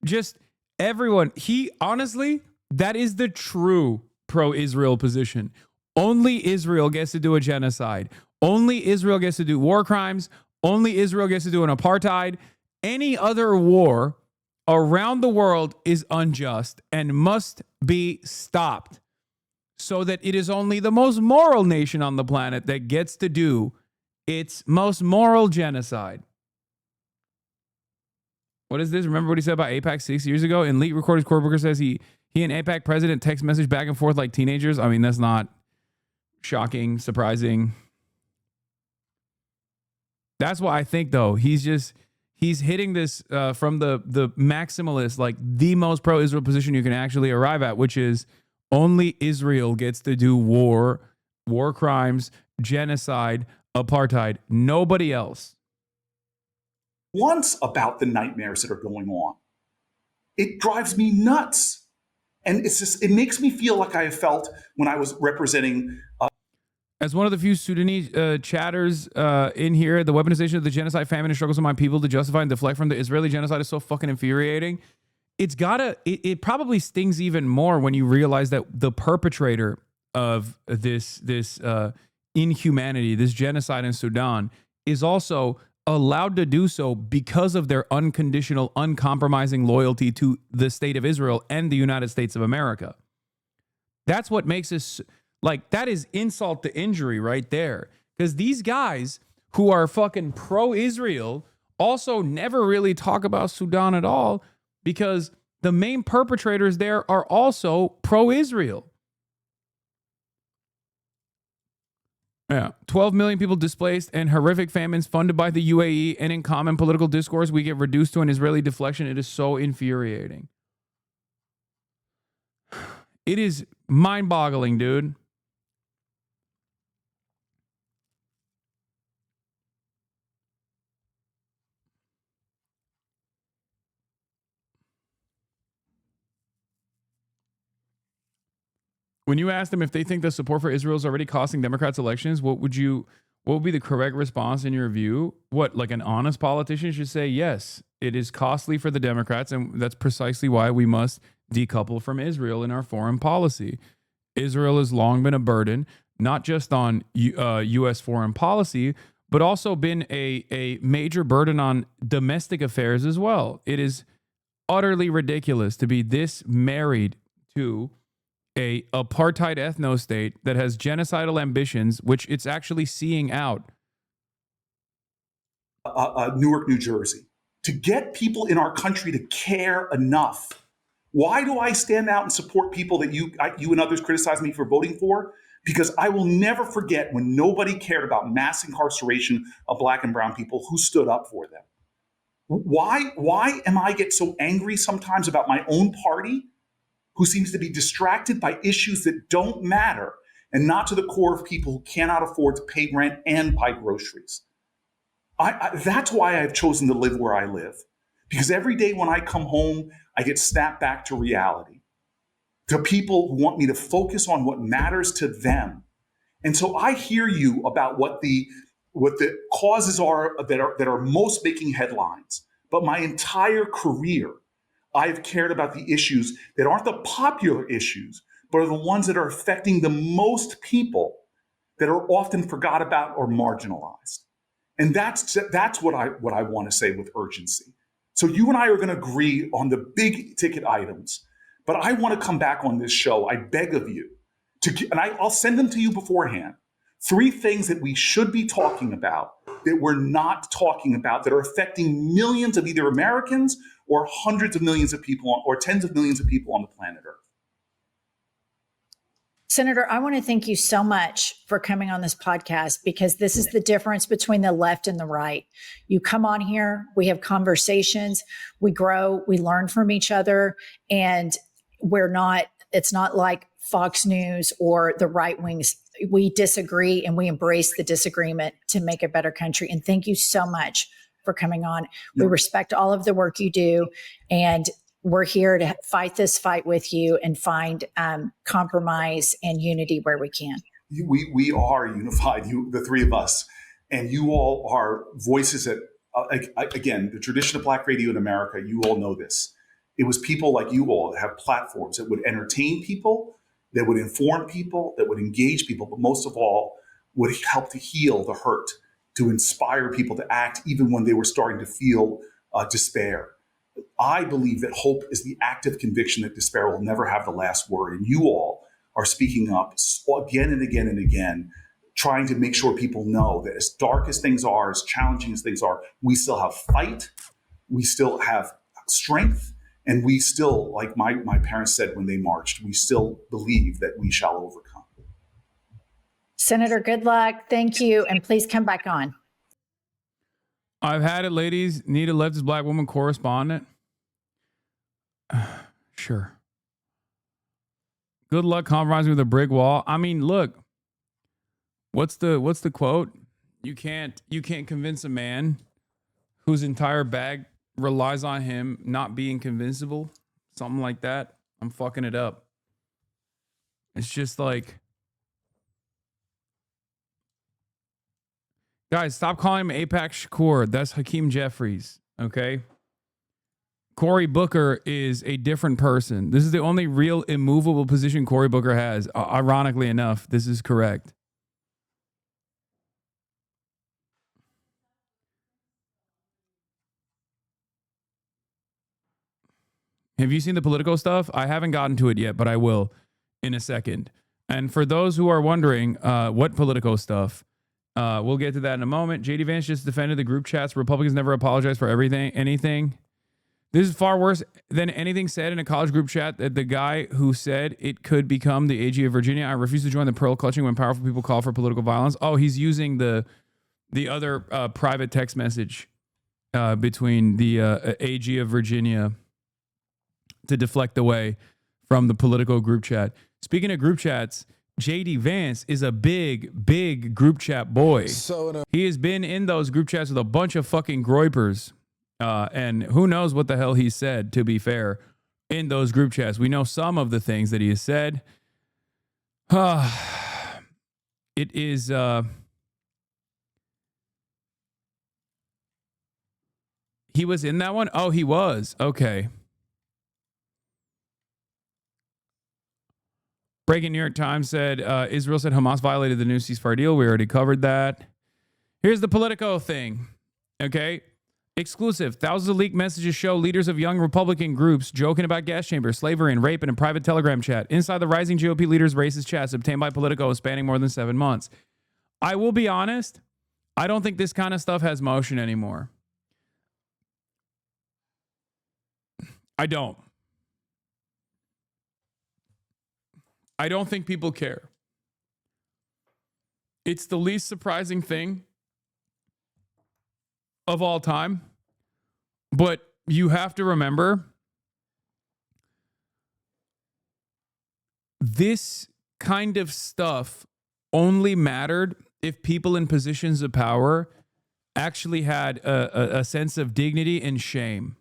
Just everyone. Honestly, that is the true pro-Israel position. Only Israel gets to do a genocide. Only Israel gets to do war crimes. Only Israel gets to do an apartheid. Any other war around the world is unjust and must be stopped, so that it is only the most moral nation on the planet that gets to do its most moral genocide. What is this? Remember what he said about AIPAC 6 years ago? In leaked recorded, Cory Booker says he and AIPAC president text message back and forth like teenagers. I mean, that's not shocking, surprising. That's why I think, though, he's hitting this from the maximalist, like the most pro-Israel position you can actually arrive at, which is only Israel gets to do war crimes, genocide, apartheid. Nobody else. Once about the nightmares that are going on. It drives me nuts. And it makes me feel like I have felt when I was representing. As one of the few Sudanese chatters in here, the weaponization of the genocide, famine, and struggles of my people to justify and deflect from the Israeli genocide is so fucking infuriating. It probably stings even more when you realize that the perpetrator of this inhumanity, this genocide in Sudan, is also allowed to do so because of their unconditional, uncompromising loyalty to the state of Israel and the United States of America. That's what makes us, like, that is insult to injury right there. Because these guys who are fucking pro-Israel also never really talk about Sudan at all, because the main perpetrators there are also pro-Israel. Yeah, 12 million people displaced and horrific famines funded by the UAE, and in common political discourse, we get reduced to an Israeli deflection. It is so infuriating. It is mind-boggling, dude. When you ask them if they think the support for Israel is already costing Democrats elections, what would be the correct response in your view? What, like an honest politician should say, yes, it is costly for the Democrats, and that's precisely why we must decouple from Israel in our foreign policy. Israel has long been a burden, not just on U.S. foreign policy, but also been a major burden on domestic affairs as well. It is utterly ridiculous to be this married to a apartheid ethno-state that has genocidal ambitions, which it's actually seeing out. Newark, New Jersey, to get people in our country to care enough. Why do I stand out and support people that you and others criticize me for voting for? Because I will never forget when nobody cared about mass incarceration of Black and brown people who stood up for them. Why am I get so angry sometimes about my own party, who seems to be distracted by issues that don't matter, and not to the core of people who cannot afford to pay rent and buy groceries? That's why I've chosen to live where I live. Because every day when I come home, I get snapped back to reality, to people who want me to focus on what matters to them And so I hear you about what the causes are that are most making headlines. But my entire career, I've cared about the issues that aren't the popular issues, but are the ones that are affecting the most people that are often forgot about or marginalized. And that's what I want to say with urgency. So you and I are going to agree on the big ticket items, but I want to come back on this show. I beg of you and I'll send them to you beforehand. 3 things that we should be talking about that we're not talking about that are affecting millions of either Americans or hundreds of millions of people or tens of millions of people on the planet Earth. Senator, I want to thank you so much for coming on this podcast, because this is the difference between the left and the right. You come on here, we have conversations, we grow, we learn from each other, and it's not like Fox News or the right wings. We disagree and we embrace the disagreement to make a better country. And thank you so much for coming on. We respect all of the work you do, and we're here to fight this fight with you and find compromise and unity where we can. We are unified, the 3 of us, and you all are voices that, again, the tradition of Black radio in America, you all know this. It was people like you all that have platforms that would entertain people, that would inform people, that would engage people, but most of all, would help to heal the hurt, to inspire people to act even when they were starting to feel despair. I believe that hope is the active conviction that despair will never have the last word. And you all are speaking up again and again and again, trying to make sure people know that as dark as things are, as challenging as things are, we still have fight, we still have strength, and we still, like my parents said when they marched, we still believe that we shall overcome. Senator, good luck. Thank you. And please come back on. I've had it, ladies. Need a leftist Black woman correspondent? Sure. Good luck compromising with a brick wall. I mean, look. What's the quote? You can't convince a man whose entire bag relies on him not being convincible. Something like that. I'm fucking it up. It's just like, guys, stop calling him AIPAC Shakur. That's Hakeem Jeffries, okay? Cory Booker is a different person. This is the only real immovable position Cory Booker has. Ironically enough, this is correct. Have you seen the political stuff? I haven't gotten to it yet, but I will in a second. And for those who are wondering what political stuff, we'll get to that in a moment. JD Vance just defended the group chats. Republicans never apologize for anything. This is far worse than anything said in a college group chat that the guy who said it could become the AG of Virginia. I refuse to join the pearl clutching when powerful people call for political violence. Oh, he's using the other private text message between the AG of Virginia to deflect away from the political group chat. Speaking of group chats, JD Vance is a big group chat boy. He has been in those group chats with a bunch of fucking groypers. And who knows what the hell he said, to be fair, in those group chats. We know some of the things that he has said. It is... he was in that one? Oh, he was. Okay. Breaking New York Times said, Israel said Hamas violated the new ceasefire deal. We already covered that. Here's the Politico thing. Okay. Exclusive. Thousands of leaked messages show leaders of young Republican groups joking about gas chambers, slavery, and rape in a private Telegram chat. Inside the rising GOP leaders' racist chats obtained by Politico spanning more than 7 months. I will be honest. I don't think this kind of stuff has motion anymore. I don't. I don't think people care. It's the least surprising thing of all time. But you have to remember, this kind of stuff only mattered if people in positions of power actually had a sense of dignity and shame.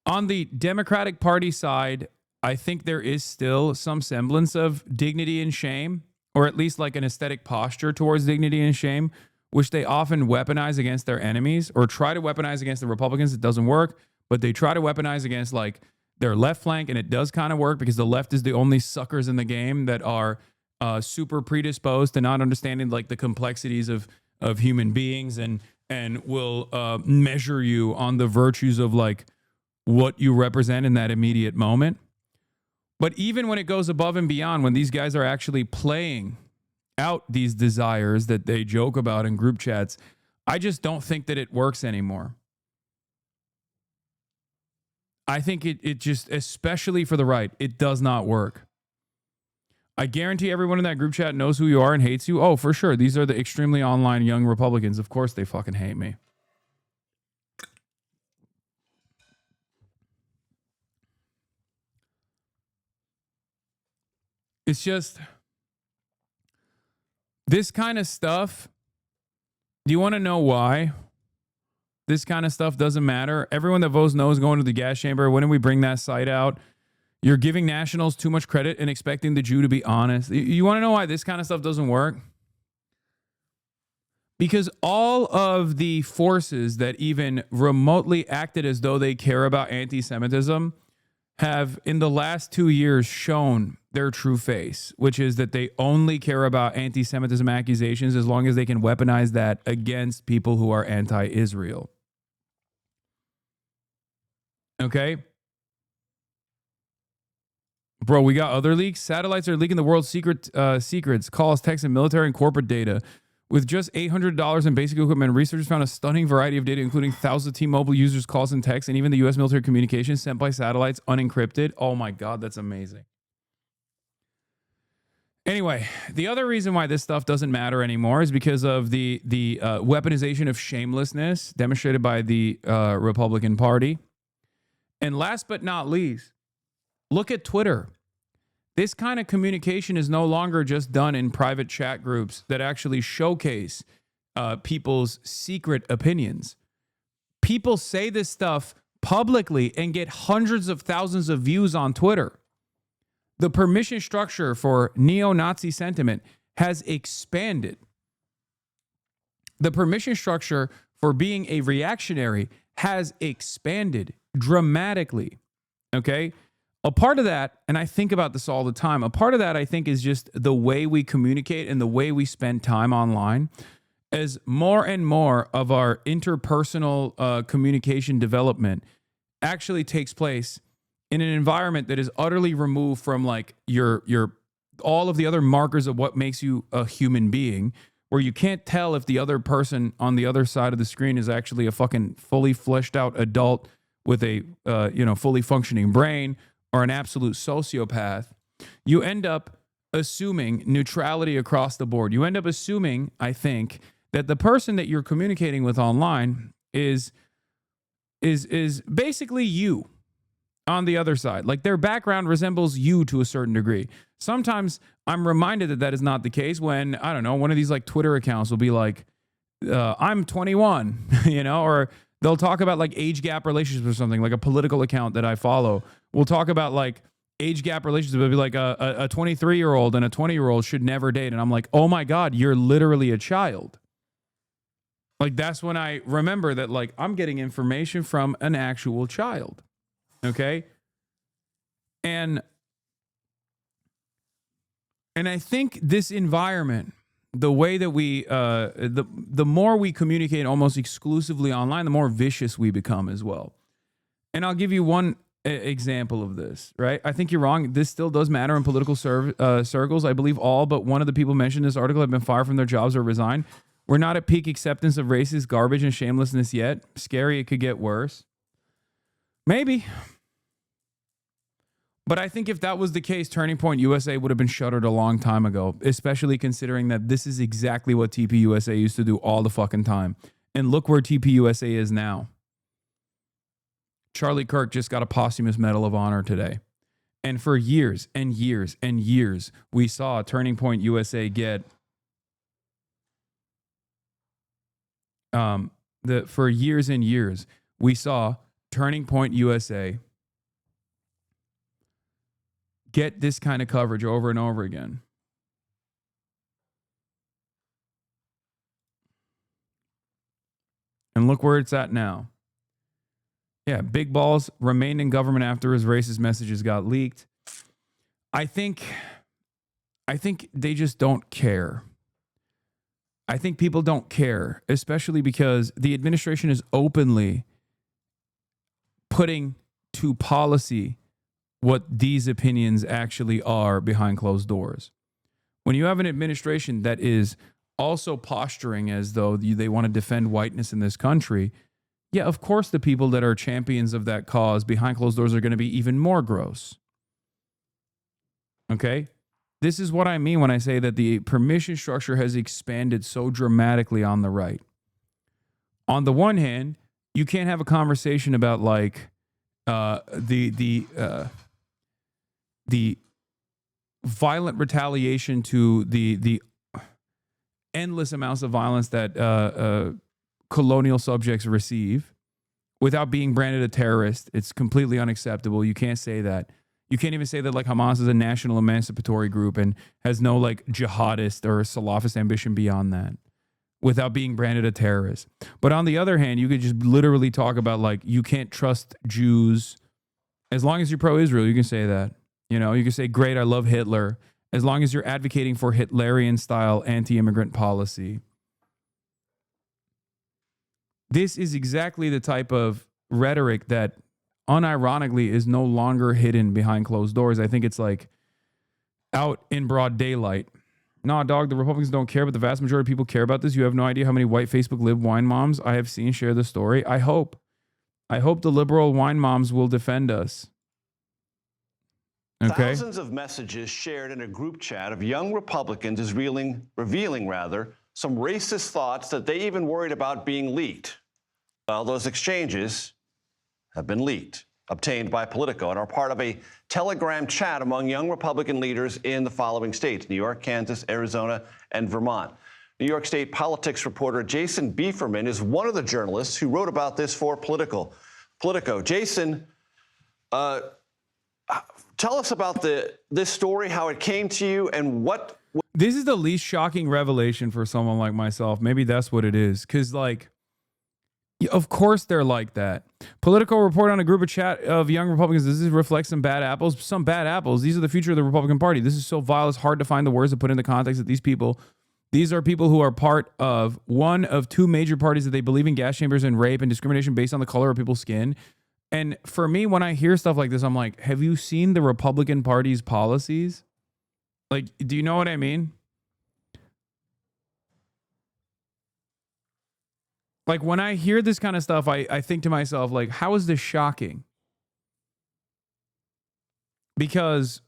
On the Democratic Party side, I think there is still some semblance of dignity and shame or at least like an aesthetic posture towards dignity and shame, which they often weaponize against their enemies or try to weaponize against the Republicans. It doesn't work, but they try to weaponize against like their left flank, and it does kind of work because the left is the only suckers in the game that are super predisposed to not understanding like the complexities of human beings and will measure you on the virtues of like what you represent in that immediate moment. But even when it goes above and beyond, when these guys are actually playing out these desires that they joke about in group chats, I just don't think that it works anymore. I think it just, especially for the right, it does not work. I guarantee everyone in that group chat knows who you are and hates you. Oh, for sure. These are the extremely online young Republicans. Of course they fucking hate me. It's just this kind of stuff. Do you want to know why this kind of stuff doesn't matter? Everyone that votes no is going to the gas chamber. When did we bring that site out? You're giving nationals too much credit and expecting the Jew to be honest. You want to know why this kind of stuff doesn't work? Because all of the forces that even remotely acted as though they care about anti-Semitism have in the last 2 years shown their true face, which is that they only care about anti-Semitism accusations as long as they can weaponize that against people who are anti-Israel. Okay? Bro, we got other leaks. Satellites are leaking the world's secrets, calls, texts, and military and corporate data. With just $800 in basic equipment, researchers found a stunning variety of data, including thousands of T-Mobile users' calls and texts, and even the U.S. military communications sent by satellites unencrypted. Oh my God, that's amazing. Anyway, the other reason why this stuff doesn't matter anymore is because of the weaponization of shamelessness demonstrated by the Republican Party. And last but not least, look at Twitter. This kind of communication is no longer just done in private chat groups that actually showcase people's secret opinions. People say this stuff publicly and get hundreds of thousands of views on Twitter. The permission structure for neo-Nazi sentiment has expanded. The permission structure for being a reactionary has expanded dramatically. Okay? A part of that, and I think about this all the time, a part of that I think is just the way we communicate and the way we spend time online. As more and more of our interpersonal communication development actually takes place in an environment that is utterly removed from like your all of the other markers of what makes you a human being, where you can't tell if the other person on the other side of the screen is actually a fucking fully fleshed out adult with a fully functioning brain or an absolute sociopath. You end up assuming neutrality across the board. You end up assuming, I think, that the person that you're communicating with online is basically you on the other side. Like their background resembles you to a certain degree. Sometimes I'm reminded that that is not the case when, I don't know, one of these like Twitter accounts will be like, I'm 21, or they'll talk about like age gap relationships or something, like a political account that I follow. We'll talk about like age gap relationships. It'll be like a 23-year-old and a 20-year-old should never date. And I'm like, oh my God, you're literally a child. Like that's when I remember that like I'm getting information from an actual child. Okay. And I think this environment, the way that we, the more we communicate almost exclusively online, the more vicious we become as well. And I'll give you one example of this, right? I think you're wrong. This still does matter in political circles. I believe all but one of the people mentioned in this article have been fired from their jobs or resigned. We're not at peak acceptance of racist garbage and shamelessness yet. Scary, it could get worse. Maybe. But I think if that was the case, Turning Point USA would have been shuttered a long time ago, especially considering that this is exactly what TPUSA used to do all the fucking time. And look where TPUSA is now. Charlie Kirk just got a posthumous Medal of Honor today. And for years and years and years, we saw Turning Point USA get for years and years, we saw Turning Point USA get this kind of coverage over and over again. And look where it's at now. Yeah, Big Balls remained in government after his racist messages got leaked. I think they just don't care. I think people don't care, especially because the administration is openly putting to policy what these opinions actually are behind closed doors. When you have an administration that is also posturing as though they want to defend whiteness in this country, yeah, of course the people that are champions of that cause behind closed doors are going to be even more gross. Okay? This is what I mean when I say that the permission structure has expanded so dramatically on the right. On the one hand, you can't have a conversation about like the violent retaliation to the endless amounts of violence that colonial subjects receive without being branded a terrorist. It's completely unacceptable. You can't say that. You can't even say that like Hamas is a national emancipatory group and has no like jihadist or Salafist ambition beyond that without being branded a terrorist. But on the other hand, you could just literally talk about like you can't trust Jews. As long as you're pro-Israel, you can say that. You know, you can say, great, I love Hitler. As long as you're advocating for Hitlerian-style anti-immigrant policy. This is exactly the type of rhetoric that unironically is no longer hidden behind closed doors. I think it's like out in broad daylight. Nah, dog, the Republicans don't care, but the vast majority of people care about this. You have no idea how many white Facebook lib wine moms I have seen share the story. I hope the liberal wine moms will defend us. Okay. Thousands of messages shared in a group chat of young Republicans is revealing some racist thoughts that they even worried about being leaked. Well, those exchanges have been leaked, obtained by Politico, and are part of a Telegram chat among young Republican leaders in the following states: New York, Kansas, Arizona, and Vermont. New York State politics reporter Jason Bieferman is one of the journalists who wrote about this for Politico. Jason, tell us about this story, how it came to you, and what... This is the least shocking revelation for someone like myself. Maybe that's what it is. Because, like, of course they're like that. Politico report on a group of chat of young Republicans. Does this reflect some bad apples? Some bad apples. These are the future of the Republican Party. This is so vile, it's hard to find the words to put in the context that these are people who are part of one of two major parties that they believe in gas chambers and rape and discrimination based on the color of people's skin. And for me, when I hear stuff like this, I'm like, have you seen the Republican Party's policies? Like, do you know what I mean? Like, when I hear this kind of stuff, I think to myself, like, how is this shocking? Because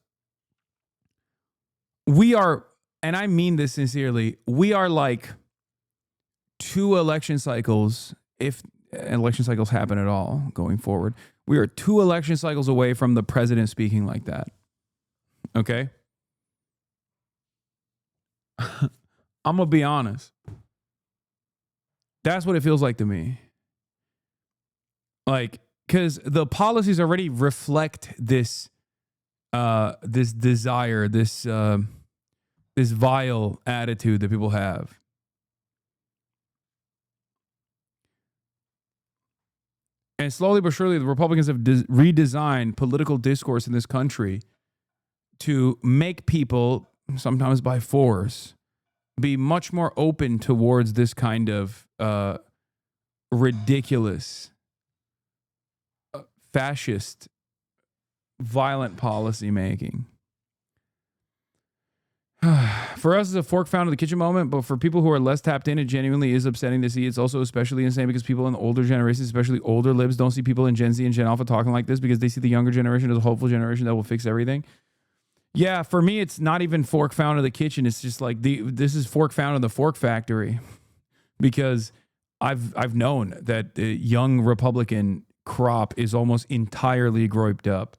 we are, and I mean this sincerely, we are like 2 election cycles, if election cycles happen at all going forward. We are 2 election cycles away from the president speaking like that. Okay? I'm going to be honest. That's what it feels like to me. Like, because the policies already reflect this this desire, this vile attitude that people have. And slowly but surely, the Republicans have redesigned political discourse in this country to make people, sometimes by force, be much more open towards this kind of ridiculous, fascist, violent policy making. For us, it's a fork found in the kitchen moment, but for people who are less tapped in, it genuinely is upsetting to see. It's also especially insane because people in the older generations, especially older libs, don't see people in Gen Z and Gen Alpha talking like this because they see the younger generation as a hopeful generation that will fix everything. Yeah, for me, it's not even fork found in the kitchen. It's just like this is fork found in the fork factory, because I've known that the young Republican crop is almost entirely grouped up.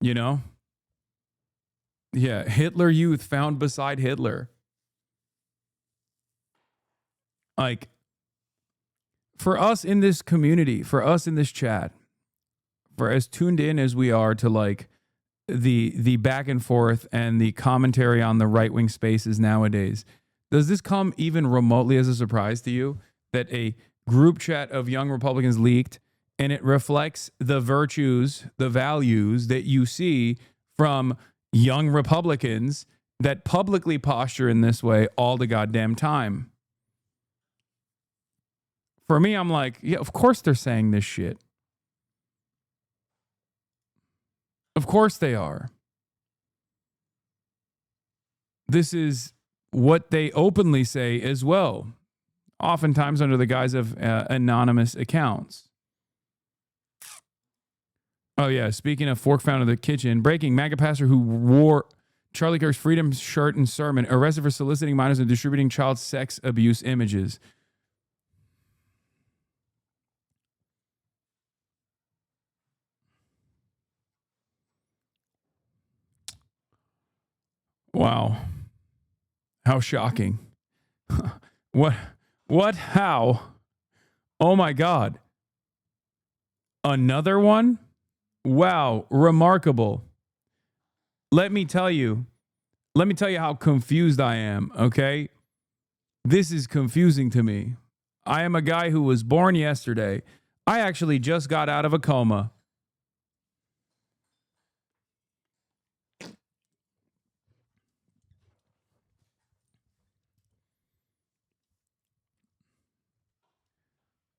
You know? Yeah, Hitler Youth found beside Hitler. Like, for us in this community, for us in this chat, for as tuned in as we are to like the back and forth and the commentary on the right wing spaces nowadays. Does this come even remotely as a surprise to you that a group chat of young Republicans leaked and it reflects the virtues, the values that you see from young Republicans that publicly posture in this way all the goddamn time? For me, I'm like, yeah, of course they're saying this shit. Of course they are. This is what they openly say as well, oftentimes under the guise of anonymous accounts. Oh, yeah. Speaking of fork found in the kitchen, breaking MAGA pastor who wore Charlie Kirk's freedom shirt and sermon, arrested for soliciting minors and distributing child sex abuse images. Wow. How shocking. What? How? Oh my God. Another one? Wow. Remarkable. Let me tell you how confused I am, okay? This is confusing to me. I am a guy who was born yesterday. I actually just got out of a coma.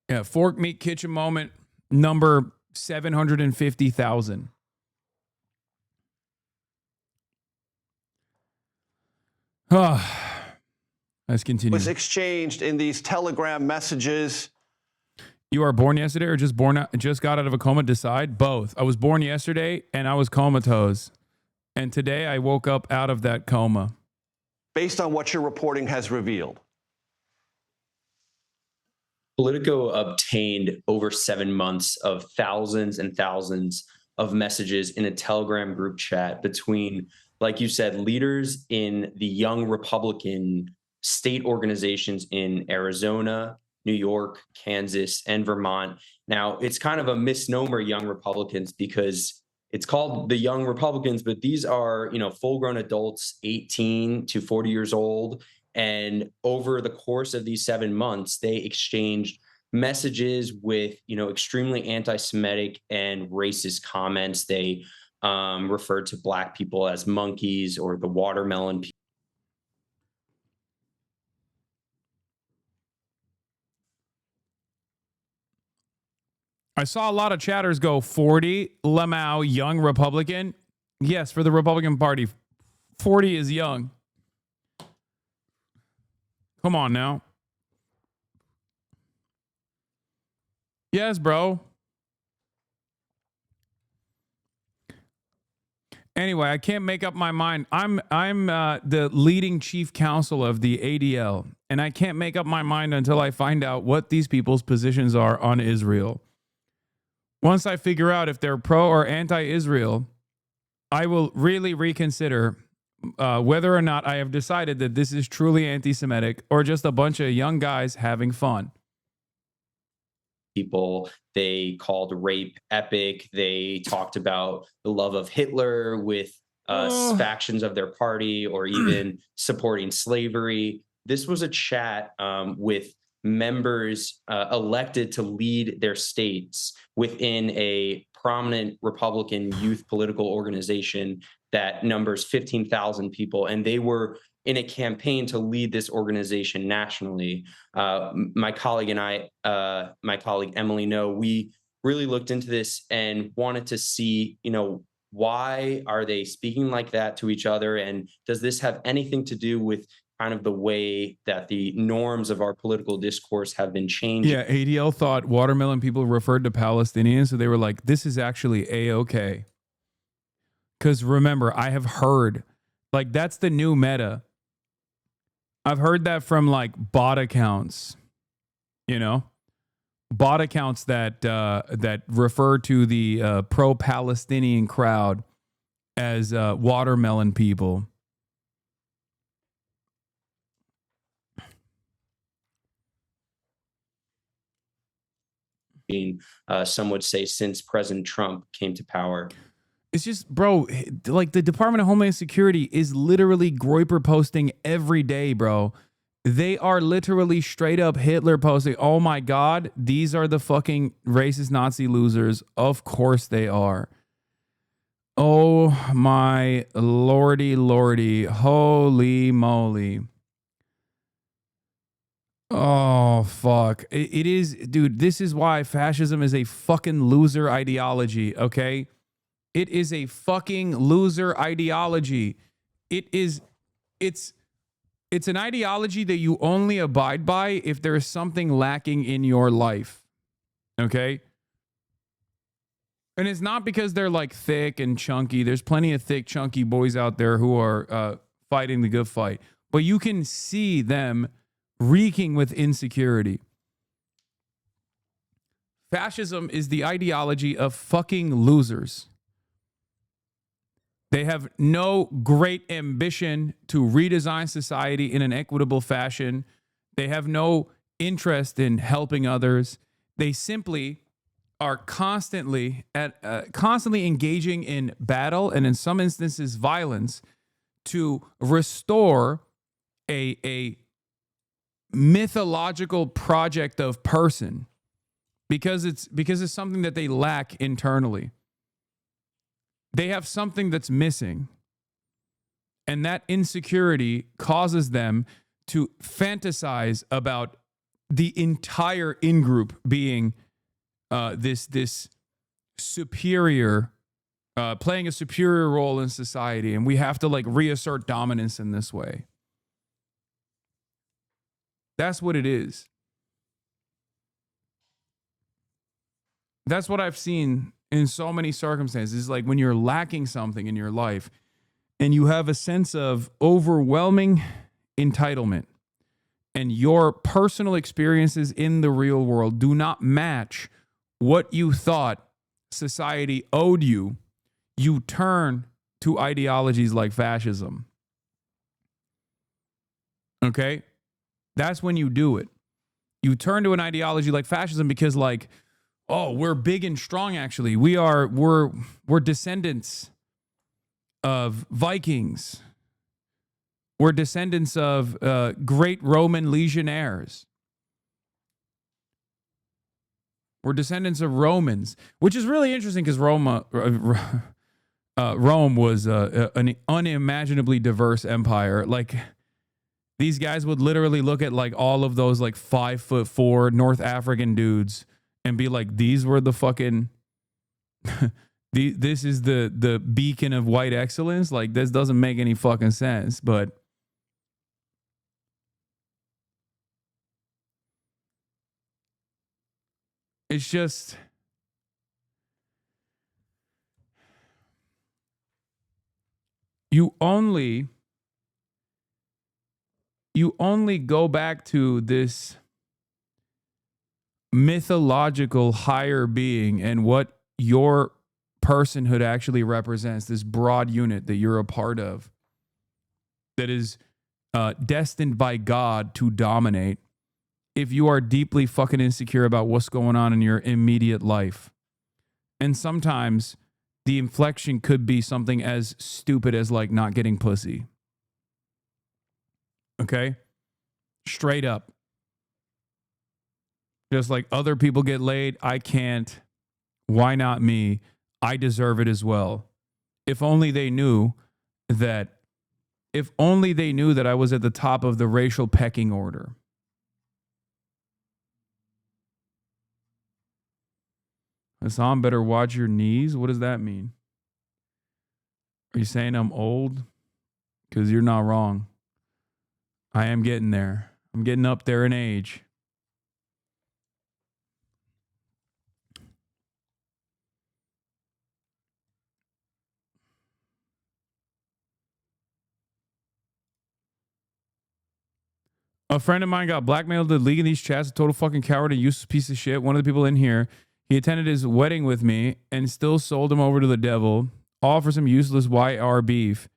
Yeah, Fork Meat Kitchen moment number 750,000. Let's continue. Was exchanged in these Telegram messages. You are born yesterday or just got out of a coma? Decide. Both. I was born yesterday and I was comatose. And today I woke up out of that coma. Based on what your reporting has revealed. Politico obtained over 7 months of thousands and thousands of messages in a Telegram group chat between, like you said, leaders in the young Republican state organizations in Arizona, New York, Kansas, and Vermont. Now, it's kind of a misnomer, young Republicans, because it's called the Young Republicans, but these are, full-grown adults, 18 to 40 years old. And over the course of these 7 months, they exchanged messages with, extremely anti-Semitic and racist comments. They referred to Black people as monkeys or the watermelon people. I saw a lot of chatters go 40, Lamau, young Republican. Yes, for the Republican Party, 40 is young. Come on now. Yes, bro. Anyway, I can't make up my mind. I'm the leading chief counsel of the ADL, and I can't make up my mind until I find out what these people's positions are on Israel. Once I figure out if they're pro or anti-Israel, I will really reconsider whether or not I have decided that this is truly anti-Semitic or just a bunch of young guys having fun. People, they called rape epic. They talked about the love of Hitler with factions of their party, or even supporting slavery. This was a chat with members elected to lead their states within a prominent Republican youth political organization that numbers 15,000 people. And they were in a campaign to lead this organization nationally. My colleague and I, my colleague Emily No, we really looked into this and wanted to see, why are they speaking like that to each other? And does this have anything to do with kind of the way that the norms of our political discourse have been changing? Yeah, ADL thought watermelon people referred to Palestinians, so they were like, this is actually A-okay. Because remember, I have heard, like, that's the new meta. I've heard that from like bot accounts, bot accounts that refer to the pro-Palestinian crowd as watermelon people. Some would say since President Trump came to power. It's just, bro, like the Department of Homeland Security is literally Groyper posting every day, bro. They are literally straight up Hitler posting. Oh my God, these are the fucking racist Nazi losers. Of course they are. Oh my lordy, lordy. Holy moly. Oh, fuck. It is, dude, this is why fascism is a fucking loser ideology, okay? It is a fucking loser ideology. It's an ideology that you only abide by if there is something lacking in your life, okay? And it's not because they're like thick and chunky. There's plenty of thick, chunky boys out there who are fighting the good fight. But you can see them reeking with insecurity. Fascism is the ideology of fucking losers. They have no great ambition to redesign society in an equitable fashion. They have no interest in helping others. They simply are constantly engaging in battle and in some instances violence to restore a mythological project of person because it's something that they lack internally. They have something that's missing. And that insecurity causes them to fantasize about the entire in-group being this superior, playing a superior role in society. And we have to like reassert dominance in this way. That's what it is. That's what I've seen in so many circumstances. Like when you're lacking something in your life and you have a sense of overwhelming entitlement and your personal experiences in the real world do not match what you thought society owed you, you turn to ideologies like fascism. Okay? That's when you do it. You turn to an ideology like fascism because like, oh, we're big and strong actually. We're descendants of Vikings. We're descendants of great Roman legionnaires. We're descendants of Romans, which is really interesting because Rome was an unimaginably diverse empire. Like these guys would literally look at like all of those like 5'4" North African dudes and be like, these were the fucking this is the beacon of white excellence. Like this doesn't make any fucking sense, but it's just you only go back to this mythological higher being and what your personhood actually represents, this broad unit that you're a part of that is destined by God to dominate, if you are deeply fucking insecure about what's going on in your immediate life. And sometimes the inflection could be something as stupid as like not getting pussy. Okay? Straight up. Just like other people get laid, I can't. Why not me? I deserve it as well. If only they knew that I was at the top of the racial pecking order. Hasan, better watch your knees? What does that mean? Are you saying I'm old? Because you're not wrong. I am getting there. I'm getting up there in age. A friend of mine got blackmailed to leak in these chats, a total fucking coward and useless piece of shit. One of the people in here, he attended his wedding with me and still sold him over to the devil, all for some useless YR beef,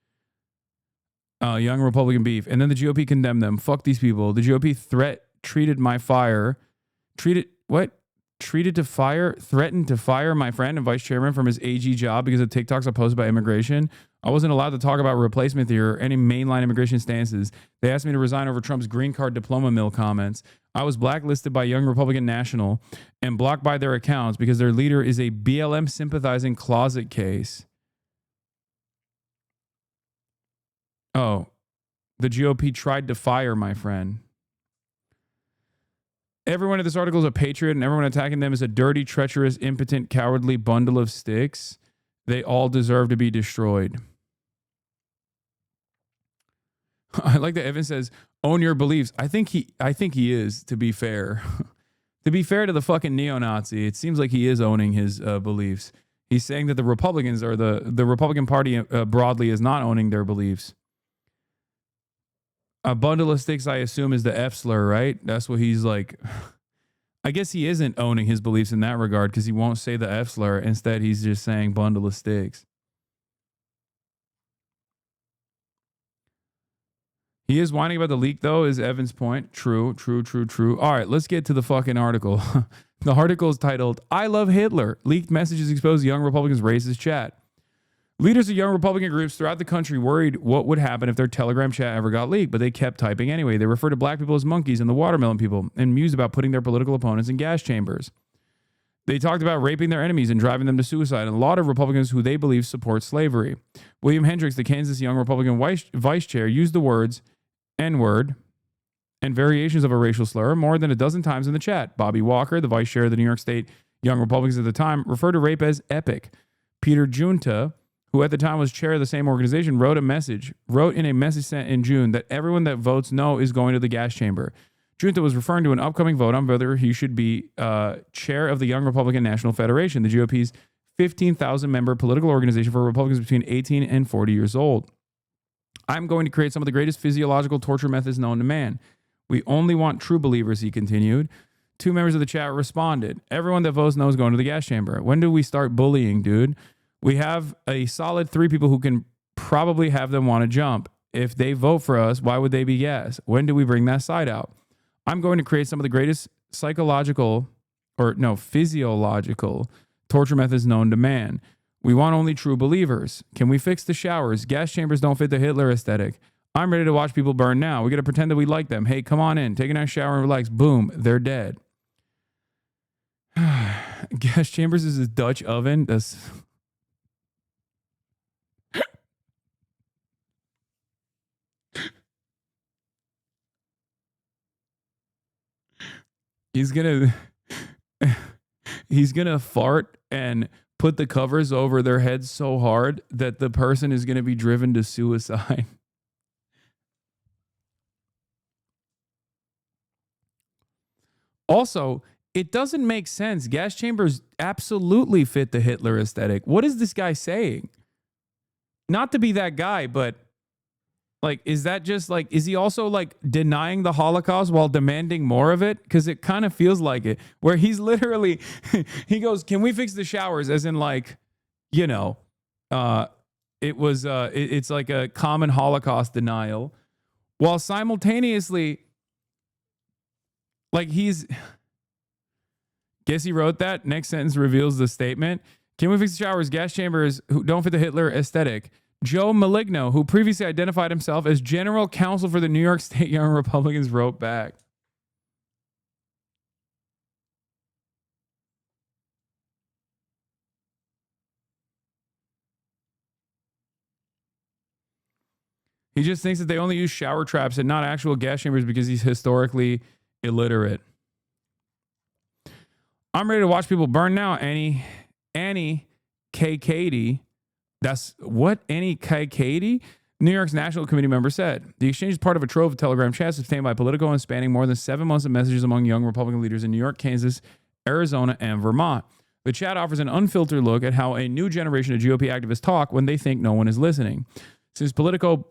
young Republican beef. And then the GOP condemned them. Fuck these people. The GOP treated my fire. What? threatened to fire my friend and vice chairman from his AG job because of TikToks I posted about immigration. I wasn't allowed to talk about replacement theory or any mainline immigration stances. They asked me to resign over Trump's green card diploma mill comments. I was blacklisted by Young Republican National and blocked by their accounts because their leader is a BLM sympathizing closet case. Oh, the GOP tried to fire my friend. Everyone in this article is a patriot, and everyone attacking them is a dirty, treacherous, impotent, cowardly bundle of sticks. They all deserve to be destroyed. I like that Evan says, own your beliefs. I think he is, to be fair. To be fair to the fucking neo-Nazi, it seems like he is owning his beliefs. He's saying that the Republicans or the Republican Party broadly is not owning their beliefs. A bundle of sticks, I assume, is the F slur, right? That's what he's like. I guess he isn't owning his beliefs in that regard because he won't say the F slur. Instead, he's just saying bundle of sticks. He is whining about the leak, though, is Evan's point. True. All right, let's get to the fucking article. The article is titled, I Love Hitler. Leaked messages expose young Republicans' racist chat. Leaders of young Republican groups throughout the country worried what would happen if their Telegram chat ever got leaked, but they kept typing anyway. They refer to black people as monkeys and the watermelon people and mused about putting their political opponents in gas chambers. They talked about raping their enemies and driving them to suicide, and a lot of Republicans who they believe support slavery. William Hendricks, the Kansas Young Republican vice chair, used the words N-word and variations of a racial slur more than a dozen times in the chat. Bobby Walker, the vice chair of the New York State Young Republicans at the time, referred to rape as epic. Peter Junta, who at the time was chair of the same organization, wrote in a message sent in June that everyone that votes no is going to the gas chamber. Junta was referring to an upcoming vote on whether he should be chair of the Young Republican National Federation, the GOP's 15,000-member political organization for Republicans between 18 and 40 years old. I'm going to create some of the greatest physiological torture methods known to man. We only want true believers, he continued. 2 members of the chat responded. Everyone that votes no is going to the gas chamber. When do we start bullying, dude? We have a solid 3 people who can probably have them want to jump. If they vote for us, why would they be gas? When do we bring that side out? I'm going to create some of the greatest physiological torture methods known to man. We want only true believers. Can we fix the showers? Gas chambers don't fit the Hitler aesthetic. I'm ready to watch people burn now. We got to pretend that we like them. Hey, come on in. Take a nice shower and relax. Boom. They're dead. Gas chambers is a Dutch oven. That's... He's gonna fart and put the covers over their heads so hard that the person is gonna be driven to suicide. Also, it doesn't make sense. Gas chambers absolutely fit the Hitler aesthetic. What is this guy saying? Not to be that guy, but like, is that just like, is he also like denying the Holocaust while demanding more of it? Because it kind of feels like it, where he's literally, he goes, can we fix the showers? As in like, you know, it's like a common Holocaust denial, while simultaneously, like guess he wrote that. Next sentence reveals the statement. Can we fix the showers? Gas chambers who don't fit the Hitler aesthetic. Joe Maligno, who previously identified himself as general counsel for the New York State Young Republicans, wrote back. He just thinks that they only use shower traps and not actual gas chambers because he's historically illiterate. I'm ready to watch people burn now. Annie K. Katie. That's what Annie K. Katie, New York's National Committee member, said. The exchange is part of a trove of Telegram chats obtained by Politico and spanning more than 7 months of messages among young Republican leaders in New York, Kansas, Arizona, and Vermont. The chat offers an unfiltered look at how a new generation of GOP activists talk when they think no one is listening. Since Politico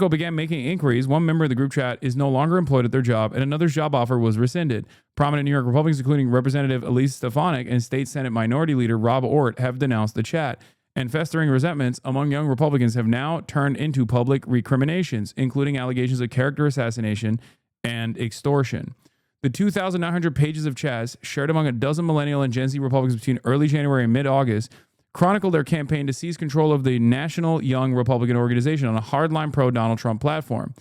began making inquiries, one member of the group chat is no longer employed at their job, and another's job offer was rescinded. Prominent New York Republicans, including Representative Elise Stefanik and State Senate Minority Leader Rob Ortt, have denounced the chat. And festering resentments among young Republicans have now turned into public recriminations, including allegations of character assassination and extortion. The 2,900 pages of chats shared among a dozen millennial and Gen Z Republicans between early January and mid-August chronicled their campaign to seize control of the National Young Republican Organization on a hardline pro-Donald Trump platform.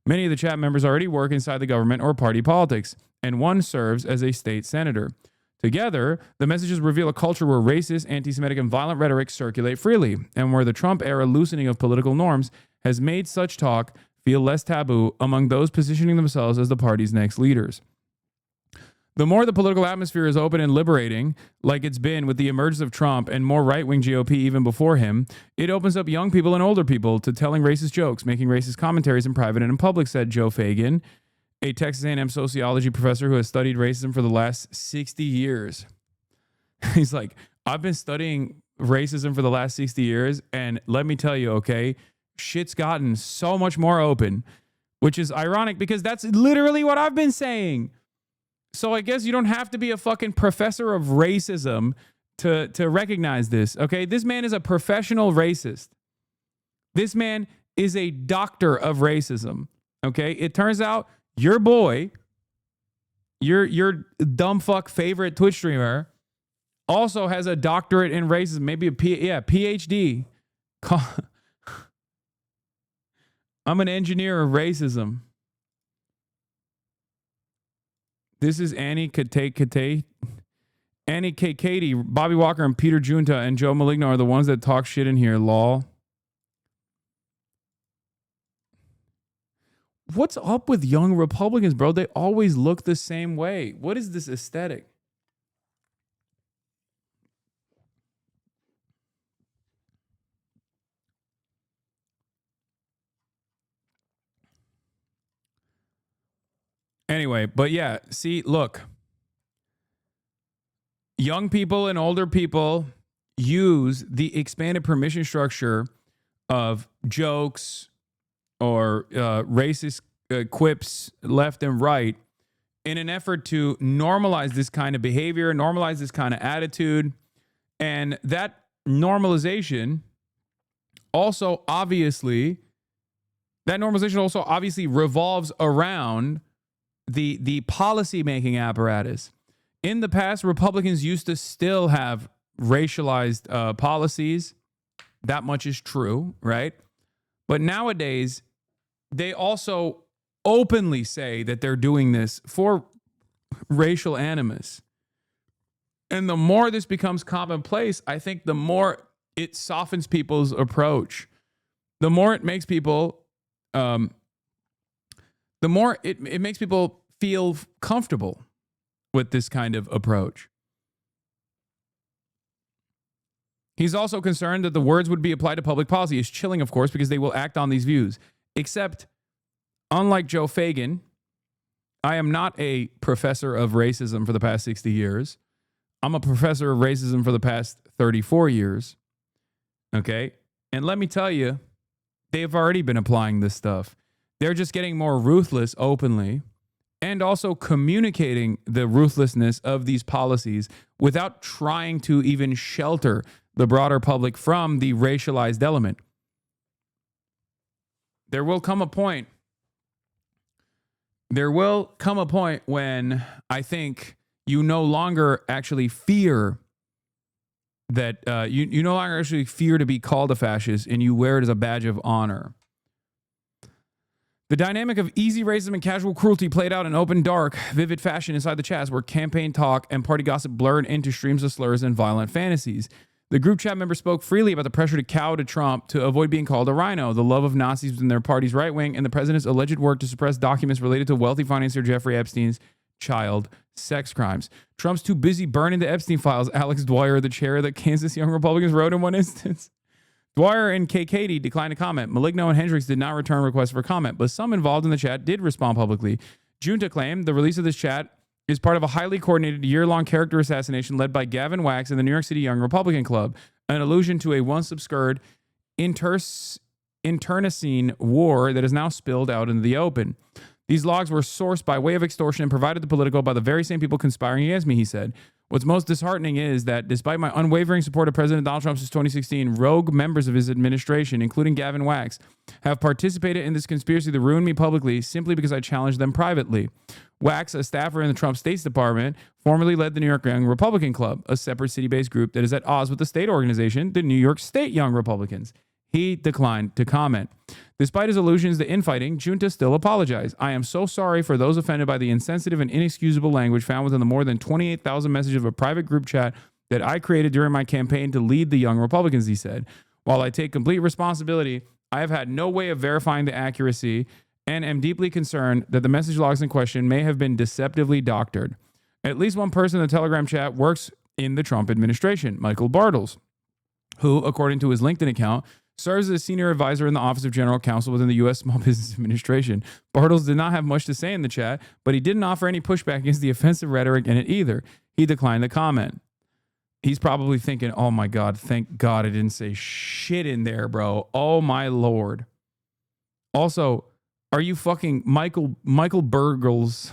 Many of the chat members already work inside the government or party politics, and one serves as a state senator. Together, the messages reveal a culture where racist, anti-Semitic, and violent rhetoric circulate freely, and where the Trump-era loosening of political norms has made such talk feel less taboo among those positioning themselves as the party's next leaders. The more the political atmosphere is open and liberating, like it's been with the emergence of Trump and more right-wing GOP even before him, it opens up young people and older people to telling racist jokes, making racist commentaries in private and in public, said Joe Fagan, a Texas A&M sociology professor who has studied racism for the last 60 years. He's like, I've been studying racism for the last 60 years, and let me tell you, okay, shit's gotten so much more open, which is ironic because that's literally what I've been saying. So I guess you don't have to be a fucking professor of racism to recognize this, okay? This man is a professional racist. This man is a doctor of racism, okay? It turns out your boy, your dumb fuck favorite Twitch streamer, also has a doctorate in racism, maybe a PhD. I'm an engineer of racism. This is Annie Kate, Annie K. Katie, Bobby Walker, and Peter Junta and Joe Maligno are the ones that talk shit in here, lol. What's up with young Republicans, bro? They always look the same way. What is this aesthetic? Anyway, but yeah, see, look. Young people and older people use the expanded permission structure of jokes or racist quips left and right in an effort to normalize this kind of behavior, normalize this kind of attitude. And that normalization also obviously revolves around the policy-making apparatus. In the past, Republicans used to still have racialized policies. That much is true, right? But nowadays, they also openly say that they're doing this for racial animus. And the more this becomes commonplace, I think the more it softens people's approach. The more it makes people... the more it makes people feel comfortable with this kind of approach. He's also concerned that the words would be applied to public policy. It's chilling, of course, because they will act on these views. Except, unlike Joe Fagan, I am not a professor of racism for the past 60 years. I'm a professor of racism for the past 34 years. Okay? And let me tell you, they've already been applying this stuff. They're just getting more ruthless openly and also communicating the ruthlessness of these policies without trying to even shelter the broader public from the racialized element. There will come a point when I think you no longer actually fear that you no longer actually fear to be called a fascist, and you wear it as a badge of honor. The dynamic of easy racism and casual cruelty played out in open, dark, vivid fashion inside the chats where campaign talk and party gossip blurred into streams of slurs and violent fantasies. The group chat members spoke freely about the pressure to cow to Trump to avoid being called a rhino, the love of Nazis within their party's right wing, and the president's alleged work to suppress documents related to wealthy financier Jeffrey Epstein's child sex crimes. Trump's too busy burning the Epstein files, Alex Dwyer, the chair of the Kansas Young Republicans, wrote in one instance. Dwyer and K. Katie declined to comment. Maligno and Hendricks did not return requests for comment, but some involved in the chat did respond publicly. Junta claimed the release of this chat is part of a highly coordinated year-long character assassination led by Gavin Wax and the New York City Young Republican Club, an allusion to a once obscured internecine war that is now spilled out into the open. These logs were sourced by way of extortion and provided to Politico by the very same people conspiring against me, he said. What's most disheartening is that despite my unwavering support of President Donald Trump since 2016, rogue members of his administration, including Gavin Wax, have participated in this conspiracy to ruin me publicly simply because I challenged them privately. Wax, a staffer in the Trump State Department, formerly led the New York Young Republican Club, a separate city-based group that is at odds with the state organization, the New York State Young Republicans. He declined to comment. Despite his allusions to infighting, Junta still apologized. I am so sorry for those offended by the insensitive and inexcusable language found within the more than 28,000 messages of a private group chat that I created during my campaign to lead the Young Republicans, he said. While I take complete responsibility, I have had no way of verifying the accuracy and am deeply concerned that the message logs in question may have been deceptively doctored. At least one person in the Telegram chat works in the Trump administration, Michael Bartels, who, according to his LinkedIn account, serves as a senior advisor in the Office of General Counsel within the U.S. Small Business Administration. Bartels did not have much to say in the chat, but he didn't offer any pushback against the offensive rhetoric in it either. He declined to comment. He's probably thinking, oh my God, thank God I didn't say shit in there, bro. Oh my Lord. Also, are you fucking Michael Burgles?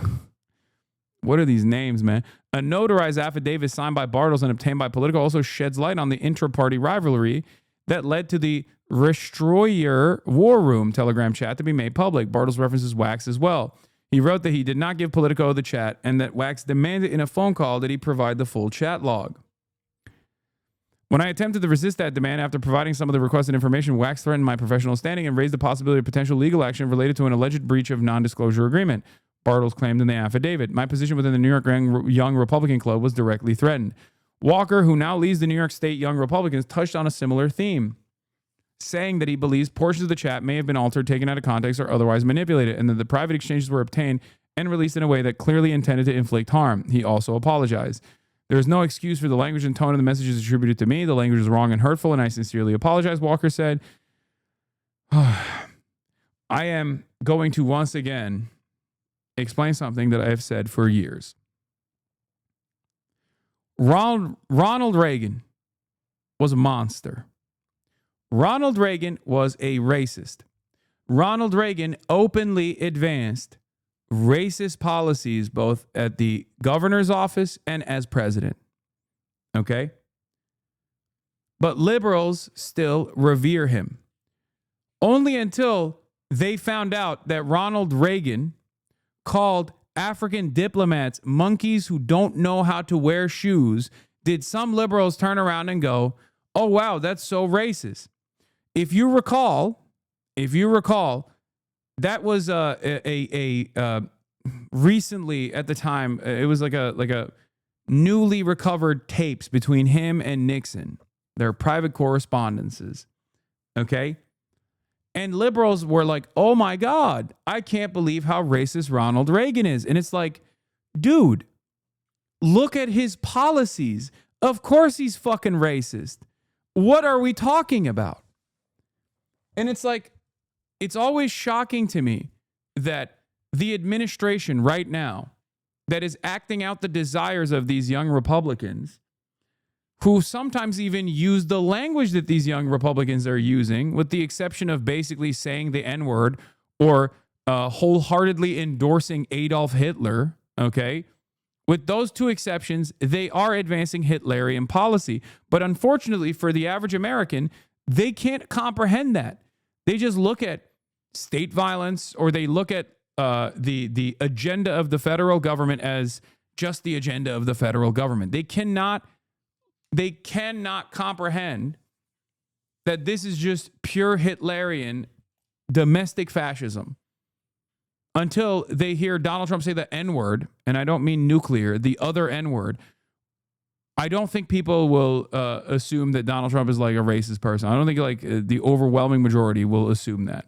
What are these names, man? A notarized affidavit signed by Bartels and obtained by Politico also sheds light on the intra-party rivalry that led to the Restroyer War Room Telegram chat to be made public. Bartels references Wax as well. He wrote that he did not give Politico the chat and that Wax demanded in a phone call that he provide the full chat log. When I attempted to resist that demand after providing some of the requested information, Wax threatened my professional standing and raised the possibility of potential legal action related to an alleged breach of non-disclosure agreement. Bartels claimed in the affidavit. My position within the New York Young Republican Club was directly threatened. Walker, who now leads the New York State Young Republicans, touched on a similar theme, saying that he believes portions of the chat may have been altered, taken out of context, or otherwise manipulated, and that the private exchanges were obtained and released in a way that clearly intended to inflict harm. He also apologized. There is no excuse for the language and tone of the messages attributed to me. The language is wrong and hurtful, and I sincerely apologize, Walker said. I am going to once again explain something that I have said for years. Ronald Reagan was a monster. Ronald Reagan was a racist. Ronald Reagan openly advanced racist policies both at the governor's office and as president. Okay? But liberals still revere him. Only until they found out that Ronald Reagan called African diplomats monkeys who don't know how to wear shoes did some liberals turn around and go, oh, wow, that's so racist. If you recall, that was recently at the time, it was like a newly recovered tapes between him and Nixon, their private correspondences. Okay. And liberals were like, oh my God, I can't believe how racist Ronald Reagan is. And it's like, dude, look at his policies. Of course he's fucking racist. What are we talking about? And it's like, it's always shocking to me that the administration right now that is acting out the desires of these young Republicans, who sometimes even use the language that these young Republicans are using, with the exception of basically saying the N-word or wholeheartedly endorsing Adolf Hitler, okay? With those two exceptions, they are advancing Hitlerian policy. But unfortunately for the average American, they can't comprehend that. They just look at state violence, or they look at the agenda of the federal government as just the agenda of the federal government. They cannot comprehend that this is just pure Hitlerian domestic fascism until they hear Donald Trump say the N-word, and I don't mean nuclear, the other N-word. I don't think people will assume that Donald Trump is like a racist person. I don't think the overwhelming majority will assume that.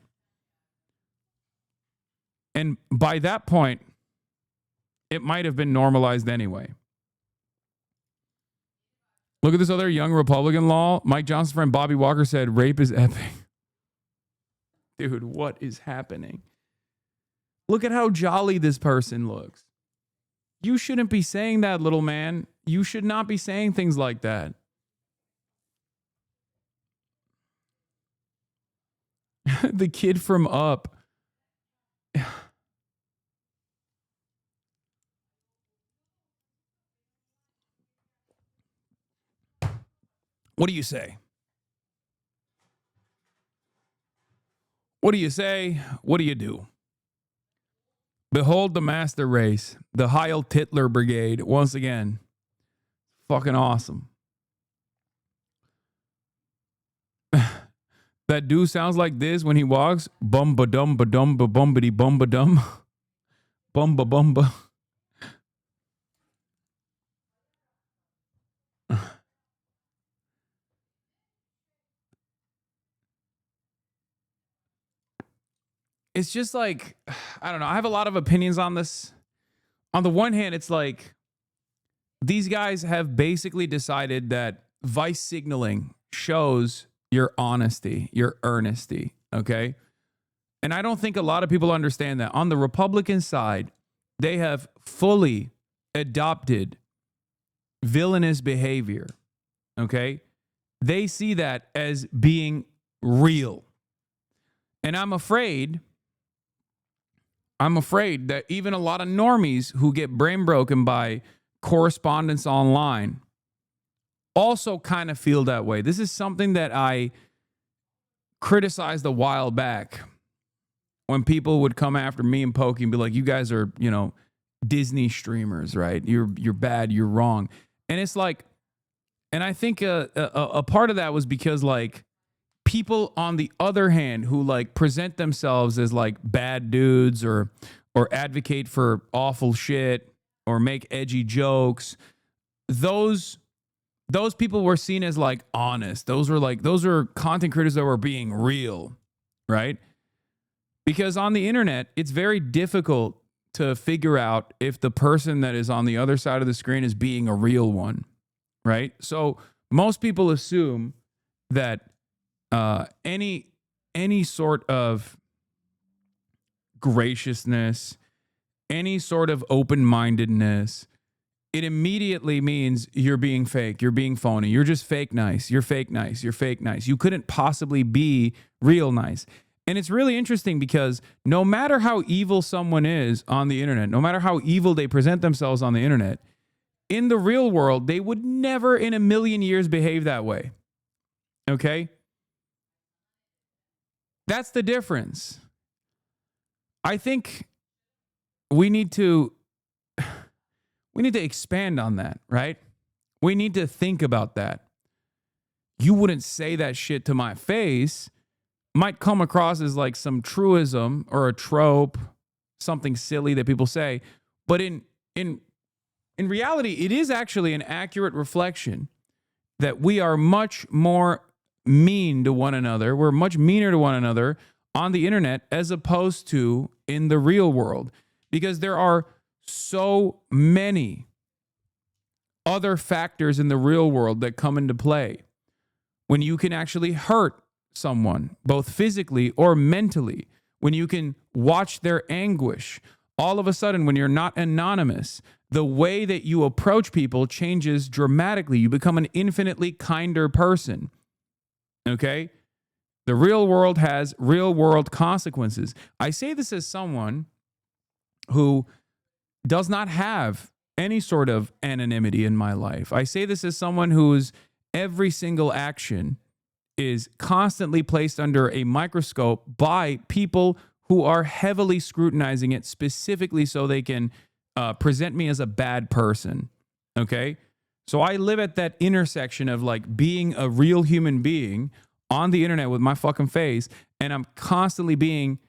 And by that point, it might have been normalized anyway. Look at this other young Republican law. Mike Johnson's friend Bobby Walker said rape is epic. Dude, what is happening? Look at how jolly this person looks. You shouldn't be saying that, little man. You should not be saying things like that. The kid from Up. What do you say? What do you say? What do you do? Behold the master race, the Heil Titler Brigade, once again. Fucking awesome. That dude sounds like this when he walks. Bumba dum ba dum ba bumbity bumba dum. Bumba bumba. It's just like, I don't know. I have a lot of opinions on this. On the one hand, it's like these guys have basically decided that vice signaling shows your honesty, your earnesty, okay? And I don't think a lot of people understand that. On the Republican side, they have fully adopted villainous behavior, okay? They see that as being real. And I'm afraid that even a lot of normies who get brain broken by correspondence online also kind of feel that way. This is something that I criticized a while back when people would come after me and Pokey and be like, you guys are, you know, Disney streamers, right? You're bad, you're wrong. And it's like, and I think a part of that was because like people on the other hand who like present themselves as like bad dudes or advocate for awful shit or make edgy jokes, those people were seen as like honest. Those are content creators that were being real, right? Because on the internet, it's very difficult to figure out if the person that is on the other side of the screen is being a real one, right? So most people assume that any sort of graciousness, any sort of open-mindedness, it immediately means you're being fake, you're being phony, you're just fake nice, you're fake nice, you're fake nice. You couldn't possibly be real nice. And it's really interesting because no matter how evil someone is on the internet, no matter how evil they present themselves on the internet, in the real world, they would never in a million years behave that way. Okay? That's the difference. I think we need to expand on that, right? We need to think about that. You wouldn't say that shit to my face. Might come across as like some truism or a trope, something silly that people say, but in reality, it is actually an accurate reflection that we are much more mean to one another. We're much meaner to one another on the internet as opposed to in the real world, because there are so many other factors in the real world that come into play when you can actually hurt someone, both physically or mentally, when you can watch their anguish. All of a sudden, when you're not anonymous, the way that you approach people changes dramatically. You become an infinitely kinder person. Okay? The real world has real world consequences. I say this as someone who does not have any sort of anonymity in my life. I say this as someone whose every single action is constantly placed under a microscope by people who are heavily scrutinizing it specifically so they can present me as a bad person. Okay? So I live at that intersection of like being a real human being on the internet with my fucking face, and I'm constantly being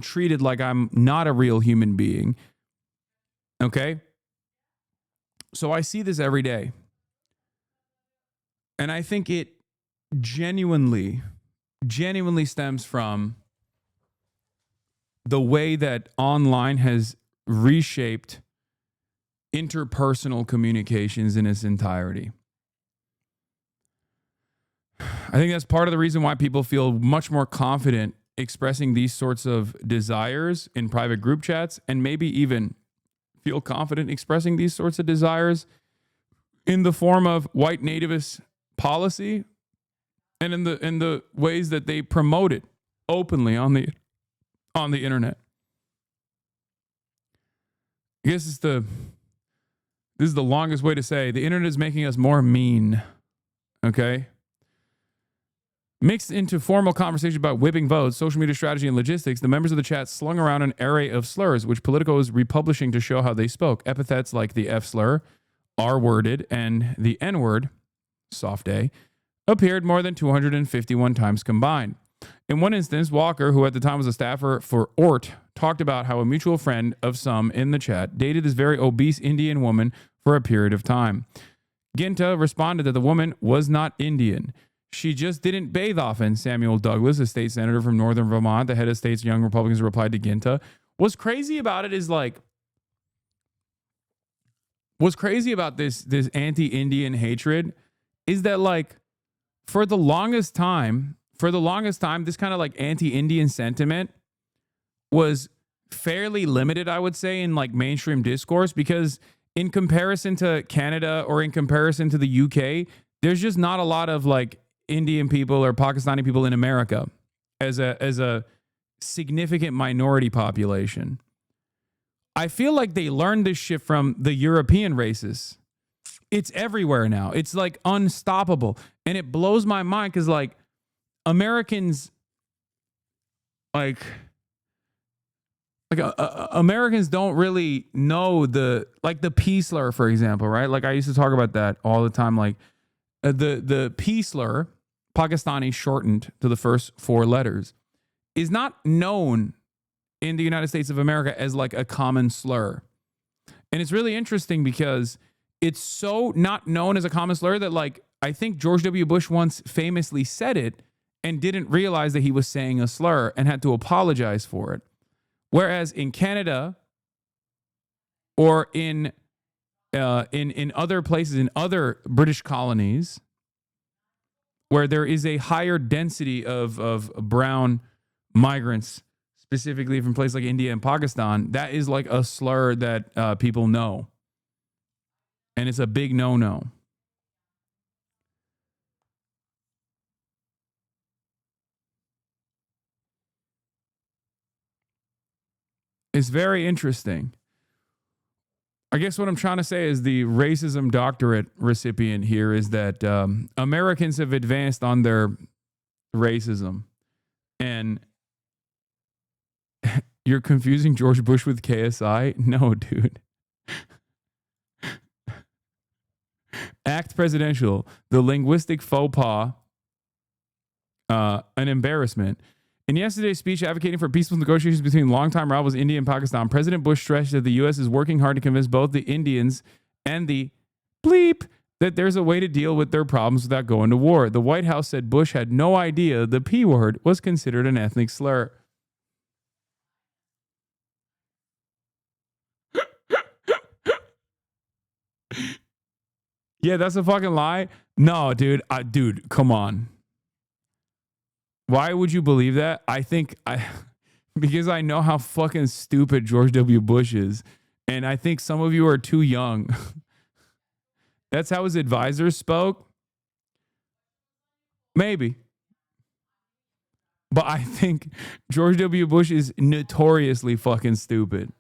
treated like I'm not a real human being. Okay? So I see this every day. And I think it genuinely stems from the way that online has reshaped interpersonal communications in its entirety. I think that's part of the reason why people feel much more confident expressing these sorts of desires in private group chats, and maybe even feel confident expressing these sorts of desires in the form of white nativist policy and in the ways that they promote it openly on the internet. I guess it's the This is the longest way to say the internet is making us more mean. Okay. Mixed into formal conversation about whipping votes, social media strategy, and logistics, the members of the chat slung around an array of slurs, which Politico is republishing to show how they spoke. Epithets like the F slur, R-worded, and the N-word, soft A, appeared more than 251 times combined. In one instance, Walker, who at the time was a staffer for ORT, talked about how a mutual friend of some in the chat dated this very obese Indian woman for a period of time. Ginta responded that the woman was not Indian. She just didn't bathe often. Samuel Douglas, a state senator from northern Vermont, the head of state's Young Republicans, replied to Ginta. What's crazy about it is what's crazy about this anti-Indian hatred is that for the longest time, this kind of anti-Indian sentiment was fairly limited, I would say, in mainstream discourse, because in comparison to Canada or in comparison to the UK, there's just not a lot of Indian people or Pakistani people in America as a significant minority population. I feel like they learned this shit from the European races. It's everywhere now. It's unstoppable. And it blows my mind because Americans Americans don't really know the P slur, for example, right? I used to talk about that all the time. The P slur, Pakistani shortened to the first 4 letters, is not known in the United States of America as a common slur. And it's really interesting because it's so not known as a common slur that I think George W. Bush once famously said it and didn't realize that he was saying a slur and had to apologize for it. Whereas in Canada or in other places, in other British colonies, where there is a higher density of brown migrants, specifically from places like India and Pakistan, that is a slur that people know. And it's a big no-no. It's very interesting. I guess what I'm trying to say is the racism doctorate recipient here is that Americans have advanced on their racism. And you're confusing George Bush with KSI? No, dude. Act presidential, the linguistic faux pas, an embarrassment. In yesterday's speech advocating for peaceful negotiations between longtime rivals India and Pakistan, President Bush stressed that the U.S. is working hard to convince both the Indians and the bleep that there's a way to deal with their problems without going to war. The White House said Bush had no idea the P word was considered an ethnic slur. Yeah, that's a fucking lie. No, dude. Dude, come on. Why would you believe that? Because I know how fucking stupid George W. Bush is. And I think some of you are too young. That's how his advisors spoke. Maybe. But I think George W. Bush is notoriously fucking stupid.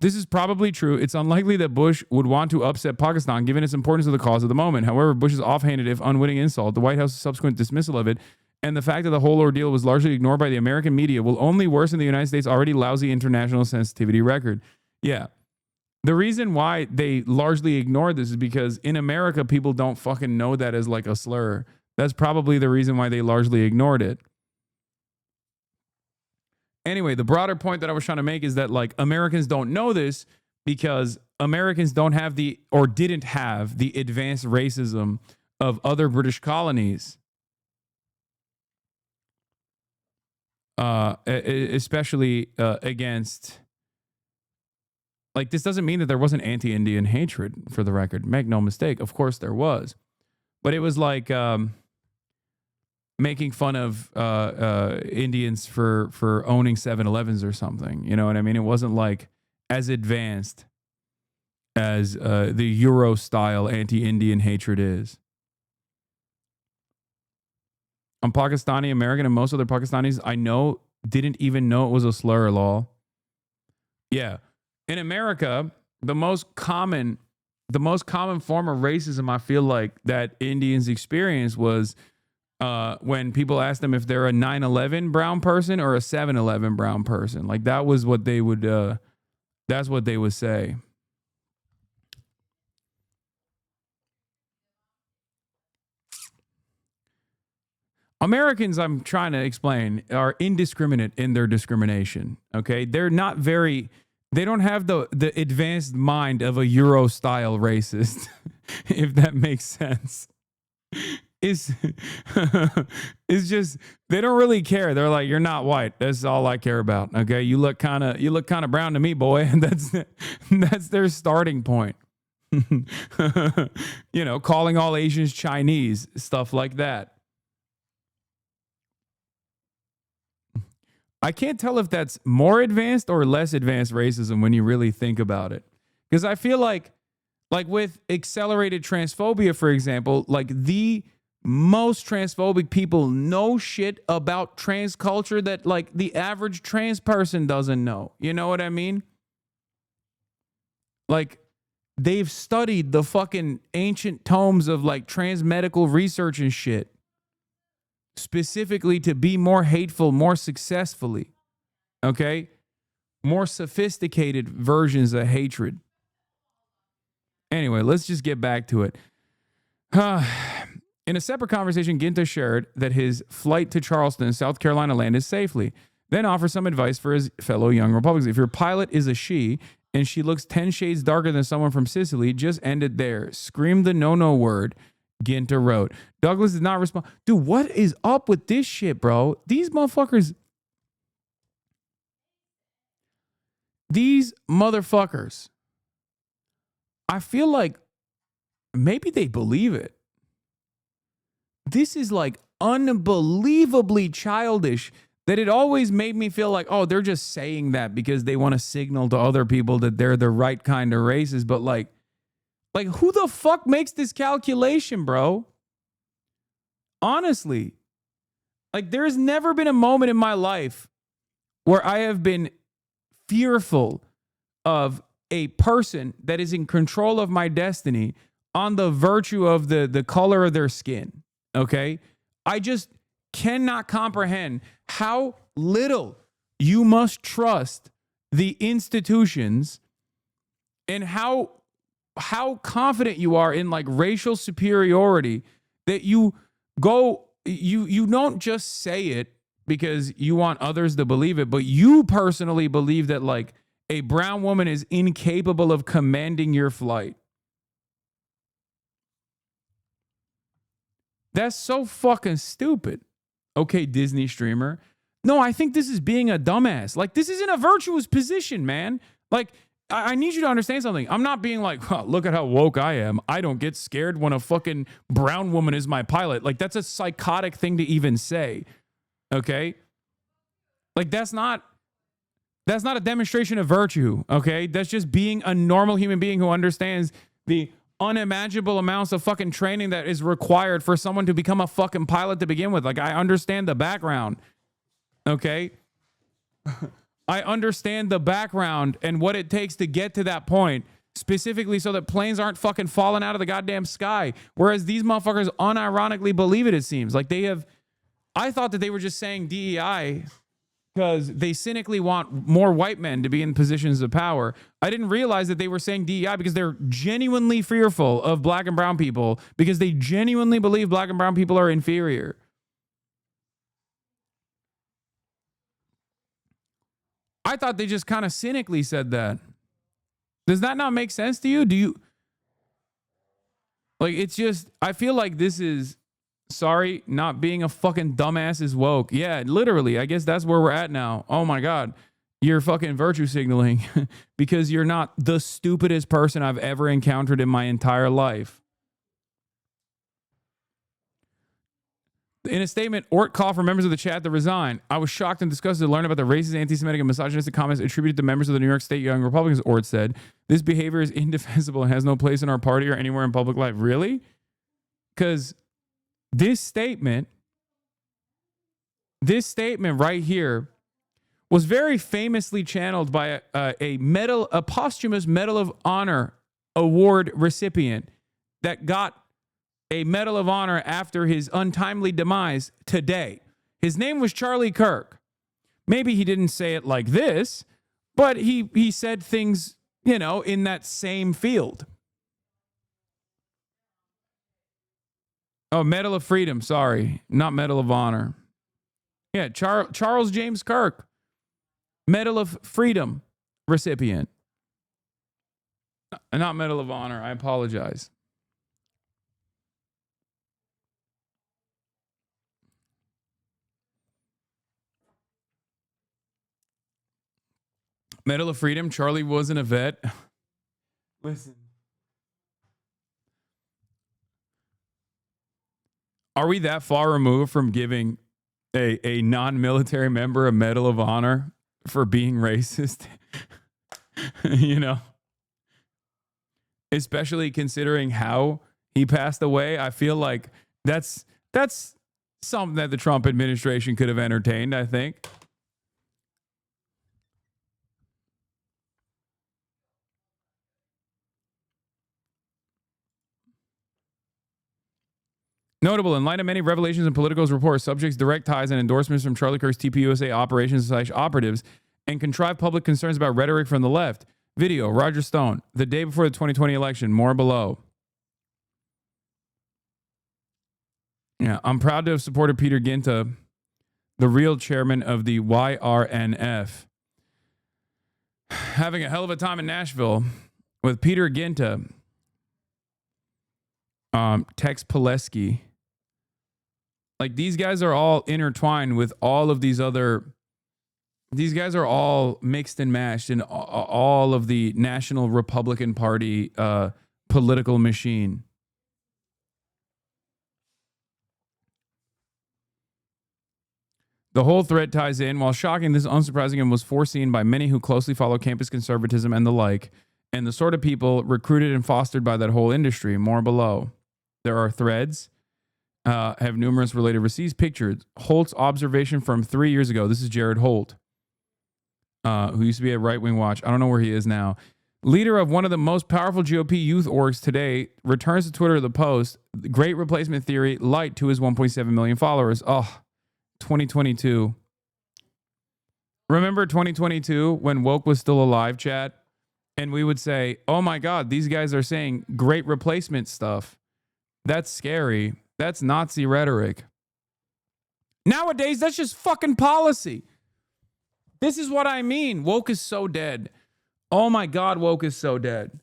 This is probably true. It's unlikely that Bush would want to upset Pakistan given its importance to the cause of the moment. However, Bush's offhanded, if unwitting insult, the White House's subsequent dismissal of it, and the fact that the whole ordeal was largely ignored by the American media will only worsen the United States' already lousy international sensitivity record. Yeah. The reason why they largely ignored this is because in America, people don't fucking know that as a slur. That's probably the reason why they largely ignored it. Anyway, the broader point that I was trying to make is that Americans don't know this because Americans don't have didn't have the advanced racism of other British colonies. Especially against, this doesn't mean that there wasn't anti-Indian hatred, for the record. Make no mistake. Of course there was. But it was making fun of Indians for owning 7-Elevens or something. You know what I mean? It wasn't as advanced as the Euro style anti-Indian hatred is. I'm Pakistani American, and most other Pakistanis I know didn't even know it was a slur, lol. Yeah. In America, the most common form of racism I feel like that Indians experience was when people asked them if they're a 9/11 brown person or a 7/11 brown person. Like that was what they would that's what they would say. Americans, I'm trying to explain, are indiscriminate in their discrimination. Okay, they're not very. They don't have the advanced mind of a Euro style racist, if that makes sense. It's just they don't really care. They're like, you're not white. That's all I care about. Okay, you look kind of brown to me, boy. And that's their starting point. You know, calling all Asians Chinese, stuff like that. I can't tell if that's more advanced or less advanced racism when you really think about it. Because I feel like with accelerated transphobia, for example, like the most transphobic people know shit about trans culture that like the average trans person doesn't know. You know what I mean? Like they've studied the fucking ancient tomes of like trans medical research and shit. Specifically to be more hateful, more successfully, okay? More sophisticated versions of hatred. Anyway, let's just get back to it. In a separate conversation, Ginta shared that his flight to Charleston, South Carolina landed safely, then offered some advice for his fellow young Republicans. If your pilot is a she and she looks 10 shades darker than someone from Sicily, just end it there. Scream the no-no word. Ginta wrote. Douglas did not respond. Dude, what is up with this shit, bro? These motherfuckers. I feel like maybe they believe it. This is like unbelievably childish that it always made me feel like, oh, they're just saying that because they want to signal to other people that they're the right kind of racist. But like who the fuck makes this calculation, bro? Honestly, like there's never been a moment in my life where I have been fearful of a person that is in control of my destiny on the virtue of the color of their skin. Okay? I just cannot comprehend how little you must trust the institutions and how confident you are in like racial superiority that you don't just say it because you want others to believe it, but you personally believe that like a brown woman is incapable of commanding your flight. That's so fucking stupid. Okay, Disney streamer. No, I think this is being a dumbass. Like this isn't a virtuous position, man. Like I need you to understand something. I'm not being like, oh, look at how woke I am. I don't get scared when a fucking brown woman is my pilot. Like, that's a psychotic thing to even say. Okay? Like, that's not a demonstration of virtue. Okay? That's just being a normal human being who understands the unimaginable amounts of fucking training that is required for someone to become a fucking pilot to begin with. Like, I understand the background. Okay? I understand the background and what it takes to get to that point, specifically so that planes aren't fucking falling out of the goddamn sky. Whereas these motherfuckers unironically believe it, it seems. Like I thought that they were just saying DEI because they cynically want more white men to be in positions of power. I didn't realize that they were saying DEI because they're genuinely fearful of black and brown people because they genuinely believe black and brown people are inferior. I thought they just kind of cynically said that. Does that not make sense to you? Do you like it's just I feel like this is sorry, not being a fucking dumbass is woke. Yeah, literally. I guess that's where we're at now. Oh my God. You're fucking virtue signaling because you're not the stupidest person I've ever encountered in my entire life. In a statement, Ort called for members of the chat to resign. I was shocked and disgusted to learn about the racist, anti-Semitic, and misogynistic comments attributed to members of the New York State Young Republicans, Ort said. This behavior is indefensible and has no place in our party or anywhere in public life. Really? Because this statement right here was very famously channeled by a posthumous Medal of Honor award recipient that got a Medal of Honor after his untimely demise today. His name was Charlie Kirk. Maybe he didn't say it like this, but he said things, in that same field. Oh, Medal of Freedom. Sorry, not Medal of Honor. Yeah, Charles James Kirk, Medal of Freedom recipient. Not Medal of Honor. I apologize. Medal of Freedom. Charlie wasn't a vet. Listen. Are we that far removed from giving a non-military member a Medal of Honor for being racist? Especially considering how he passed away. I feel like that's something that the Trump administration could have entertained, I think. Notable, in light of many revelations in Politico's report, subjects direct ties and endorsements from Charlie Kirk's TPUSA operations / operatives and contrived public concerns about rhetoric from the left. Video, Roger Stone, the day before the 2020 election, more below. Yeah, I'm proud to have supported Peter Ginta, the real chairman of the YRNF. Having a hell of a time in Nashville with Peter Ginta, Tex Pileski. Like, these guys are all intertwined with all of these other. These guys are all mixed and mashed in all of the National Republican Party political machine. The whole thread ties in. While shocking, this is unsurprising and was foreseen by many who closely follow campus conservatism and the like, and the sort of people recruited and fostered by that whole industry. More below. There are threads. Have numerous related receipts. Pictures. Holt's observation from 3 years ago. This is Jared Holt, who used to be at Right Wing Watch. I don't know where he is now. Leader of one of the most powerful GOP youth orgs today returns to Twitter the post. Great replacement theory. Light to his 1.7 million followers. Oh, 2022. Remember 2022 when woke was still alive, chat? And we would say, oh my God, these guys are saying great replacement stuff. That's scary. That's Nazi rhetoric. Nowadays, that's just fucking policy. This is what I mean. Woke is so dead. Oh my God, woke is so dead.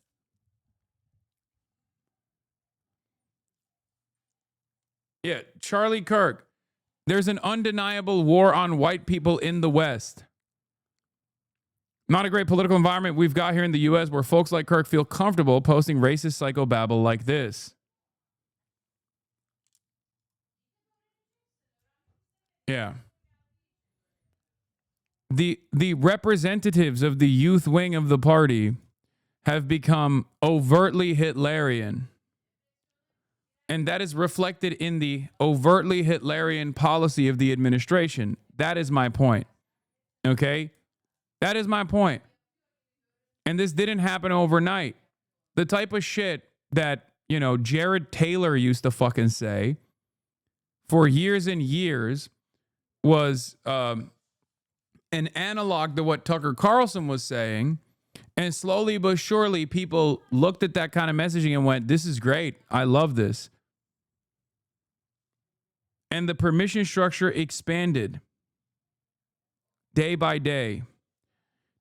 Yeah, Charlie Kirk. There's an undeniable war on white people in the West. Not a great political environment we've got here in the U.S. where folks like Kirk feel comfortable posting racist psychobabble like this. Yeah. The representatives of the youth wing of the party have become overtly Hitlerian. And that is reflected in the overtly Hitlerian policy of the administration. That is my point. Okay? That is my point. And this didn't happen overnight. The type of shit that, Jared Taylor used to fucking say for years and years was an analog to what Tucker Carlson was saying. And slowly but surely, people looked at that kind of messaging and went, this is great. I love this. And the permission structure expanded day by day.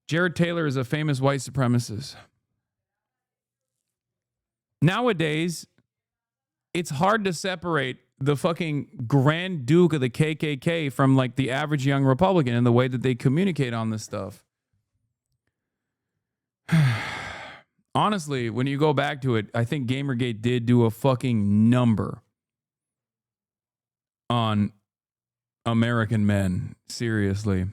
Jared Taylor is a famous white supremacist. Nowadays, it's hard to separate the fucking Grand Duke of the KKK from like the average young Republican in the way that they communicate on this stuff. Honestly, when you go back to it, I think Gamergate did do a fucking number on American men. Seriously.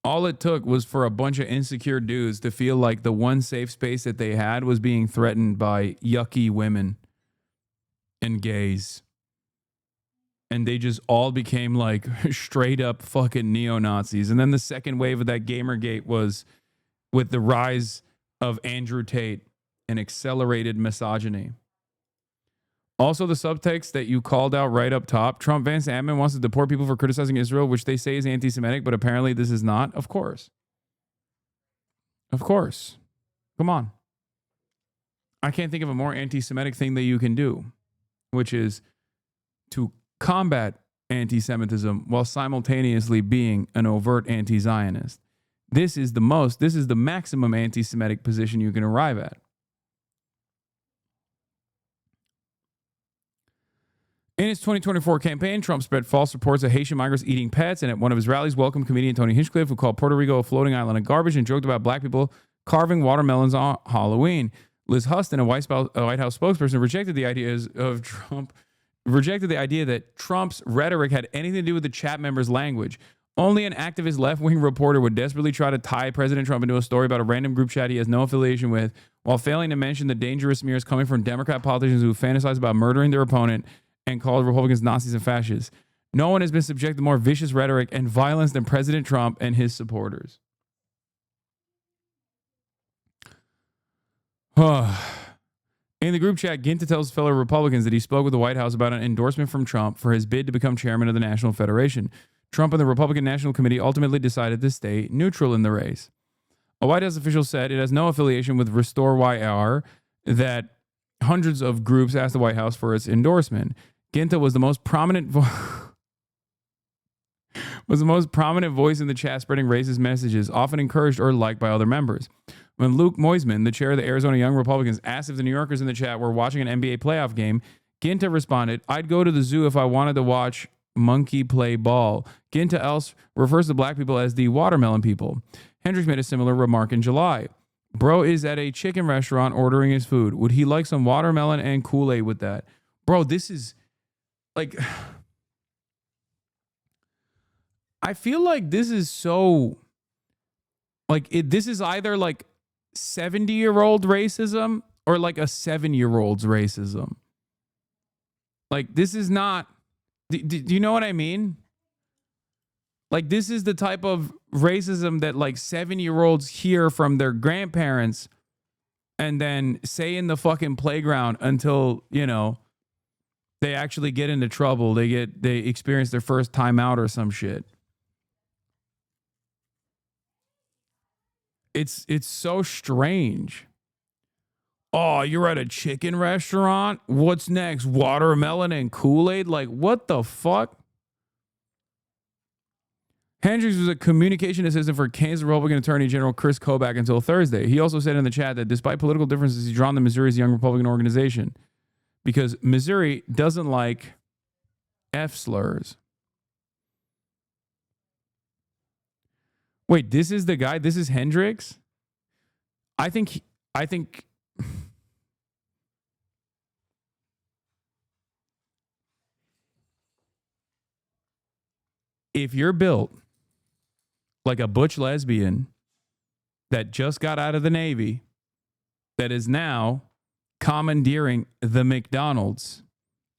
All it took was for a bunch of insecure dudes to feel like the one safe space that they had was being threatened by yucky women and gays. and they just all became like straight up fucking neo-Nazis. And then the second wave of that Gamergate was with the rise of Andrew Tate and accelerated misogyny. Also, the subtext that you called out right up top, Trump Vance admin wants to deport people for criticizing Israel, which they say is anti-Semitic, but apparently this is not. Of course. Of course. Come on. I can't think of a more anti-Semitic thing that you can do, which is to combat anti-Semitism while simultaneously being an overt anti-Zionist. This is the maximum anti-Semitic position you can arrive at. In his 2024 campaign, Trump spread false reports of Haitian migrants eating pets, and at one of his rallies, welcomed comedian Tony Hinchcliffe, who called Puerto Rico a floating island of garbage and joked about black people carving watermelons on Halloween. Liz Huston, a White House spokesperson, rejected the idea that Trump's rhetoric had anything to do with the chat members' language. Only an activist left-wing reporter would desperately try to tie President Trump into a story about a random group chat he has no affiliation with, while failing to mention the dangerous smears coming from Democrat politicians who fantasize about murdering their opponent and called Republicans Nazis and fascists. No one has been subject to more vicious rhetoric and violence than President Trump and his supporters. In the group chat, Ginta tells fellow Republicans that he spoke with the White House about an endorsement from Trump for his bid to become chairman of the National Federation. Trump and the Republican National Committee ultimately decided to stay neutral in the race. A White House official said it has no affiliation with Restore YR, that hundreds of groups asked the White House for its endorsement. Ginta was the most prominent voice in the chat, spreading racist messages, often encouraged or liked by other members. When Luke Moisman, the chair of the Arizona Young Republicans, asked if the New Yorkers in the chat were watching an NBA playoff game, Ginta responded, "I'd go to the zoo if I wanted to watch monkey play ball." Ginta else refers to black people as the watermelon people. Hendricks made a similar remark in July. Bro is at a chicken restaurant ordering his food. Would he like some watermelon and Kool-Aid with that? Bro, this is like, I feel like this is so, like, this is either like 70-year-old racism or like a 7-year-old's racism. Like, this is not, do you know what I mean? Like, this is the type of racism that like 7-year-olds hear from their grandparents and then say in the fucking playground until, you know, they actually get into trouble. They experience their first time out or some shit. It's so strange. Oh, you're at a chicken restaurant? What's next? Watermelon and Kool-Aid? Like, what the fuck? Hendricks was a communication assistant for Kansas Republican Attorney General Chris Kobach until Thursday. He also said in the chat that despite political differences, he's drawn to Missouri's Young Republican organization because Missouri doesn't like F slurs. Wait, this is the guy? This is Hendricks? I think if you're built like a butch lesbian that just got out of the Navy, that is now commandeering the McDonald's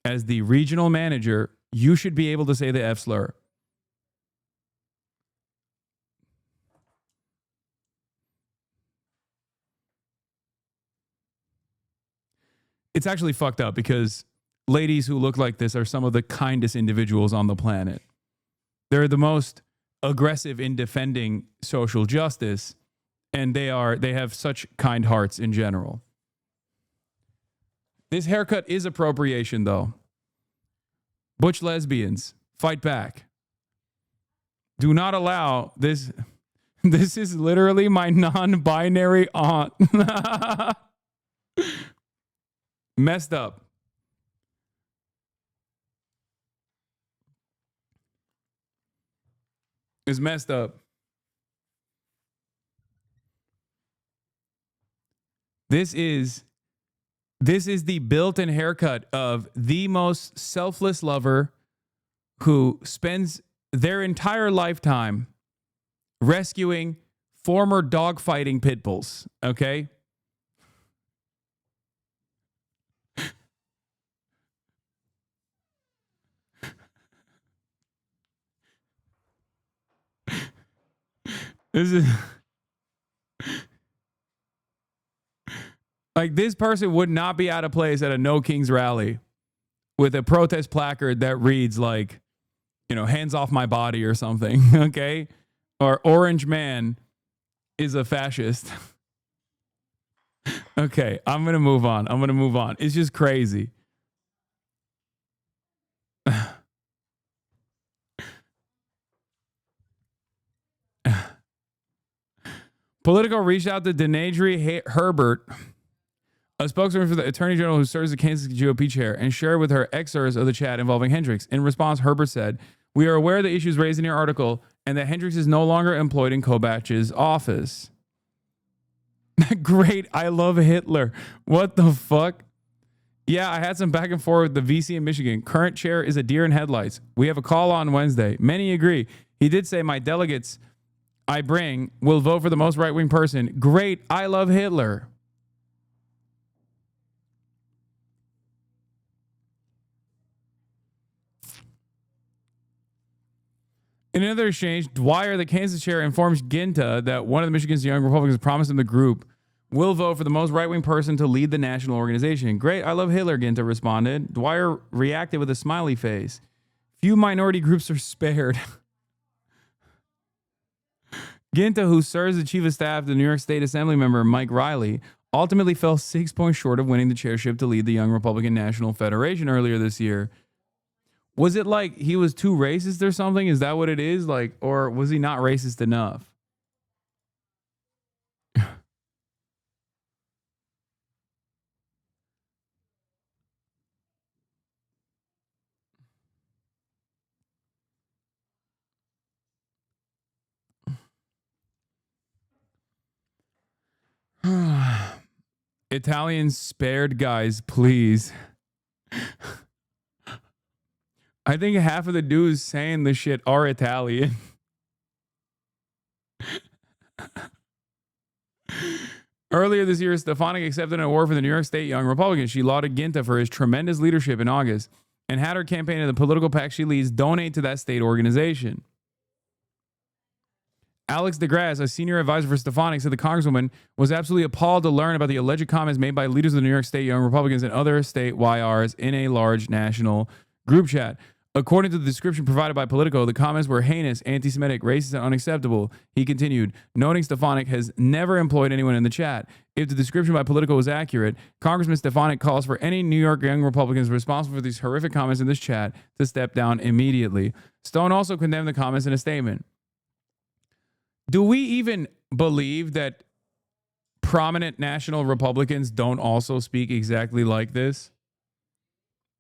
as the regional manager, you should be able to say the F slur. It's actually fucked up because ladies who look like this are some of the kindest individuals on the planet. They're the most aggressive in defending social justice, and they have such kind hearts in general. This haircut is appropriation, though. Butch lesbians, fight back. Do not allow this. This is literally my non-binary aunt. Messed up. It's messed up. This is the built-in haircut of the most selfless lover who spends their entire lifetime rescuing former dogfighting pit bulls, okay? This is like, this person would not be out of place at a No Kings rally with a protest placard that reads like, you know, hands off my body or something. Okay. Or Orange Man is a fascist. Okay. I'm going to move on. It's just crazy. Politico reached out to Denadri Herbert, a spokesman for the Attorney General who serves the Kansas GOP chair, and shared with her excerpts of the chat involving Hendricks. In response, Herbert said, "We are aware of the issues raised in your article and that Hendricks is no longer employed in Kobach's office." Great. I love Hitler. What the fuck? Yeah, I had some back and forth with the VC in Michigan. Current chair is a deer in headlights. We have a call on Wednesday. Many agree. He did say my delegates I bring will vote for the most right-wing person. Great. I love Hitler. In another exchange, Dwyer, the Kansas chair, informs Ginta that one of the Michigan's young Republicans promised him the group will vote for the most right-wing person to lead the national organization. Great. I love Hitler, Ginta responded. Dwyer reacted with a smiley face. Few minority groups are spared. Ginta, who serves as chief of staff to the New York State Assembly member Mike Riley, ultimately fell 6 points short of winning the chairship to lead the Young Republican National Federation earlier this year. Was it like he was too racist or something? Is that what it is? Like, or was he not racist enough? Italians spared, guys, please. I think half of the dudes saying this shit are Italian. Earlier this year, Stefanik accepted an award for the New York State Young Republicans. She lauded Ginta for his tremendous leadership in August and had her campaign and the political PAC she leads donate to that state organization. Alex DeGrasse, a senior advisor for Stefanik, said the Congresswoman was absolutely appalled to learn about the alleged comments made by leaders of the New York State Young Republicans and other state YRs in a large national group chat. According to the description provided by Politico, the comments were heinous, anti-Semitic, racist, and unacceptable. He continued, noting Stefanik has never employed anyone in the chat. If the description by Politico was accurate, Congressman Stefanik calls for any New York Young Republicans responsible for these horrific comments in this chat to step down immediately. Stone also condemned the comments in a statement. Do we even believe that prominent national Republicans don't also speak exactly like this?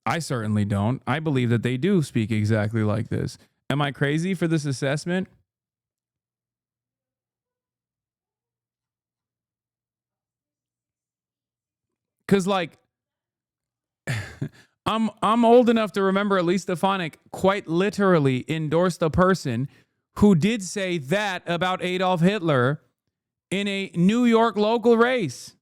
I certainly don't. I believe that they do speak exactly like this. Am I crazy for this assessment? Because, like, I'm old enough to remember at least Stefanik quite literally endorsed a person who did say that about Adolf Hitler in a New York local race.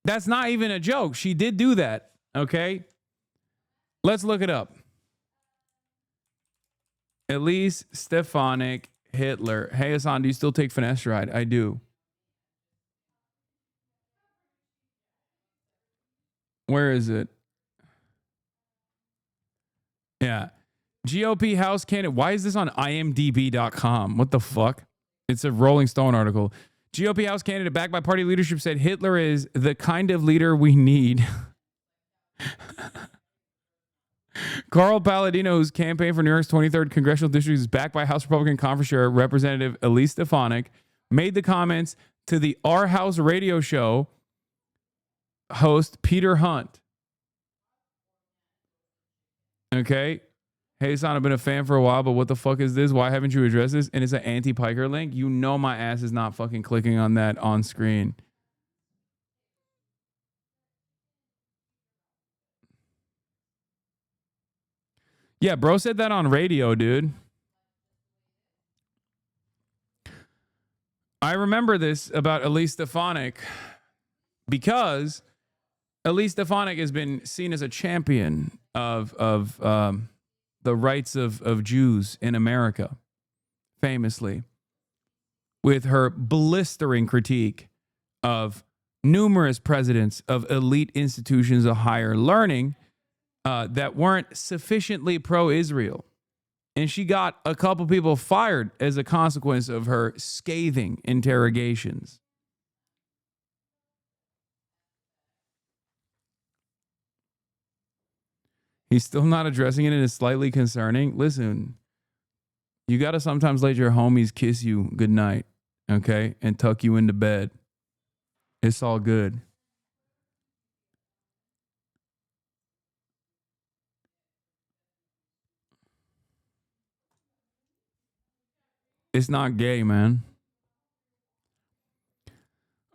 That's not even a joke. She did do that. Okay. Let's look it up. Elise Stefanik Hitler. Hey, Hasan, do you still take finasteride? I do. Where is it? Yeah. GOP House candidate. Why is this on imdb.com? What the fuck? It's a Rolling Stone article. GOP House candidate backed by party leadership said Hitler is the kind of leader we need. Carl Palladino, whose campaign for New York's 23rd congressional district is backed by House Republican Conference Chair Representative Elise Stefanik, made the comments to the Our House radio show host Peter Hunt. Okay. Hey, son, I've been a fan for a while, but what the fuck is this? Why haven't you addressed this? And it's an anti-Piker link. You know my ass is not fucking clicking on that on screen. Yeah, bro said that on radio, dude. I remember this about Elise Stefanik because Elise Stefanik has been seen as a champion of the rights of Jews in America, famously, with her blistering critique of numerous presidents of elite institutions of higher learning that weren't sufficiently pro-Israel. And she got a couple people fired as a consequence of her scathing interrogations. He's still not addressing it and it's slightly concerning. Listen, you got to sometimes let your homies kiss you goodnight, okay? And tuck you into bed. It's all good. It's not gay, man.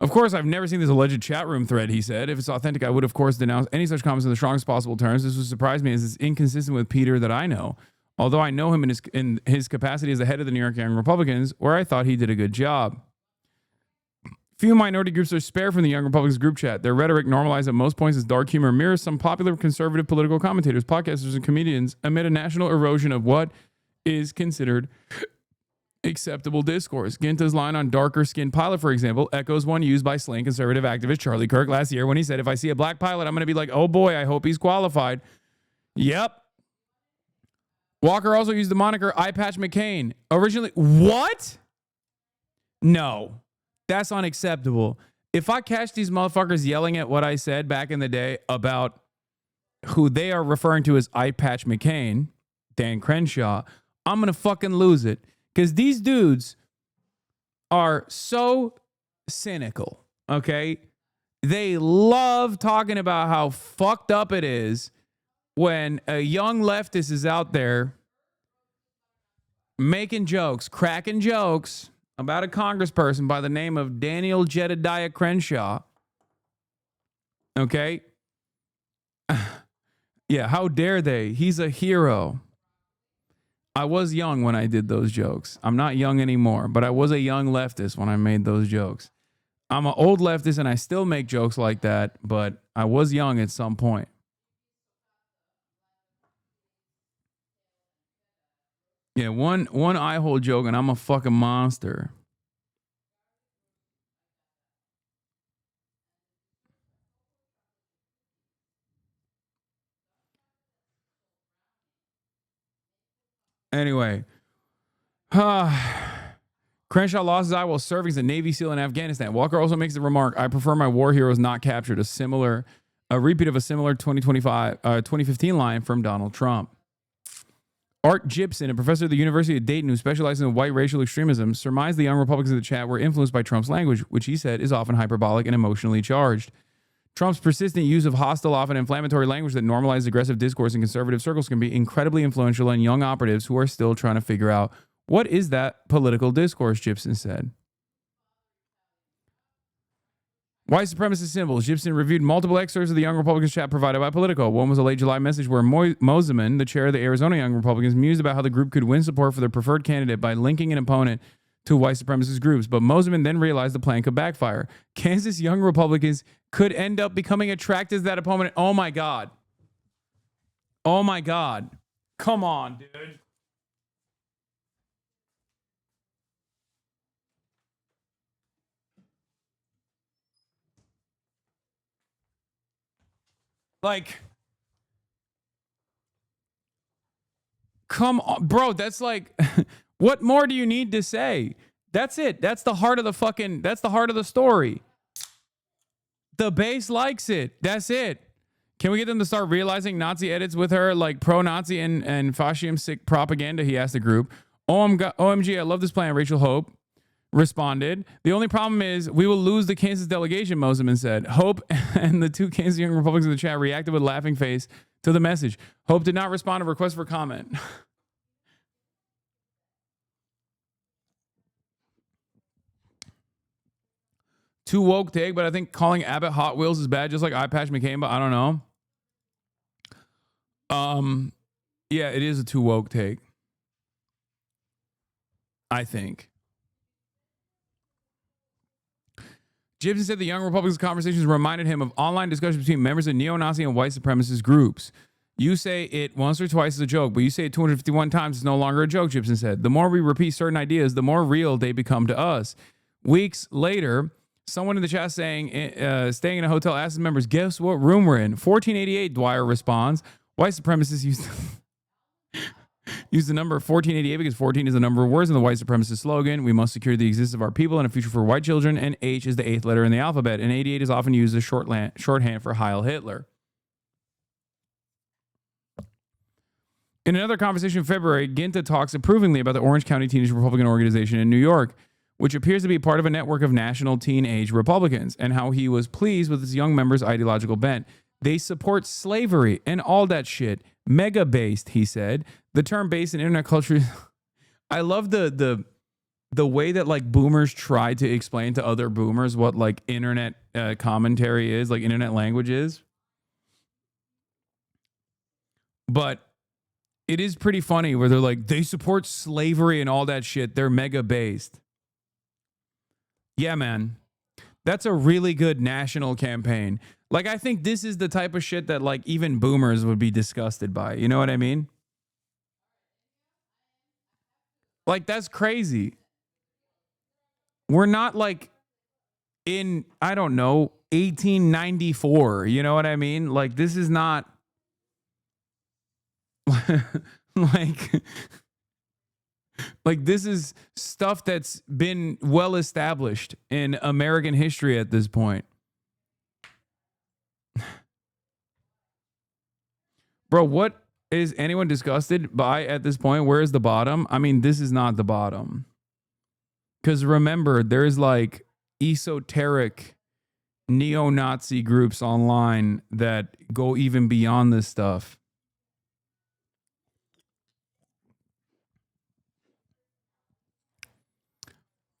Of course, I've never seen this alleged chat room thread, he said. If it's authentic, I would, of course, denounce any such comments in the strongest possible terms. This would surprise me as it's inconsistent with Peter that I know. Although I know him in his capacity as the head of the New York Young Republicans, where I thought he did a good job. Few minority groups are spared from the Young Republicans group chat. Their rhetoric, normalized at most points as dark humor, mirrors some popular conservative political commentators, podcasters, and comedians amid a national erosion of what is considered acceptable discourse. Ginta's line on darker skinned pilot, for example, echoes one used by slain conservative activist Charlie Kirk last year when he said, if I see a black pilot, I'm going to be like, oh boy, I hope he's qualified. Yep. Walker also used the moniker Eye Patch McCain. Originally, what? No, that's unacceptable. If I catch these motherfuckers yelling at what I said back in the day about who they are referring to as Eye Patch McCain, Dan Crenshaw, I'm going to fucking lose it. Because these dudes are so cynical, okay? They love talking about how fucked up it is when a young leftist is out there making jokes, cracking jokes about a congressperson by the name of Daniel Jedediah Crenshaw. Okay? Yeah, how dare they? He's a hero. I was young when I did those jokes. I'm not young anymore, but I was a young leftist when I made those jokes. I'm an old leftist and I still make jokes like that, but I was young at some point. Yeah, one eye hole joke and I'm a fucking monster. Anyway, Crenshaw lost his eye while serving as a Navy SEAL in Afghanistan. Walker also makes the remark, I prefer my war heroes not captured, a repeat of a similar 2015 line from Donald Trump. Art Gibson, a professor at the University of Dayton who specializes in white racial extremism, surmised the young Republicans in the chat were influenced by Trump's language, which he said is often hyperbolic and emotionally charged. Trump's persistent use of hostile, often inflammatory language that normalizes aggressive discourse in conservative circles can be incredibly influential on young operatives who are still trying to figure out what is that political discourse, Gibson said. White supremacist symbols. Gibson reviewed multiple excerpts of the Young Republicans chat provided by Politico. One was a late July message where Moseman, the chair of the Arizona Young Republicans, mused about how the group could win support for their preferred candidate by linking an opponent to white supremacist groups. But Moseman then realized the plan could backfire. Kansas Young Republicans could end up becoming attracted to that opponent. Oh my God. Oh my God. Come on, dude. Like, come on, bro. That's like, what more do you need to say? That's it. That's the heart of the story. The base likes it. That's it. Can we get them to start realizing Nazi edits with her, like pro-Nazi and fascistic propaganda? He asked the group. OMG, I love this plan. Rachel Hope responded. The only problem is we will lose the Kansas delegation, Moseman said. Hope and the two Kansas Young Republicans in the chat reacted with a laughing face to the message. Hope did not respond to requests for comment. Too woke take, but I think calling Abbott Hot Wheels is bad, just like Eye Patch McCain, but I don't know. Yeah, it is a too woke take. I think. Gibson said the Young Republicans conversations reminded him of online discussions between members of neo-Nazi and white supremacist groups. You say it once or twice as a joke, but you say it 251 times, it's no longer a joke, Gibson said. The more we repeat certain ideas, the more real they become to us. Weeks later, someone in the chat saying, staying in a hotel asks members, guess what room we're in? 1488, Dwyer responds. White supremacists use the number 1488 because 14 is the number of words in the white supremacist slogan. We must secure the existence of our people and a future for white children, and H is the 8th letter in the alphabet, and 88 is often used as shorthand for Heil Hitler. In another conversation in February, Ginta talks approvingly about the Orange County Teenage Republican Organization in New York, which appears to be part of a network of national teenage Republicans, and how he was pleased with its young members' ideological bent. They support slavery and all that shit. Mega based, he said. The term based in internet culture. I love the way that like boomers try to explain to other boomers what like internet commentary is, like internet language is. But it is pretty funny where they're like, they support slavery and all that shit. They're mega based. Yeah, man. That's a really good national campaign. Like, I think this is the type of shit that like even boomers would be disgusted by. You know what I mean? Like, that's crazy. We're not like in, I don't know, 1894. You know what I mean? Like, this is not like this is stuff that's been well established in American history at this point. Bro, what is anyone disgusted by at this point? Where is the bottom? I mean, this is not the bottom. Because remember, there's like esoteric neo-Nazi groups online that go even beyond this stuff.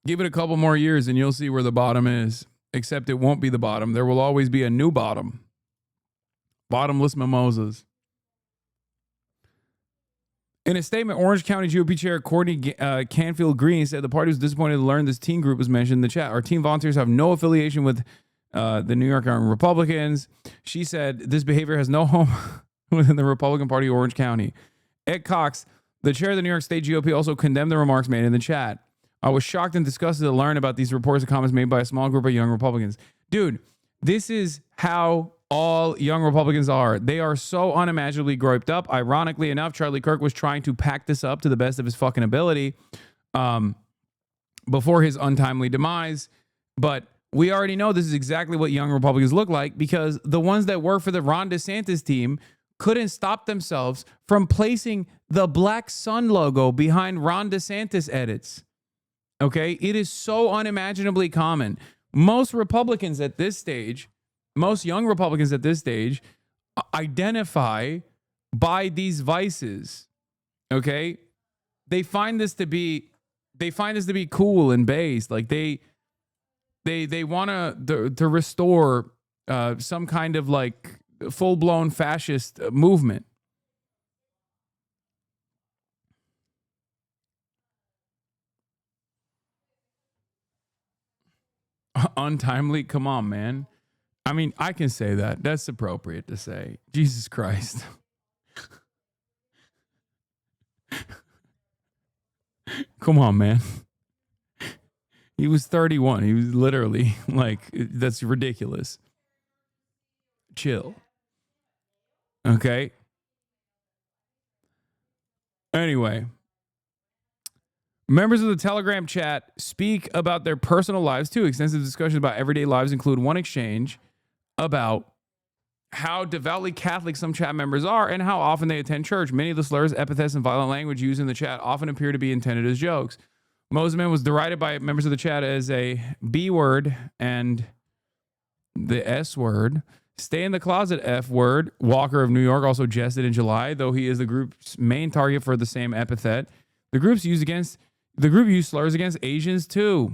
Give it a couple more years and you'll see where the bottom is. Except it won't be the bottom. There will always be a new bottom. Bottomless mimosas. In a statement, Orange County GOP Chair Courtney Canfield Green said the party was disappointed to learn this teen group was mentioned in the chat. Our teen volunteers have no affiliation with the New York Republicans. She said this behavior has no home within the Republican Party of Orange County. Ed Cox, the chair of the New York State GOP, also condemned the remarks made in the chat. I was shocked and disgusted to learn about these reports and comments made by a small group of young Republicans. Dude, this is how all young Republicans are. They are so unimaginably groped up. Ironically enough, Charlie Kirk was trying to pack this up to the best of his fucking ability before his untimely demise. But we already know this is exactly what young Republicans look like, because the ones that work for the Ron DeSantis team couldn't stop themselves from placing the Black Sun logo behind Ron DeSantis edits. Okay, it is so unimaginably common. Most Republicans at this stage, most young Republicans at this stage, identify by these vices. Okay, they find this to be cool and based. Like they want to restore some kind of like full blown fascist movement. Untimely? Come on, man. I mean, I can say that. That's appropriate to say. Jesus Christ. Come on, man. He was 31. He was literally like, that's ridiculous. Chill. Okay. Anyway. Members of the Telegram chat speak about their personal lives too. Extensive discussions about everyday lives include one exchange about how devoutly Catholic some chat members are and how often they attend church. Many of the slurs, epithets, and violent language used in the chat often appear to be intended as jokes. Mosman was derided by members of the chat as a B word and the S word. Stay in the closet F word. Walker of New York also jested in July, though he is the group's main target for the same epithet. The group used slurs against Asians too.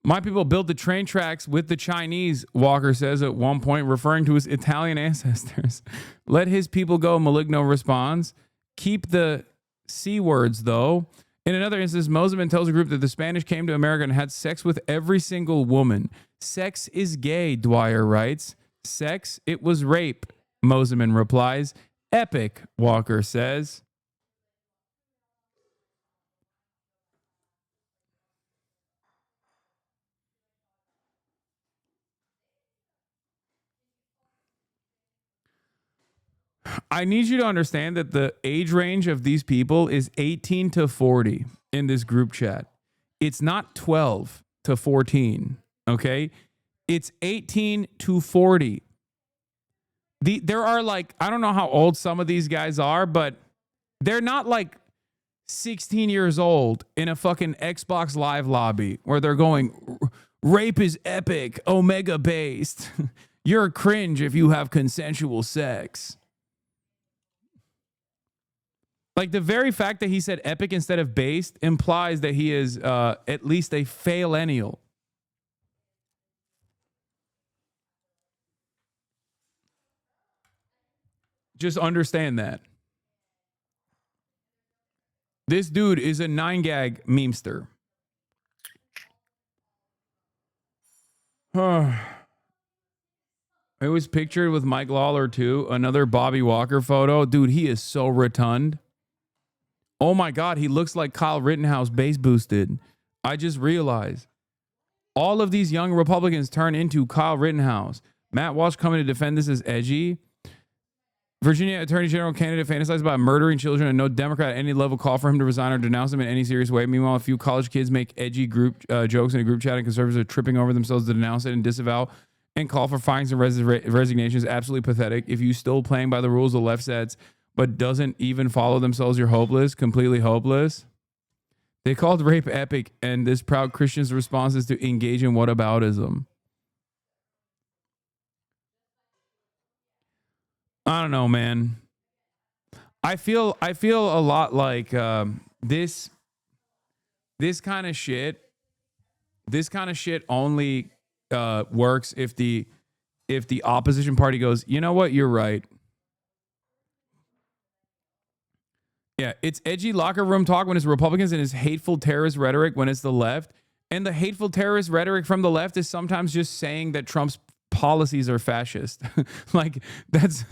My people built the train tracks with the Chinese, Walker says at one point, referring to his Italian ancestors. Let his people go, Maligno responds. Keep the C words, though. In another instance, Mosman tells a group that the Spanish came to America and had sex with every single woman. Sex is gay, Dwyer writes. Sex, it was rape, Moseman replies. Epic, Walker says. I need you to understand that the age range of these people is 18 to 40 in this group chat. It's not 12 to 14, okay? It's 18 to 40. There are like, I don't know how old some of these guys are, but they're not like 16 years old in a fucking Xbox Live lobby where they're going, rape is epic, Omega based. You're cringe if you have consensual sex. Like the very fact that he said epic instead of based implies that he is at least a faillennial. Just understand that. This dude is a 9gag memester. It was pictured with Mike Lawler too. Another Bobby Walker photo. Dude, he is so rotund. Oh my God, he looks like Kyle Rittenhouse bass boosted. I just realized all of these young Republicans turn into Kyle Rittenhouse. Matt Walsh coming to defend this as edgy. Virginia Attorney General candidate fantasizes about murdering children, and no Democrat at any level call for him to resign or denounce him in any serious way. Meanwhile, a few college kids make edgy group jokes in a group chat, and conservatives are tripping over themselves to denounce it and disavow and call for firings and resignations. Absolutely pathetic. If you still playing by the rules the left sets, but doesn't even follow themselves, you're hopeless, completely hopeless. They called rape epic, and this proud Christian's response is to engage in whataboutism. I don't know, man. I feel a lot like this kind of shit. This kind of shit only works if the opposition party goes, you know what, you're right. Yeah, it's edgy locker room talk when it's Republicans and it's hateful terrorist rhetoric when it's the left. And the hateful terrorist rhetoric from the left is sometimes just saying that Trump's policies are fascist. Like that's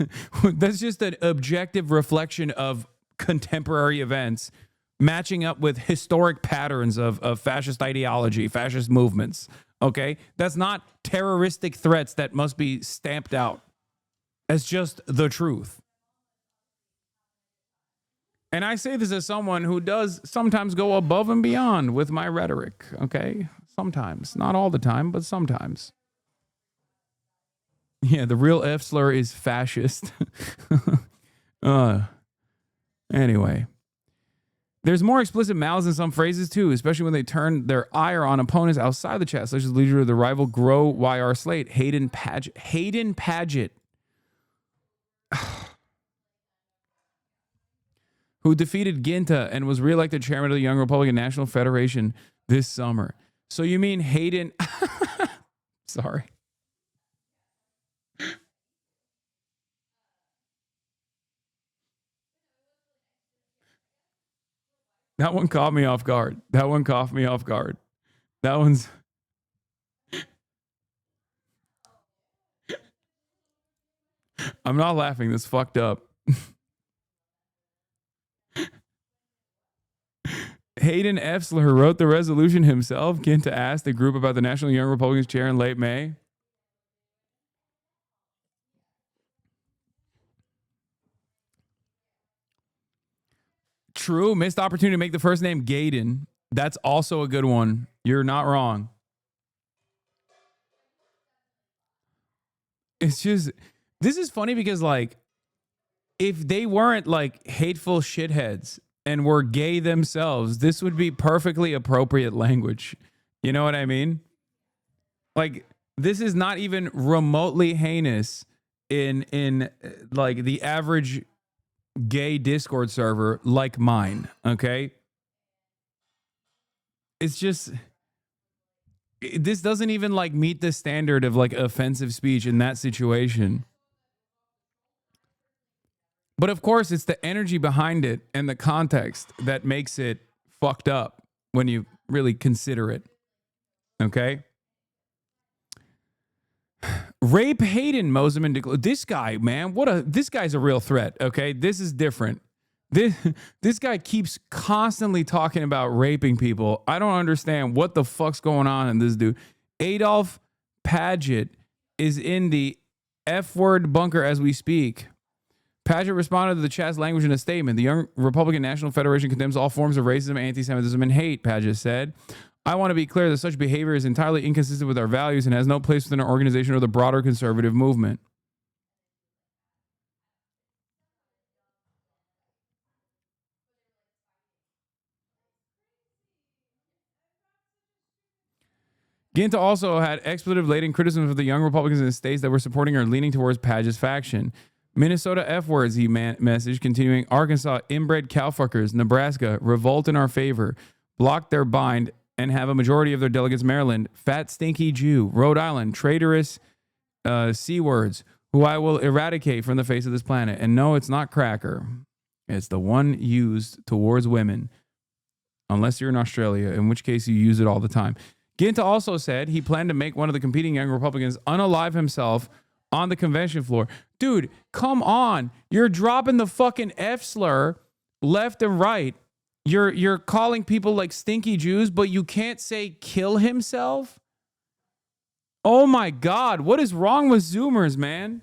just an objective reflection of contemporary events matching up with historic patterns of fascist ideology, fascist movements. Okay? That's not terroristic threats that must be stamped out. It's just the truth. And I say this as someone who does sometimes go above and beyond with my rhetoric, okay? Sometimes. Not all the time, but sometimes. Yeah, the real F slur is fascist. Anyway. There's more explicit malice in some phrases too, especially when they turn their ire on opponents outside the chat, such as leader of the rival Grow YR Slate, Hayden Paget. Who defeated Ginta and was reelected chairman of the Young Republican National Federation this summer. So you mean Hayden... Sorry. That one caught me off guard. That one's... I'm not laughing. That's fucked up. Hayden Efsler, who wrote the resolution himself, Ginta asked the group about the National Young Republicans chair in late May. True, missed opportunity to make the first name Gaydon. That's also a good one. You're not wrong. It's just, this is funny because like, if they weren't like hateful shitheads and were gay themselves, this would be perfectly appropriate language. You know what I mean? Like, this is not even remotely heinous in like the average gay Discord server like mine, okay? It's just, this doesn't even like meet the standard of like offensive speech in that situation. But of course, it's the energy behind it and the context that makes it fucked up when you really consider it. Okay? Rape Hayden Moseman. This guy, man, this guy's a real threat. Okay, this is different. This guy keeps constantly talking about raping people. I don't understand what the fuck's going on in this dude. Adolf Paget is in the F-word bunker as we speak. Paget responded to the chat's language in a statement. The Young Republican National Federation condemns all forms of racism, anti-Semitism, and hate, Paget said. I want to be clear that such behavior is entirely inconsistent with our values and has no place within our organization or the broader conservative movement. Ginta also had expletive-laden criticism of the young Republicans in the states that were supporting or leaning towards Paget's faction. Minnesota F-words, he messaged, continuing, Arkansas, inbred cowfuckers, Nebraska, revolt in our favor, block their bind, and have a majority of their delegates Maryland, fat stinky Jew, Rhode Island, traitorous C-words, who I will eradicate from the face of this planet. And no, it's not cracker. It's the one used towards women, unless you're in Australia, in which case you use it all the time. Ginta also said he planned to make one of the competing young Republicans unalive himself on the convention floor. Dude, come on. You're dropping the fucking F slur left and right. You're calling people like stinky Jews, but you can't say kill himself? Oh my God. What is wrong with Zoomers, man?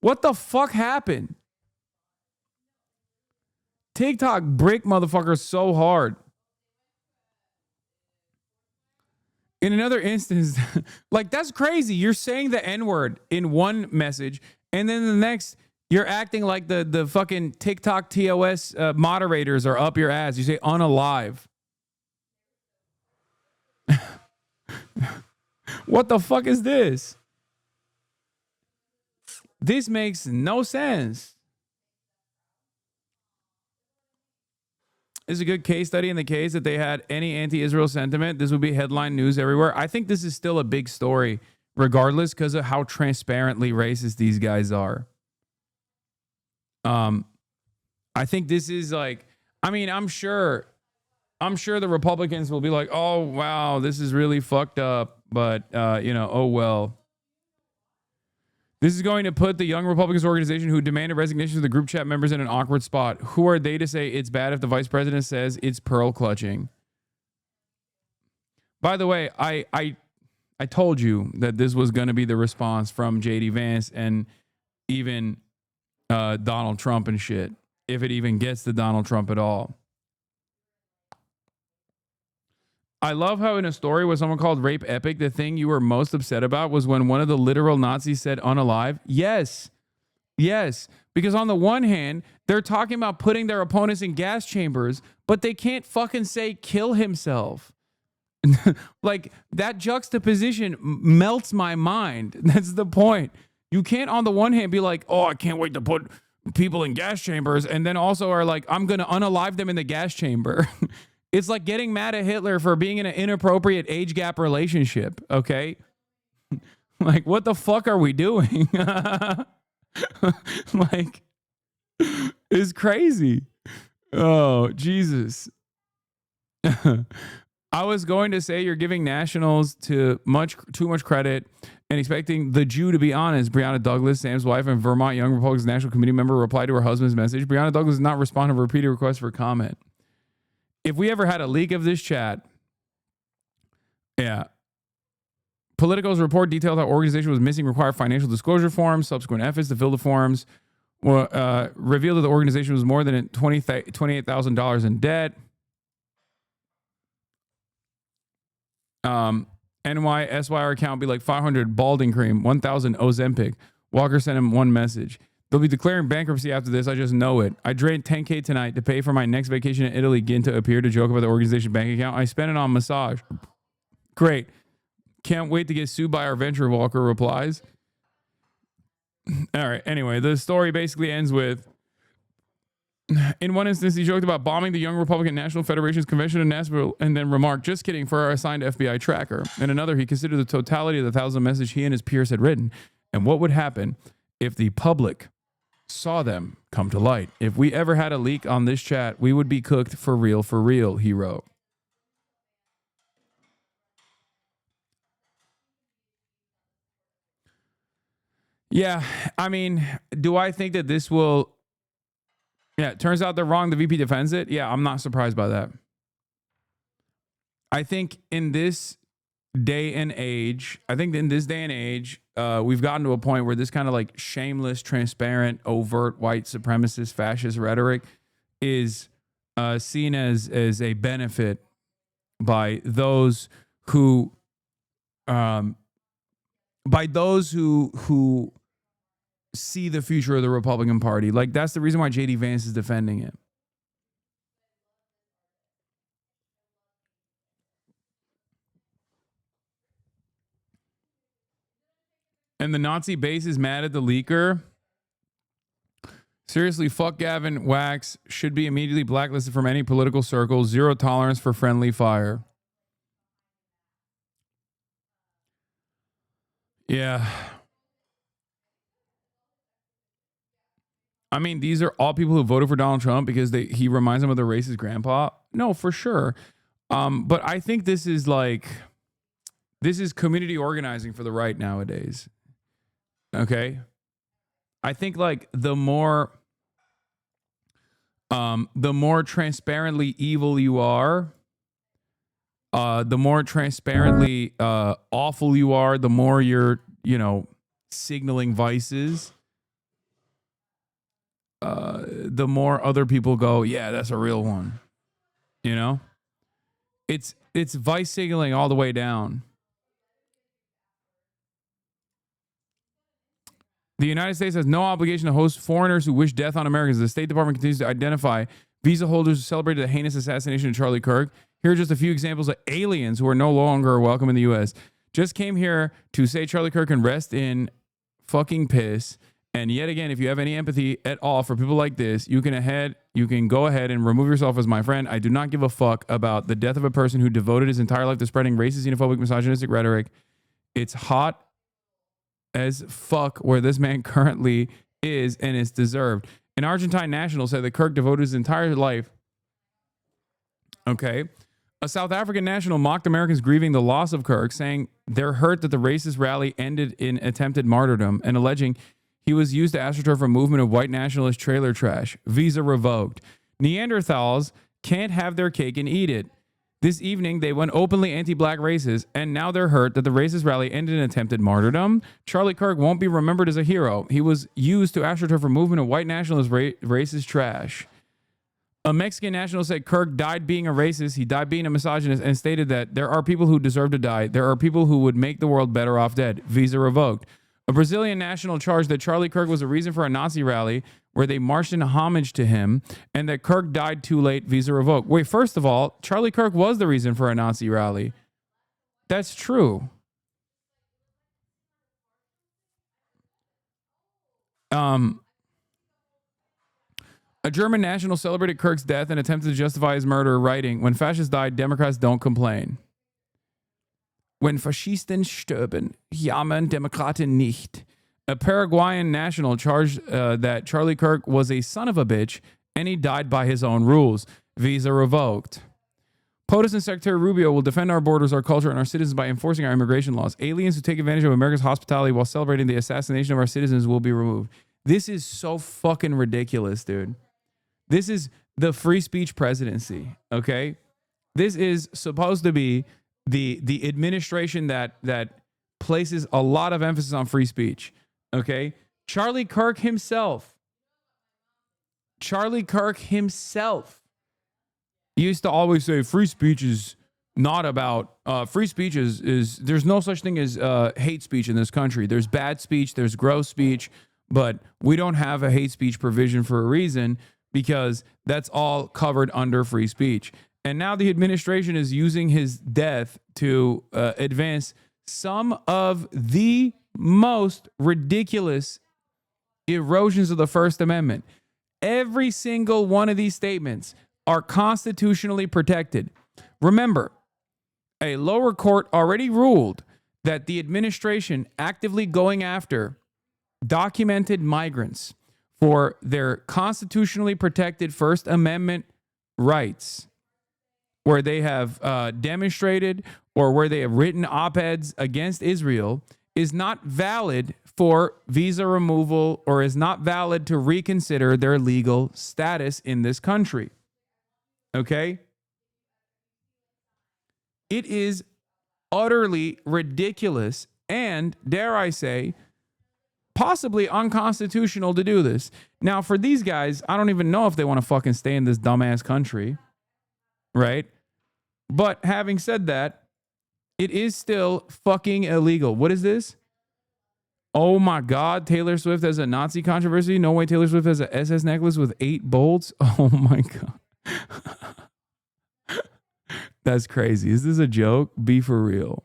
What the fuck happened? TikTok break motherfuckers so hard. In another instance, like that's crazy. You're saying the N-word in one message, and then the next, you're acting like the fucking TikTok TOS moderators are up your ass. You say unalive. What the fuck is this? This makes no sense. Is a good case study in the case that they had any anti-Israel sentiment. This would be headline news everywhere. I think this is still a big story, regardless, because of how transparently racist these guys are. I think this is like, I mean, I'm sure the Republicans will be like, oh wow, this is really fucked up, but oh well. This is going to put the Young Republicans organization who demanded resignations of the group chat members in an awkward spot. Who are they to say it's bad if the vice president says it's pearl clutching? By the way, I told you that this was going to be the response from J.D. Vance and even Donald Trump and shit, if it even gets to Donald Trump at all. I love how in a story where someone called rape epic, the thing you were most upset about was when one of the literal Nazis said unalive. Yes. Because on the one hand, they're talking about putting their opponents in gas chambers, but they can't fucking say kill himself. Like that juxtaposition melts my mind. That's the point. You can't on the one hand be like, oh, I can't wait to put people in gas chambers. And then also are like, I'm going to unalive them in the gas chamber. It's like getting mad at Hitler for being in an inappropriate age gap relationship, okay? Like, what the fuck are we doing? Like, it's crazy. Oh, Jesus. I was going to say you're giving nationals too much credit and expecting the Jew to be honest. Breonna Douglas, Sam's wife and Vermont Young Republicans National Committee member, replied to her husband's message. Breonna Douglas did not respond to a repeated request for comment. If we ever had a leak of this chat, yeah. Politico's report detailed how organization was missing required financial disclosure forms. Subsequent efforts to fill the forms revealed that the organization was more than $28,000 in debt. NYSYR account be like 500 balding cream, 1,000 Ozempic. Walker sent him one message. They'll be declaring bankruptcy after this. I just know it. I drained $10K tonight to pay for my next vacation in Italy. Ginta appeared to joke about the organization bank account. I spent it on massage. Great. Can't wait to get sued by our venture, Walker replies. All right. Anyway, the story basically ends with, in one instance, he joked about bombing the Young Republican National Federation's convention in Nashville and then remarked, just kidding, for our assigned FBI tracker. In another, he considered the totality of the 1,000 messages he and his peers had written and what would happen if the public saw them come to light. If we ever had a leak on this chat, we would be cooked for real, he wrote. Yeah, I mean, do I think that this will... Yeah, it turns out they're wrong. The VP defends it. Yeah, I'm not surprised by that. I think in this day and age, we've gotten to a point where this kind of like shameless, transparent, overt white supremacist, fascist rhetoric is seen as a benefit by those who see the future of the Republican Party. Like, that's the reason why J.D. Vance is defending it. And the Nazi base is mad at the leaker. Seriously, fuck Gavin Wax. Should be immediately blacklisted from any political circle. Zero tolerance for friendly fire. Yeah. I mean, these are all people who voted for Donald Trump because he reminds them of their racist grandpa. No, for sure. But I think this is community organizing for the right nowadays. Okay. I think like the more transparently evil you are, the more transparently awful you are, the more you're, signaling vices, the more other people go, yeah, that's a real one. It's vice signaling all the way down. The United States has no obligation to host foreigners who wish death on Americans. The State Department continues to identify visa holders who celebrated the heinous assassination of Charlie Kirk. Here are just a few examples of aliens who are no longer welcome in the U.S. Just came here to say Charlie Kirk can rest in fucking piss. And yet again, if you have any empathy at all for people like this, you can go ahead and remove yourself as my friend. I do not give a fuck about the death of a person who devoted his entire life to spreading racist, xenophobic, misogynistic rhetoric. It's hot as fuck where this man currently is, and it's deserved. An Argentine national said that Kirk devoted his entire life. Okay. A South African national mocked Americans grieving the loss of Kirk, saying they're hurt that the racist rally ended in attempted martyrdom and alleging he was used to astroturf a movement of white nationalist trailer trash. Visa revoked. Neanderthals can't have their cake and eat it. This evening, they went openly anti-black racist, and now they're hurt that the racist rally ended in attempted martyrdom. Charlie Kirk won't be remembered as a hero. He was used to astroturf a movement of white nationalist racist trash. A Mexican national said Kirk died being a racist, he died being a misogynist, and stated that there are people who deserve to die. There are people who would make the world better off dead. Visa revoked. A Brazilian national charged that Charlie Kirk was a reason for a Nazi rally where they marched in homage to him, and that Kirk died too late. Visa revoked. Wait, first of all, Charlie Kirk was the reason for a Nazi rally. That's true. A German national celebrated Kirk's death and attempted to justify his murder, writing, "When fascists die, Democrats don't complain. When Faschisten sterben, jammern Demokraten nicht." A Paraguayan national charged that Charlie Kirk was a son of a bitch and he died by his own rules. Visa revoked. POTUS and Secretary Rubio will defend our borders, our culture, and our citizens by enforcing our immigration laws. Aliens who take advantage of America's hospitality while celebrating the assassination of our citizens will be removed. This is so fucking ridiculous, dude. This is the free speech presidency, okay? This is supposed to be the administration that places a lot of emphasis on free speech, okay? Charlie Kirk himself used to always say free speech is not about, free speech is there's no such thing as hate speech in this country. There's bad speech, there's gross speech, but we don't have a hate speech provision for a reason because that's all covered under free speech. And now the administration is using his death to advance some of the most ridiculous erosions of the First Amendment. Every single one of these statements are constitutionally protected. Remember, a lower court already ruled that the administration actively going after documented migrants for their constitutionally protected First Amendment rights, where they have demonstrated or where they have written op-eds against Israel, is not valid for visa removal or is not valid to reconsider their legal status in this country. Okay? It is utterly ridiculous and, dare I say, possibly unconstitutional to do this. Now, for these guys, I don't even know if they want to fucking stay in this dumbass country, right? But having said that, it is still fucking illegal. What is this? Oh my God, Taylor Swift has a Nazi controversy. No way Taylor Swift has a SS necklace with 8 bolts. Oh my God. That's crazy. Is this a joke? Be for real.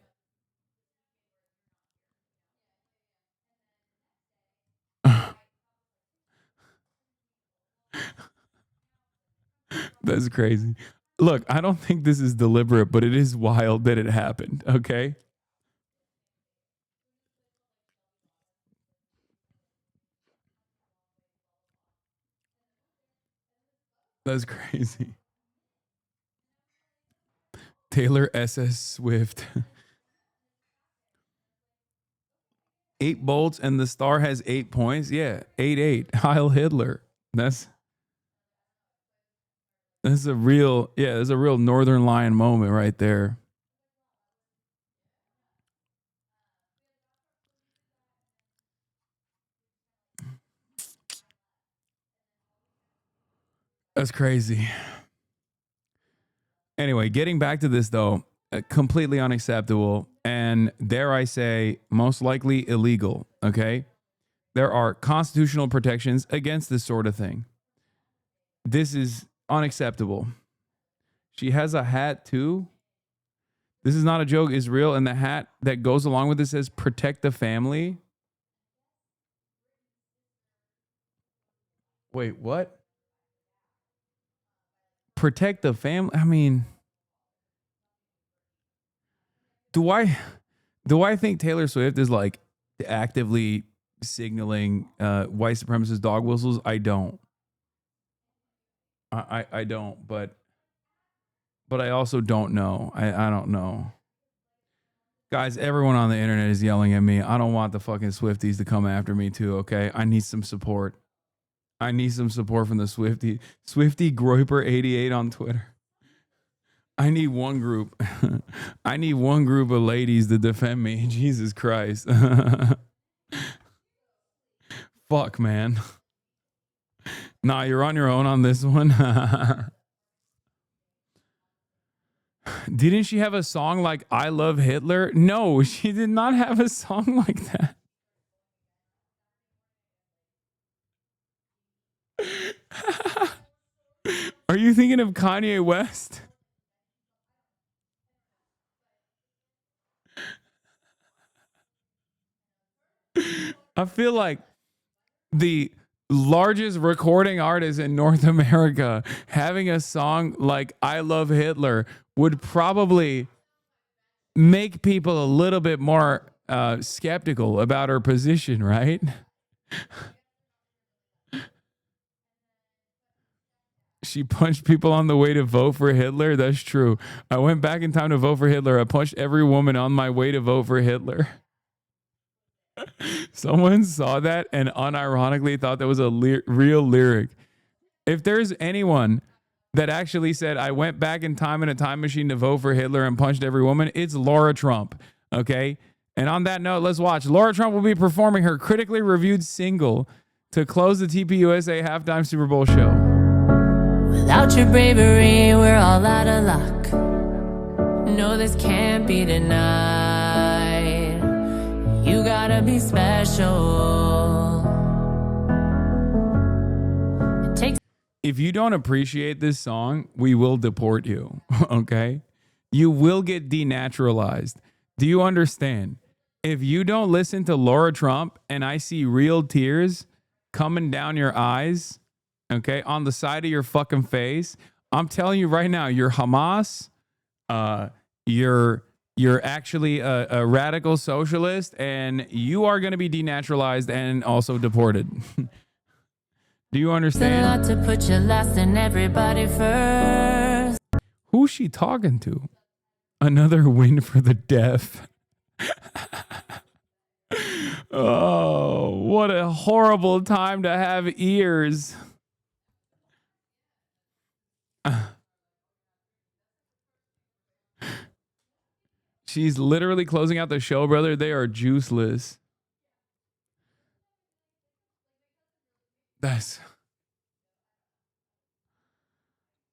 That's crazy. Look, I don't think this is deliberate, but it is wild that it happened, okay? That's crazy. Taylor SS Swift. 8 bolts and the star has 8 points. Yeah, 8-8. Heil Hitler. That's a real, yeah, there's a real Northern Lion moment right there. That's crazy. Anyway, getting back to this though, completely unacceptable and dare I say, most likely illegal, okay? There are constitutional protections against this sort of thing. This is unacceptable. She has a hat too. This is not a joke, it's real. And the hat that goes along with this says protect the family. Wait, what? Protect the family? I mean, do I think Taylor Swift is like actively signaling white supremacist dog whistles? I don't. I don't, but I also don't know. I don't know. Guys, everyone on the internet is yelling at me. I don't want the fucking Swifties to come after me too, okay? I need some support. I need some support from the Swiftie. Swiftie Groiper 88 on Twitter. I need one group. I need one group of ladies to defend me. Jesus Christ. Fuck, man. Nah, you're on your own on this one. Didn't she have a song like I Love Hitler? No, she did not have a song like that. Are you thinking of Kanye West? I feel like the largest recording artist in North America having a song like I Love Hitler would probably make people a little bit more skeptical about her position, right? She punched people on the way to vote for Hitler. That's true. I went back in time to vote for Hitler. I punched every woman on my way to vote for Hitler. Someone saw that and unironically thought that was a real lyric. If there's anyone that actually said, I went back in time in a time machine to vote for Hitler and punched every woman, it's Laura Trump. Okay? And on that note, let's watch. Laura Trump will be performing her critically reviewed single to close the TPUSA halftime Super Bowl show. Without your bravery, we're all out of luck. No, this can't be denied. You gotta be special. It takes. If you don't appreciate this song, we will deport you. Okay? You will get denaturalized. Do you understand? If you don't listen to Laura Trump and I see real tears coming down your eyes, okay, on the side of your fucking face, I'm telling you right now, you're Hamas, you're actually a radical socialist, and you are going to be denaturalized and also deported. Do you understand? Not to put you last and everybody first. Who's she talking to? Another win for the deaf. Oh, what a horrible time to have ears. She's literally closing out the show, brother. They are juiceless. That's...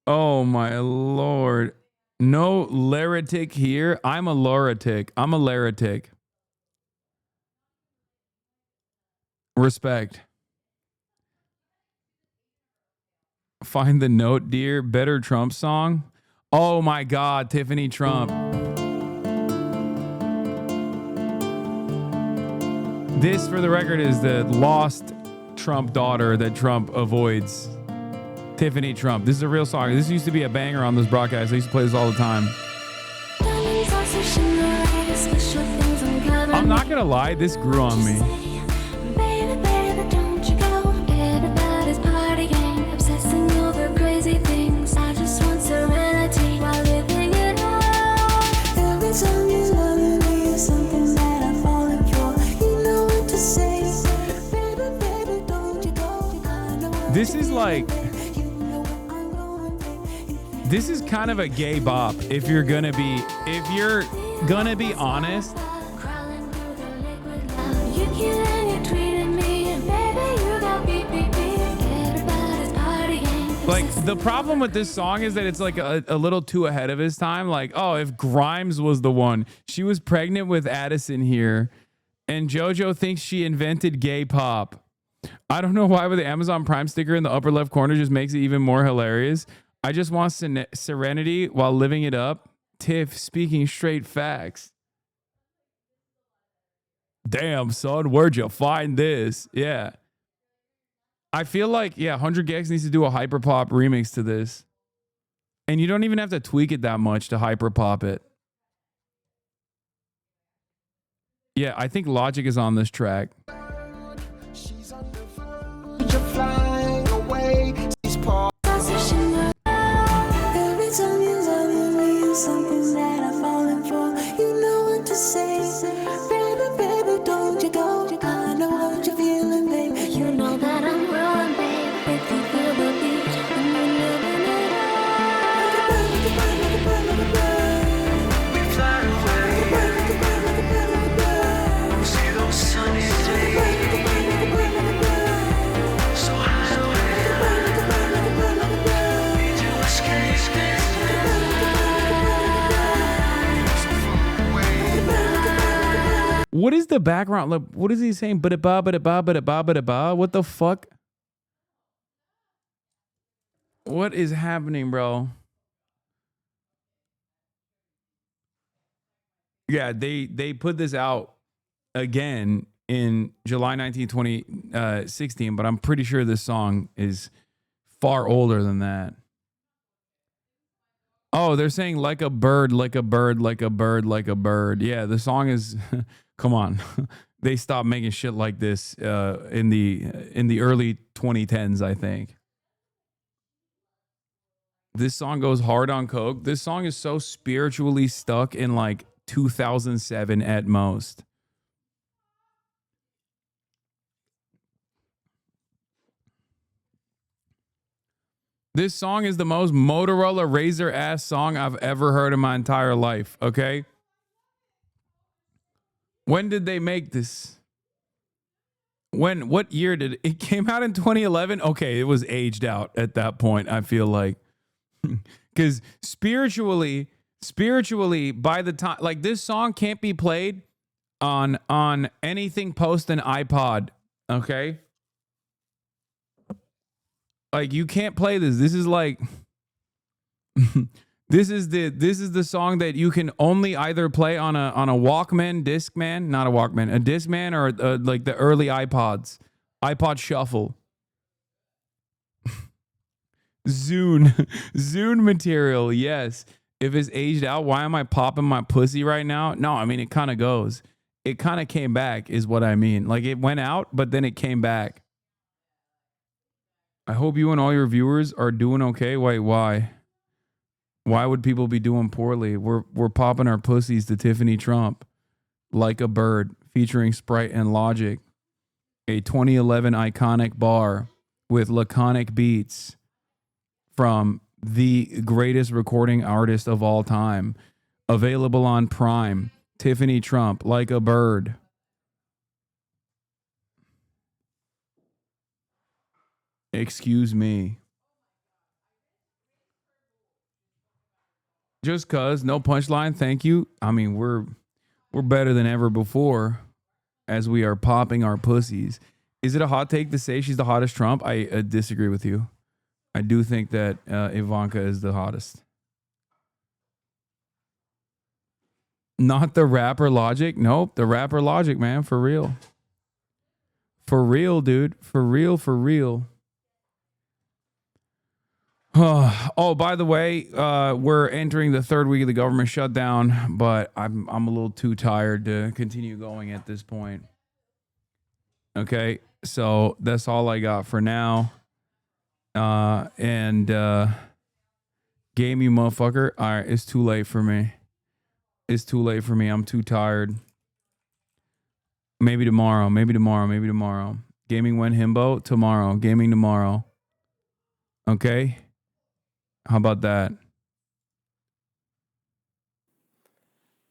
Oh my Lord. No Laratic here. I'm a Laratic. I'm a Laratic. Respect. Find the note, dear. Better Trump song. Oh my God, Tiffany Trump. This, for the record, is the lost Trump daughter that Trump avoids. Tiffany Trump. This is a real song. This used to be a banger on this broadcast. I used to play this all the time. I'm not gonna lie, this grew on me. This is like, this is kind of a gay bop if you're gonna be honest. Like, the problem with this song is that it's like a little too ahead of his time. Like, oh, if Grimes was the one, she was pregnant with Addison here, and JoJo thinks she invented gay pop. I don't know why, but the Amazon Prime sticker in the upper left corner just makes it even more hilarious. I just want serenity while living it up. Tiff speaking straight facts. Damn, son, where'd you find this? Yeah. I feel like, 100 Gex needs to do a hyperpop remix to this. And you don't even have to tweak it that much to hyperpop it. Yeah, I think Logic is on this track. Something that I've fallen for, you know what to say. Baby, baby, don't you go. I know what you're feeling, baby. You know that I'm growing, baby. If you feel the beat, and you're living it up. Like a bird, like a bird, like a bird. We fly away. Like a bird, like a bird, like a bird, like a bird. See those sunny days. Like a bird, like a bird, like a bird. So high away. Like a bird, like a bird, like a bird, like a bird. Need to escape, escape. What is the background? Look, what is he saying? Ba-da-ba, ba-da-ba, ba-da-ba, ba-da-ba. What the fuck? What is happening, bro? Yeah, they put this out again in July 19, 2016, but I'm pretty sure this song is far older than that. Oh, they're saying like a bird, like a bird, like a bird, like a bird. Yeah, the song is... Come on. They stopped making shit like this in the early 2010s, I think. This song goes hard on coke. This song is so spiritually stuck in like 2007 at most. This song is the most Motorola Razr ass song I've ever heard in my entire life, okay? When did they make this? What year did it came out in 2011? Okay, it was aged out at that point, I feel like. Cuz spiritually by the time, like, this song can't be played on anything post an iPod, okay? Like, you can't play this. This is like This is the song that you can only either play on a Walkman, Discman, not a Walkman, a Discman, or like the early iPods, iPod Shuffle. Zune material, yes. If it's aged out, why am I popping my pussy right now? No, I mean, it kind of goes. It kind of came back is what I mean. Like, it went out, but then it came back. I hope you and all your viewers are doing okay. Wait, why? Why would people be doing poorly? We're popping our pussies to Tiffany Trump. Like a bird. featuring Sprite and Logic, a 2011 iconic bar with laconic beats from the greatest recording artist of all time. Available on Prime. Tiffany Trump, Like a Bird. Excuse me. Just cuz, no punchline, thank you. I mean, we're better than ever before as we are popping our pussies. Is it a hot take to say she's the hottest Trump? I disagree with you. I do think that Ivanka is the hottest. Not the rapper Logic? Nope, the rapper Logic, man, for real. For real, dude. For real, for real. Oh, by the way, we're entering the third week of the government shutdown, but I'm a little too tired to continue going at this point. Okay, so that's all I got for now. And game, you motherfucker. All right, it's too late for me. It's too late for me. I'm too tired. Maybe tomorrow. Maybe tomorrow. Maybe tomorrow. Gaming when himbo? Tomorrow. Gaming tomorrow. Okay? How about that?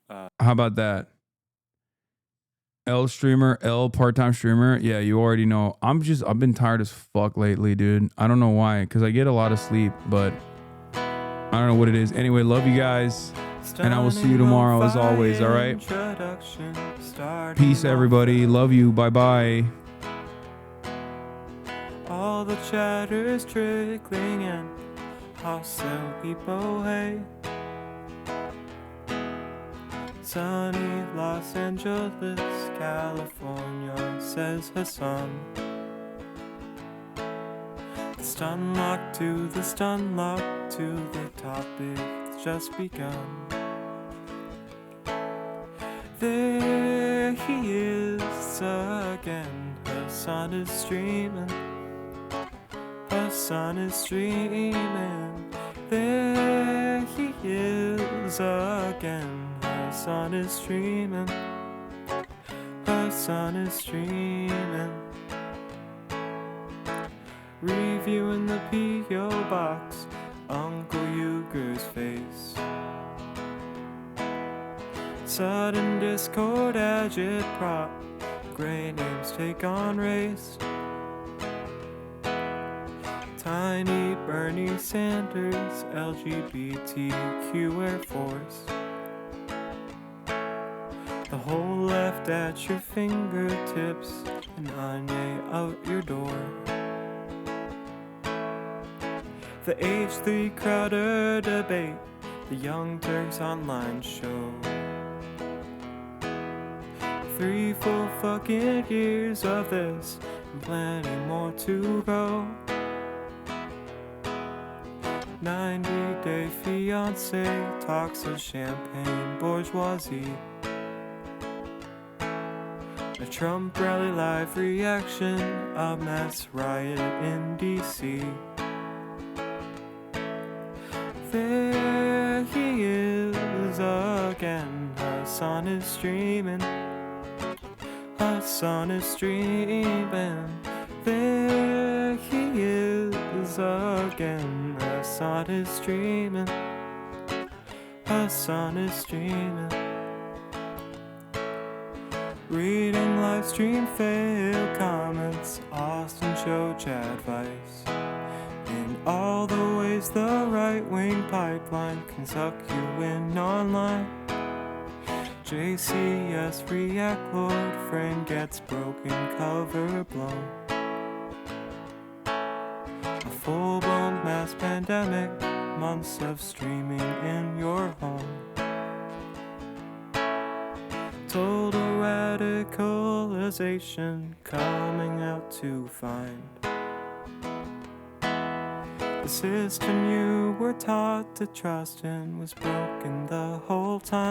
How about that? L streamer, L part-time streamer. Yeah, you already know. I've been tired as fuck lately, dude. I don't know why, because I get a lot of sleep, but I don't know what it is. Anyway, love you guys. And I will see you tomorrow as always, all right? Peace, everybody. Love you. Bye-bye. All the chatter's trickling in. Hostile people hate. Sunny Los Angeles, California, says Hasan. The stun lock to the stun lock to the topic just begun. There he is again. Hasan is streaming. Hasan is streaming. There he is again. Hasan is streaming. Hasan is streaming. Reviewing the P.O. box. Uncle Euger's face. Sudden discord agitprop. Gray names take on race. Tiny Bernie Sanders, LGBTQ Air Force. The whole left at your fingertips, and Anye out your door. The H3 Crowder debate, the Young Turks online show. 3 full fucking years of this, and plenty more to go. 90-day fiance talks of champagne bourgeoisie. A Trump rally live reaction, a mass riot in D.C. There he is again. Hasan is streaming. Hasan is streaming. There he is again. Hasan is streaming. Hasan is streaming. Reading live stream fail comments. Austin show chat advice. In all the ways the right-wing pipeline can suck you in online. JCS react lord frame gets broken cover blown. A full-blown mass pandemic, months of streaming in your home. Total radicalization coming out to find the system you were taught to trust in was broken the whole time.